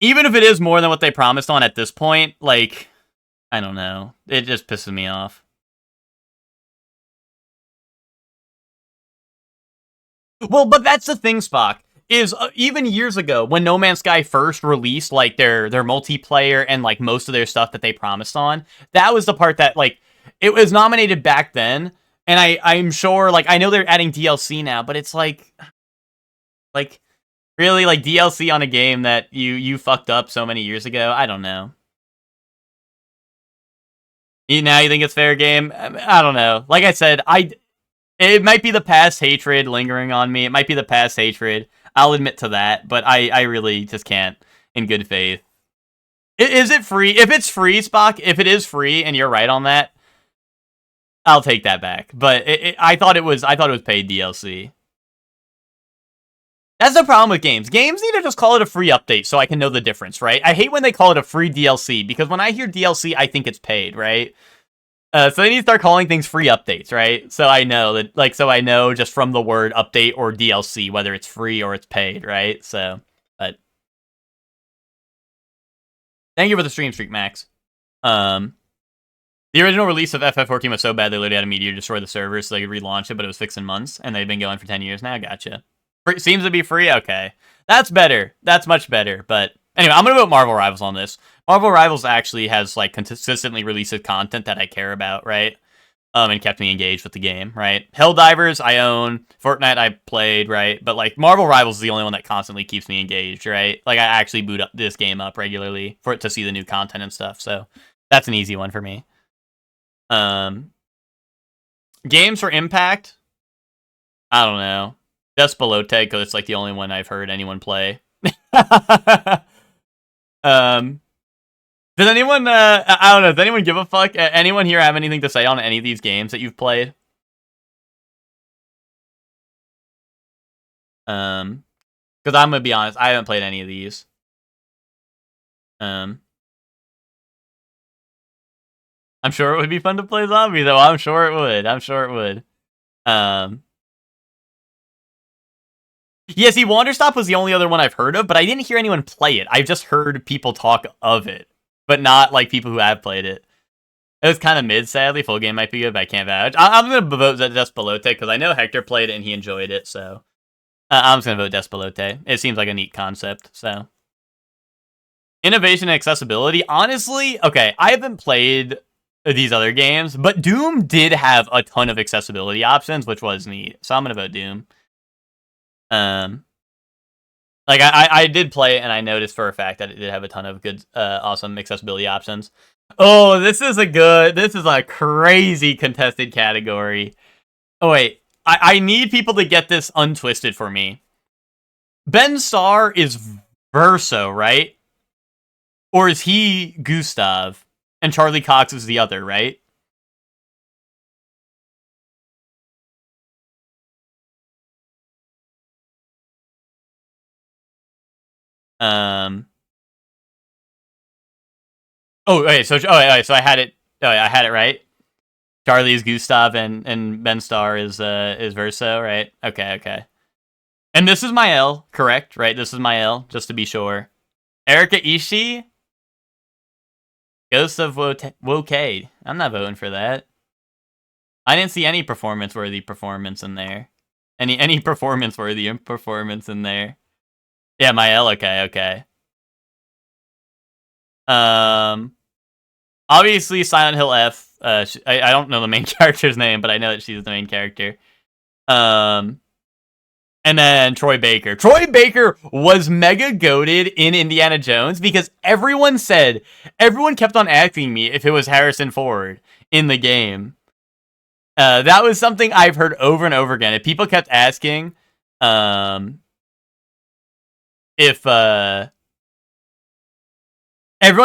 Even if it is more than what they promised on at this point, like, I don't know. It just pisses me off. Well, but that's the thing, Spock. is even years ago when No Man's Sky first released like their multiplayer and like most of their stuff that they promised on, that was the part that like it was nominated back then, and I'm sure like I know they're adding DLC now, but it's like really like DLC on a game that you fucked up so many years ago. I don't know. Now you think it's fair game? I don't know. Like I said, it might be the past hatred lingering on me. It might be the past hatred. I'll admit to that, but I really just can't in good faith. Is it free? If it's free, Spock, if it is free and you're right on that, I'll take that back. But I thought it was paid DLC. That's the problem with games. Games need to just call it a free update so I can know the difference, right? I hate when they call it a free DLC because when I hear DLC, I think it's paid, right? So they need to start calling things free updates, right? So I know that, like, so I know just from the word update or DLC whether it's free or it's paid, right? So, but thank you for the stream streak, Max. The original release of FF14 was so bad they literally had a meteor destroy the server so they could relaunch it, but it was fixed in months, and they've been going for 10 years now. Gotcha. Seems to be free? Okay. That's better. That's much better. But anyway, I'm going to vote Marvel Rivals on this. Marvel Rivals actually has, like, consistently released content that I care about, right? And kept me engaged with the game, right? Helldivers, I own. Fortnite, I played, right? But, like, Marvel Rivals is the only one that constantly keeps me engaged, right? Like, I actually boot up this game up regularly for it to see the new content and stuff, so that's an easy one for me. Games for Impact? I don't know. Despelote, because it's, like, the only one I've heard anyone play. Does anyone, I don't know, does anyone give a fuck? Anyone here have anything to say on any of these games that you've played? Because I'm gonna be honest, I haven't played any of these. I'm sure it would be fun to play Zombie, though. I'm sure it would. I'm sure it would. Yeah, see, Wanderstop was the only other one I've heard of, but I didn't hear anyone play it. I've just heard people talk of it, but not, like, people who have played it. It was kind of mid, sadly. Full game might be good, but I can't vouch. I'm going to vote Despelote, because I know Hector played it and he enjoyed it, so... I'm just going to vote Despelote. It seems like a neat concept, so... Innovation and accessibility? Honestly, okay, I haven't played these other games, but Doom did have a ton of accessibility options, which was neat, so I'm going to vote Doom. Like, I did play it, and I noticed for a fact that it did have a ton of good, awesome accessibility options. Oh, this is a crazy contested category. Oh, wait. I need people to get this untwisted for me. Ben Starr is Verso, right? Or is he Gustav? And Charlie Cox is the other, right? Oh, okay, so I had it. Oh, I had it right. Charlie is Gustav and Ben Starr is Verso, right? Okay. And this is my L, correct? Right? This is my L, just to be sure. Erika Ishii? Ghost of Wokade. I'm not voting for that. I didn't see any performance-worthy performance in there. Any performance-worthy performance in there. Yeah, my L, okay. Obviously Silent Hill F. I don't know the main character's name, but I know that she's the main character. And then Troy Baker. Troy Baker was mega goated in Indiana Jones because everyone kept on asking me if it was Harrison Ford in the game. That was something I've heard over and over again. If people kept asking, everyone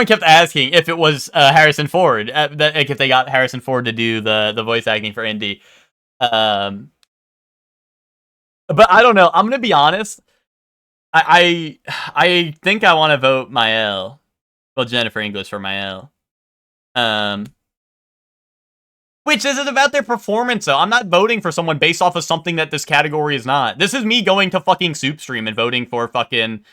kept asking if it was Harrison Ford, if they got Harrison Ford to do the voice acting for Indy. But I don't know. I'm gonna be honest. I think I want to vote Mael. Well, Jennifer English for Mael. Which isn't about their performance, though. I'm not voting for someone based off of something that this category is not. This is me going to fucking Soup Stream and voting for fucking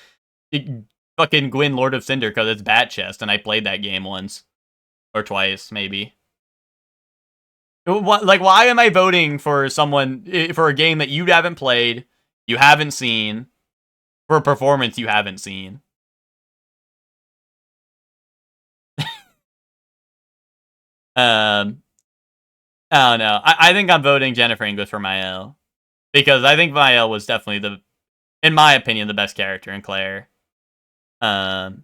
Gwyn, Lord of Cinder, because it's Bat Chest, and I played that game once. Or twice, maybe. Like, why am I voting for someone, for a game that you haven't played, you haven't seen, for a performance you haven't seen. I don't know. I think I'm voting Jennifer English for Mael. Because I think Mael was definitely in my opinion, the best character in Claire. And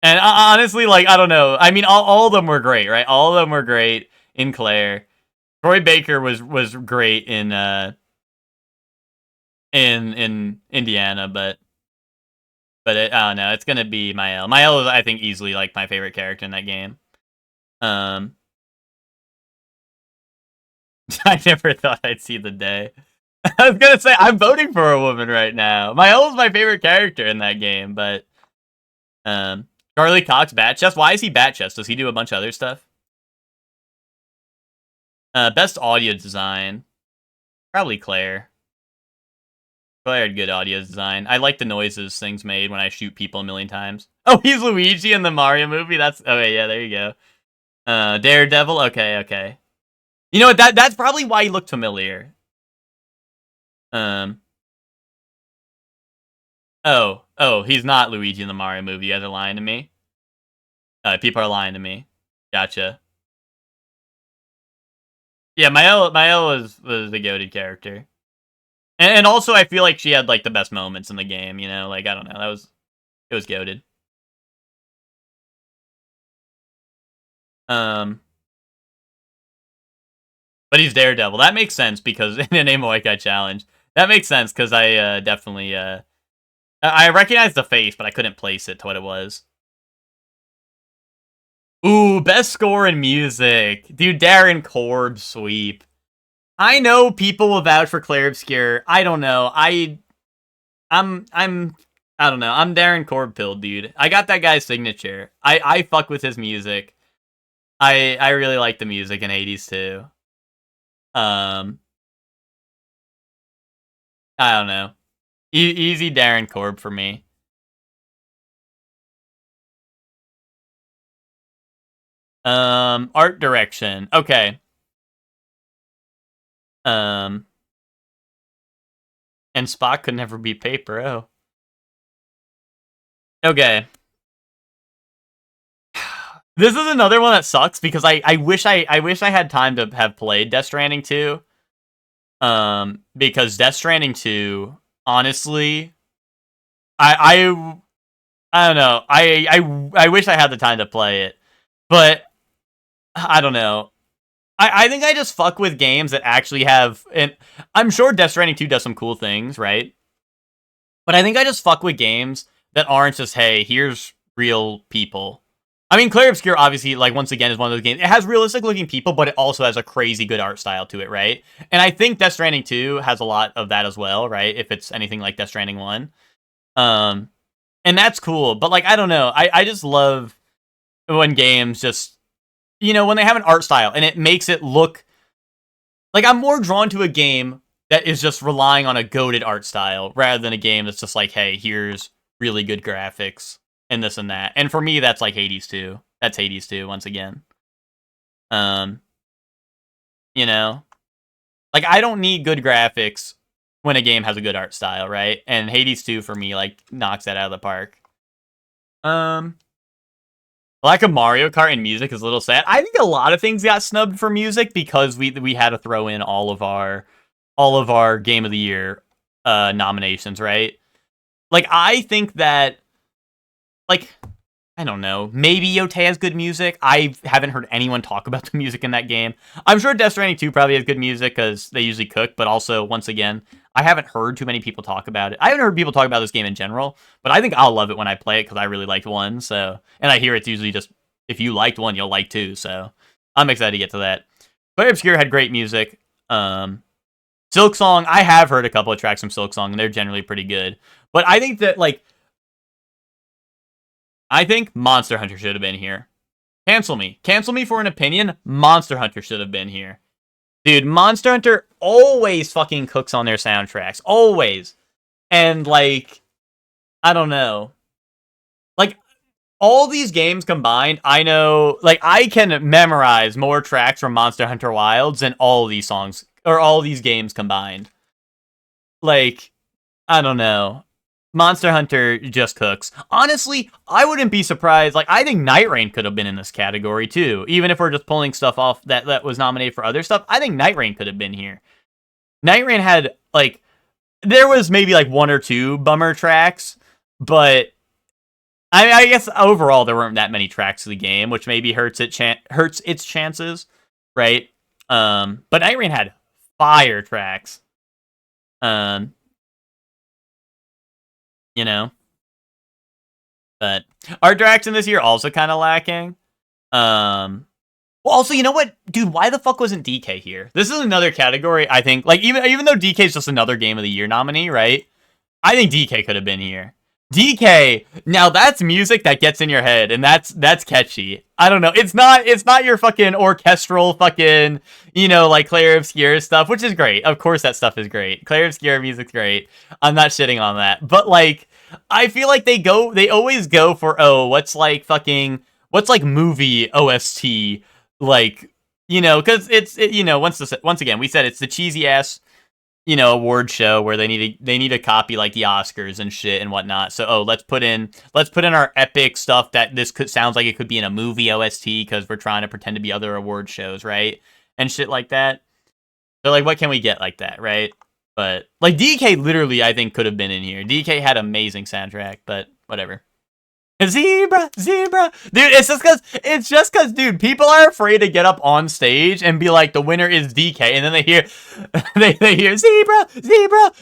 honestly, like, I don't know. I mean, all of them were great, right? All of them were great in Claire. Troy Baker was great in Indiana, but I don't know. It's gonna be Mael. Mael is, I think, easily like my favorite character in that game. I never thought I'd see the day. I was gonna say I'm voting for a woman right now. Mael is my favorite character in that game, but Charlie Cox Bat Chest. Why is he Bat Chest? Does he do a bunch of other stuff? Best audio design, probably Claire. Claire had good audio design. I like the noises things made when I shoot people a million times. Oh, he's Luigi in the Mario movie. That's okay. Yeah, there you go. Daredevil. Okay. You know what? That's probably why he looked familiar. Oh, he's not Luigi in the Mario movie. You guys are lying to me. People are lying to me. Gotcha. Yeah, Mael was the goated character, and also I feel like she had like the best moments in the game. You know, like I don't know, it was goated. But he's Daredevil. That makes sense because in an Amo White Guy challenge, that makes sense because I definitely I recognized the face, but I couldn't place it to what it was. Ooh, best score in music, dude. Darren Korb sweep. I know people will vouch for Claire Obscure. I don't know. I don't know. I'm Darren Korb pilled, dude. I got that guy's signature. I fuck with his music. I really like the music in Hades too. I don't know. Easy Darren Korb for me. Art direction. Okay. And Spock could never be paper. Oh. Okay. This is another one that sucks because I wish I had time to have played Death Stranding 2. Because Death Stranding 2, honestly, I don't know. I wish I had the time to play it. But I don't know. I think I just fuck with games that actually have, and I'm sure Death Stranding 2 does some cool things, right? But I think I just fuck with games that aren't just, hey, here's real people. I mean, Clair Obscur, obviously, like, once again, is one of those games. It has realistic-looking people, but it also has a crazy good art style to it, right? And I think Death Stranding 2 has a lot of that as well, right? If it's anything like Death Stranding 1. And that's cool. But, like, I don't know. I just love when games just, you know, when they have an art style and it makes it look... Like, I'm more drawn to a game that is just relying on a goated art style rather than a game that's just like, hey, here's really good graphics and this and that. And for me, that's like Hades 2. That's Hades 2 once again. You know, like I don't need good graphics when a game has a good art style, right? And Hades 2 for me like knocks that out of the park. Lack of Mario Kart in music is a little sad. I think a lot of things got snubbed for music because we had to throw in all of our Game of the Year nominations, right? Like I think that, like, I don't know, maybe Yote has good music. I haven't heard anyone talk about the music in that game. I'm sure Death Stranding 2 probably has good music because they usually cook, but also, once again, I haven't heard too many people talk about it. I haven't heard people talk about this game in general, but I think I'll love it when I play it because I really liked 1, so... And I hear it's usually just, if you liked 1, you'll like 2, so... I'm excited to get to that. Clair Obscur had great music. Silk Song, I have heard a couple of tracks from Silk Song, and they're generally pretty good. But I think that, like... I think Monster Hunter should have been here. Cancel me. Cancel me for an opinion. Monster Hunter should have been here. Dude, Monster Hunter always fucking cooks on their soundtracks. Always. And, like, I don't know. Like, all these games combined, I know, like, I can memorize more tracks from Monster Hunter Wilds than all these songs, or all these games combined. Like, I don't know. Monster Hunter just cooks. Honestly, I wouldn't be surprised. Like, I think Night Rain could have been in this category too. Even if we're just pulling stuff off that was nominated for other stuff, I think Night Rain could have been here. Night Rain had, like, there was maybe like one or two bummer tracks, but I guess overall there weren't that many tracks to the game, which maybe hurts its chances, right? But Night Rain had fire tracks. You know, but art direction this year also kind of lacking. Well, also, you know what, dude? Why the fuck wasn't DK here? This is another category. I think, like, even though DK is just another Game of the Year nominee, right? I think DK could have been here. DK, now that's music that gets in your head, and that's catchy. I don't know. It's not your fucking orchestral fucking, like Clair Obscure stuff, which is great. Of course that stuff is great. Clair Obscure music's great. I'm not shitting on that. But like, I feel like they always go for, what's like movie OST, like, because once again, we said it's the cheesy ass award show where they need to copy like the Oscars and shit and whatnot. So let's put in our epic stuff that sounds like it could be in a movie OST because we're trying to pretend to be other award shows, right? And shit like that. So like, what can we get like that, right? But like DK literally, I think could have been in here. DK had amazing soundtrack, but whatever. Zebra, dude. It's just cause, dude. People are afraid to get up on stage and be like, the winner is DK, and then they hear, they hear zebra,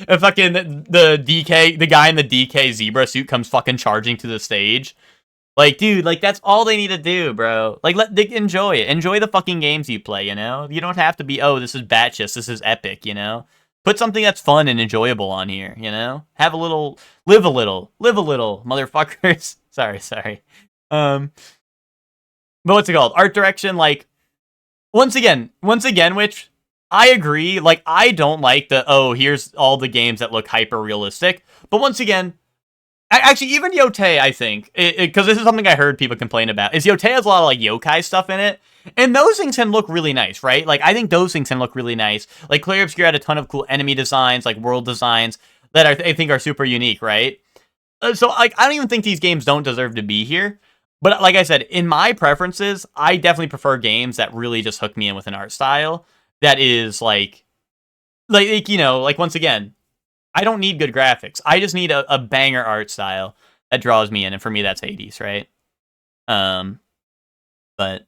and fucking the guy in the DK zebra suit comes fucking charging to the stage. Like, dude, like that's all they need to do, bro. Like, enjoy it. Enjoy the fucking games you play. You don't have to be, this is Batshist, this is epic. Put something that's fun and enjoyable on here. Have a little, live a little, motherfuckers. Sorry. But what's it called? Art direction, like, once again, which I agree, like, I don't like here's all the games that look hyper realistic. But once again, actually, even Yotei, I think, because this is something I heard people complain about, is Yotei has a lot of like yokai stuff in it. And those things can look really nice, right? Like, I think those things can look really nice. Like, Clair Obscure had a ton of cool enemy designs, like world designs, that I think are super unique, right? So, like, I don't even think these games don't deserve to be here. But like I said, in my preferences, I definitely prefer games that really just hook me in with an art style that is like once again, I don't need good graphics. I just need a banger art style that draws me in, and for me, that's Hades, right? But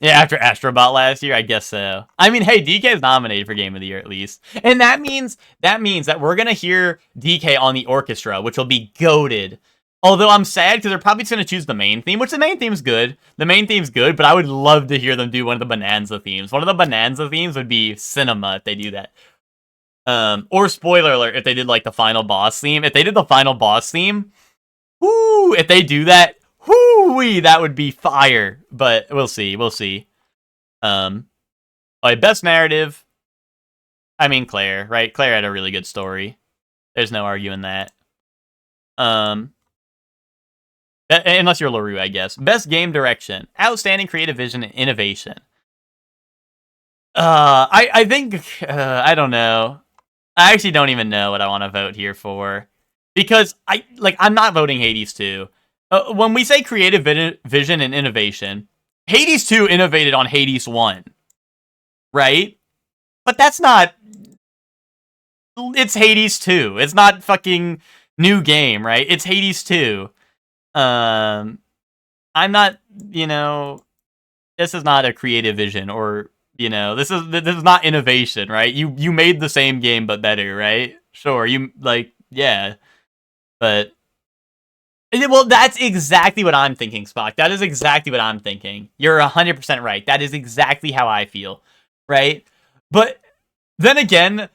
yeah, after Astrobot last year, I guess so. I mean, hey, DK is nominated for Game of the Year at least, and that means that we're gonna hear DK on the orchestra, which will be goated. Although I'm sad because they're probably just gonna choose the main theme, which the main theme's good. But I would love to hear them do one of the Bonanza themes. One of the Bonanza themes would be cinema if they do that. Or spoiler alert, if they did like the final boss theme. If they did the final boss theme, whoo! If they do that, whoo-wee, that would be fire. But we'll see. Best narrative. I mean, Claire, right? Claire had a really good story. There's no arguing that. Unless you're LaRue, I guess. Best game direction. Outstanding creative vision and innovation. I think, I don't know. I actually don't even know what I want to vote here for. Because, I'm not voting Hades 2. When we say creative vision and innovation, Hades 2 innovated on Hades 1. Right? But that's not... It's Hades 2. It's not fucking new game, right? It's Hades 2. I'm not, this is not a creative vision or, this is not innovation, right? You made the same game but better, right? Sure, yeah. But, well, that's exactly what I'm thinking, Spock. That is exactly what I'm thinking. You're 100% right. That is exactly how I feel, right? But then again,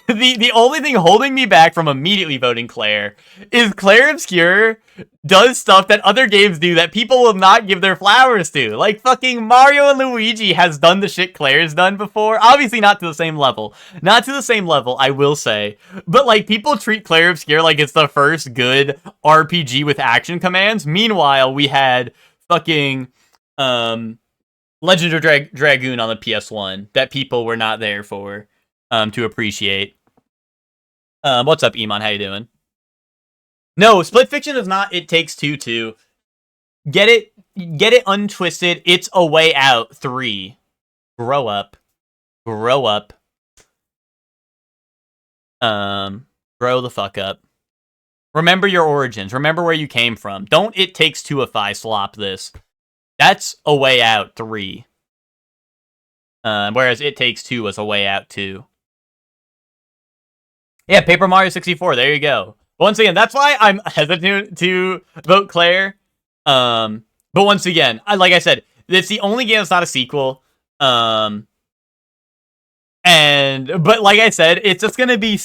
the only thing holding me back from immediately voting Claire is Clair Obscure does stuff that other games do that people will not give their flowers to. Like fucking Mario and Luigi has done the shit Claire's done before. Obviously not to the same level. Not to the same level, I will say. But like people treat Clair Obscure like it's the first good RPG with action commands. Meanwhile, we had fucking Legend of Dragoon on the PS1 that people were not there for to appreciate. What's up, Iman? How you doing? No, Split Fiction is not It Takes Two 2. Get it untwisted. It's A Way Out 3. Grow up. Grow up. Grow the fuck up. Remember your origins. Remember where you came from. Don't It Takes Two-ify slop this. That's A Way Out 3. Whereas It Takes Two was A Way Out 2. Yeah, Paper Mario 64. There you go. Once again, that's why I'm hesitant to vote Claire. But once again, like I said, it's the only game that's not a sequel. But like I said, it's just gonna be.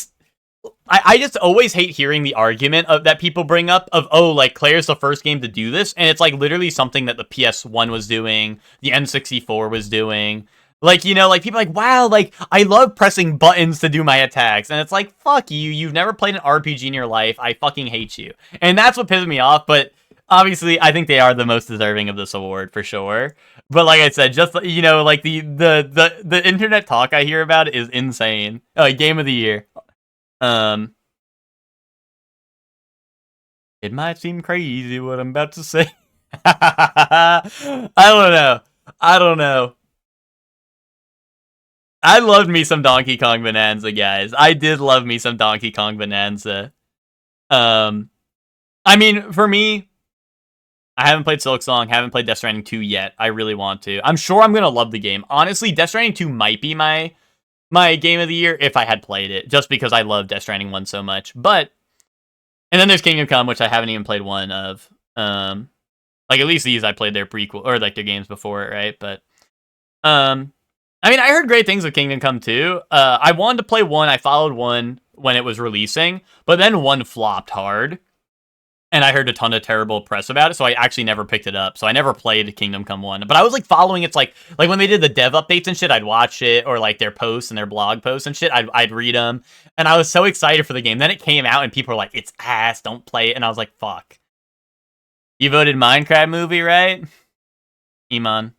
I just always hate hearing the argument that people bring up of, oh, like, Claire's the first game to do this, and it's, like, literally something that the PS1 was doing, the N64 was doing. Like, you know, like, people are like, wow, like, I love pressing buttons to do my attacks, and it's like, fuck you, you've never played an RPG in your life, I fucking hate you. And that's what pisses me off, but obviously, I think they are the most deserving of this award, for sure. But like I said, just, you know, like, the internet talk I hear about is insane. Game of the year. It might seem crazy what I'm about to say. I don't know. I loved me some Donkey Kong Bonanza, guys. I did love me some Donkey Kong Bonanza. I mean, for me, I haven't played Silk Song, haven't played Death Stranding 2 yet. I really want to. I'm sure I'm gonna love the game. Honestly, Death Stranding 2 might be my game of the year if I had played it, just because I love Death Stranding 1 so much. But, and then there's Kingdom Come, which I haven't even played one of. Like, at least these I played their prequel, or like their games before it, right? But, I mean, I heard great things of Kingdom Come 2. I wanted to play 1, I followed 1 when it was releasing, but then 1 flopped hard. And I heard a ton of terrible press about it, so I actually never picked it up. So I never played Kingdom Come 1. But I was, like, following its, like when they did the dev updates and shit, I'd watch it, or, like, their posts and their blog posts and shit, I'd read them. And I was so excited for the game. Then it came out, and people were like, it's ass, don't play it. And I was like, fuck. You voted Minecraft movie, right? Iman.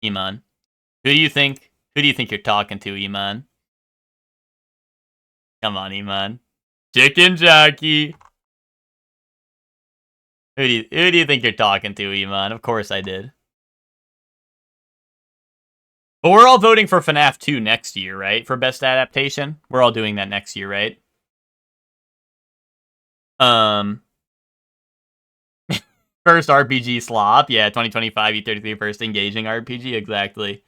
Who do you think you're talking to, Iman? Come on, Iman. Chicken jockey. Who do you think you're talking to, Iman? Of course I did. But we're all voting for FNAF 2 next year, right? For best adaptation? We're all doing that next year, right? First RPG slop. Yeah, 2025 E33 first engaging RPG, exactly.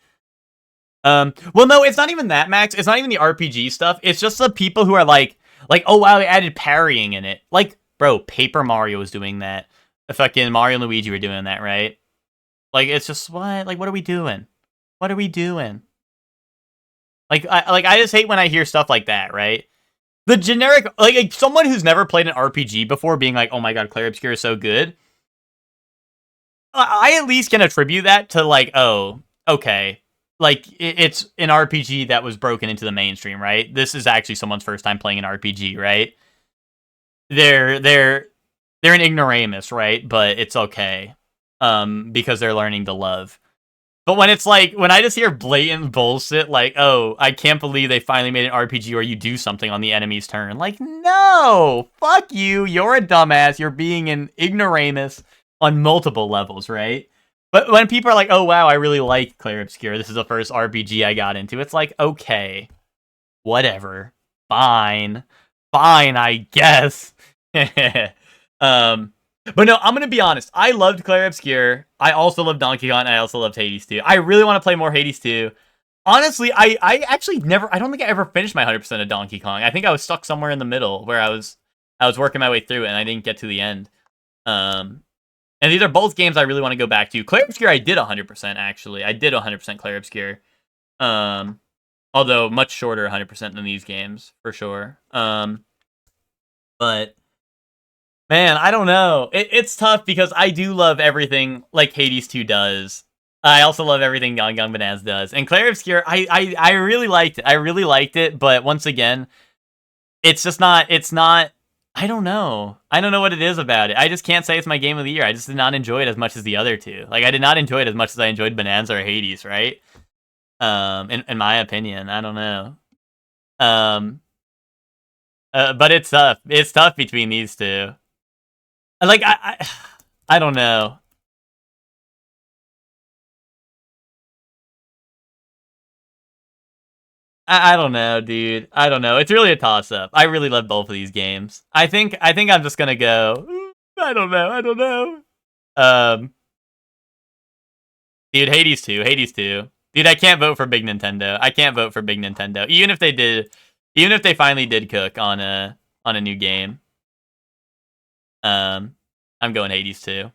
Well, no, it's not even that, Max. It's not even the RPG stuff. It's just the people who are like, oh, wow, they added parrying in it. Like, bro, Paper Mario was doing that. Fucking Mario and Luigi were doing that, right? Like, it's just, what? Like, what are we doing? What are we doing? Like, I just hate when I hear stuff like that, right? The generic, like someone who's never played an RPG before being like, oh my god, Clair Obscur is so good. I at least can attribute that to, like, oh, okay. Like, it's an RPG that was broken into the mainstream, right? This is actually someone's first time playing an RPG, right? They're an ignoramus, right? But it's okay. Because they're learning to love. But when it's like, when I just hear blatant bullshit, like, oh, I can't believe they finally made an RPG where you do something on the enemy's turn. Like, no! Fuck you! You're a dumbass. You're being an ignoramus on multiple levels, right? But when people are like, oh, wow, I really like Clair Obscur. This is the first RPG I got into. It's like, okay. Whatever. Fine. Fine, I guess. But no, I'm gonna be honest. I loved Clair Obscur. I also love Donkey Kong. I also loved Hades 2. I really want to play more Hades 2. Honestly, I actually never. I don't think I ever finished my 100% of Donkey Kong. I think I was stuck somewhere in the middle where I was working my way through it and I didn't get to the end. And these are both games I really want to go back to. Clair Obscur, I did 100% actually. I did 100% Clair Obscur. Although much shorter 100% than these games for sure. But man, I don't know. It's tough because I do love everything like Hades 2 does. I also love everything Young Bonanza does. And Clair Obscur, I really liked it. I really liked it, but once again, it's just not, I don't know. I don't know what it is about it. I just can't say it's my game of the year. I just did not enjoy it as much as the other two. Like, I did not enjoy it as much as I enjoyed Bonanza or Hades, right? In my opinion, I don't know. But it's tough. It's tough between these two. Like, I don't know. I don't know, dude. I don't know. It's really a toss-up. I really love both of these games. I think I'm just gonna go. I don't know. I don't know. Um, dude, Hades 2. Hades 2. Dude, I can't vote for Big Nintendo. I can't vote for Big Nintendo. Even if they did, even if they finally did cook on a new game. Um, I'm going Hades 2.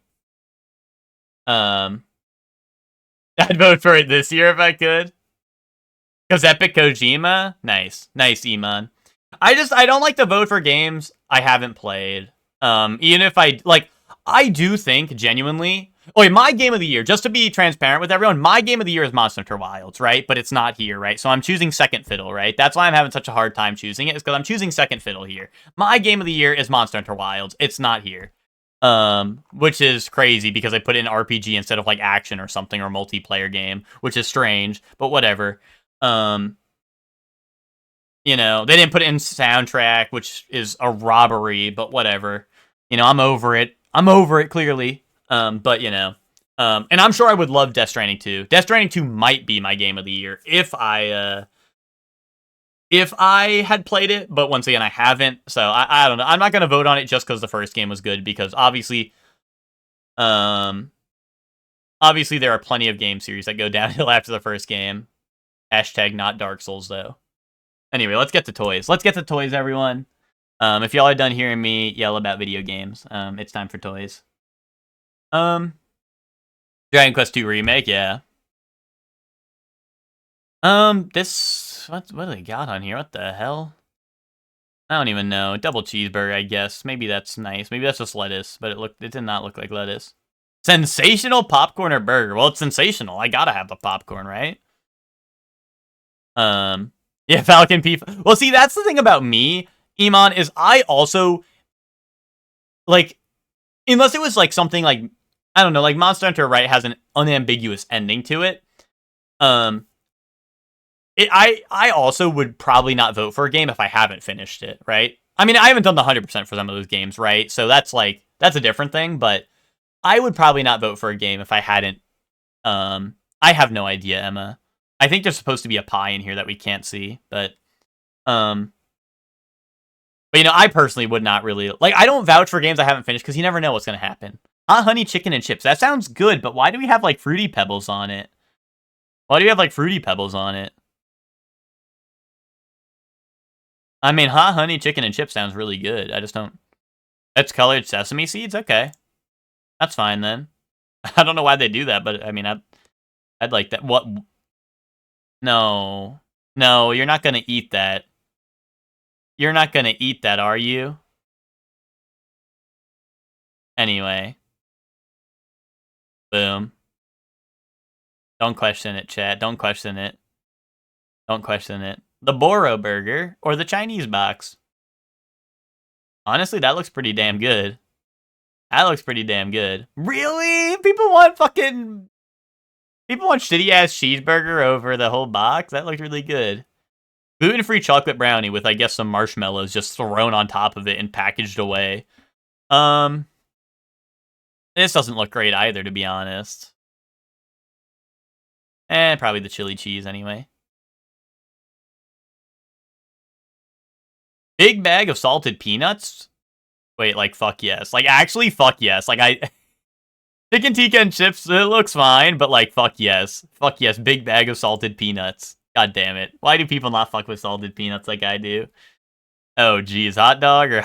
Um, I'd vote for it this year if I could. Because Epic Kojima, nice, nice, Iman. I don't like to vote for games I haven't played. Even if I do think genuinely. Okay, my game of the year, just to be transparent with everyone, my game of the year is Monster Hunter Wilds, right? But it's not here, right? So I'm choosing Second Fiddle, right? That's why I'm having such a hard time choosing it, is because I'm choosing Second Fiddle here. My game of the year is Monster Hunter Wilds. It's not here. Which is crazy because I put in RPG instead of like action or something or multiplayer game, which is strange, but whatever. You know, they didn't put it in soundtrack, which is a robbery, but whatever. You know, I'm over it. I'm over it, clearly. But, you know. And I'm sure I would love Death Stranding 2. Death Stranding 2 might be my game of the year if I had played it, but once again, I haven't. So, I don't know. I'm not going to vote on it just because the first game was good, because obviously there are plenty of game series that go downhill after the first game. Hashtag not Dark Souls, though. Anyway, let's get to toys. Let's get to toys, everyone. If y'all are done hearing me yell about video games, it's time for toys. Dragon Quest II Remake, yeah. What do they got on here? What the hell? I don't even know. Double cheeseburger, I guess. Maybe that's nice. Maybe that's just lettuce, but it did not look like lettuce. Sensational popcorn or burger? Well, it's sensational. I gotta have the popcorn, right? Yeah, Falcon P. Well, see, that's the thing about me, Iman, is I also, like, unless it was, like, something like, I don't know, like, Monster Hunter, right, has an unambiguous ending to it. I also would probably not vote for a game if I haven't finished it, right? I mean, I haven't done the 100% for some of those games, right? So that's, like, that's a different thing, but I would probably not vote for a game if I hadn't, I have no idea, Emma. I think there's supposed to be a pie in here that we can't see, but you know, I personally would not really, like, I don't vouch for games I haven't finished because you never know what's going to happen. Hot honey chicken and chips. That sounds good, but why do we have, like, Fruity Pebbles on it? Why do we have, like, Fruity Pebbles on it? I mean, hot honey chicken and chips sounds really good. I just don't. That's colored sesame seeds? Okay. That's fine, then. I don't know why they do that, but, I mean, I'd like that. What? No. No, you're not going to eat that. You're not going to eat that, are you? Anyway. Boom. Don't question it, chat. Don't question it. Don't question it. The Boro Burger or the Chinese box? Honestly, that looks pretty damn good. That looks pretty damn good. Really? People want shitty-ass cheeseburger over the whole box? That looked really good. Gluten-free chocolate brownie with, I guess, some marshmallows just thrown on top of it and packaged away. This doesn't look great either, to be honest. Probably the chili cheese anyway. Big bag of salted peanuts? Wait, like, fuck yes. Like, actually, fuck yes. Like, chicken tikka and chips, it looks fine, but, like, fuck yes. Fuck yes, big bag of salted peanuts. God damn it. Why do people not fuck with salted peanuts like I do? Oh, geez. Hot dog or...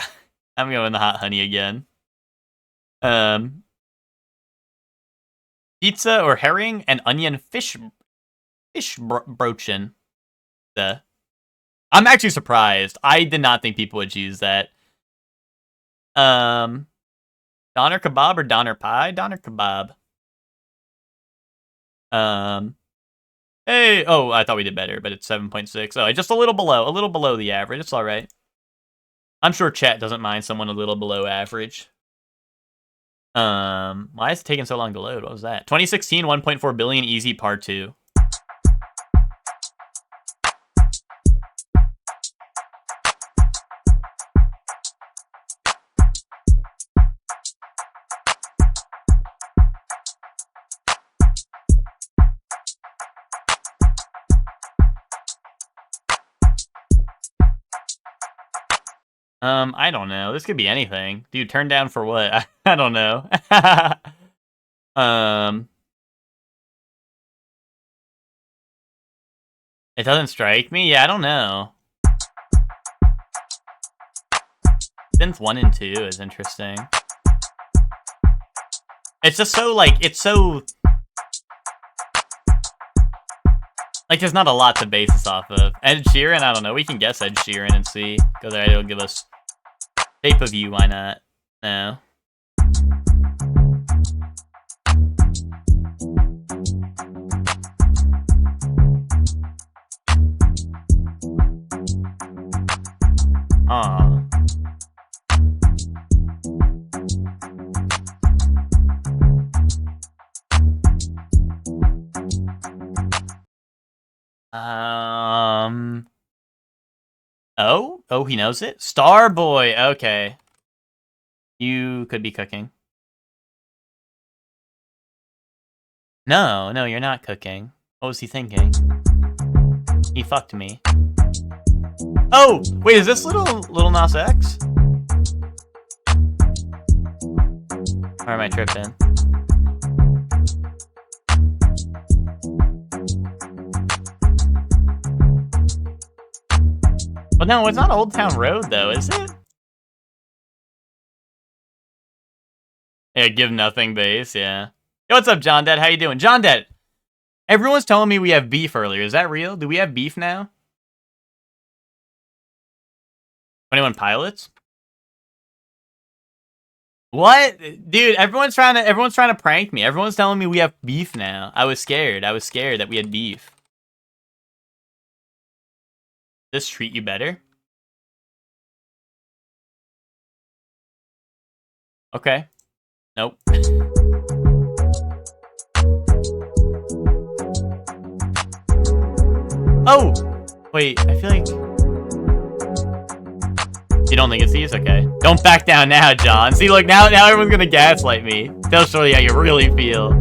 I'm going the hot honey again. Pizza or herring and onion fish brochen. I'm actually surprised. I did not think people would choose that. Doner kebab or doner pie? Doner kebab. Hey, oh, I thought we did better, but it's 7.6. Oh, just a little below the average. It's all right. I'm sure chat doesn't mind someone a little below average. Why is it taking so long to load? What was that? 2016, 1.4 billion, easy part 2. I don't know. This could be anything. Dude, turn down for what? I don't know. um, it doesn't strike me? Yeah, I don't know. Synth 1 and 2 is interesting. It's just so, like, it's so... Like, there's not a lot to base this off of. Ed Sheeran? I don't know. We can guess Ed Sheeran and see. Because it'll give us... Shape of You, why not? No. Aw. Oh, he knows it? Starboy, okay. You could be cooking. No, you're not cooking. What was he thinking? He fucked me. Oh, wait, is this Little Nas X? Or am I tripping? Well, no, it's not Old Town Road, though, is it? Yeah, Give Nothing bass, yeah. Yo, what's up, John Dad? How you doing? John Dad, everyone's telling me we have beef earlier. Is that real? Do we have beef now? 21 Pilots? What? Dude, everyone's trying to prank me. Everyone's telling me we have beef now. I was scared. I was scared that we had beef. This treat you better? Okay. Nope. Oh! Wait, I feel like... You don't think it's these? Okay. Don't back down now, John. See, look, now everyone's gonna gaslight me. They'll show you how you really feel.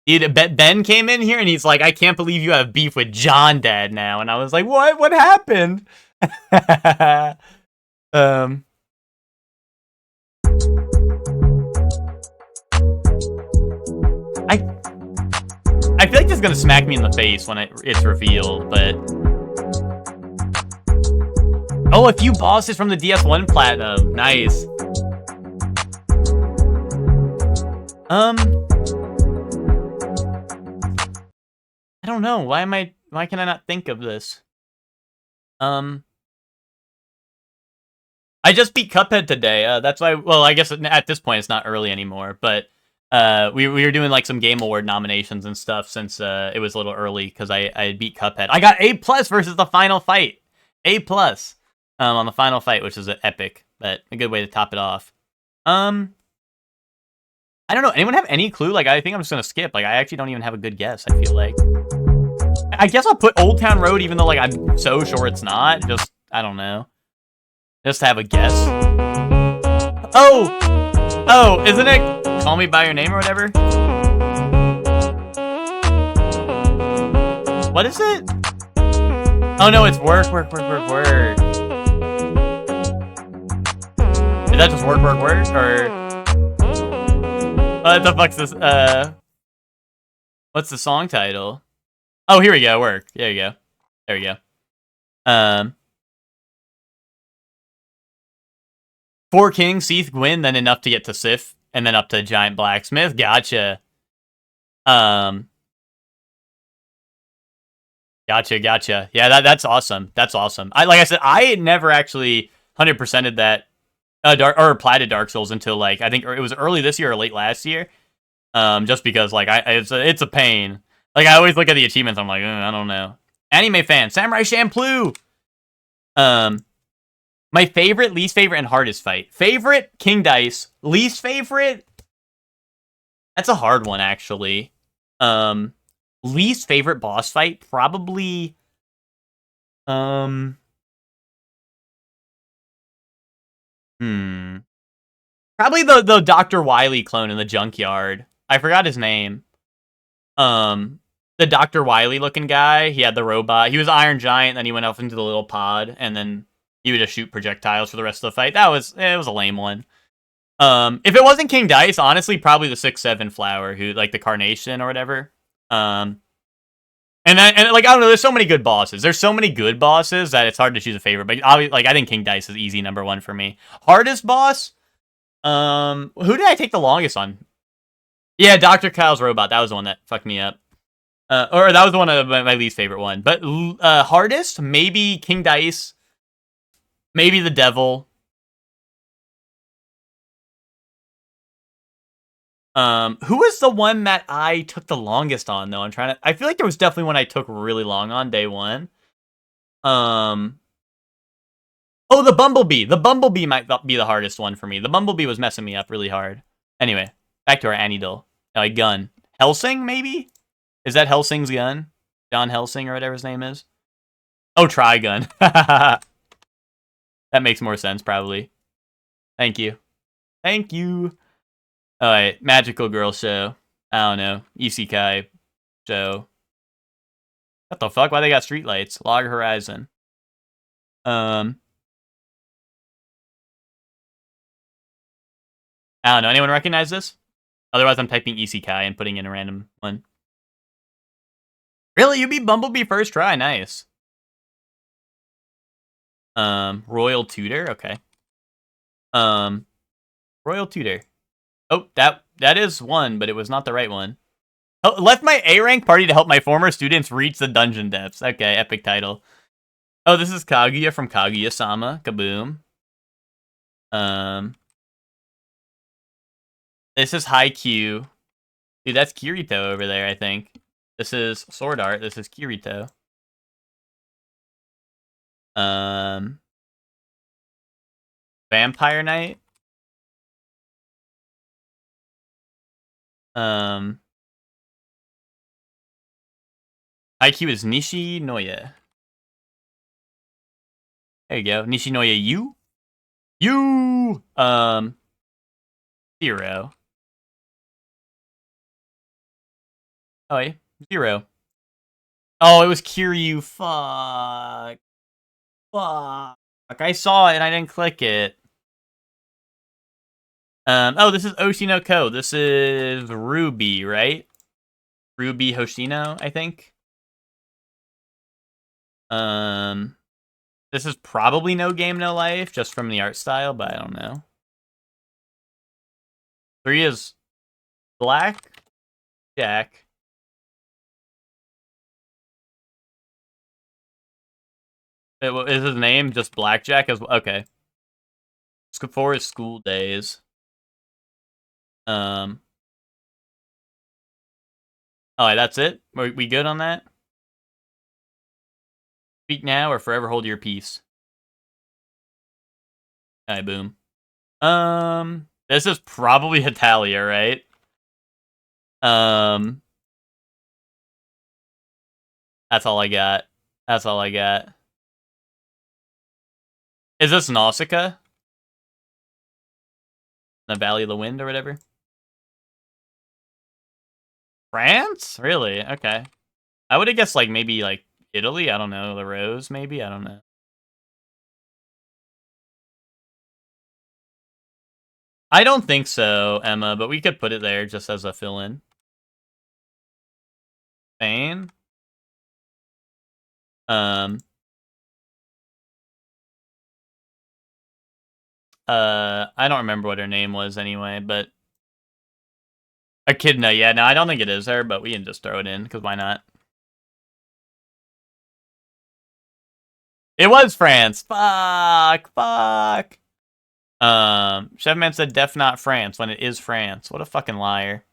Dude, Ben came in here and he's like, I can't believe you have beef with John Dad now. And I was like, what? What happened? I feel like this is gonna smack me in the face when it's revealed, but... Oh, a few bosses from the DS1 Platinum. Nice. I don't know. Why can I not think of this? I just beat Cuphead today. That's why, well, I guess at this point it's not early anymore, but we were doing like some Game Award nominations and stuff since it was a little early because I beat Cuphead. I got A+ versus the final fight. A+ on the final fight, which is an epic, but a good way to top it off. I don't know. Anyone have any clue? Like, I think I'm just gonna skip. Like, I actually don't even have a good guess, I feel like. I guess I'll put Old Town Road, even though, like, I'm so sure it's not. Just, I don't know. Just to have a guess. Oh, isn't it Call Me By Your Name or whatever? What is it? Oh, no, it's Work. Is that just Work? Or... What the fuck's this? What's the song title? Oh, here we go. Work. There you go. There we go. Four Kings, Seath, Gwyn, then enough to get to Sif, and then up to Giant Blacksmith. Gotcha. Gotcha. Yeah, that's awesome. That's awesome. Like I said, I never actually 100%ed that applied to Dark Souls until like I think it was early this year or late last year. Just because like it's a pain. Like I always look at the achievements, I'm like, I don't know. Anime fan, Samurai Champloo. My favorite, least favorite, and hardest fight. Favorite, King Dice. Least favorite. That's a hard one actually. Least favorite boss fight, probably. Probably the Dr. Wily clone in the junkyard. I forgot his name. the Dr. Wily looking guy. He had the robot. He was Iron Giant, then he went off into the little pod, and then he would just shoot projectiles for the rest of the fight. It was a lame one. If it wasn't King Dice, honestly, probably the 6-7 flower, who like the Carnation or whatever. And like I don't know, there's so many good bosses. There's so many good bosses that it's hard to choose a favorite. But I think King Dice is easy number one for me. Hardest boss. Who did I take the longest on? Yeah, Dr. Kyle's robot. That was the one that fucked me up. Or that was the one of my least favorite one. But hardest, maybe King Dice, maybe the Devil. Who was the one that I took the longest on though? I feel like there was definitely one I took really long on day one. Oh, the Bumblebee. The Bumblebee might be the hardest one for me. The Bumblebee was messing me up really hard. Anyway, back to our Anidol. Gun. Helsing, maybe? Is that Helsing's gun? John Helsing or whatever his name is? Oh, Trigun. That makes more sense, probably. Thank you. Thank you. Alright, Magical Girl show. I don't know. Isekai show. What the fuck? Why they got streetlights? Log Horizon. I don't know. Anyone recognize this? Otherwise, I'm typing Isekai and putting in a random one. Really? You beat Bumblebee first try? Nice. Royal Tutor? Okay. Royal Tutor. Oh, that is one, but it was not the right one. Oh, left my A rank party to help my former students reach the dungeon depths. Okay, epic title. Oh, this is Kaguya from Kaguya-sama. Kaboom. This is Haikyuu. Dude, that's Kirito over there, I think. This is Sword Art. This is Kirito. Vampire Knight. IQ is Nishinoya. There you go. Nishinoya you? You! 0. Oh, yeah. 0. Oh, it was Kiryu. Fuck. Fuck. I saw it and I didn't click it. Oh, this is Oshinoko. This is Ruby, right? Ruby Hoshino, I think. This is probably No Game, No Life, just from the art style, but I don't know. 3 is Black Jack. Is his name just Blackjack as well? Okay. 4 is School Days. Oh, that's it? We good on that? Speak now or forever hold your peace. Alright, boom. This is probably Hetalia, right? That's all I got. That's all I got. Is this Nausicaa? The Valley of the Wind or whatever? France? Really? Okay. I would have guessed, like, maybe, like, Italy? I don't know. The Rose, maybe? I don't know. I don't think so, Emma, but we could put it there just as a fill-in. Spain? I don't remember what her name was anyway, but... Echidna, yeah, no, I don't think it is her, but we can just throw it in, because why not? It was France! Fuck! Fuck! Chefman said def not France, when it is France. What a fucking liar.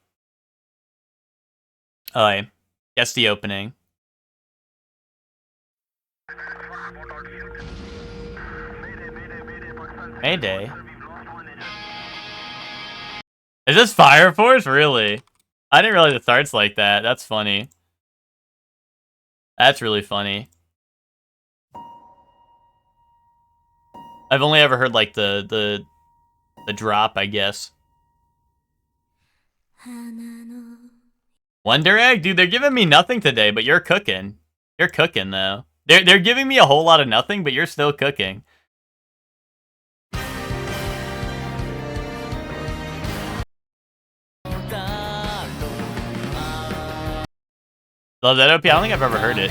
Alright. Guess the opening. Mayday. Is this Fire Force? Really? I didn't realize it starts like that. That's funny. That's really funny. I've only ever heard like the drop, I guess. Wonder Egg? Dude, they're giving me nothing today, but you're cooking. You're cooking, though. They're giving me a whole lot of nothing, but you're still cooking. Love that OP? I don't think I've ever heard it.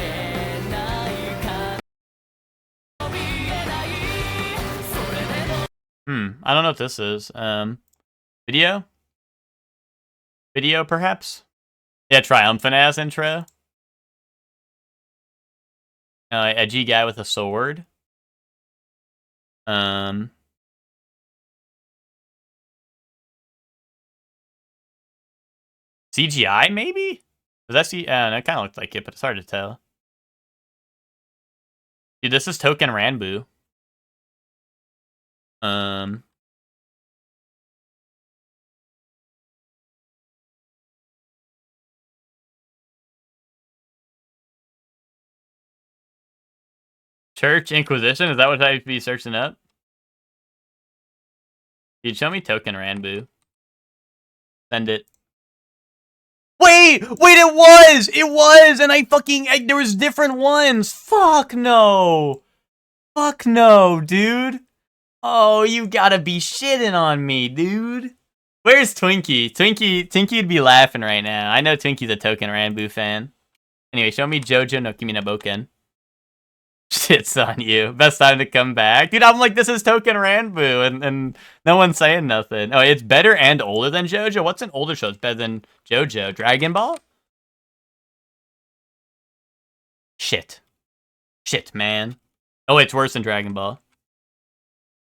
I don't know what this is. Video? Video, perhaps? Yeah, triumphant ass intro. Edgy guy with a sword. CGI, maybe? Does that see? It kind of looked like it, but it's hard to tell. Dude, this is Token Ranbu. Church Inquisition? Is that what I'd be searching up? Dude, show me Token Ranbu. Send it. Wait, it was! It was! And there was different ones! Fuck no! Fuck no, dude! Oh, you gotta be shitting on me, dude! Where's Twinkie? Twinkie'd be laughing right now. I know Twinkie's a Token Ranbu fan. Anyway, show me Jojo no Kimi no Boken. Shit's on you. Best time to come back. Dude, I'm like, this is Token Ranbu, and no one's saying nothing. Oh, it's better and older than JoJo? What's an older show that's better than JoJo? Dragon Ball? Shit, man. Oh, it's worse than Dragon Ball.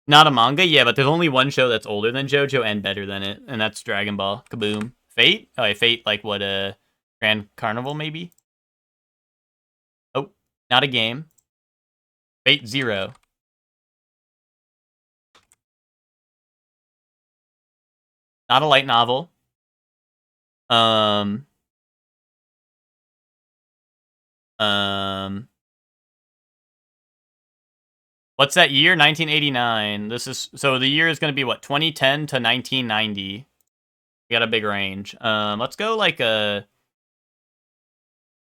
Not a manga? Yeah, but there's only one show that's older than JoJo and better than it, and that's Dragon Ball. Kaboom. Fate? Oh, Fate, like what, Grand Carnival, maybe? Oh, not a game. Fate Zero. Not a light novel. What's that year? 1989. So the year is going to be what? 2010 to 1990. We got a big range. Let's go like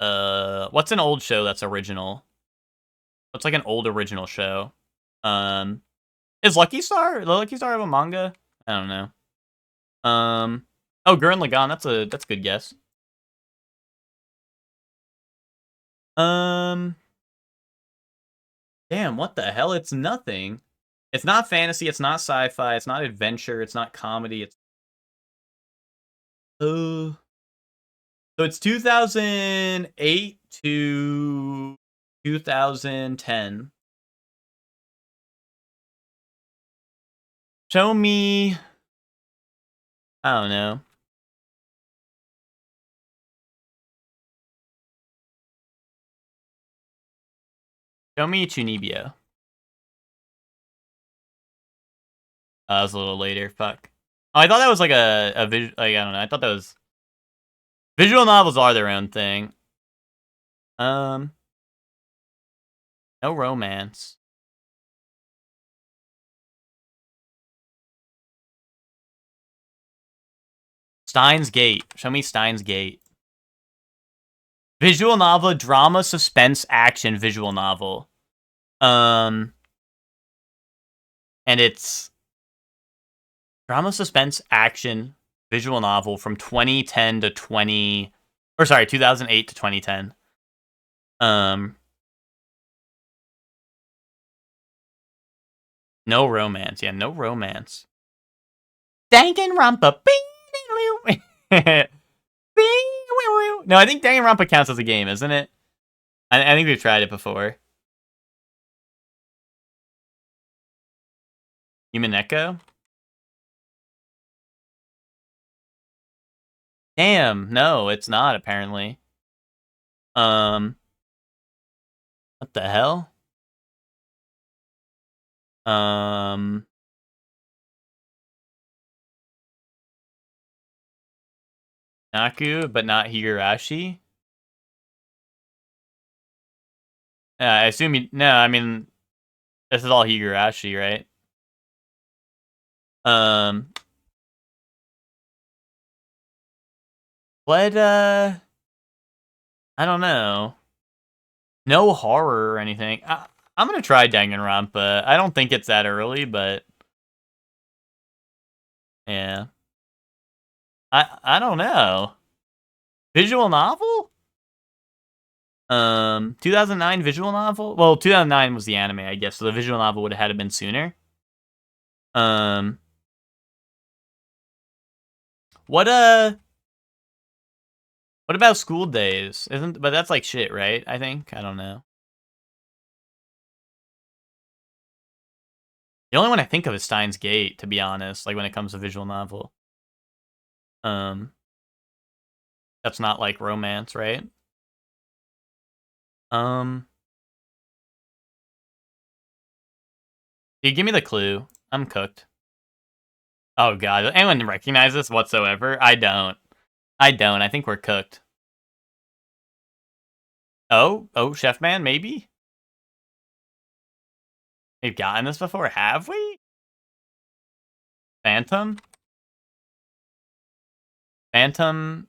what's an old show that's original? What's like an old original show? Is Lucky Star? The Lucky Star have a manga? I don't know. Oh, Gurren Lagann. That's a good guess. Damn, what the hell? It's nothing. It's not fantasy, it's not sci-fi, it's not adventure, it's not comedy, it's... So it's 2008 to 2010. Show me... I don't know. Show me Chunibyo. That was a little later. Fuck. Oh, I thought that was like a visual. Like, I don't know. I thought that was... Visual novels are their own thing. No romance. Steins Gate. Show me Steins Gate. Visual novel, drama, suspense, action, visual novel. And it's drama, suspense, action, visual novel from 2010 to 2008 to 2010. No romance. Yeah, no romance. Danganronpa. No, I think Danganronpa counts as a game, isn't it? I think we've tried it before. Human Echo? Damn, no, it's not, apparently. What the hell? Naku, but not Higurashi? I assume you... No, I mean... This is all Higurashi, right? What, I don't know. No horror or anything. I'm gonna try Danganronpa. I don't think it's that early, but yeah. I don't know. Visual novel? 2009 visual novel? Well, 2009 was the anime, I guess, so the visual novel would have had to been sooner. Um, what, what about School Days? But that's like shit, right? I think? I don't know. The only one I think of is Steins Gate, to be honest, like when it comes to visual novel. Um, that's not like romance, right? Um, Dude, give me the clue. I'm cooked. Oh god, does anyone recognize this whatsoever? I don't. I don't. I think we're cooked. Oh, Chef Man, maybe? We've gotten this before, have we? Phantom? Phantom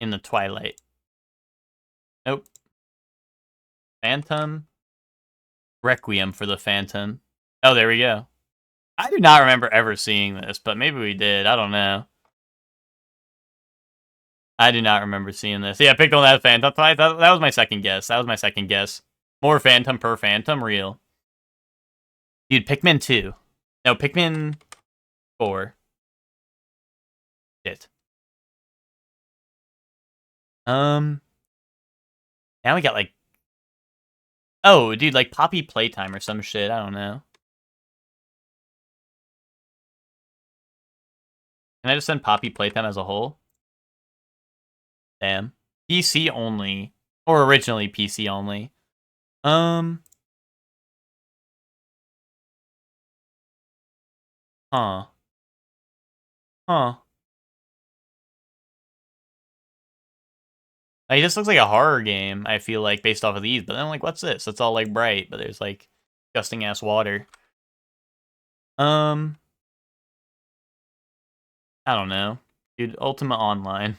in the Twilight. Nope. Phantom. Requiem for the Phantom. Oh, there we go. I do not remember ever seeing this, but maybe we did. I don't know. I do not remember seeing this. Yeah, I picked on that Phantom. That was my second guess. That was my second guess. More Phantom per Phantom, real. Dude, Pikmin 2. No, Pikmin 4. Shit. Um, Now we got like, oh, dude, like Poppy Playtime or some shit. I don't know. Can I just send Poppy Playtime as a whole? Damn. PC only, or originally PC only. Um, huh, huh. Like, this looks like a horror game. I feel like based off of these, but then I'm like, what's this? It's all like bright, but there's like disgusting ass water. Um, I don't know, dude. Ultima Online.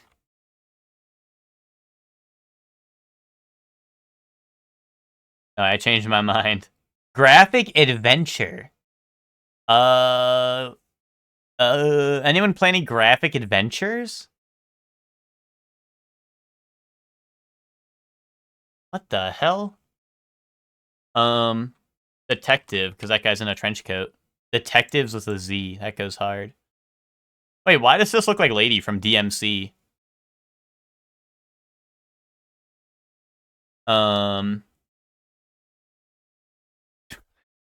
No, I changed my mind. Graphic adventure. Uh, Anyone play any graphic adventures? What the hell? Um, Detective, because that guy's in a trench coat. Detectives with a Z. That goes hard. Wait, why does this look like Lady from DMC? Um,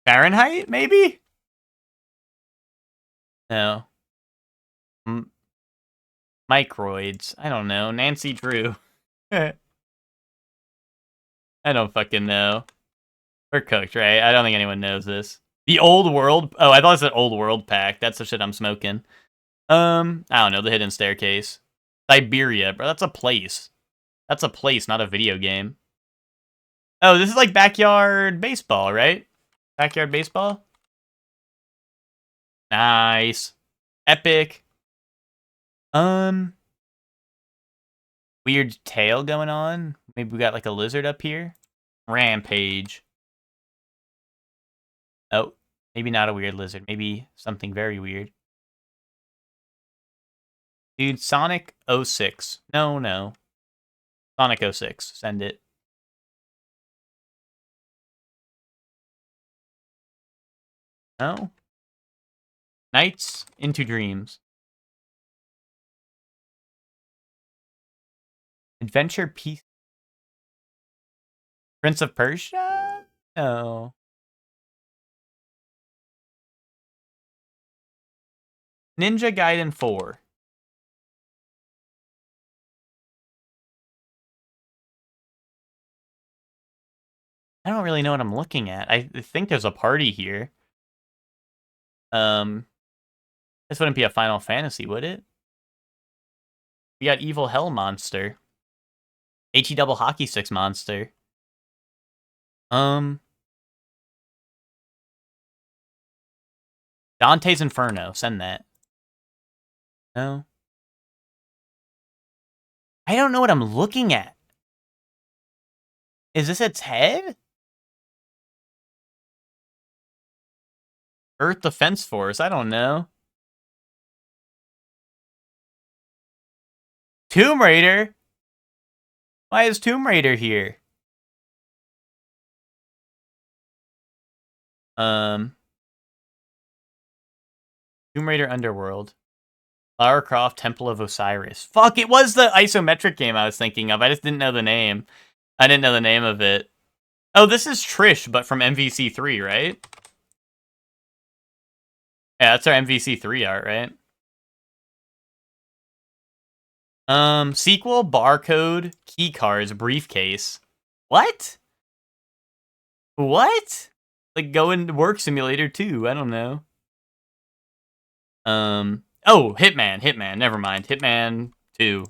Fahrenheit, maybe? No. M- Microids. I don't know. Nancy Drew. I don't fucking know. We're cooked, right? I don't think anyone knows this. The Old World. Oh, I thought it said Old World Pack. That's the shit I'm smoking. I don't know. The Hidden Staircase. Siberia, bro. That's a place. That's a place, not a video game. Oh, this is like backyard baseball, right? Backyard baseball. Nice. Epic. Um, Weird tail going on. Maybe we got like a lizard up here. Rampage. Oh, maybe not a weird lizard. Maybe something very weird. Dude, Sonic 06. No, no. Sonic 06. Send it. No. Nights into Dreams. Adventure Piece. Prince of Persia? No. Ninja Gaiden 4. I don't really know what I'm looking at. I think there's a party here. Um, this wouldn't be a Final Fantasy, would it? We got Evil Hell Monster. HE double hockey sticks monster. Um, Dante's Inferno. Send that. No. I don't know what I'm looking at. Is this its head? Earth Defense Force? I don't know. Tomb Raider? Why is Tomb Raider here? Tomb Raider Underworld. Lara Croft Temple of Osiris. Fuck, it was the isometric game I was thinking of. I just didn't know the name. I didn't know the name of it. Oh, this is Trish, but from MVC3, right? Yeah, that's our MVC3 art, right? Sequel, barcode, key cards, briefcase. What? What? Like go into Work Simulator 2, I don't know. Oh, Hitman, never mind. Hitman 2.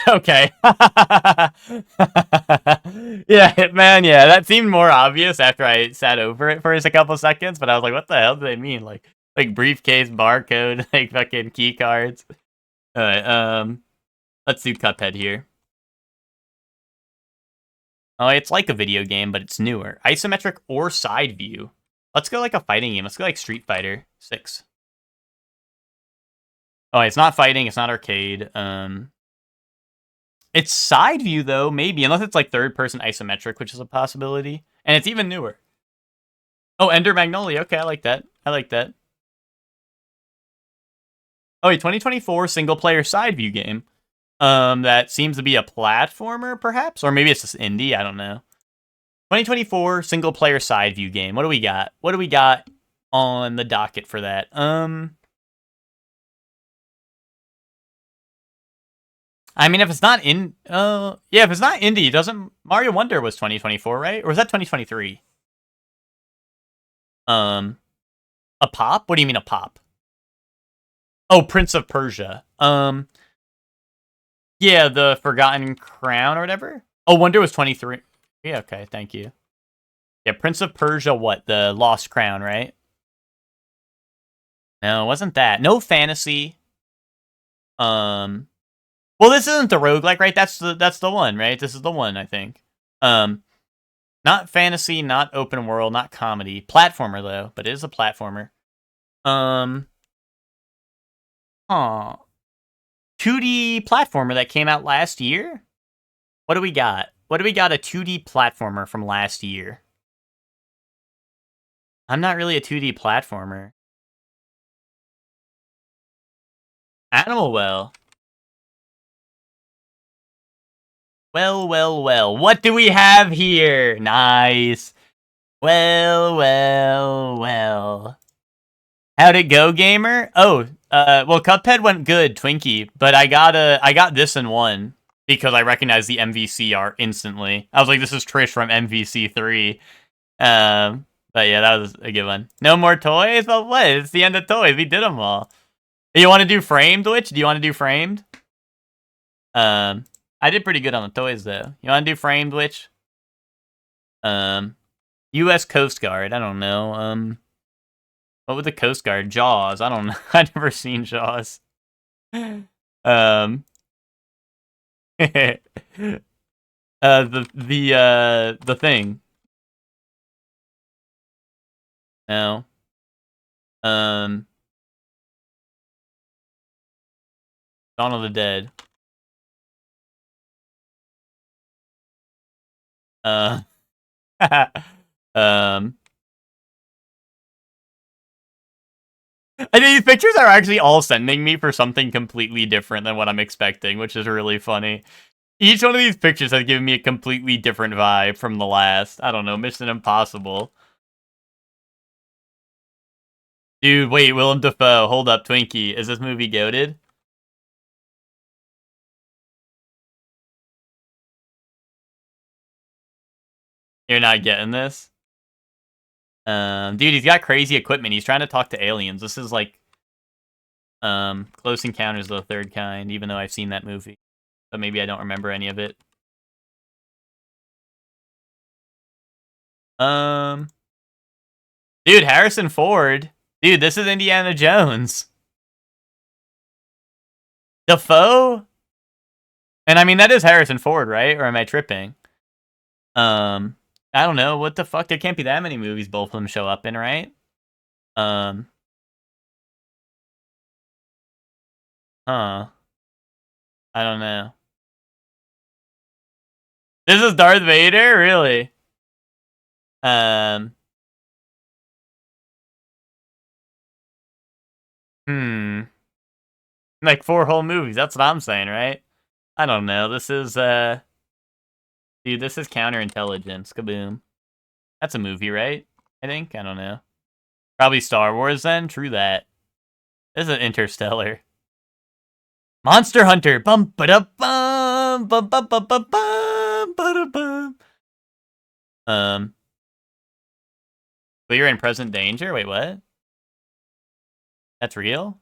Okay. Yeah, Hitman, yeah, that seemed more obvious after I sat over it for a couple seconds, but I was like, what the hell do they mean? Like briefcase, barcode, like fucking key cards. Alright, let's do Cuphead here. Oh, it's like a video game, but it's newer. Isometric or side view. Let's go like a fighting game. Let's go like Street Fighter 6. Oh, it's not fighting, it's not arcade. It's side view though, maybe, unless it's like third person isometric, which is a possibility. And it's even newer. Oh, Ender Magnolia. Okay, I like that. I like that. Oh, wait, 2024 single player side view game. That seems to be a platformer, perhaps, or maybe it's just indie. I don't know. 2024 single player side view game. What do we got? What do we got on the docket for that? I mean, if it's not yeah, if it's not indie, doesn't Mario Wonder was 2024, right? Or was that 2023? A pop? What do you mean a pop? Oh, Prince of Persia. Yeah, the Forgotten Crown or whatever. Oh, Wonder was 23. Yeah, okay, thank you. Yeah, Prince of Persia, what? The Lost Crown, right? No, it wasn't that. No fantasy. Well, this isn't the roguelike, right? That's the one, right? This is the one, I think. Not fantasy, not open world, not comedy. Platformer though, but it is a platformer. Huh. 2D platformer that came out last year? What do we got? What do we got a 2D platformer from last year? I'm not really a 2D platformer. Animal Well. Well. What do we have here? Nice. Well. How'd it go, gamer? Oh, well, Cuphead went good, Twinkie, but I got this in one because I recognized the MVC art instantly. I was like, this is Trish from MVC3. But yeah, that was a good one. No more toys? Well, what? It's the end of toys. We did them all. You want to do framed, Witch? Do you want to do framed? I did pretty good on the toys, though. You want to do framed, Witch? U.S. Coast Guard. I don't know. What would the Coast Guard? Jaws. I don't know. I've never seen Jaws. Um. The thing. No. Dawn of the Dead. Uh. um. I think these pictures are actually all sending me for something completely different than what I'm expecting, which is really funny. Each one of these pictures has given me a completely different vibe from the last. I don't know, Mission Impossible. Dude, wait, Willem Dafoe. Hold up, Twinkie. Is this movie goated? You're not getting this? Dude, he's got crazy equipment. He's trying to talk to aliens. This is like, Close Encounters of the Third Kind, even though I've seen that movie. But maybe I don't remember any of it. Dude, Harrison Ford. Dude, this is Indiana Jones. Defoe? And I mean, that is Harrison Ford, right? Or am I tripping? I don't know. What the fuck? There can't be that many movies both of them show up in, right? Um, huh. I don't know. This is Darth Vader? Really? Um, hmm. Like 4 whole movies. That's what I'm saying, right? I don't know. This is, dude, this is Counterintelligence. Kaboom. That's a movie, right? I think? I don't know. Probably Star Wars then? True that. This is Interstellar. Monster Hunter. Bum ba da bum bum bum bum bum bum ba da bum. But you're in present danger? Wait, what? That's real?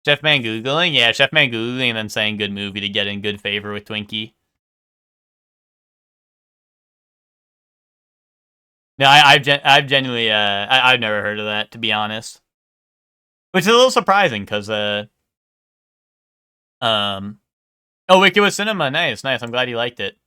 Chef Man Googling? Yeah, Chef Man Googling and then saying good movie to get in good favor with Twinkie. No, I've genuinely, I've never heard of that, to be honest. Which is a little surprising, because, oh, Wicked with Cinema, nice, nice, I'm glad you liked it.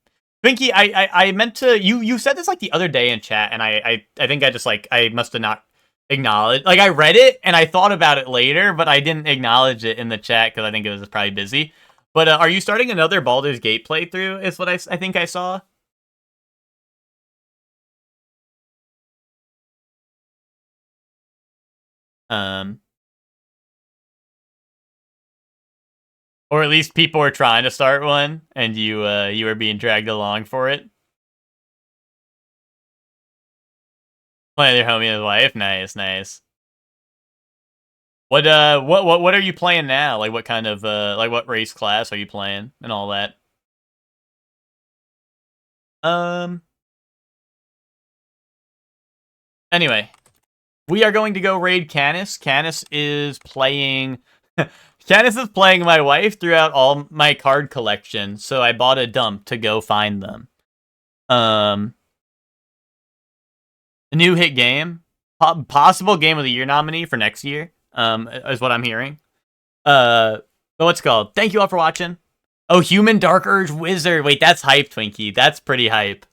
Twinkie, I meant to, you said this, like, the other day in chat, and I think I just, like, I must have not acknowledged, like, I read it, and I thought about it later, but I didn't acknowledge it in the chat, because I think it was probably busy. But, are you starting another Baldur's Gate playthrough, is what I think I saw? Um, or at least people were trying to start one, and you were being dragged along for it. Playing your homie and his wife, nice, nice. What what are you playing now? Like what kind of like what race class are you playing and all that? Um. Anyway, we are going to go raid Canis. Canis is playing. Canis is playing my wife throughout all my card collection, so I bought a dump to go find them. A new hit game, possible game of the year nominee for next year. Is what I'm hearing. What's it called? Thank you all for watching. Oh, Human Dark Urge Wizard. Wait, that's hype, Twinkie. That's pretty hype.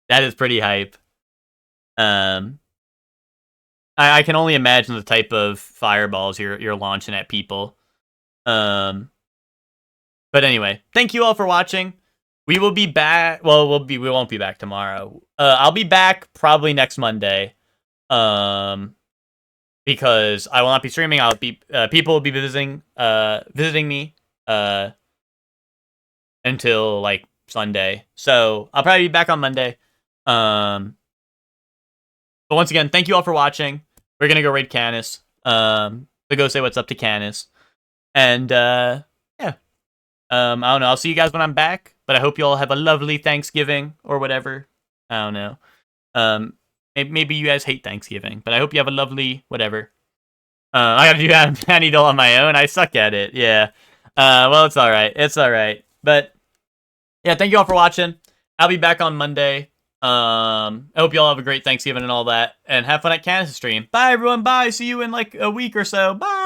That is pretty hype. Um, I can only imagine the type of fireballs you're launching at people. But anyway, thank you all for watching. We will be back. Well, we won't be back tomorrow. I'll be back probably next Monday. Because I will not be streaming. I'll be people will be visiting me until like Sunday. So I'll probably be back on Monday. But once again, thank you all for watching. We're gonna go raid Canis. To go say what's up to Canis. And yeah. I don't know. I'll see you guys when I'm back. But I hope you all have a lovely Thanksgiving or whatever. I don't know. Maybe you guys hate Thanksgiving, but I hope you have a lovely whatever. I gotta do that Doll on my own. I suck at it. Yeah. Well, it's all right. It's all right. But yeah, thank you all for watching. I'll be back on Monday. I hope you all have a great Thanksgiving and all that, and have fun at Kansas stream. Bye, everyone. Bye. See you in like a week or so. Bye.